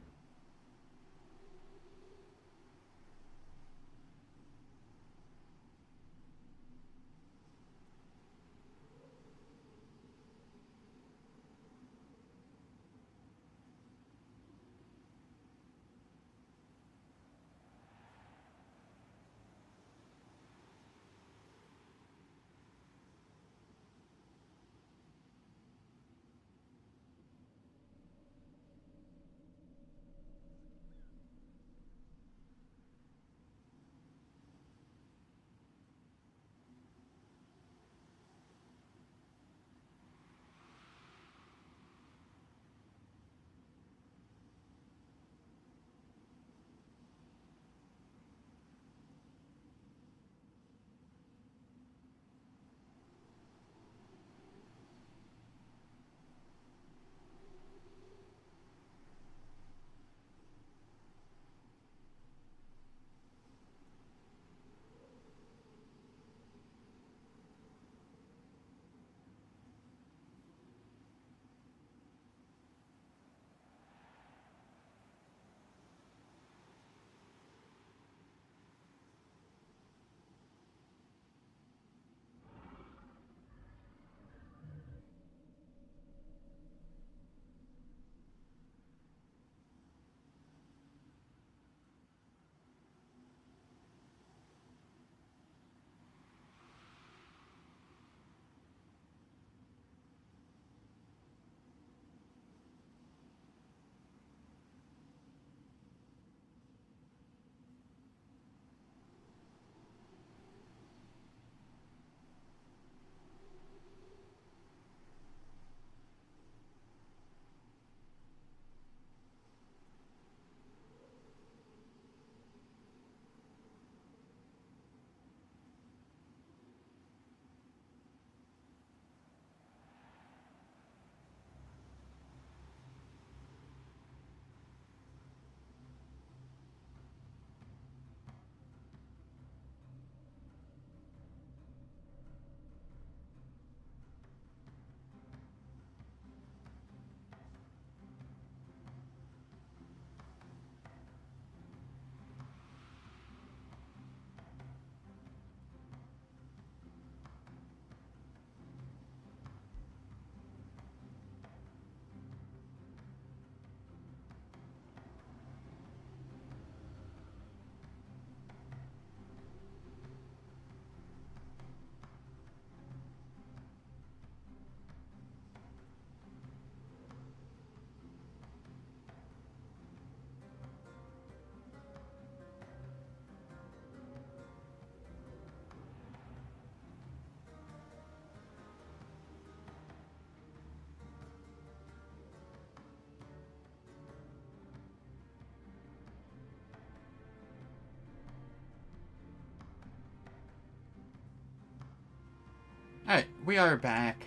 S2: Alright, we are back.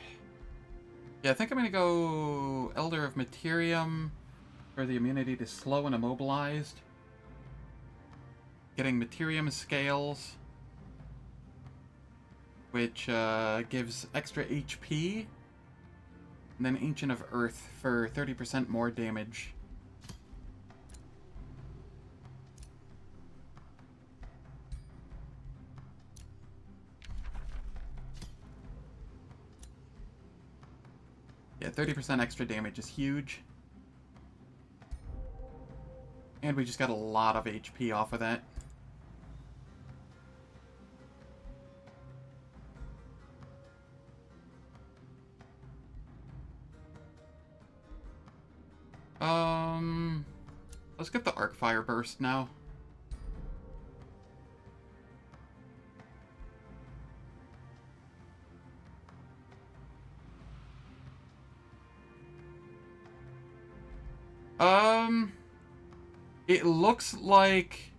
S2: Yeah, I think I'm gonna go Elder of Materium for the immunity to slow and immobilized. Getting Materium scales, which gives extra HP. And then Ancient of Earth for 30% more damage. Yeah, 30% extra damage is huge. And we just got a lot of HP off of that. let's get the Arc Fire Burst now. It looks like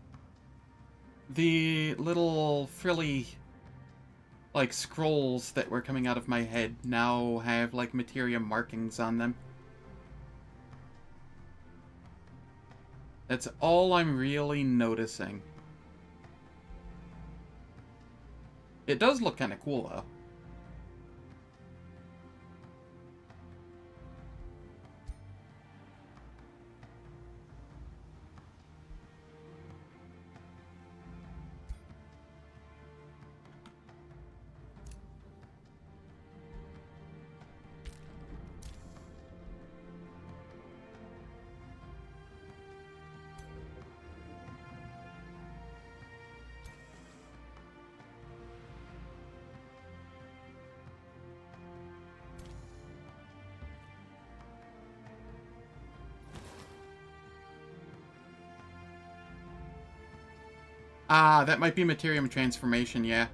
S2: the little frilly, like, scrolls that were coming out of my head now have, like, materia markings on them. That's all I'm really noticing. It does look kind of cool, though. Ah, that might be Materium Transformation, yeah.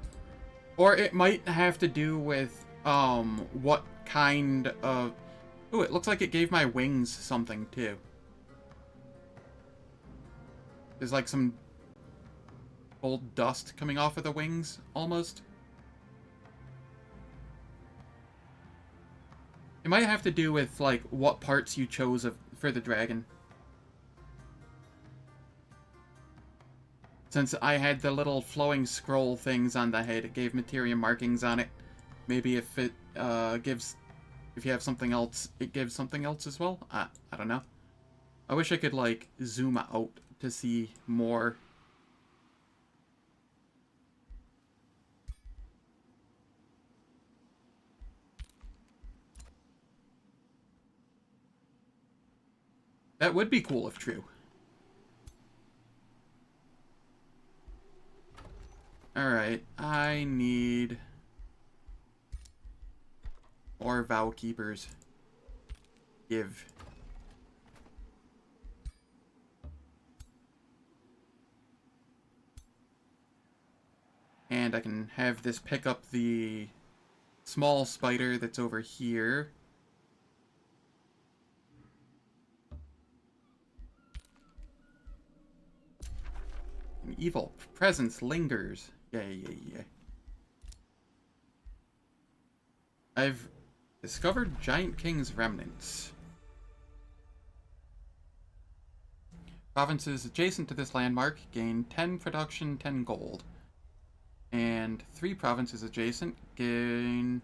S2: Or it might have to do with, what kind of... Ooh, it looks like it gave my wings something, too. There's, like, some old dust coming off of the wings, almost. It might have to do with, like, what parts you chose for the dragon. Since I had the little flowing scroll things on the head, it gave materia markings on it. Maybe if it if you have something else, it gives something else as well? I don't know. I wish I could, like, zoom out to see more. That would be cool if true. Alright, I need more Vow Keepers. Give. And I can have this pick up the small spider that's over here. An evil presence lingers. Yeah. I've discovered Giant King's remnants. Provinces adjacent to this landmark gain 10 production, 10 gold. And 3 provinces adjacent gain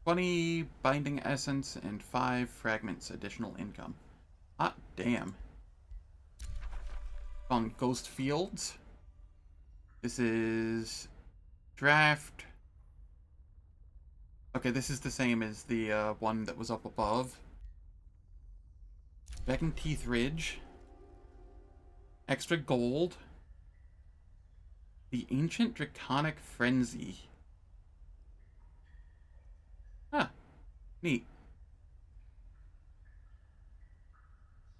S2: 20 binding essence and 5 fragments additional income. Hot damn. On Ghost Fields. This is draft. Okay, this is the same as the one that was up above. Beacon Teeth Ridge. Extra gold. The Ancient Draconic Frenzy. Huh. Neat.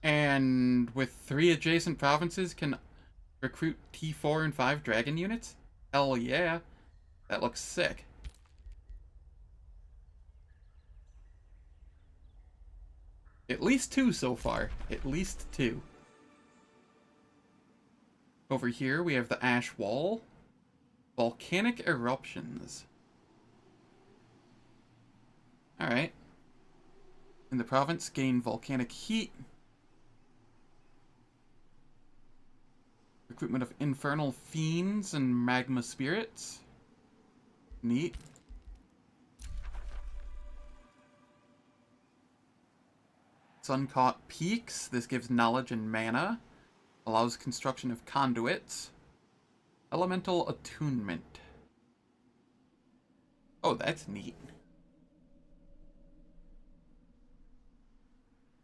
S2: And with 3 adjacent provinces can recruit T4 and 5 dragon units? Hell yeah. That looks sick. At least 2 so far. At least 2. Over here we have the Ash Wall. Volcanic Eruptions. Alright. In the province, gain volcanic heat. Recruitment of infernal fiends and magma spirits. Neat. Sun-caught peaks. This gives knowledge and mana. Allows construction of conduits. Elemental attunement. Oh, that's neat.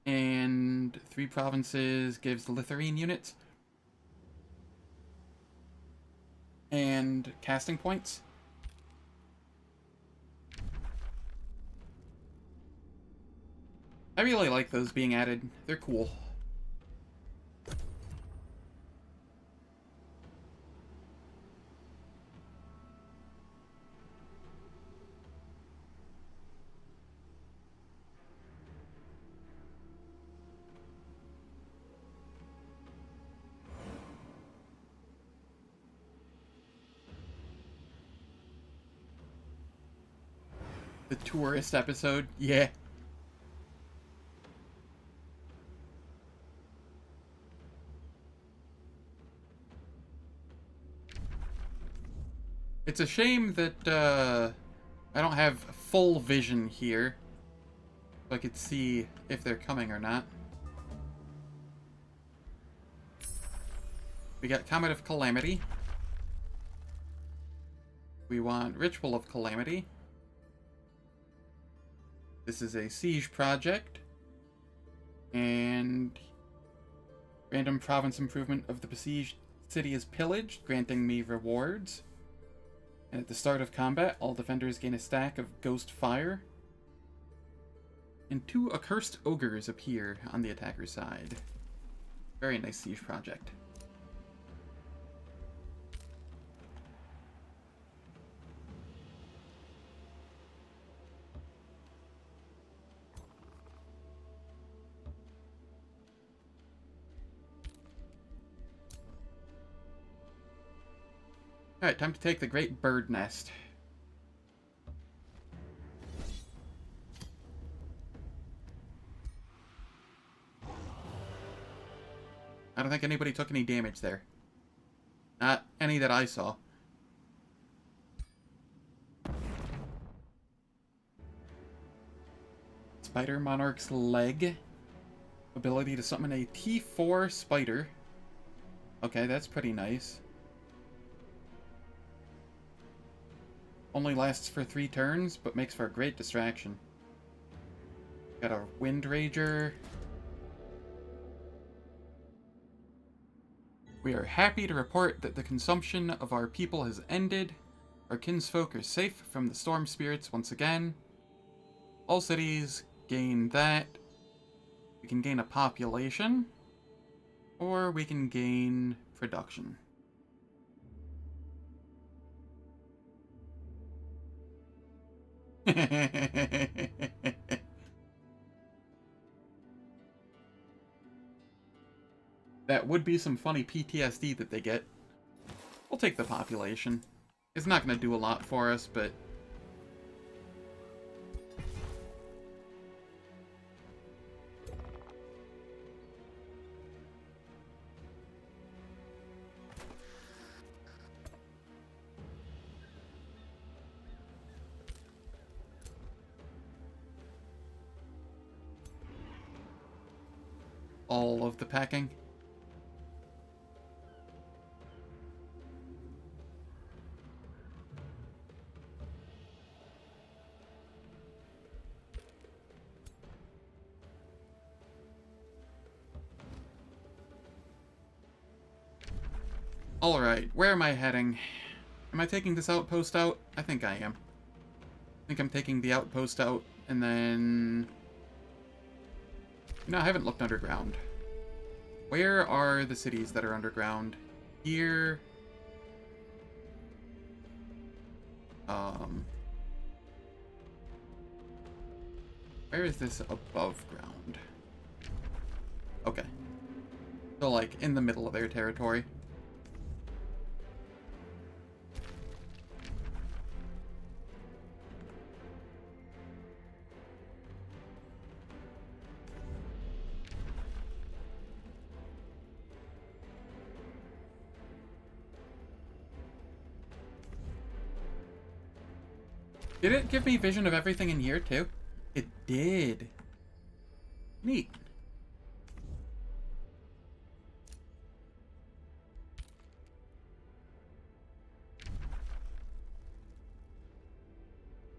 S2: And 3 provinces gives Litharine units. And casting points. I really like those being added. They're cool. The tourist episode? Yeah. It's a shame that, I don't have full vision here. So I could see if they're coming or not. We got Comet of Calamity. We want Ritual of Calamity. This is a siege project. And random province improvement of the besieged city is pillaged, granting me rewards. And at the start of combat, all defenders gain a stack of Ghost Fire. And 2 Accursed Ogres appear on the attacker's side. Very nice siege project. Alright, time to take the Great Bird Nest. I don't think anybody took any damage there. Not any that I saw. Spider Monarch's Leg. Ability to summon a T4 spider. Okay, that's pretty nice. Only lasts for 3 turns, but makes for a great distraction. Got a Wind Rager. We are happy to report that the consumption of our people has ended. Our kinsfolk are safe from the storm spirits once again. All cities gain that. We can gain a population, or we can gain production. That would be some funny PTSD that they get. We'll take the population. It's not going to do a lot for us, but... all of the packing. Alright, where am I heading? Am I taking this outpost out? I think I am. I think I'm taking the outpost out, and then... You know, I haven't looked underground. Where are the cities that are underground? Here... Where is this above ground? Okay. So, like, in the middle of their territory. Did it give me vision of everything in here, too? It did. Neat.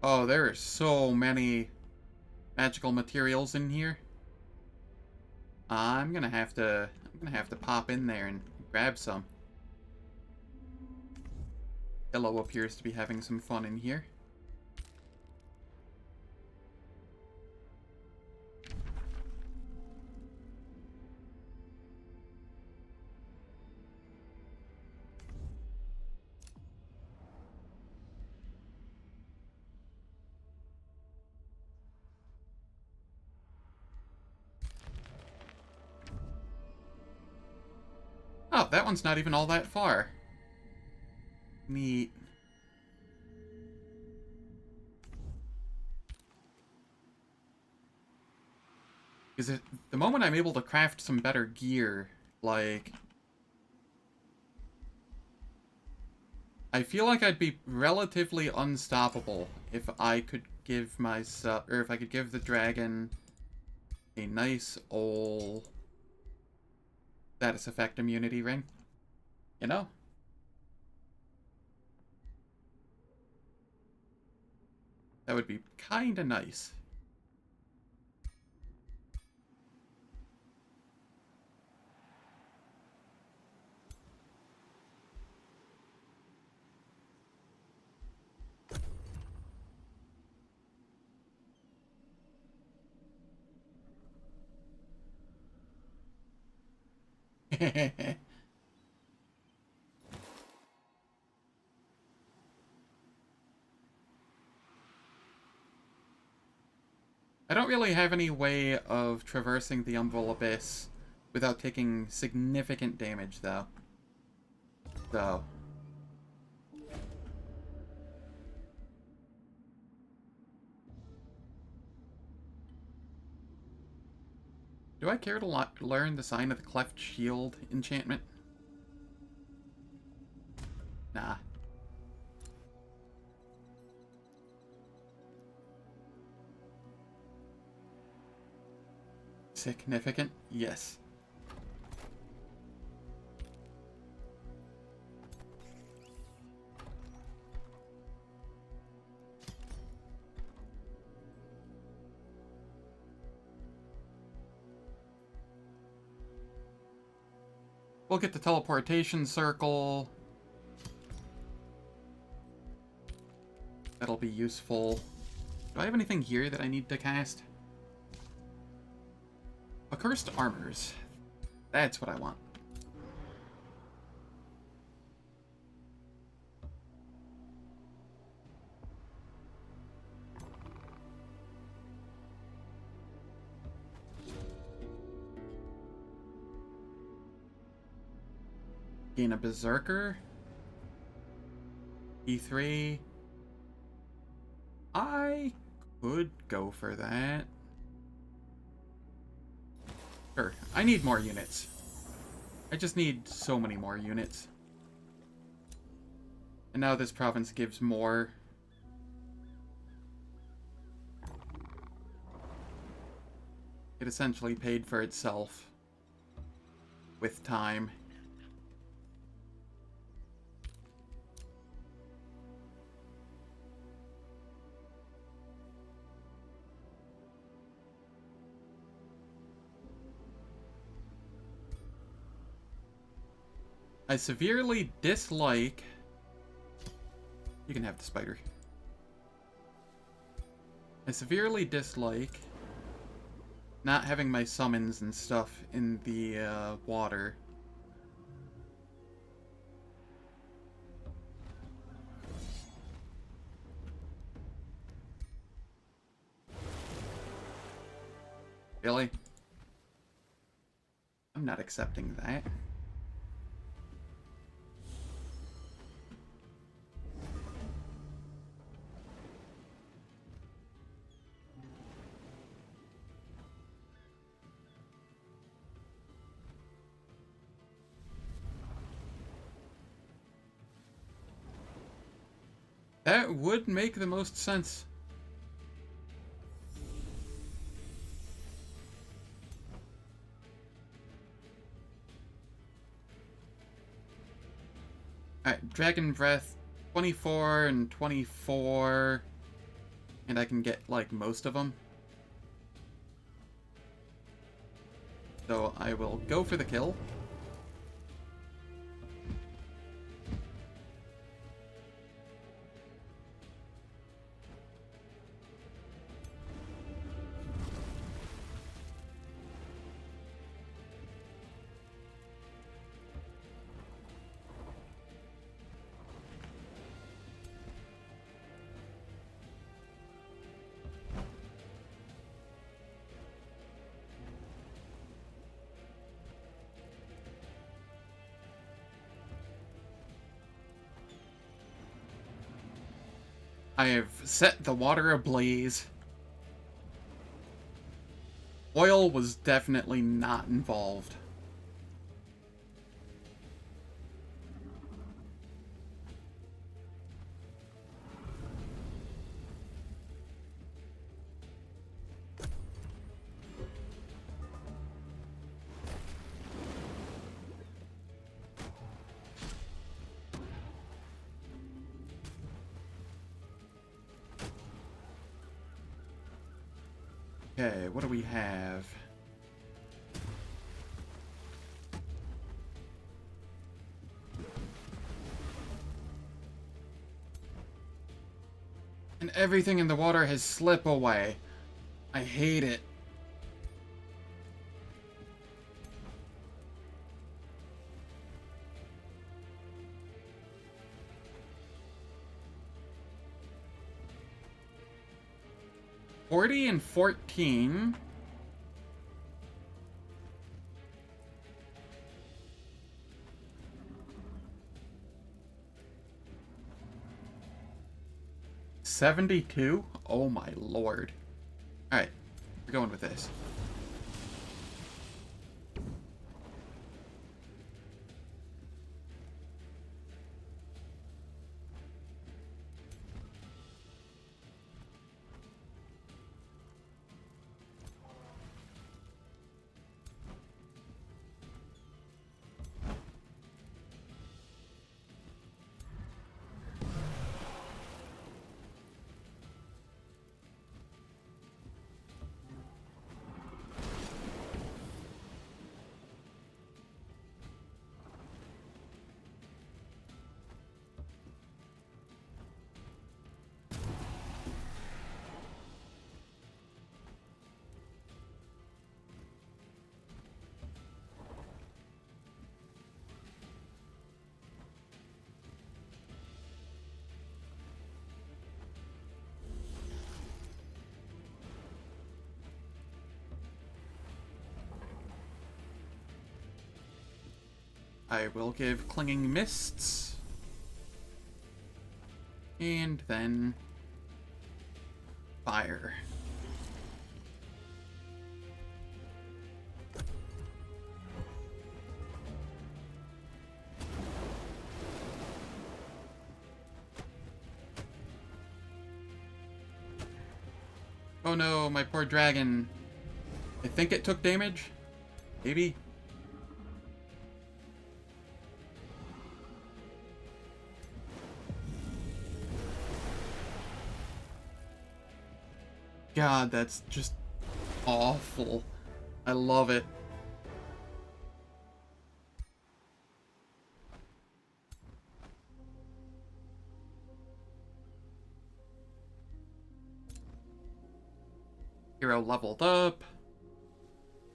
S2: Oh, there are so many magical materials in here. I'm gonna have to pop in there and grab some. Hello appears to be having some fun in here. Oh, that one's not even all that far. Neat. Because the moment I'm able to craft some better gear, like... I feel like I'd be relatively unstoppable if I could give myself... Or if I could give the dragon a nice old status effect immunity ring. You know? That would be kinda nice. I don't really have any way of traversing the Umbral Abyss without taking significant damage, though. So... Do I care to learn the Sign of the Cleft Shield enchantment? Nah. Significant? Yes. We'll get the teleportation circle. That'll be useful. Do I have anything here that I need to cast? Accursed Armors. That's what I want. Gain a Berserker. E3. I could go for that. Sure. I need more units. I just need so many more units. And now this province gives more. It essentially paid for itself with time. I severely dislike... You can have the spider. I severely dislike not having my summons and stuff in the water. Really? I'm not accepting that. That would make the most sense. Alright, Dragon Breath, 24 and 24. And I can get, like, most of them. So I will go for the kill. I have set the water ablaze. Oil was definitely not involved. Okay, what do we have? And everything in the water has slip away. I hate it. $40 and $14. $72? Oh my lord. Alright, we're going with this. I will give Clinging Mists. And then Fire. Oh no, my poor dragon. I think it took damage? Maybe? God, that's just awful. I love it. Hero leveled up.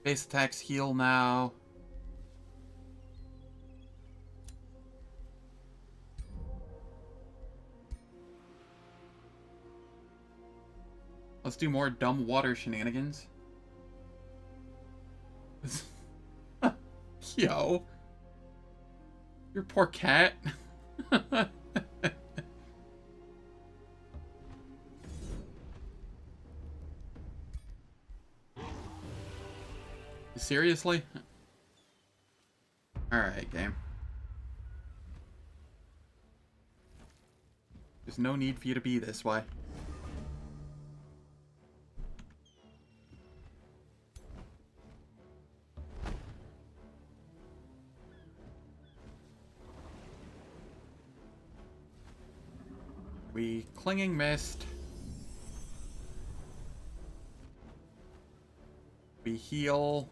S2: Base attacks heal now. Let's do more dumb water shenanigans. Yo. Your poor cat. Seriously? Alright, game. There's no need for you to be this way. We Clinging Mist. We heal.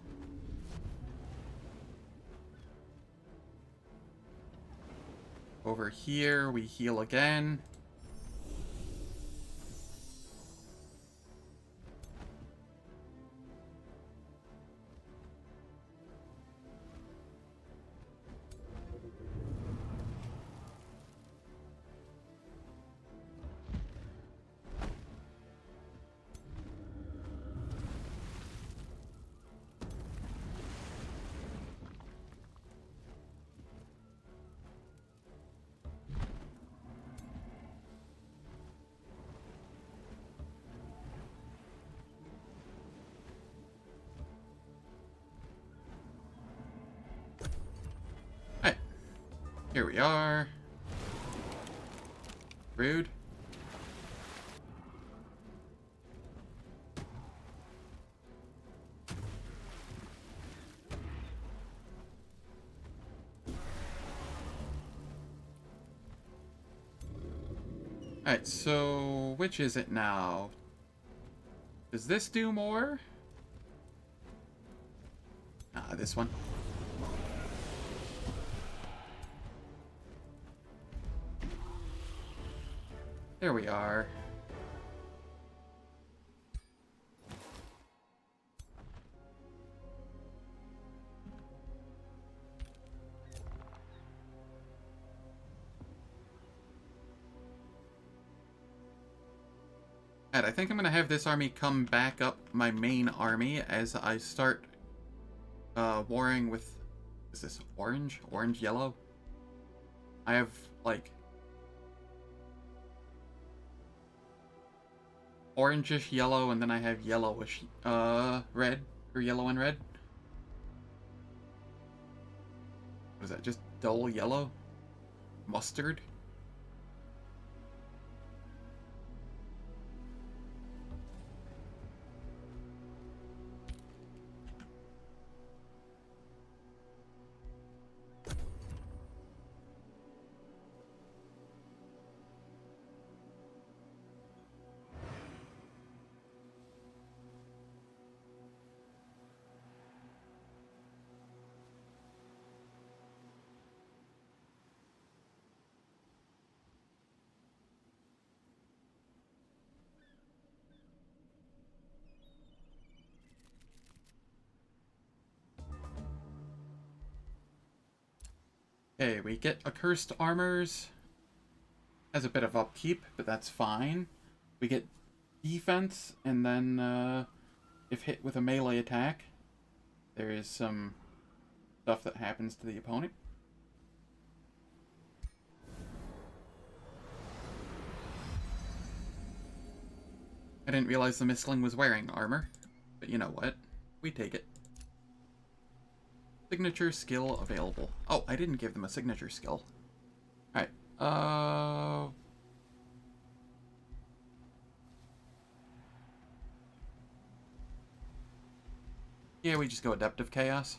S2: Over here, we heal again. Here we are. Rude. Alright, so which is it now? Does this do more? Ah, this one. There we are. I think I'm going to have this army come back up my main army as I start warring with... Is this orange? Orange, yellow? I have, like... orangish yellow, and then I have yellowish red. Or yellow and red. What is that? Just dull yellow? Mustard? Okay, we get accursed armors. Has a bit of upkeep, but that's fine. We get defense, and then if hit with a melee attack, there is some stuff that happens to the opponent. I didn't realize the Mistling was wearing armor, but you know what? We take it. Signature skill available. Oh, I didn't give them a signature skill. Alright, yeah, we just go Adept of Chaos.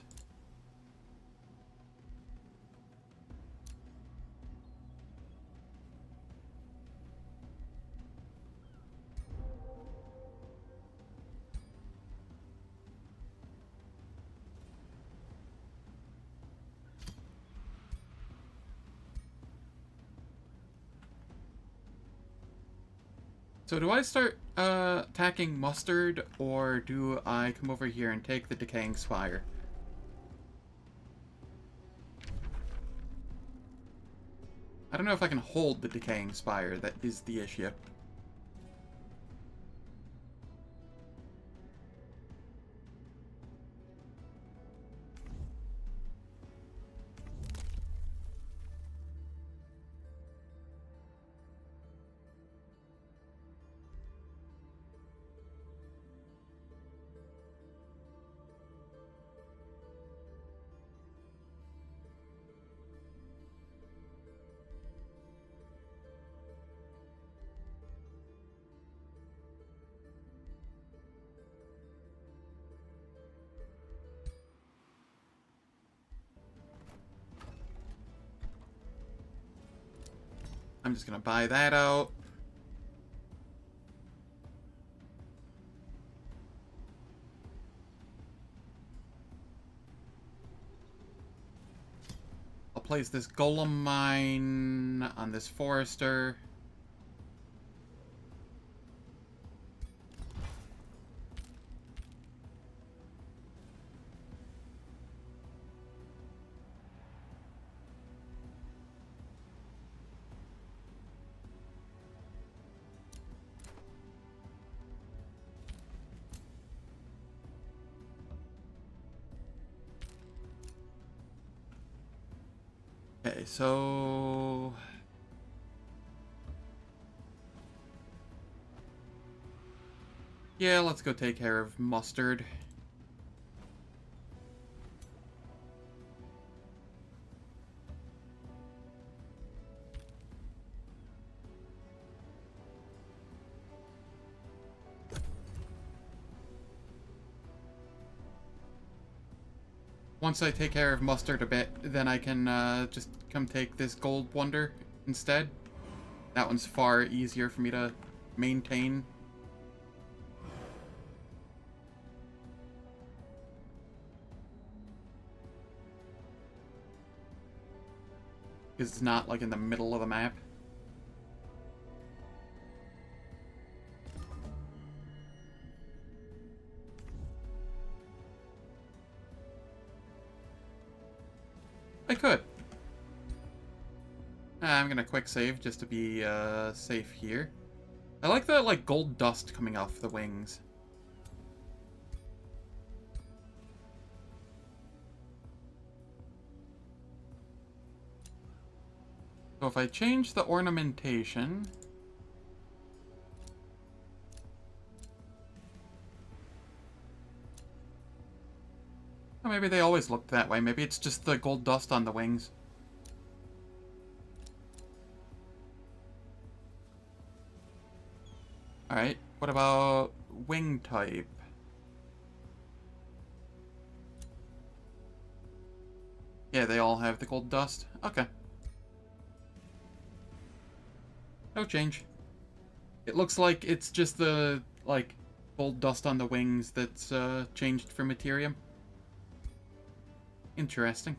S2: So do I start attacking Mustard, or do I come over here and take the Decaying Spire? I don't know if I can hold the Decaying Spire, that is the issue. I'm just gonna buy that out. I'll place this Golem Mine on this Forester. Okay, so... yeah, let's go take care of Mustard. once I take care of Mustard a bit, then I can just come take this Gold Wonder instead. That one's far easier for me to maintain. Because it's not like in the middle of the map. I could. I'm gonna quick save just to be safe here. I like the like gold dust coming off the wings. So if I change the ornamentation, or maybe they always looked that way. Maybe it's just the gold dust on the wings. Alright, what about wing type? Yeah, they all have the gold dust. Okay. No change. It looks like it's just the, like, gold dust on the wings that's changed for Materium. Interesting.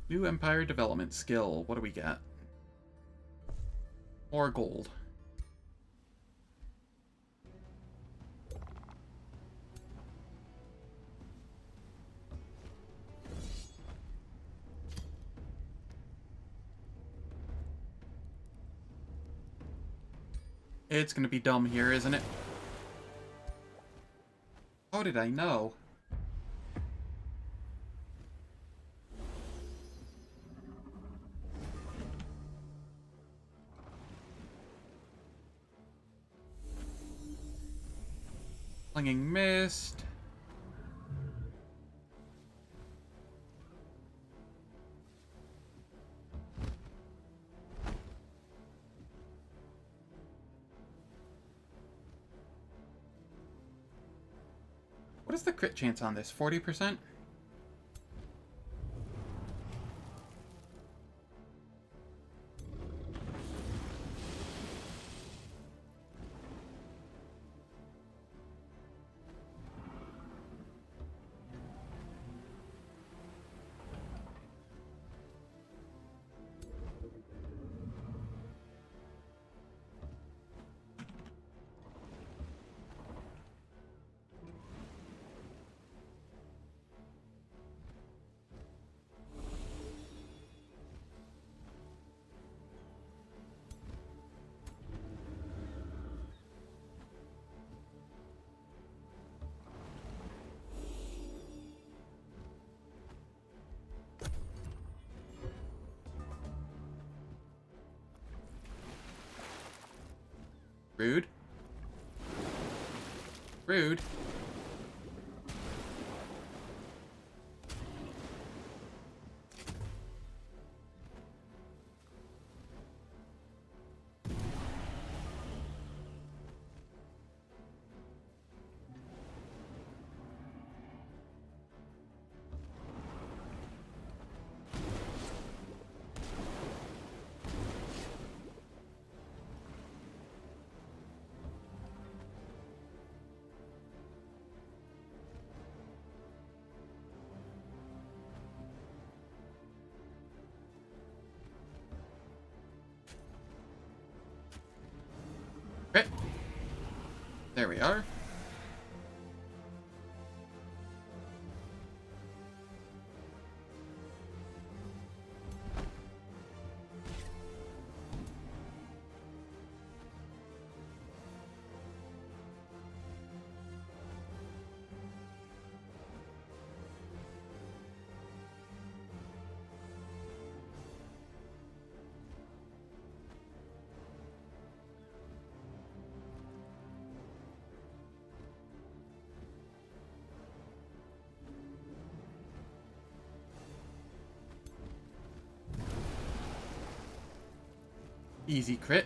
S2: New Empire Development skill. What do we got? More gold. It's gonna be dumb here, isn't it? How did I know? Clinging Mist. What is the crit chance on this? 40%? Rude. Rude. Okay. There we are. Easy crit.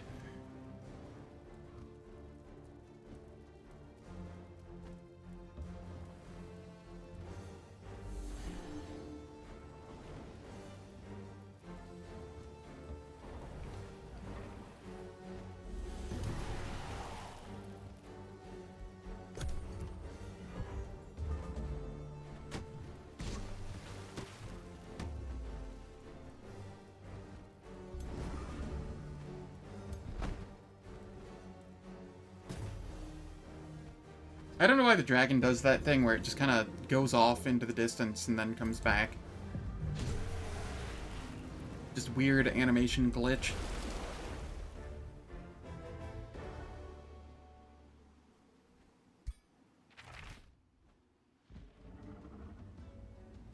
S2: I don't know why the dragon does that thing where it just kind of goes off into the distance and then comes back. Just weird animation glitch.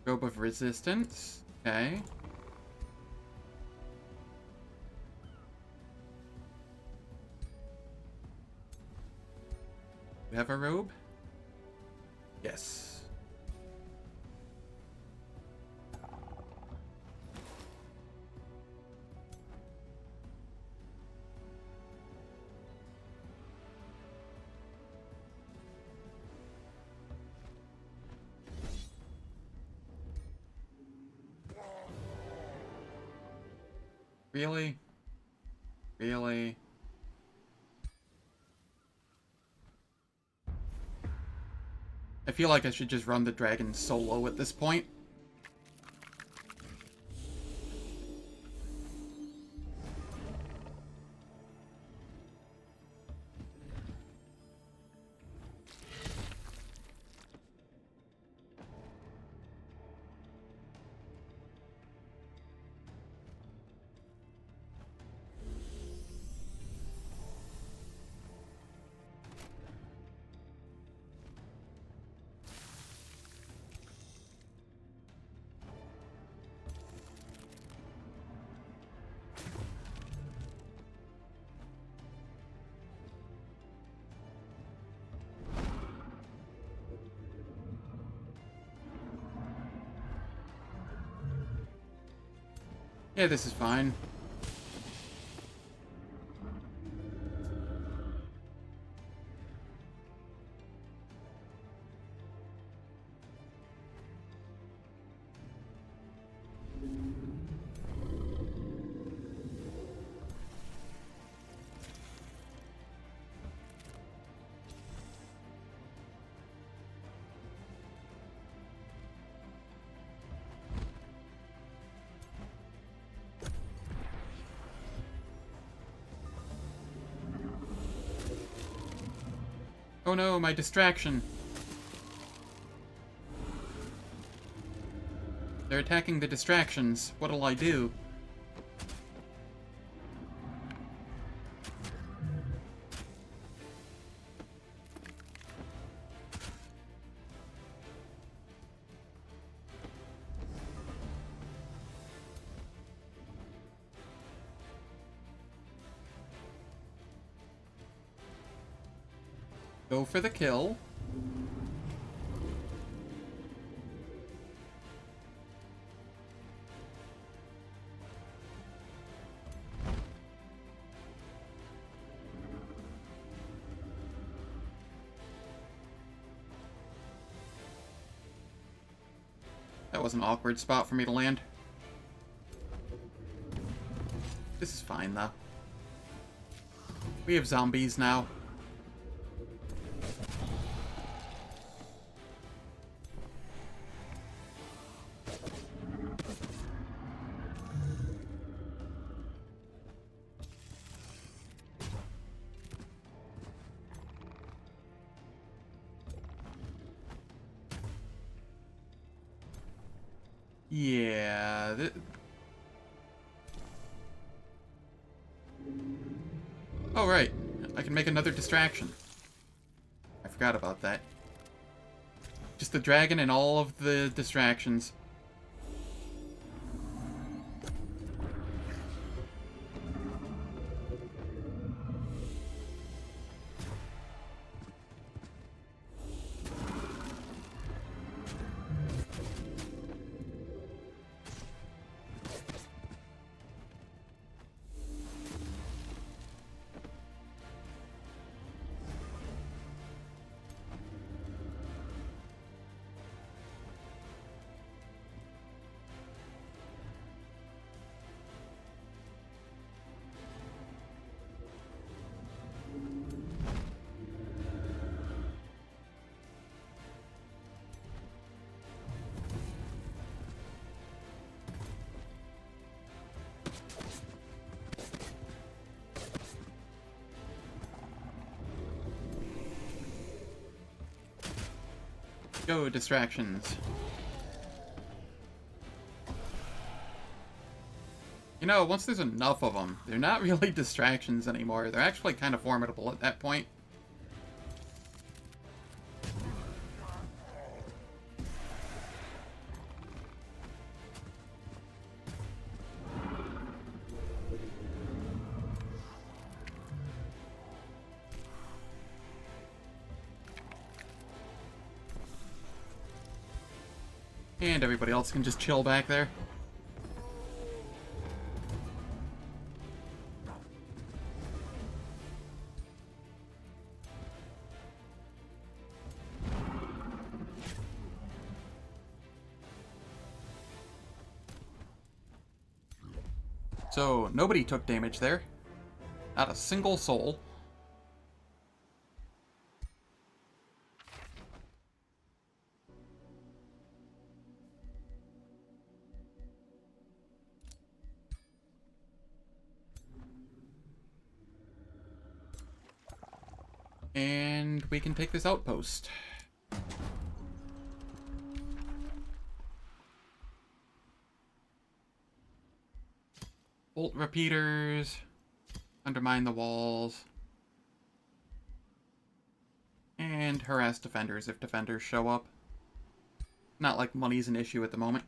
S2: Scope of resistance. Okay. You have a robe? Yes. Really? Really? I feel like I should just run the dragon solo at this point. Yeah, this is fine. Oh no, my distraction. They're attacking the distractions. What'll I do? Go for the kill. That was an awkward spot for me to land. This is fine, though. We have zombies now. Yeah. Oh, right. I can make another distraction. I forgot about that. Just the dragon and all of the distractions. Go, distractions. You know, once there's enough of them, they're not really distractions anymore. They're actually kind of formidable at that point. And everybody else can just chill back there. So, nobody took damage there. Not a single soul. And we can take this outpost. Bolt repeaters. Undermine the walls. And harass defenders if defenders show up. Not like money's an issue at the moment.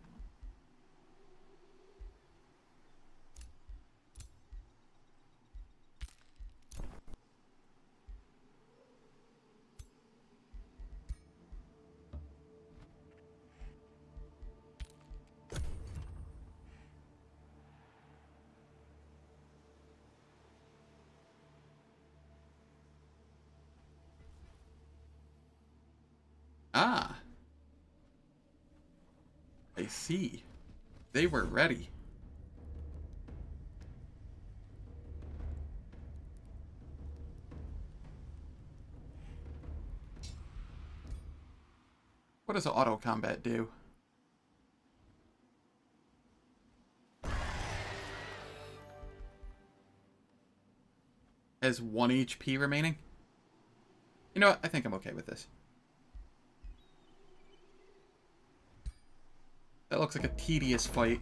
S2: Ah. I see. They were ready. What does auto combat do? Has 1 HP remaining? You know what? I think I'm okay with this. That looks like a tedious fight.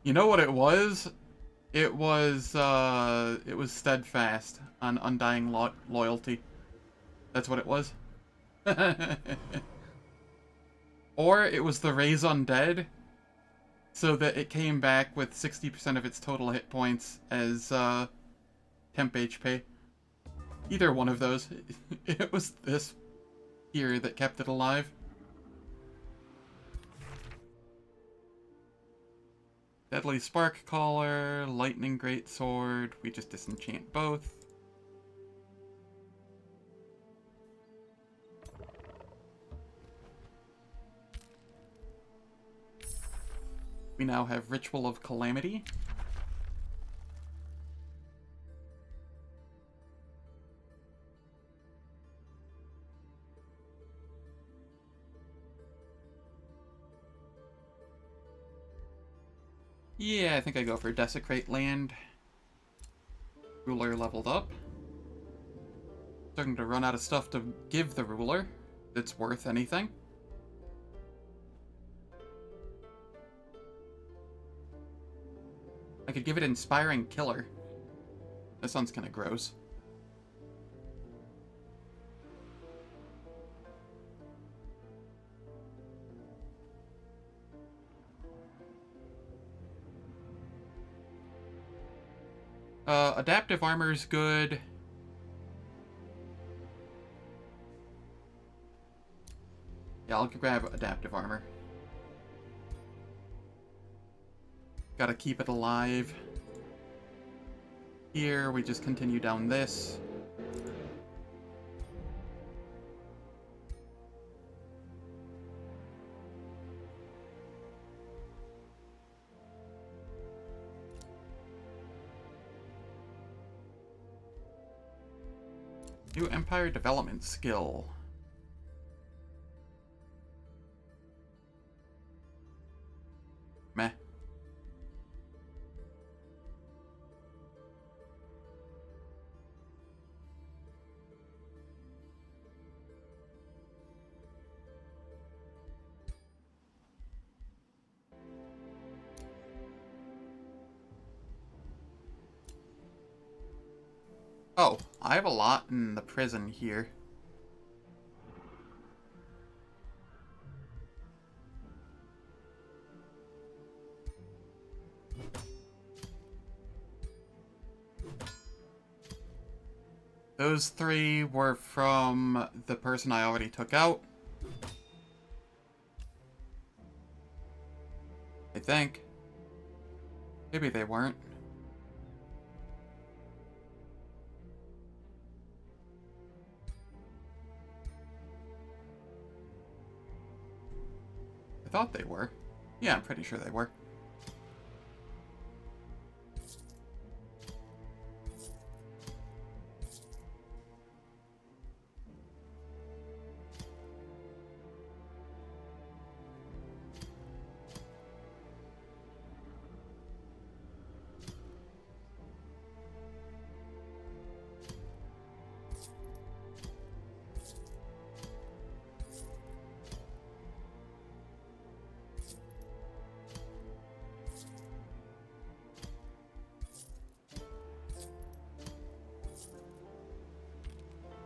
S2: You know what it was? It was steadfast on undying loyalty. That's what it was. Or it was the Raise Undead, so that it came back with 60% of its total hit points as temp HP. Either one of those. It was this here that kept it alive. Deadly Spark Caller, Lightning Greatsword. We just disenchant both. We now have Ritual of Calamity. Yeah, I think I go for Desecrate Land. Ruler leveled up. Starting to run out of stuff to give the ruler that's worth anything. I could give it Inspiring Killer. That sounds kind of gross. Adaptive Armor's good. Yeah, I'll grab Adaptive Armor. Gotta keep it alive. Here, we just continue down this. New Empire Development skill. Meh. Oh, I have a lot in the prison here. Those 3 were from the person I already took out. I think. Maybe they weren't. I thought they were. Yeah, I'm pretty sure they were.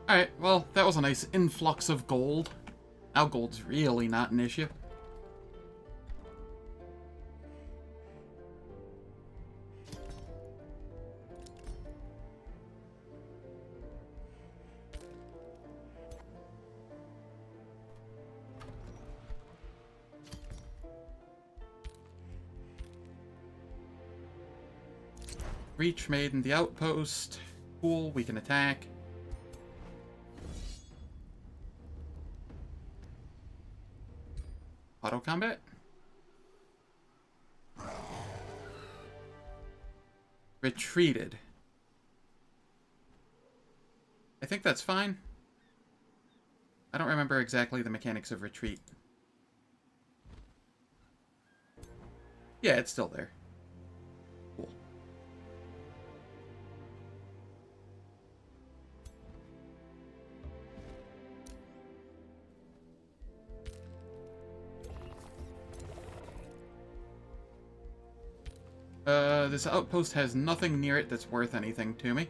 S2: Alright, well, that was a nice influx of gold. Now gold's really not an issue. Reach made in the outpost. Cool, we can attack. Auto combat? Retreated. I think that's fine. I don't remember exactly the mechanics of retreat. Yeah, it's still there. Cool. This outpost has nothing near it that's worth anything to me.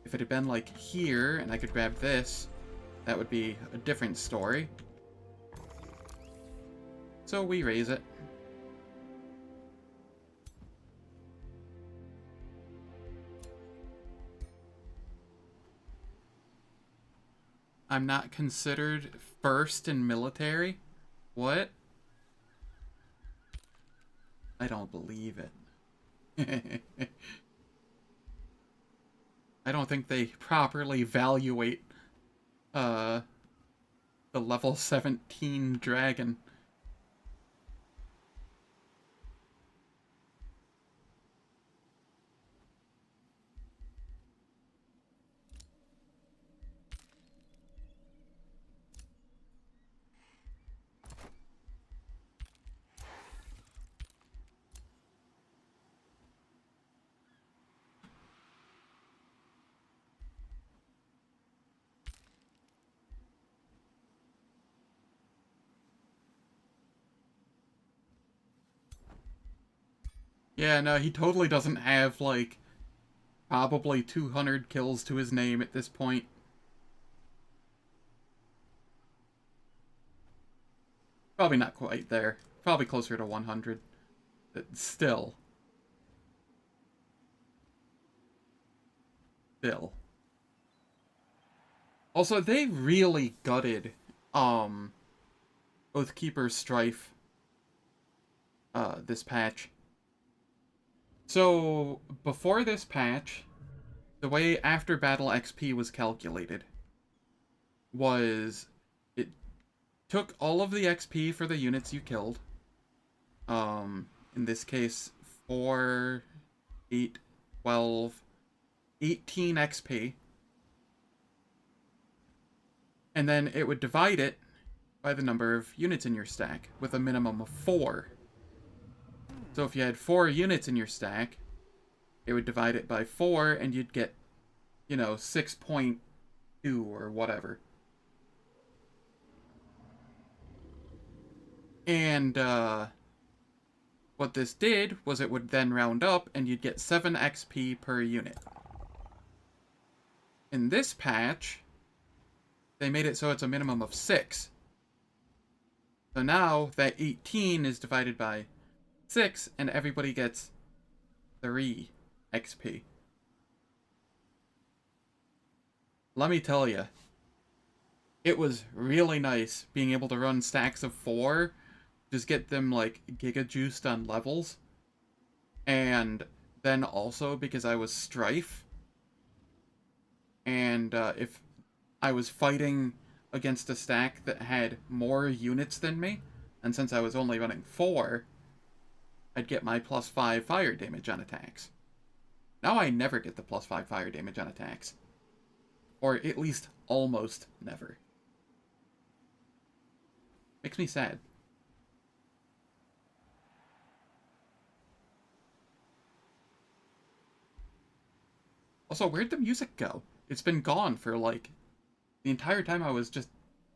S2: If it had been, like, here, and I could grab this, that would be a different story. So we raise it. I'm not considered first in military? What? I don't believe it. I don't think they properly evaluate the level 17 dragon. Yeah, no, he totally doesn't have, like, probably 200 kills to his name at this point. Probably not quite there. Probably closer to 100. But still. Still. Also, they really gutted, Oathkeeper Strife, this patch. So, before this patch, the way after battle XP was calculated was it took all of the XP for the units you killed. In this case, 4, 8, 12, 18 XP. And then it would divide it by the number of units in your stack, with a minimum of 4. So if you had 4 units in your stack, it would divide it by 4, and you'd get, 6.2 or whatever. And, what this did was it would then round up, and you'd get 7 XP per unit. in this patch, they made it so it's a minimum of 6. So now that 18 is divided by 6, and everybody gets 3 XP. Let me tell you, it was really nice being able to run stacks of 4, just get them like giga juiced on levels, and then also because I was Strife, and if I was fighting against a stack that had more units than me, and since I was only running 4, I'd get my +5 fire damage on attacks. Now I never get the +5 fire damage on attacks. Or at least almost never. Makes me sad. Also, where'd the music go? It's been gone for, like, the entire time I was just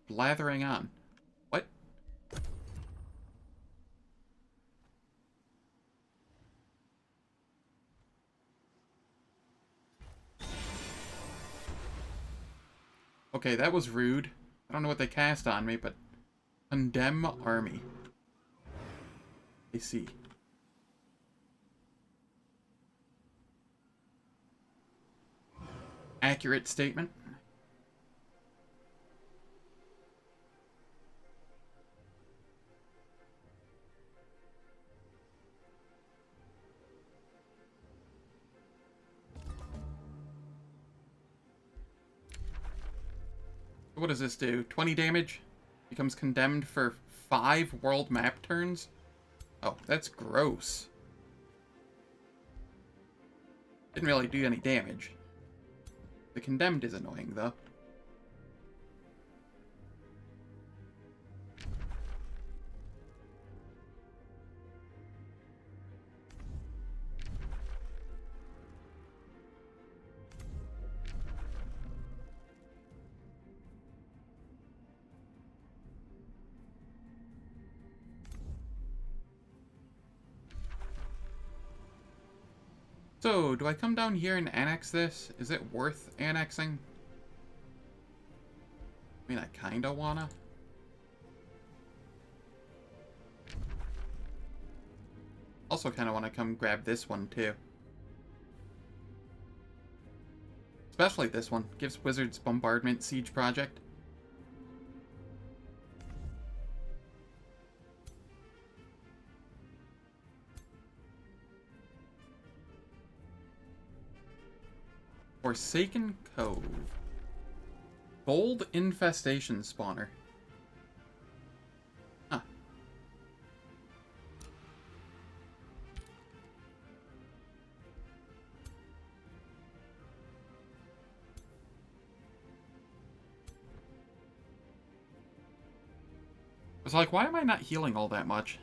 S2: blathering on. What? Okay, that was rude. I don't know what they cast on me, but... Condemn army. I see. Accurate statement. What does this do? 20 damage? Becomes condemned for 5 world map turns? Oh, that's gross. Didn't really do any damage. The condemned is annoying, though. So, do I come down here and annex this? Is it worth annexing? I mean, I kinda wanna. Also kinda wanna come grab this one, too. Especially this one. Gives Wizards Bombardment Siege Project. Forsaken Cove. Gold Infestation Spawner. Huh. I was like, why am I not healing all that much?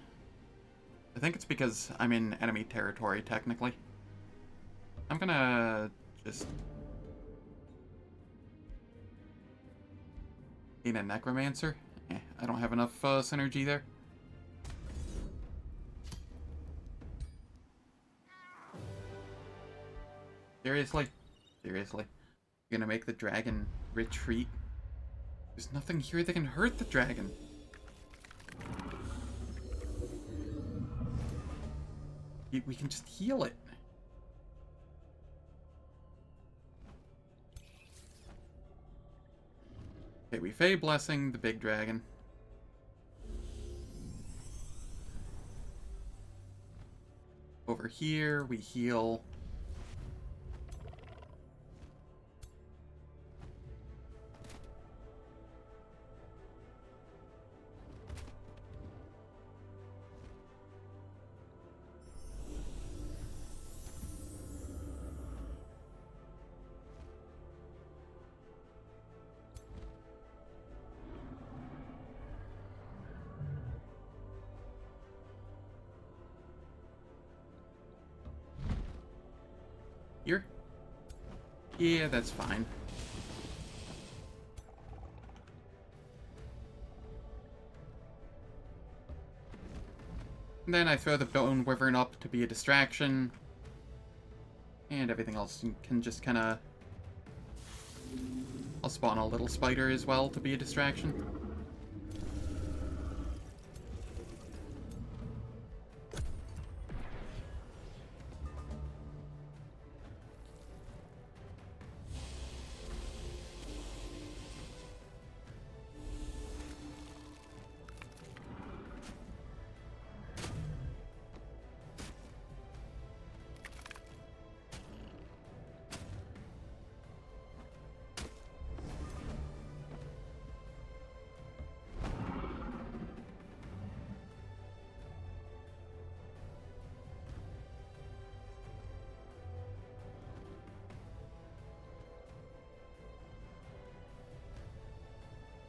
S2: I think it's because I'm in enemy territory, technically. I'm gonna just... Need a Necromancer? I don't have enough synergy there. Seriously? Seriously? You're gonna make the dragon retreat? There's nothing here that can hurt the dragon. We can just heal it. Okay, we Fey Blessing the big dragon. Over here, we heal. Here? Yeah, that's fine. And then I throw the Bone Wyvern up to be a distraction. And everything else can just kind of I'll spawn a little spider as well to be a distraction.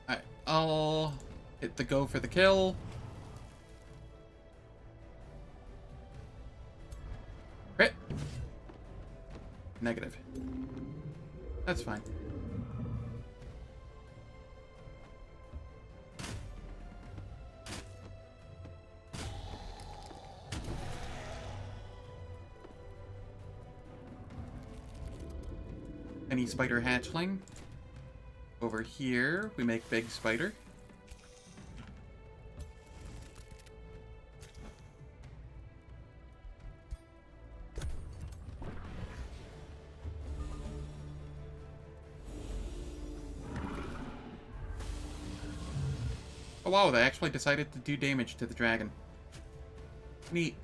S2: Alright, I'll hit the go for the kill. Crit. Negative. That's fine. Any spider hatchling. Over here, we make big spider. Oh wow, they actually decided to do damage to the dragon. Neat.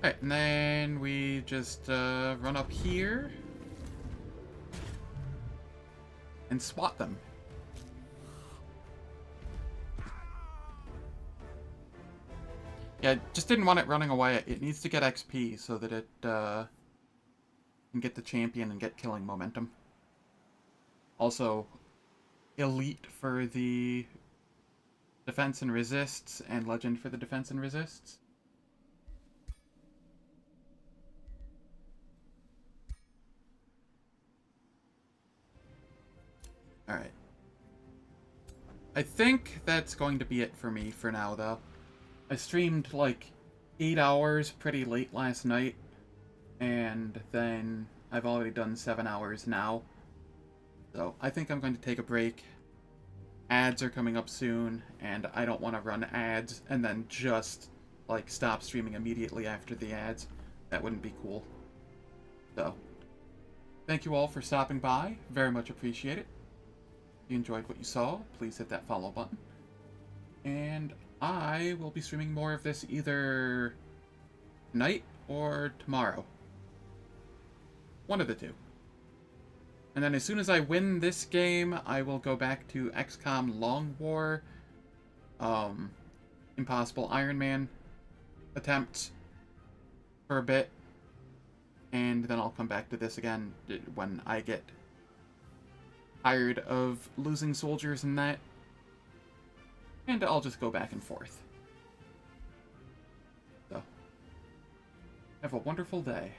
S2: Alright, and then we just run up here and swat them. Yeah, just didn't want it running away. It needs to get XP so that it can get the champion and get killing momentum. Also, elite for the defense and resists, and legend for the defense and resists. Alright. I think that's going to be it for me for now, though. I streamed like 8 hours pretty late last night, and then I've already done 7 hours now. So I think I'm going to take a break. Ads are coming up soon, and I don't want to run ads and then just like stop streaming immediately after the ads. That wouldn't be cool. So, thank you all for stopping by. Very much appreciate it. If you enjoyed what you saw, please hit that follow button. And I will be streaming more of this either tonight or tomorrow. One of the two. And then as soon as I win this game, I will go back to XCOM Long War, Impossible Iron Man attempts for a bit, and then I'll come back to this again when I get tired of losing soldiers in that, and I'll just go back and forth. So, have a wonderful day.